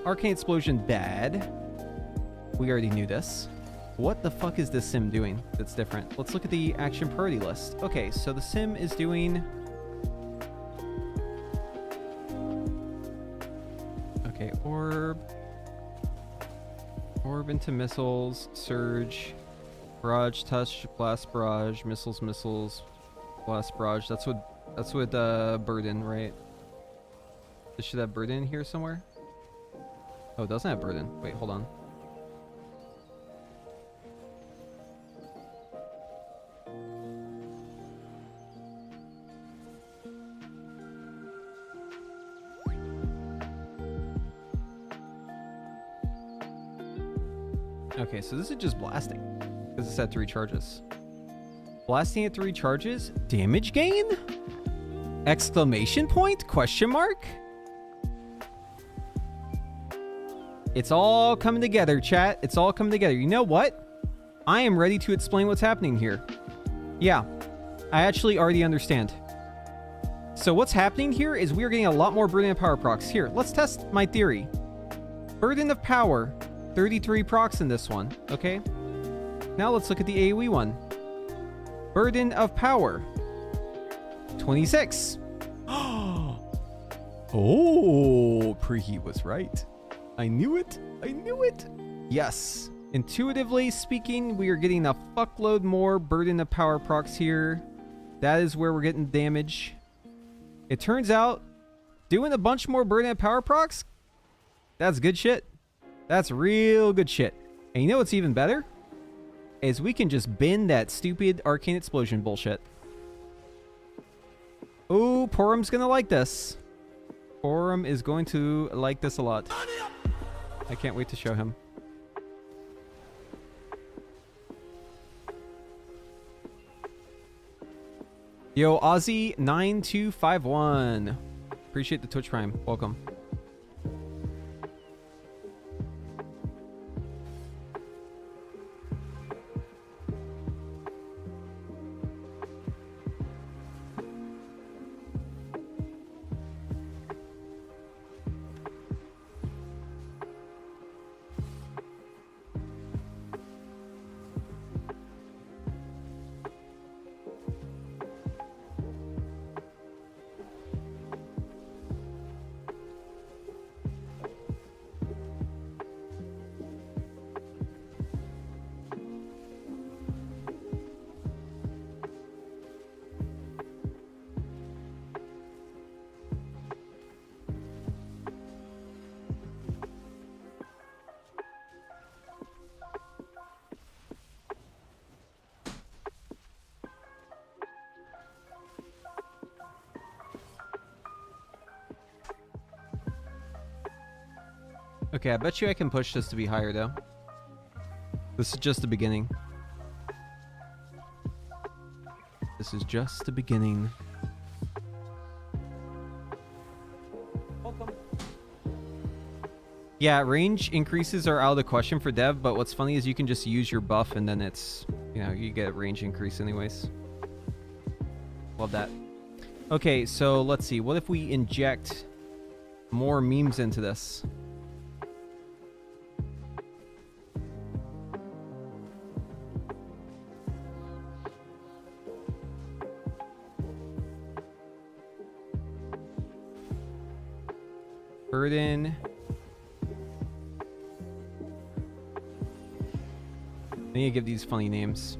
Arcane Explosion bad. We already knew this. What the fuck is this sim doing that's different? Let's look at the action priority list. Okay, so the sim is doing... Okay, orb. Orb into missiles, surge, barrage, touch, blast, barrage, missiles, blast, barrage. That's with burden, right? This should have burden in here somewhere. Oh, it doesn't have burden. Wait, hold on. Okay, so this is just blasting because it's at 3 charges. Blasting at 3 charges? Damage gain? Exclamation point? Question mark? It's all coming together, chat. It's all coming together. You know what? I am ready to explain what's happening here. Yeah, I actually already understand. So what's happening here is we're getting a lot more Burden of Power procs. Here, let's test my theory. Burden of Power, 33 procs in this one, okay? Now let's look at the AoE one. Burden of Power, 26. Oh, Preheat was right. I knew it. Yes. Intuitively speaking, we are getting a fuckload more Burden of Power procs here. That is where we're getting damage. It turns out doing a bunch more Burden of Power procs, that's good shit. That's real good shit. And you know what's even better? Is we can just bin that stupid arcane explosion bullshit. Ooh, Porum's gonna like this. Porum is going to like this a lot. I can't wait to show him. Yo, Ozzy9251. Appreciate the Twitch Prime. Welcome. Okay, I bet you I can push this to be higher, though. This is just the beginning. This is just the beginning. Welcome. Yeah, range increases are out of the question for dev, but what's funny is you can just use your buff and then it's, you know, you get a range increase anyways. Love that. Okay, so let's see. What if we inject more memes into this? Burden. I need to give these funny names.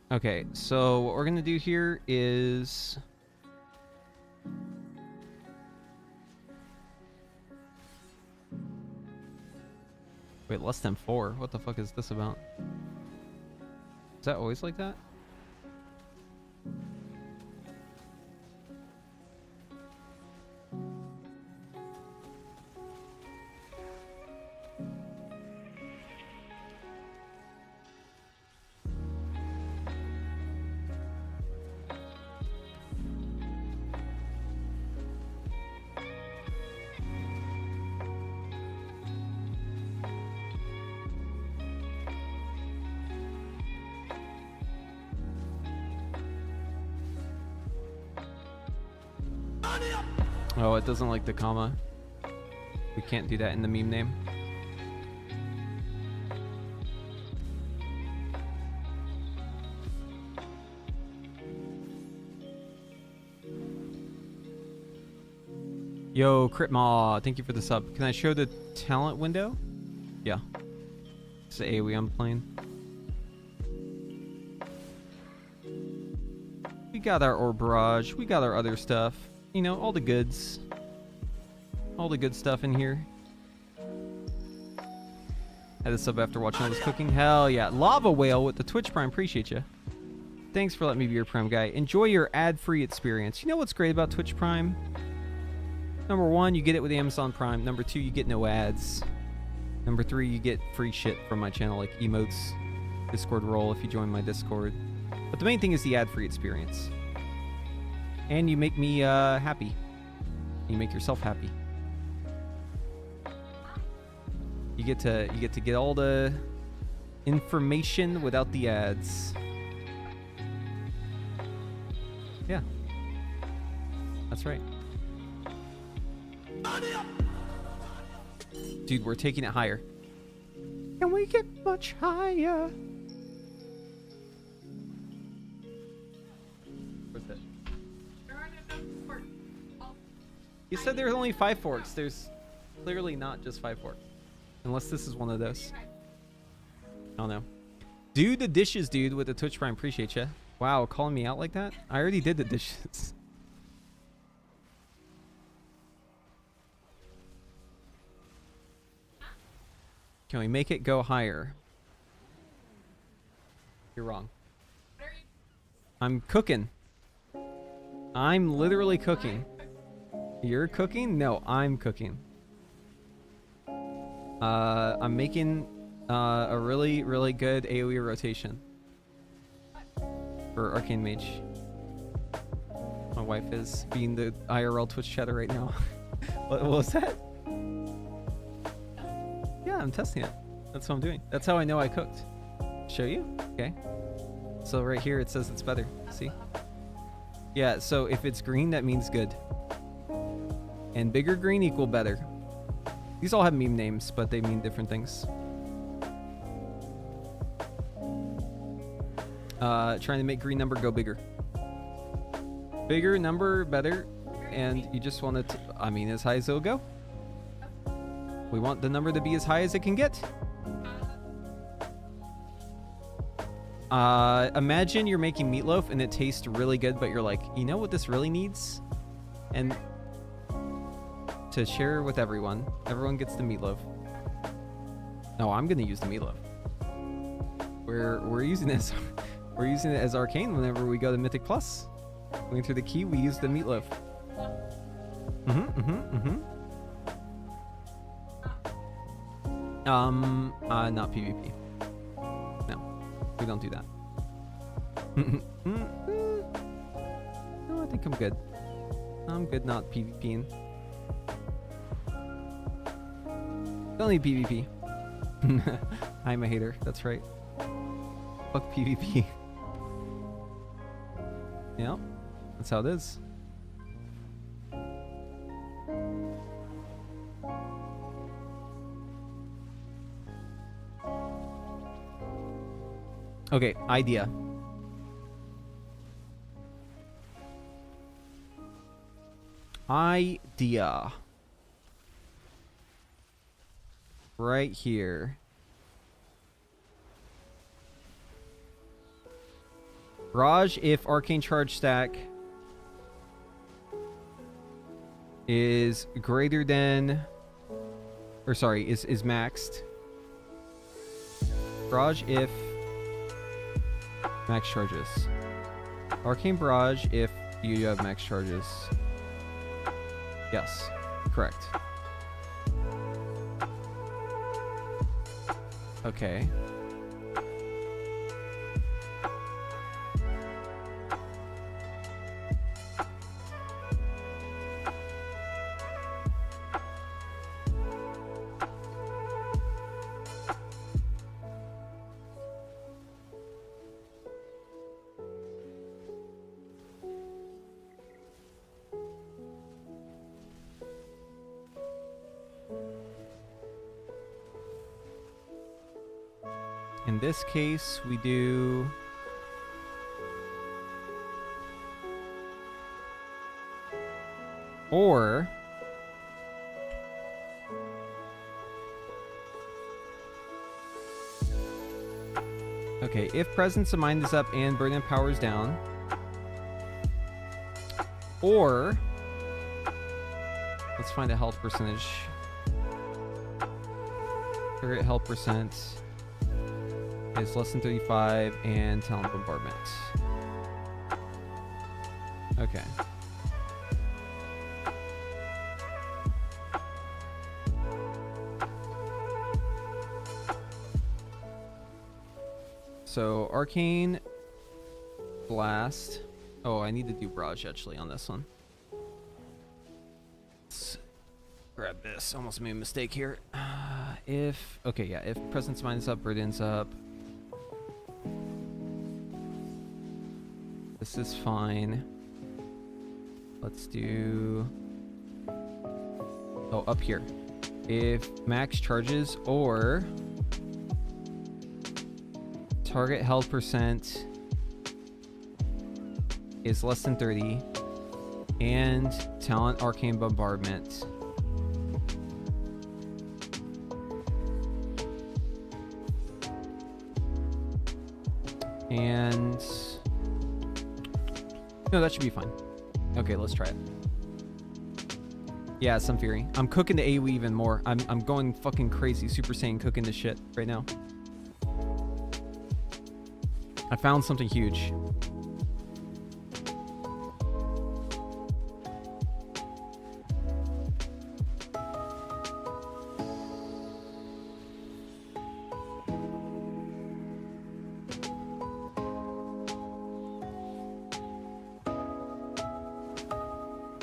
Okay, so what we're gonna do here is wait, less than 4. What the fuck is this about? Is that always like that? Oh, it doesn't like the comma. We can't do that in the meme name. Yo, Critmaw, thank you for the sub. Can I show the talent window? Yeah. It's the AoE I'm playing. We got our ore barrage. We got our other stuff. You know, all the goods. All the good stuff in here. Had a sub after watching all this cooking. Hell yeah. Lava Whale with the Twitch Prime. Appreciate you. Thanks for letting me be your Prime guy. Enjoy your ad-free experience. You know what's great about Twitch Prime? Number 1, you get it with Amazon Prime. Number 2, you get no ads. Number 3, you get free shit from my channel, like emotes, Discord role if you join my Discord. But the main thing is the ad-free experience. And you make me happy. You make yourself happy. You get to get all the information without the ads. Yeah. That's right. Dude, we're taking it higher. Can we get much higher? What's that? You said there's only 5 forks. There's clearly not just 5 forks. Unless this is one of those. I don't know. Do the dishes, dude, with the Twitch Prime. Appreciate ya. Wow, calling me out like that? I already did the dishes. Can we make it go higher? You're wrong. I'm cooking. I'm literally cooking. You're cooking? No, I'm cooking. I'm making a really, really good AoE rotation for Arcane Mage. My wife is being the IRL Twitch chatter right now. What was that? Yeah, I'm testing it. That's what I'm doing. That's how I know I cooked. Show you? Okay. So right here it says it's better. See? Yeah, so if it's green, that means good. And bigger green equal better. These all have meme names, but they mean different things. Trying to make green number go bigger. Bigger number, better. And you just want to, I mean, as high as it'll go. We want the number to be as high as it can get. Imagine you're making meatloaf and it tastes really good, but you're like, you know what this really needs? And to share with everyone. Everyone gets the meatloaf. No, I'm gonna use the meatloaf. We're using this. We're using it as Arcane whenever we go to Mythic Plus. Going through the key, we use the meatloaf. Not PvP. No, we don't do that. No, I think I'm good. I'm good not PvPing. Don't need PvP. I'm a hater, that's right. Fuck PvP. Yep, that's how it is. Okay, idea. Idea. Right here. Raj, if Arcane Charge stack is greater than, or sorry, is maxed. Barrage if max charges. Arcane Barrage if you have max charges. Yes, correct. Okay. In this case, we do or okay, if Presence of Mind is up and Burden Power is down, or let's find a health percentage. Target health percent is less than 35 and talent bombardment. Okay. So Arcane Blast. Oh, I need to do Barrage actually on this one. Let's grab this. Almost made a mistake here. If okay, yeah, if Presence Mind is up, Burden's up. This is fine. Let's do Oh, up here. If max charges or target health percent is less than 30 and talent arcane bombardment. And no, that should be fine. Okay, let's try it. Yeah, Sunfury. I'm cooking the AoE even more. I'm going fucking crazy, Super Saiyan cooking this shit right now. I found something huge.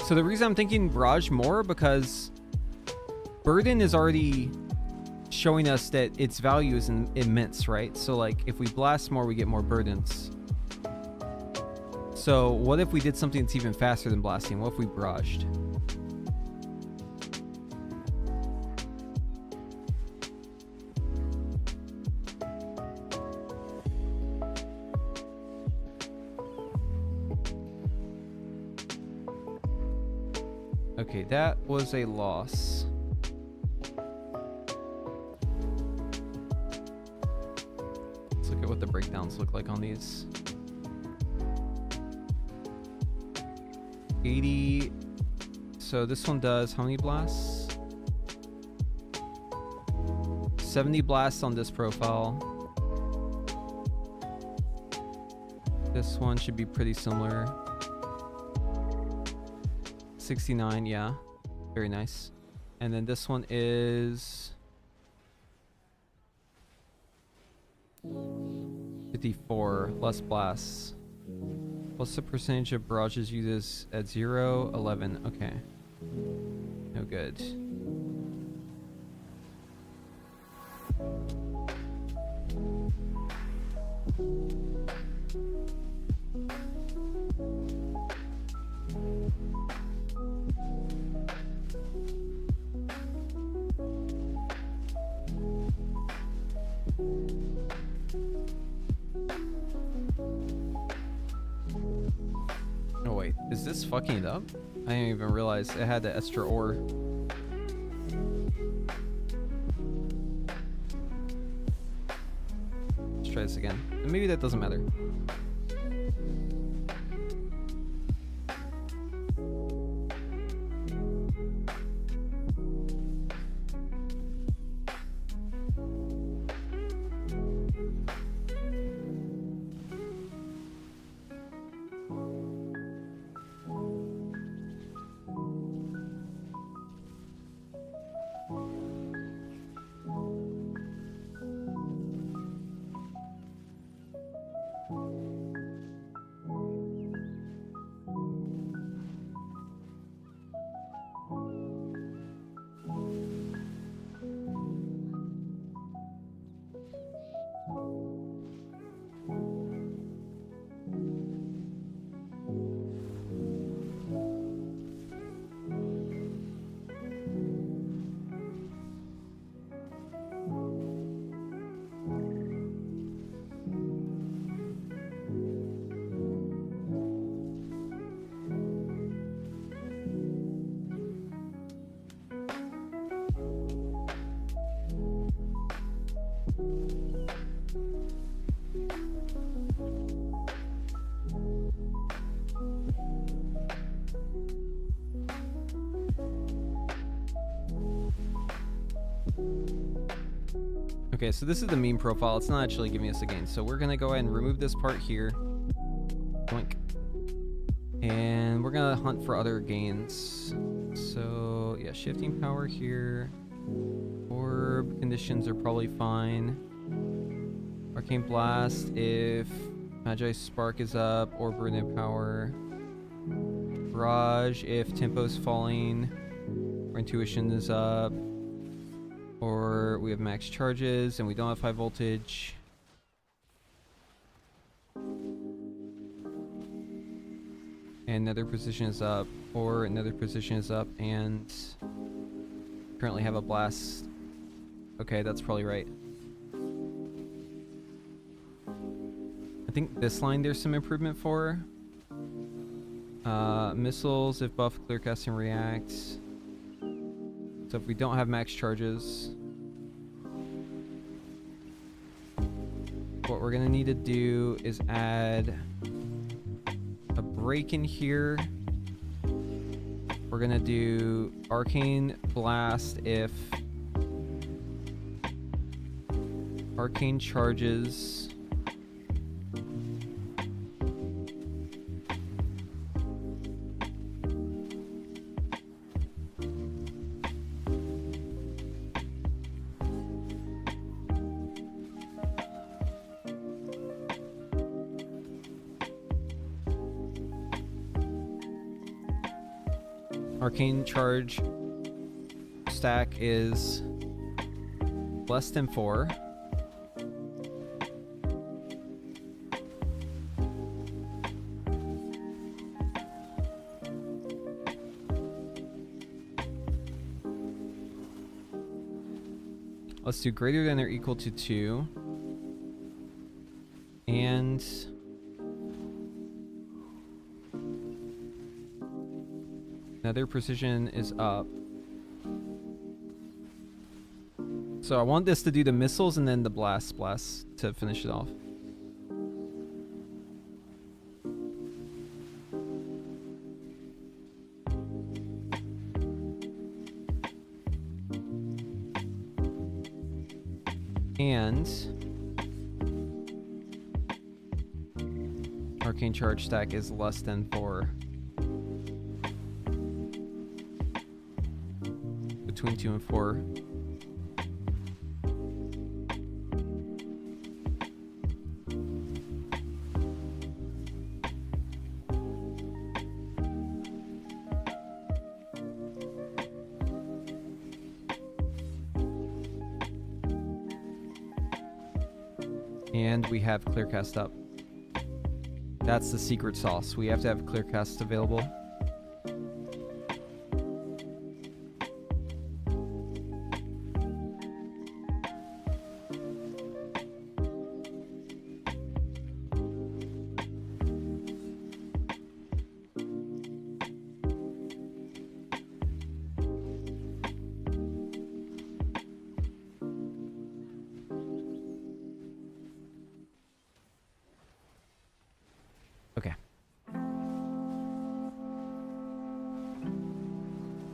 So the reason I'm thinking Barrage more, because Burden is already showing us that its value is immense, right? So like if we blast more, we get more burdens. So what if we did something that's even faster than blasting? What if we barraged? Okay, that was a loss. Let's look at what the breakdowns look like on these. 80. So this one does how many blasts? 70 blasts on this profile. This one should be pretty similar. 69, yeah. Very nice. And then this one is 54, less blasts. What's the percentage of barrages uses at 0? 11. Okay. No good. Oh wait, is this fucking it up? I didn't even realize it had the extra ore. Let's try this again. And maybe that doesn't matter. Okay, so this is the meme profile. It's not actually giving us a gain. So we're going to go ahead and remove this part here. Boink. And we're going to hunt for other gains. So, yeah, shifting power here. Orb conditions are probably fine. Arcane Blast if Magi Spark is up, or Burden Power. Barrage if Tempo's falling, or Intuition is up. Or we have max charges and we don't have high voltage. And Nether position is up, or Nether position is up and Currently have a blast. Okay, that's probably right. I think this line there's some improvement for. Missiles if buff, clear cast, and react. So if we don't have max charges, what we're gonna need to do is add a break in here. We're gonna do Arcane Blast if Arcane charges Arcane charge stack is less than 4. Let's do greater than or equal to 2. And Nether precision is up. So I want this to do the missiles and then the blast to finish it off. And Arcane charge stack is less than 4. Between 2 and 4. And we have clearcast up. That's the secret sauce. We have to have clearcast available.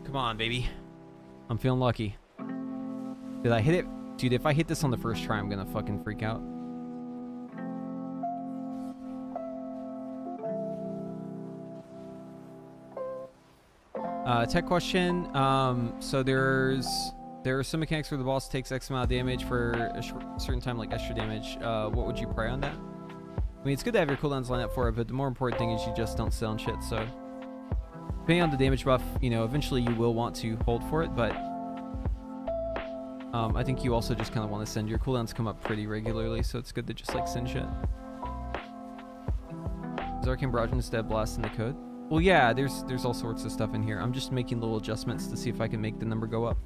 Come on, baby. I'm feeling lucky. Did I hit it? Dude, if I hit this on the first try, I'm gonna fucking freak out. Tech question. So there are some mechanics where the boss takes X amount of damage for a certain time, like extra damage. What would you pray on that? I mean, it's good to have your cooldowns line up for it, but the more important thing is you just don't sit on shit, so... Depending on the damage buff, you know, eventually you will want to hold for it, but... I think you also just kind of want to send your cooldowns come up pretty regularly, so it's good to just, like, send shit. Is Arcane Barrage instead of Blast in the code? Well, yeah, there's all sorts of stuff in here. I'm just making little adjustments to see if I can make the number go up.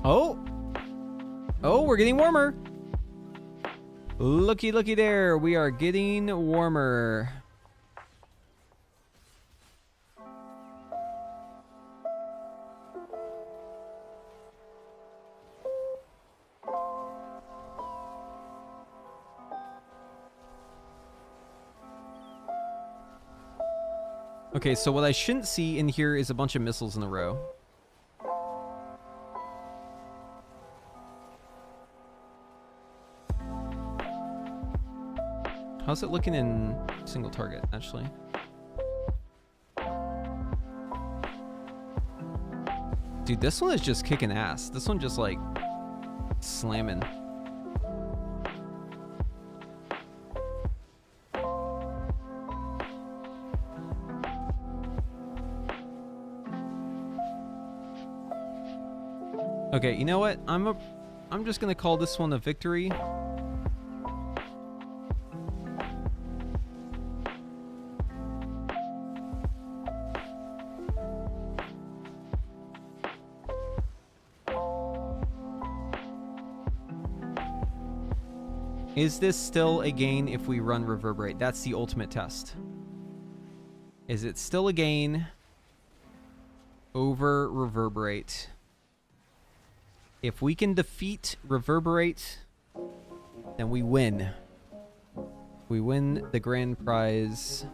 Oh! Oh, we're getting warmer! Looky, looky there. We are getting warmer. Okay, so what I shouldn't see in here is a bunch of missiles in a row. How's it looking in single target, actually? Dude, this one is just kicking ass. This one just, like, slamming. Okay, you know what? I'm just gonna call this one a victory. Is this still a gain if we run reverberate? That's the ultimate test. Is it still a gain over reverberate? If we can defeat reverberate, then we win. We win the grand prize.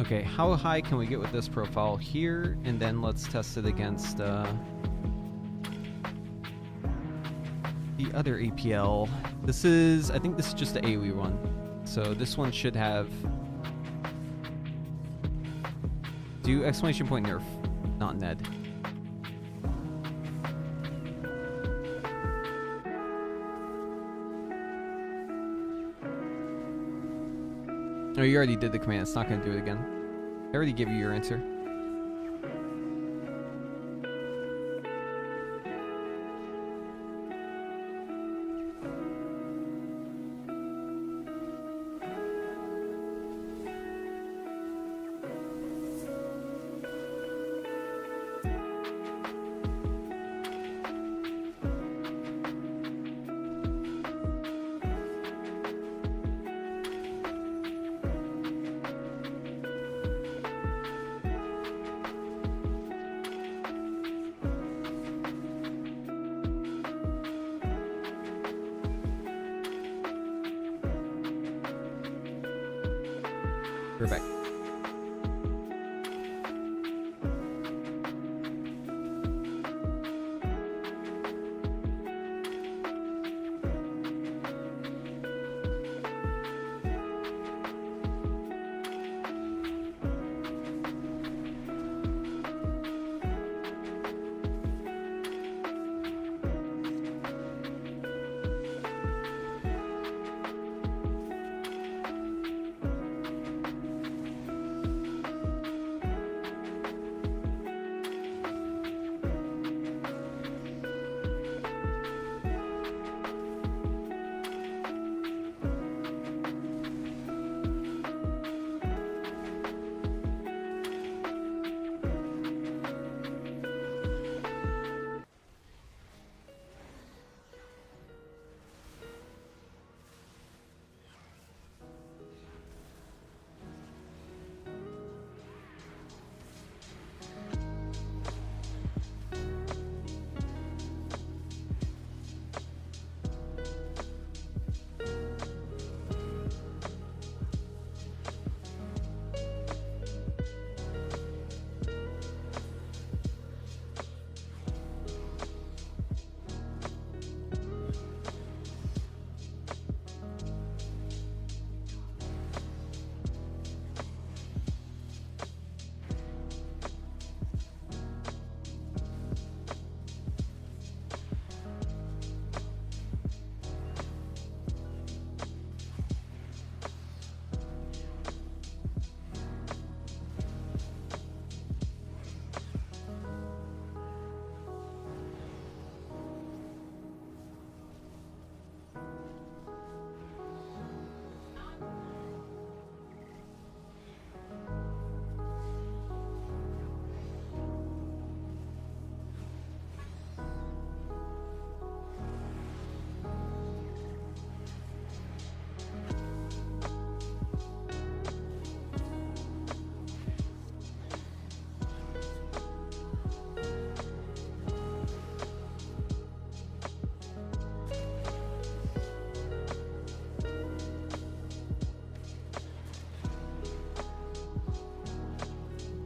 Okay, how high can we get with this profile here? And then let's test it against the other APL. This is, I think this is just the AoE one. So this one should have... Do exclamation point nerf, not Ned. Oh, you already did the command. It's not going to do it again. I already gave you your answer. Perfect.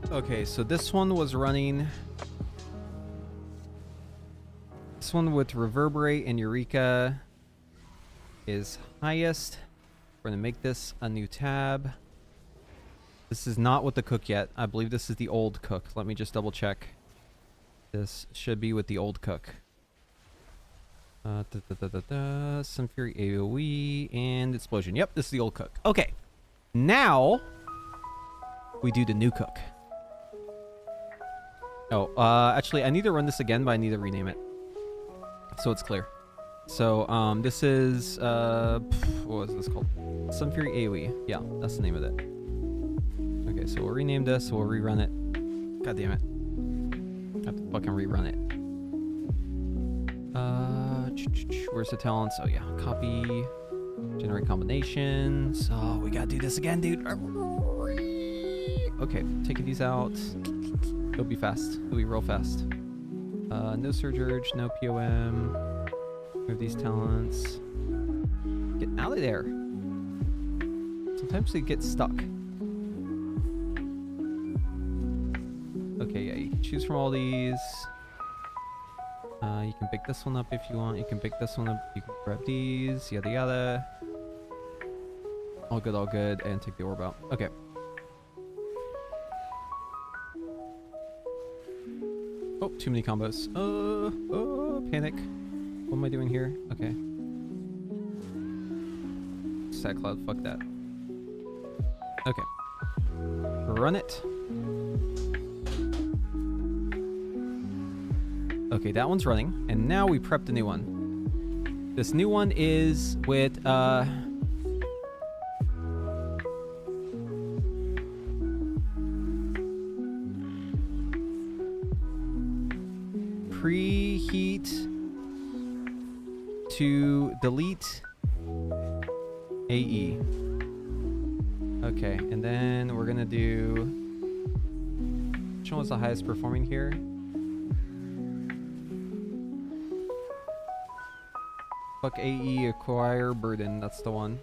Okay, so this one was running. This one with Reverberate and Eureka is highest. We're going to make this a new tab. This is not with the cook yet. I believe this is the old cook. Let me just double check. This should be with the old cook. Sunfury AoE and Explosion. Yep, this is the old cook. Okay. Now we do the new cook. Oh, actually, I need to run this again, but I need to rename it so it's clear. So, this is, what was this called? Sunfury AoE. Yeah, that's the name of it. Okay, so we'll rename this, we'll rerun it. God damn it. I have to fucking rerun it. Where's the talents? Oh, yeah. Copy. Generate combinations. Oh, we gotta do this again, dude. Okay, taking these out. It'll be fast. It'll be real fast. No Surge Urge, no POM. Move these talents. Get out of there. Sometimes they get stuck. Okay, yeah, you can choose from all these. You can pick this one up if you want. You can pick this one up. You can grab these. Yada yada. All good, all good. And take the orb out. Okay. Oh, too many combos. Oh, panic. What am I doing here? Okay. Sat Cloud, fuck that. Okay. Run it. Okay, that one's running. And now we prep the new one. This new one is with, preheat to delete AE. Okay, and then we're gonna do, which one was the highest performing here? Fuck AE, acquire burden, that's the one.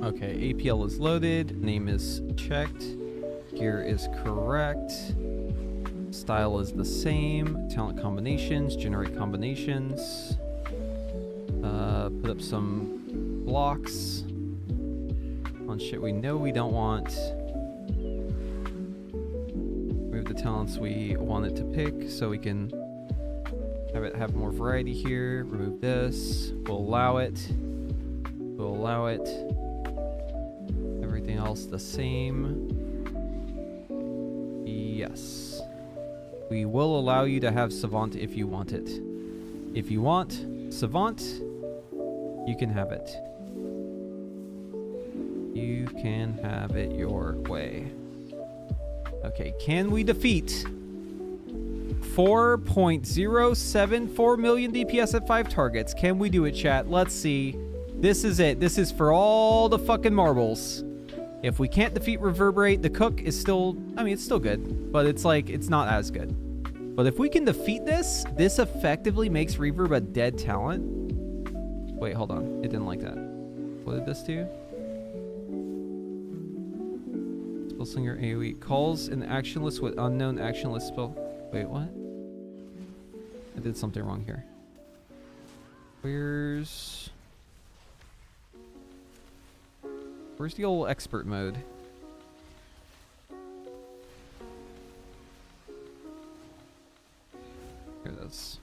Okay, APL is loaded, name is checked, gear is correct, style is the same, talent combinations, generate combinations, put up some blocks on shit we know we don't want, move the talents we want it to pick so we can have it have more variety here, remove this, we'll allow it, everything else the same. Yes. We will allow you to have Savant if you want it. If you want Savant, you can have it. You can have it your way. Okay, can we defeat 4.074 million DPS at 5 targets? Can we do it, chat? Let's see. This is it. This is for all the fucking marbles. If we can't defeat Reverberate, the cook is still, I mean, it's still good, but it's like, it's not as good. But if we can defeat this, this effectively makes Reverb a dead talent. Wait, hold on. It didn't like that. What did this do? Spell Slinger AoE. Calls an action list with unknown action list spell. Wait, what? I did something wrong here. Where's the old expert mode? Here it is.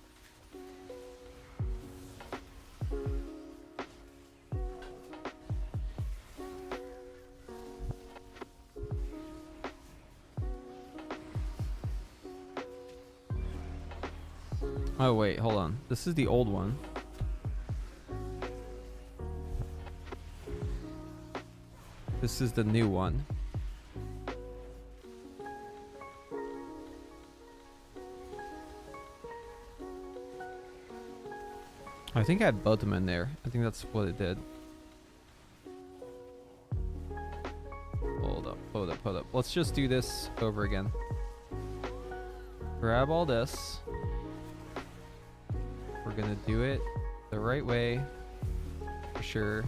Oh wait, hold on. This is the old one. This is the new one. I think I had both of them in there. I think that's what it did. Hold up, hold up, hold up. Let's just do this over again. Grab all this. We're gonna do it the right way. For sure.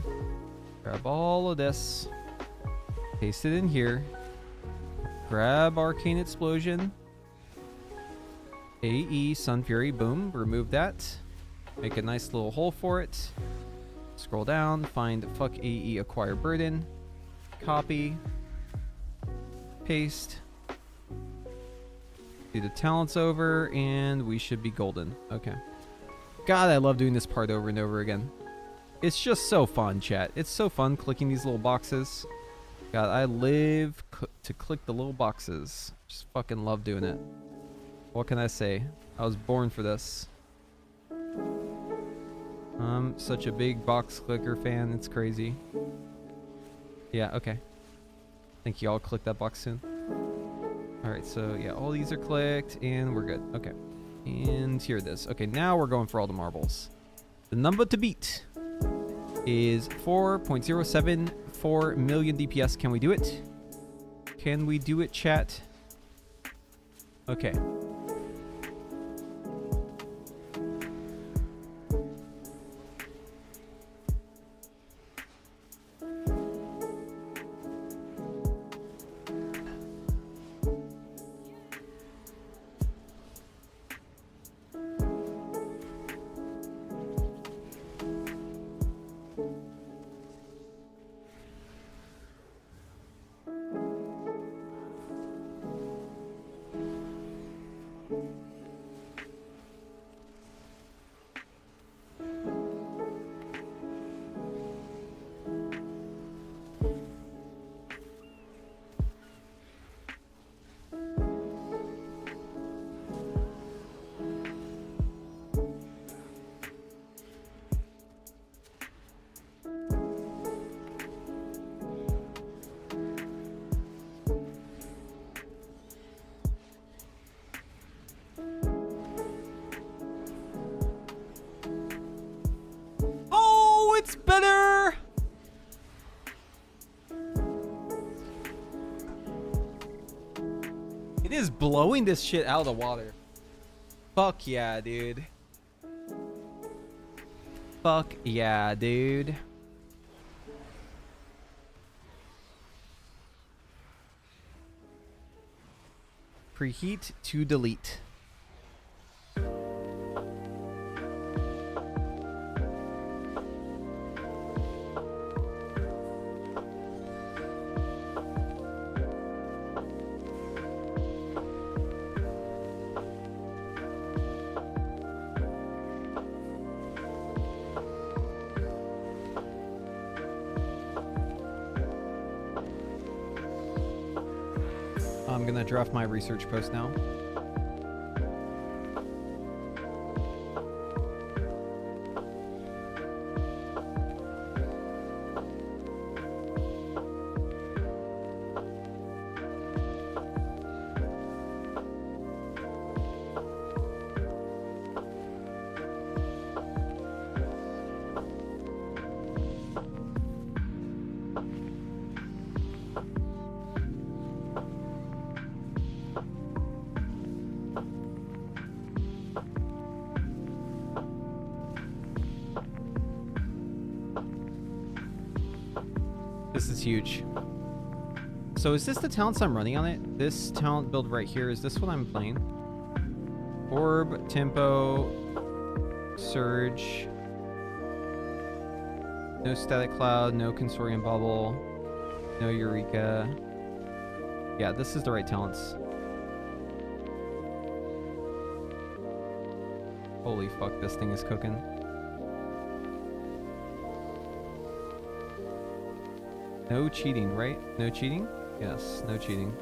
Grab all of this. Paste it in here. Grab Arcane Explosion. AE Sunfury. Boom. Remove that. Make a nice little hole for it. Scroll down. Find fuck AE Acquire Burden. Copy. Paste. Do the talents over, and we should be golden. Okay. God, I love doing this part over and over again. It's just so fun, chat. It's so fun clicking these little boxes. God, I live to click the little boxes. Just fucking love doing it. What can I say? I was born for this. I'm such a big box clicker fan. It's crazy. Yeah, okay. I think you all click that box soon. Alright, so yeah, all these are clicked and we're good. Okay. And here it is. Okay, now we're going for all the marbles. The number to beat is 4.074 million DPS. Can we do it? Can we do it, chat? Okay. It's better! It is blowing this shit out of the water. Fuck yeah, dude. Fuck yeah, dude. Preheat to delete. I'm gonna draft my research post now. This is huge. So is this the talents I'm running on it? This talent build right here, is this what I'm playing? Orb, tempo, surge. No static cloud, no consortium bubble, no eureka. Yeah, this is the right talents. Holy fuck, this thing is cooking. No cheating, right? No cheating? Yes, no cheating.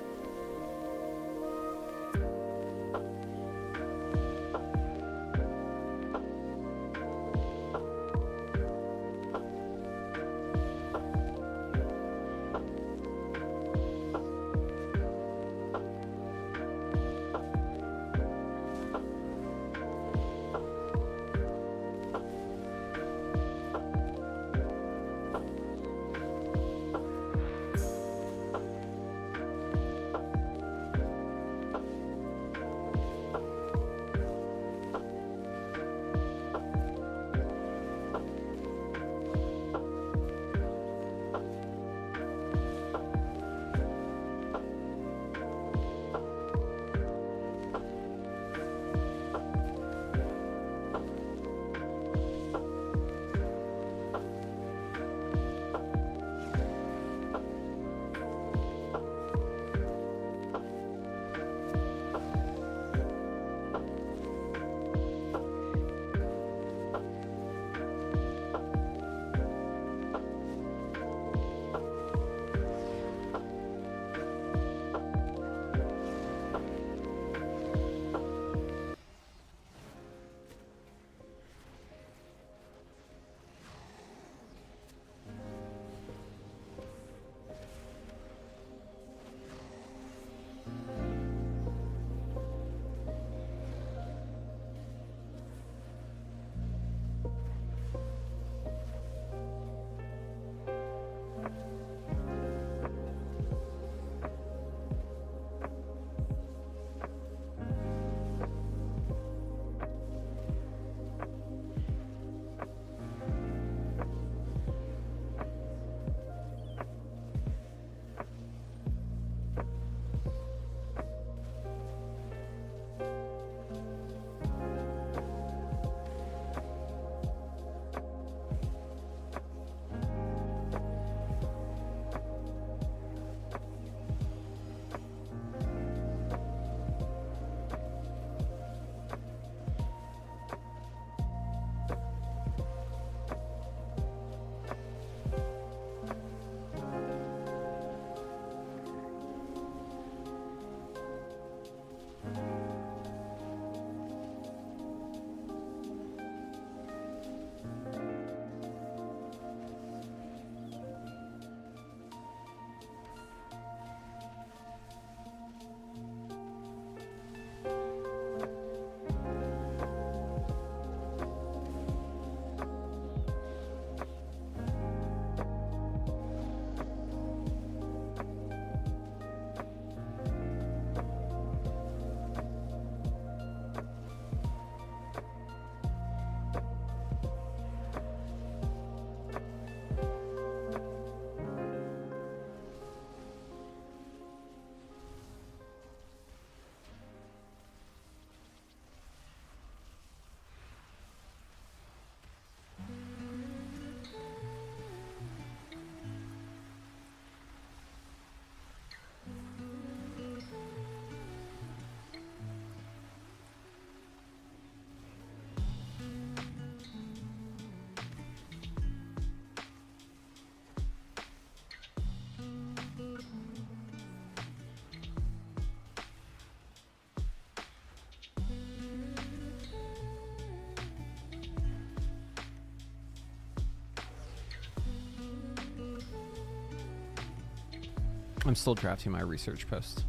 I'm still drafting my research post.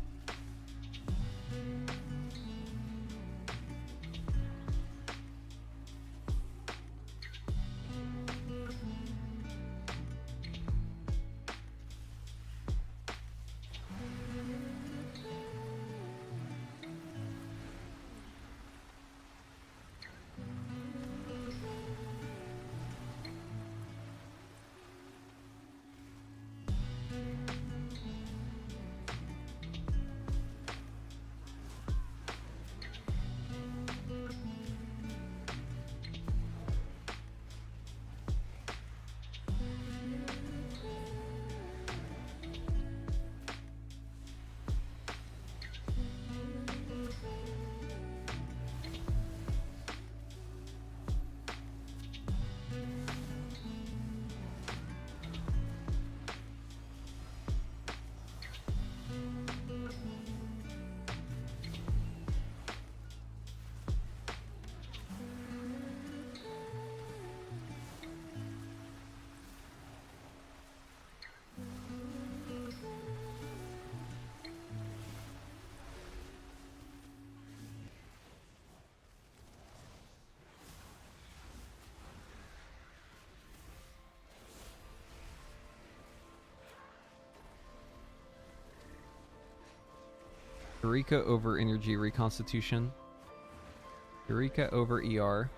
Eureka over energy reconstitution. Eureka over ER.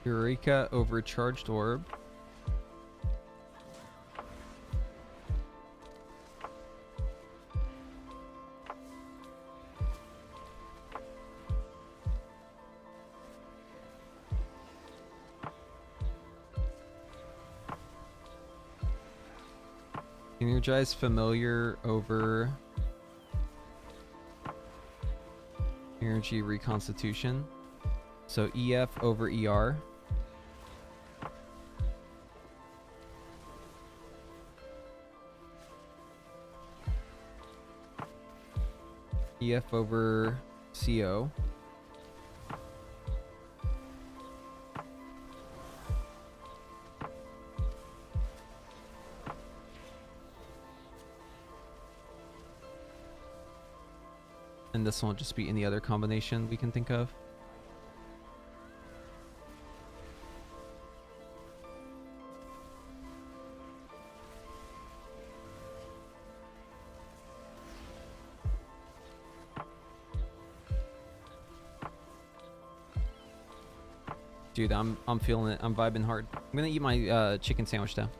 Eureka over charged orb. Energize familiar over energy reconstitution. So EF over ER. EF over CO. And this won't just be any other combination we can think of. Dude, I'm feeling it. I'm vibing hard. I'm gonna eat my chicken sandwich though.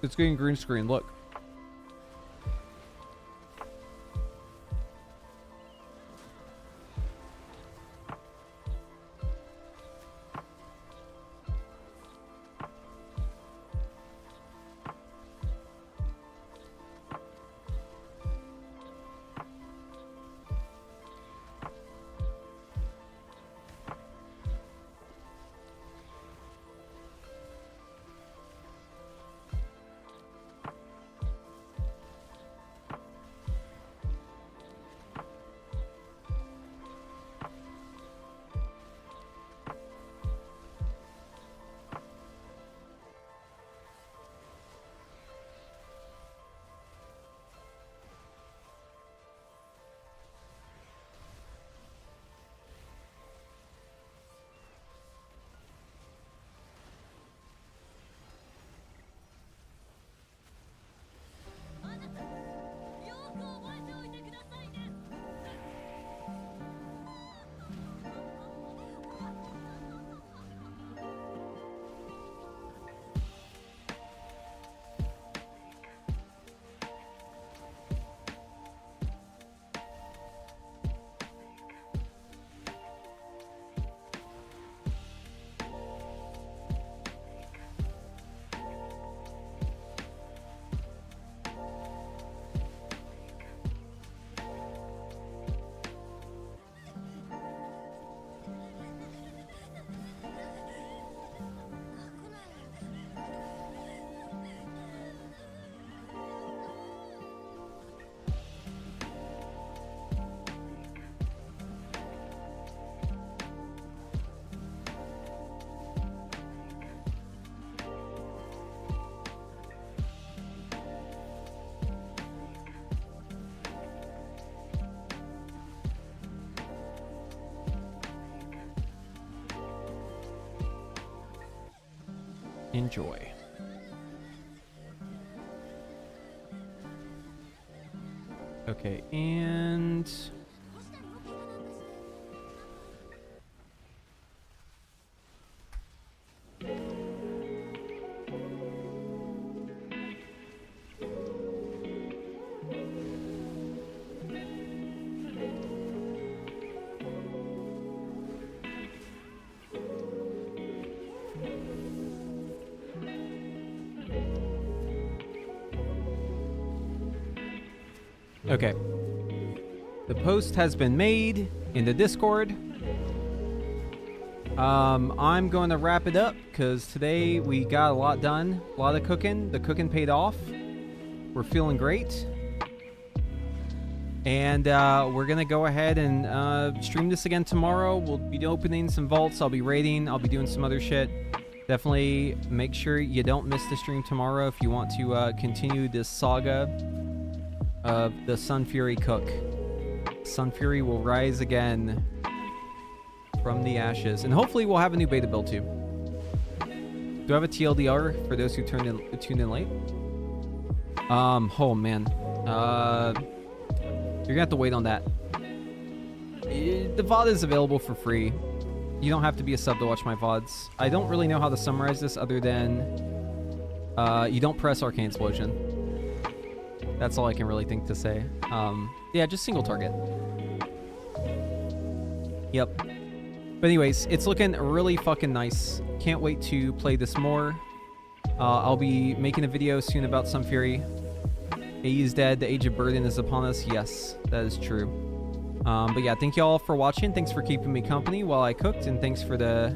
It's getting green screen, look. Enjoy. Okay, and okay. The post has been made in the Discord. I'm going to wrap it up because today we got a lot done. A lot of cooking. The cooking paid off. We're feeling great. And we're going to go ahead and stream this again tomorrow. We'll be opening some vaults. I'll be raiding. I'll be doing some other shit. Definitely make sure you don't miss the stream tomorrow if you want to continue this saga of the Sunfury cook. Sunfury will rise again from the ashes. And hopefully we'll have a new beta build too. Do I have a TLDR for those who tuned in late? Oh man. You're gonna have to wait on that. The VOD is available for free. You don't have to be a sub to watch my VODs. I don't really know how to summarize this other than you don't press Arcane Explosion. That's all I can really think to say. Yeah, just single target. Yep. But anyways, it's looking really fucking nice. Can't wait to play this more. I'll be making a video soon about Sunfury. AE is dead. The age of burden is upon us. Yes, that is true. But yeah, thank you all for watching. Thanks for keeping me company while I cooked, and thanks for the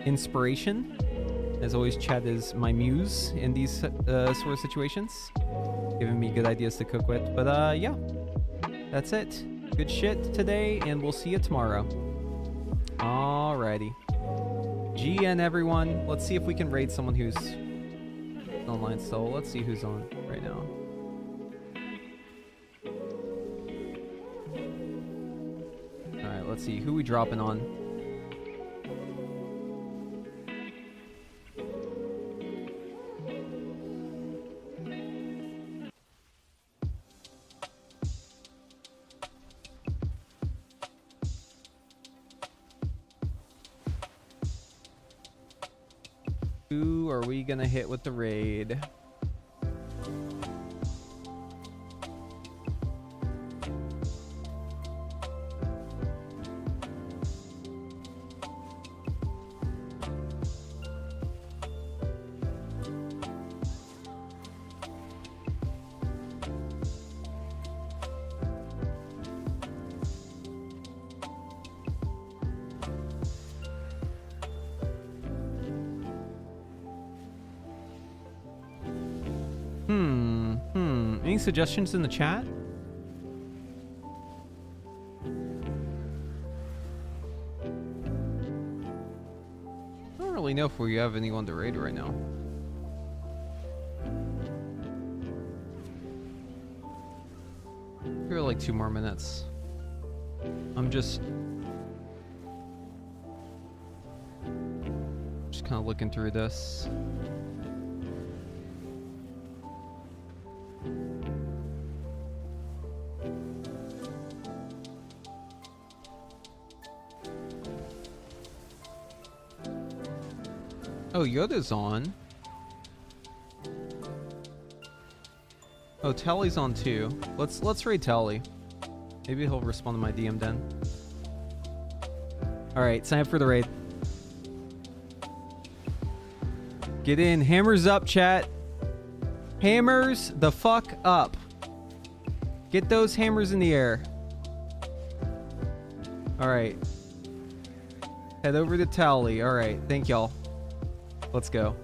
inspiration. As always, Chad is my muse in these sort of situations, giving me good ideas to cook with. But yeah, that's it. Good shit today, and we'll see you tomorrow. Alrighty. GN everyone. Let's see if we can raid someone who's online still. Let's see who's on right now. Alright, let's see. Who we dropping on? Who are we gonna hit with the raid? Any suggestions in the chat? I don't really know if we have anyone to raid right now. Give it like 2 more minutes. I'm just kind of looking through this. Oh, Yoda's on. Oh, Tally's on too. Let's raid Tally. Maybe he'll respond to my DM then. Alright, sign up for the raid. Get in. Hammers up, chat. Hammers the fuck up. Get those hammers in the air. Alright. Head over to Tally. Alright, thank y'all. Let's go.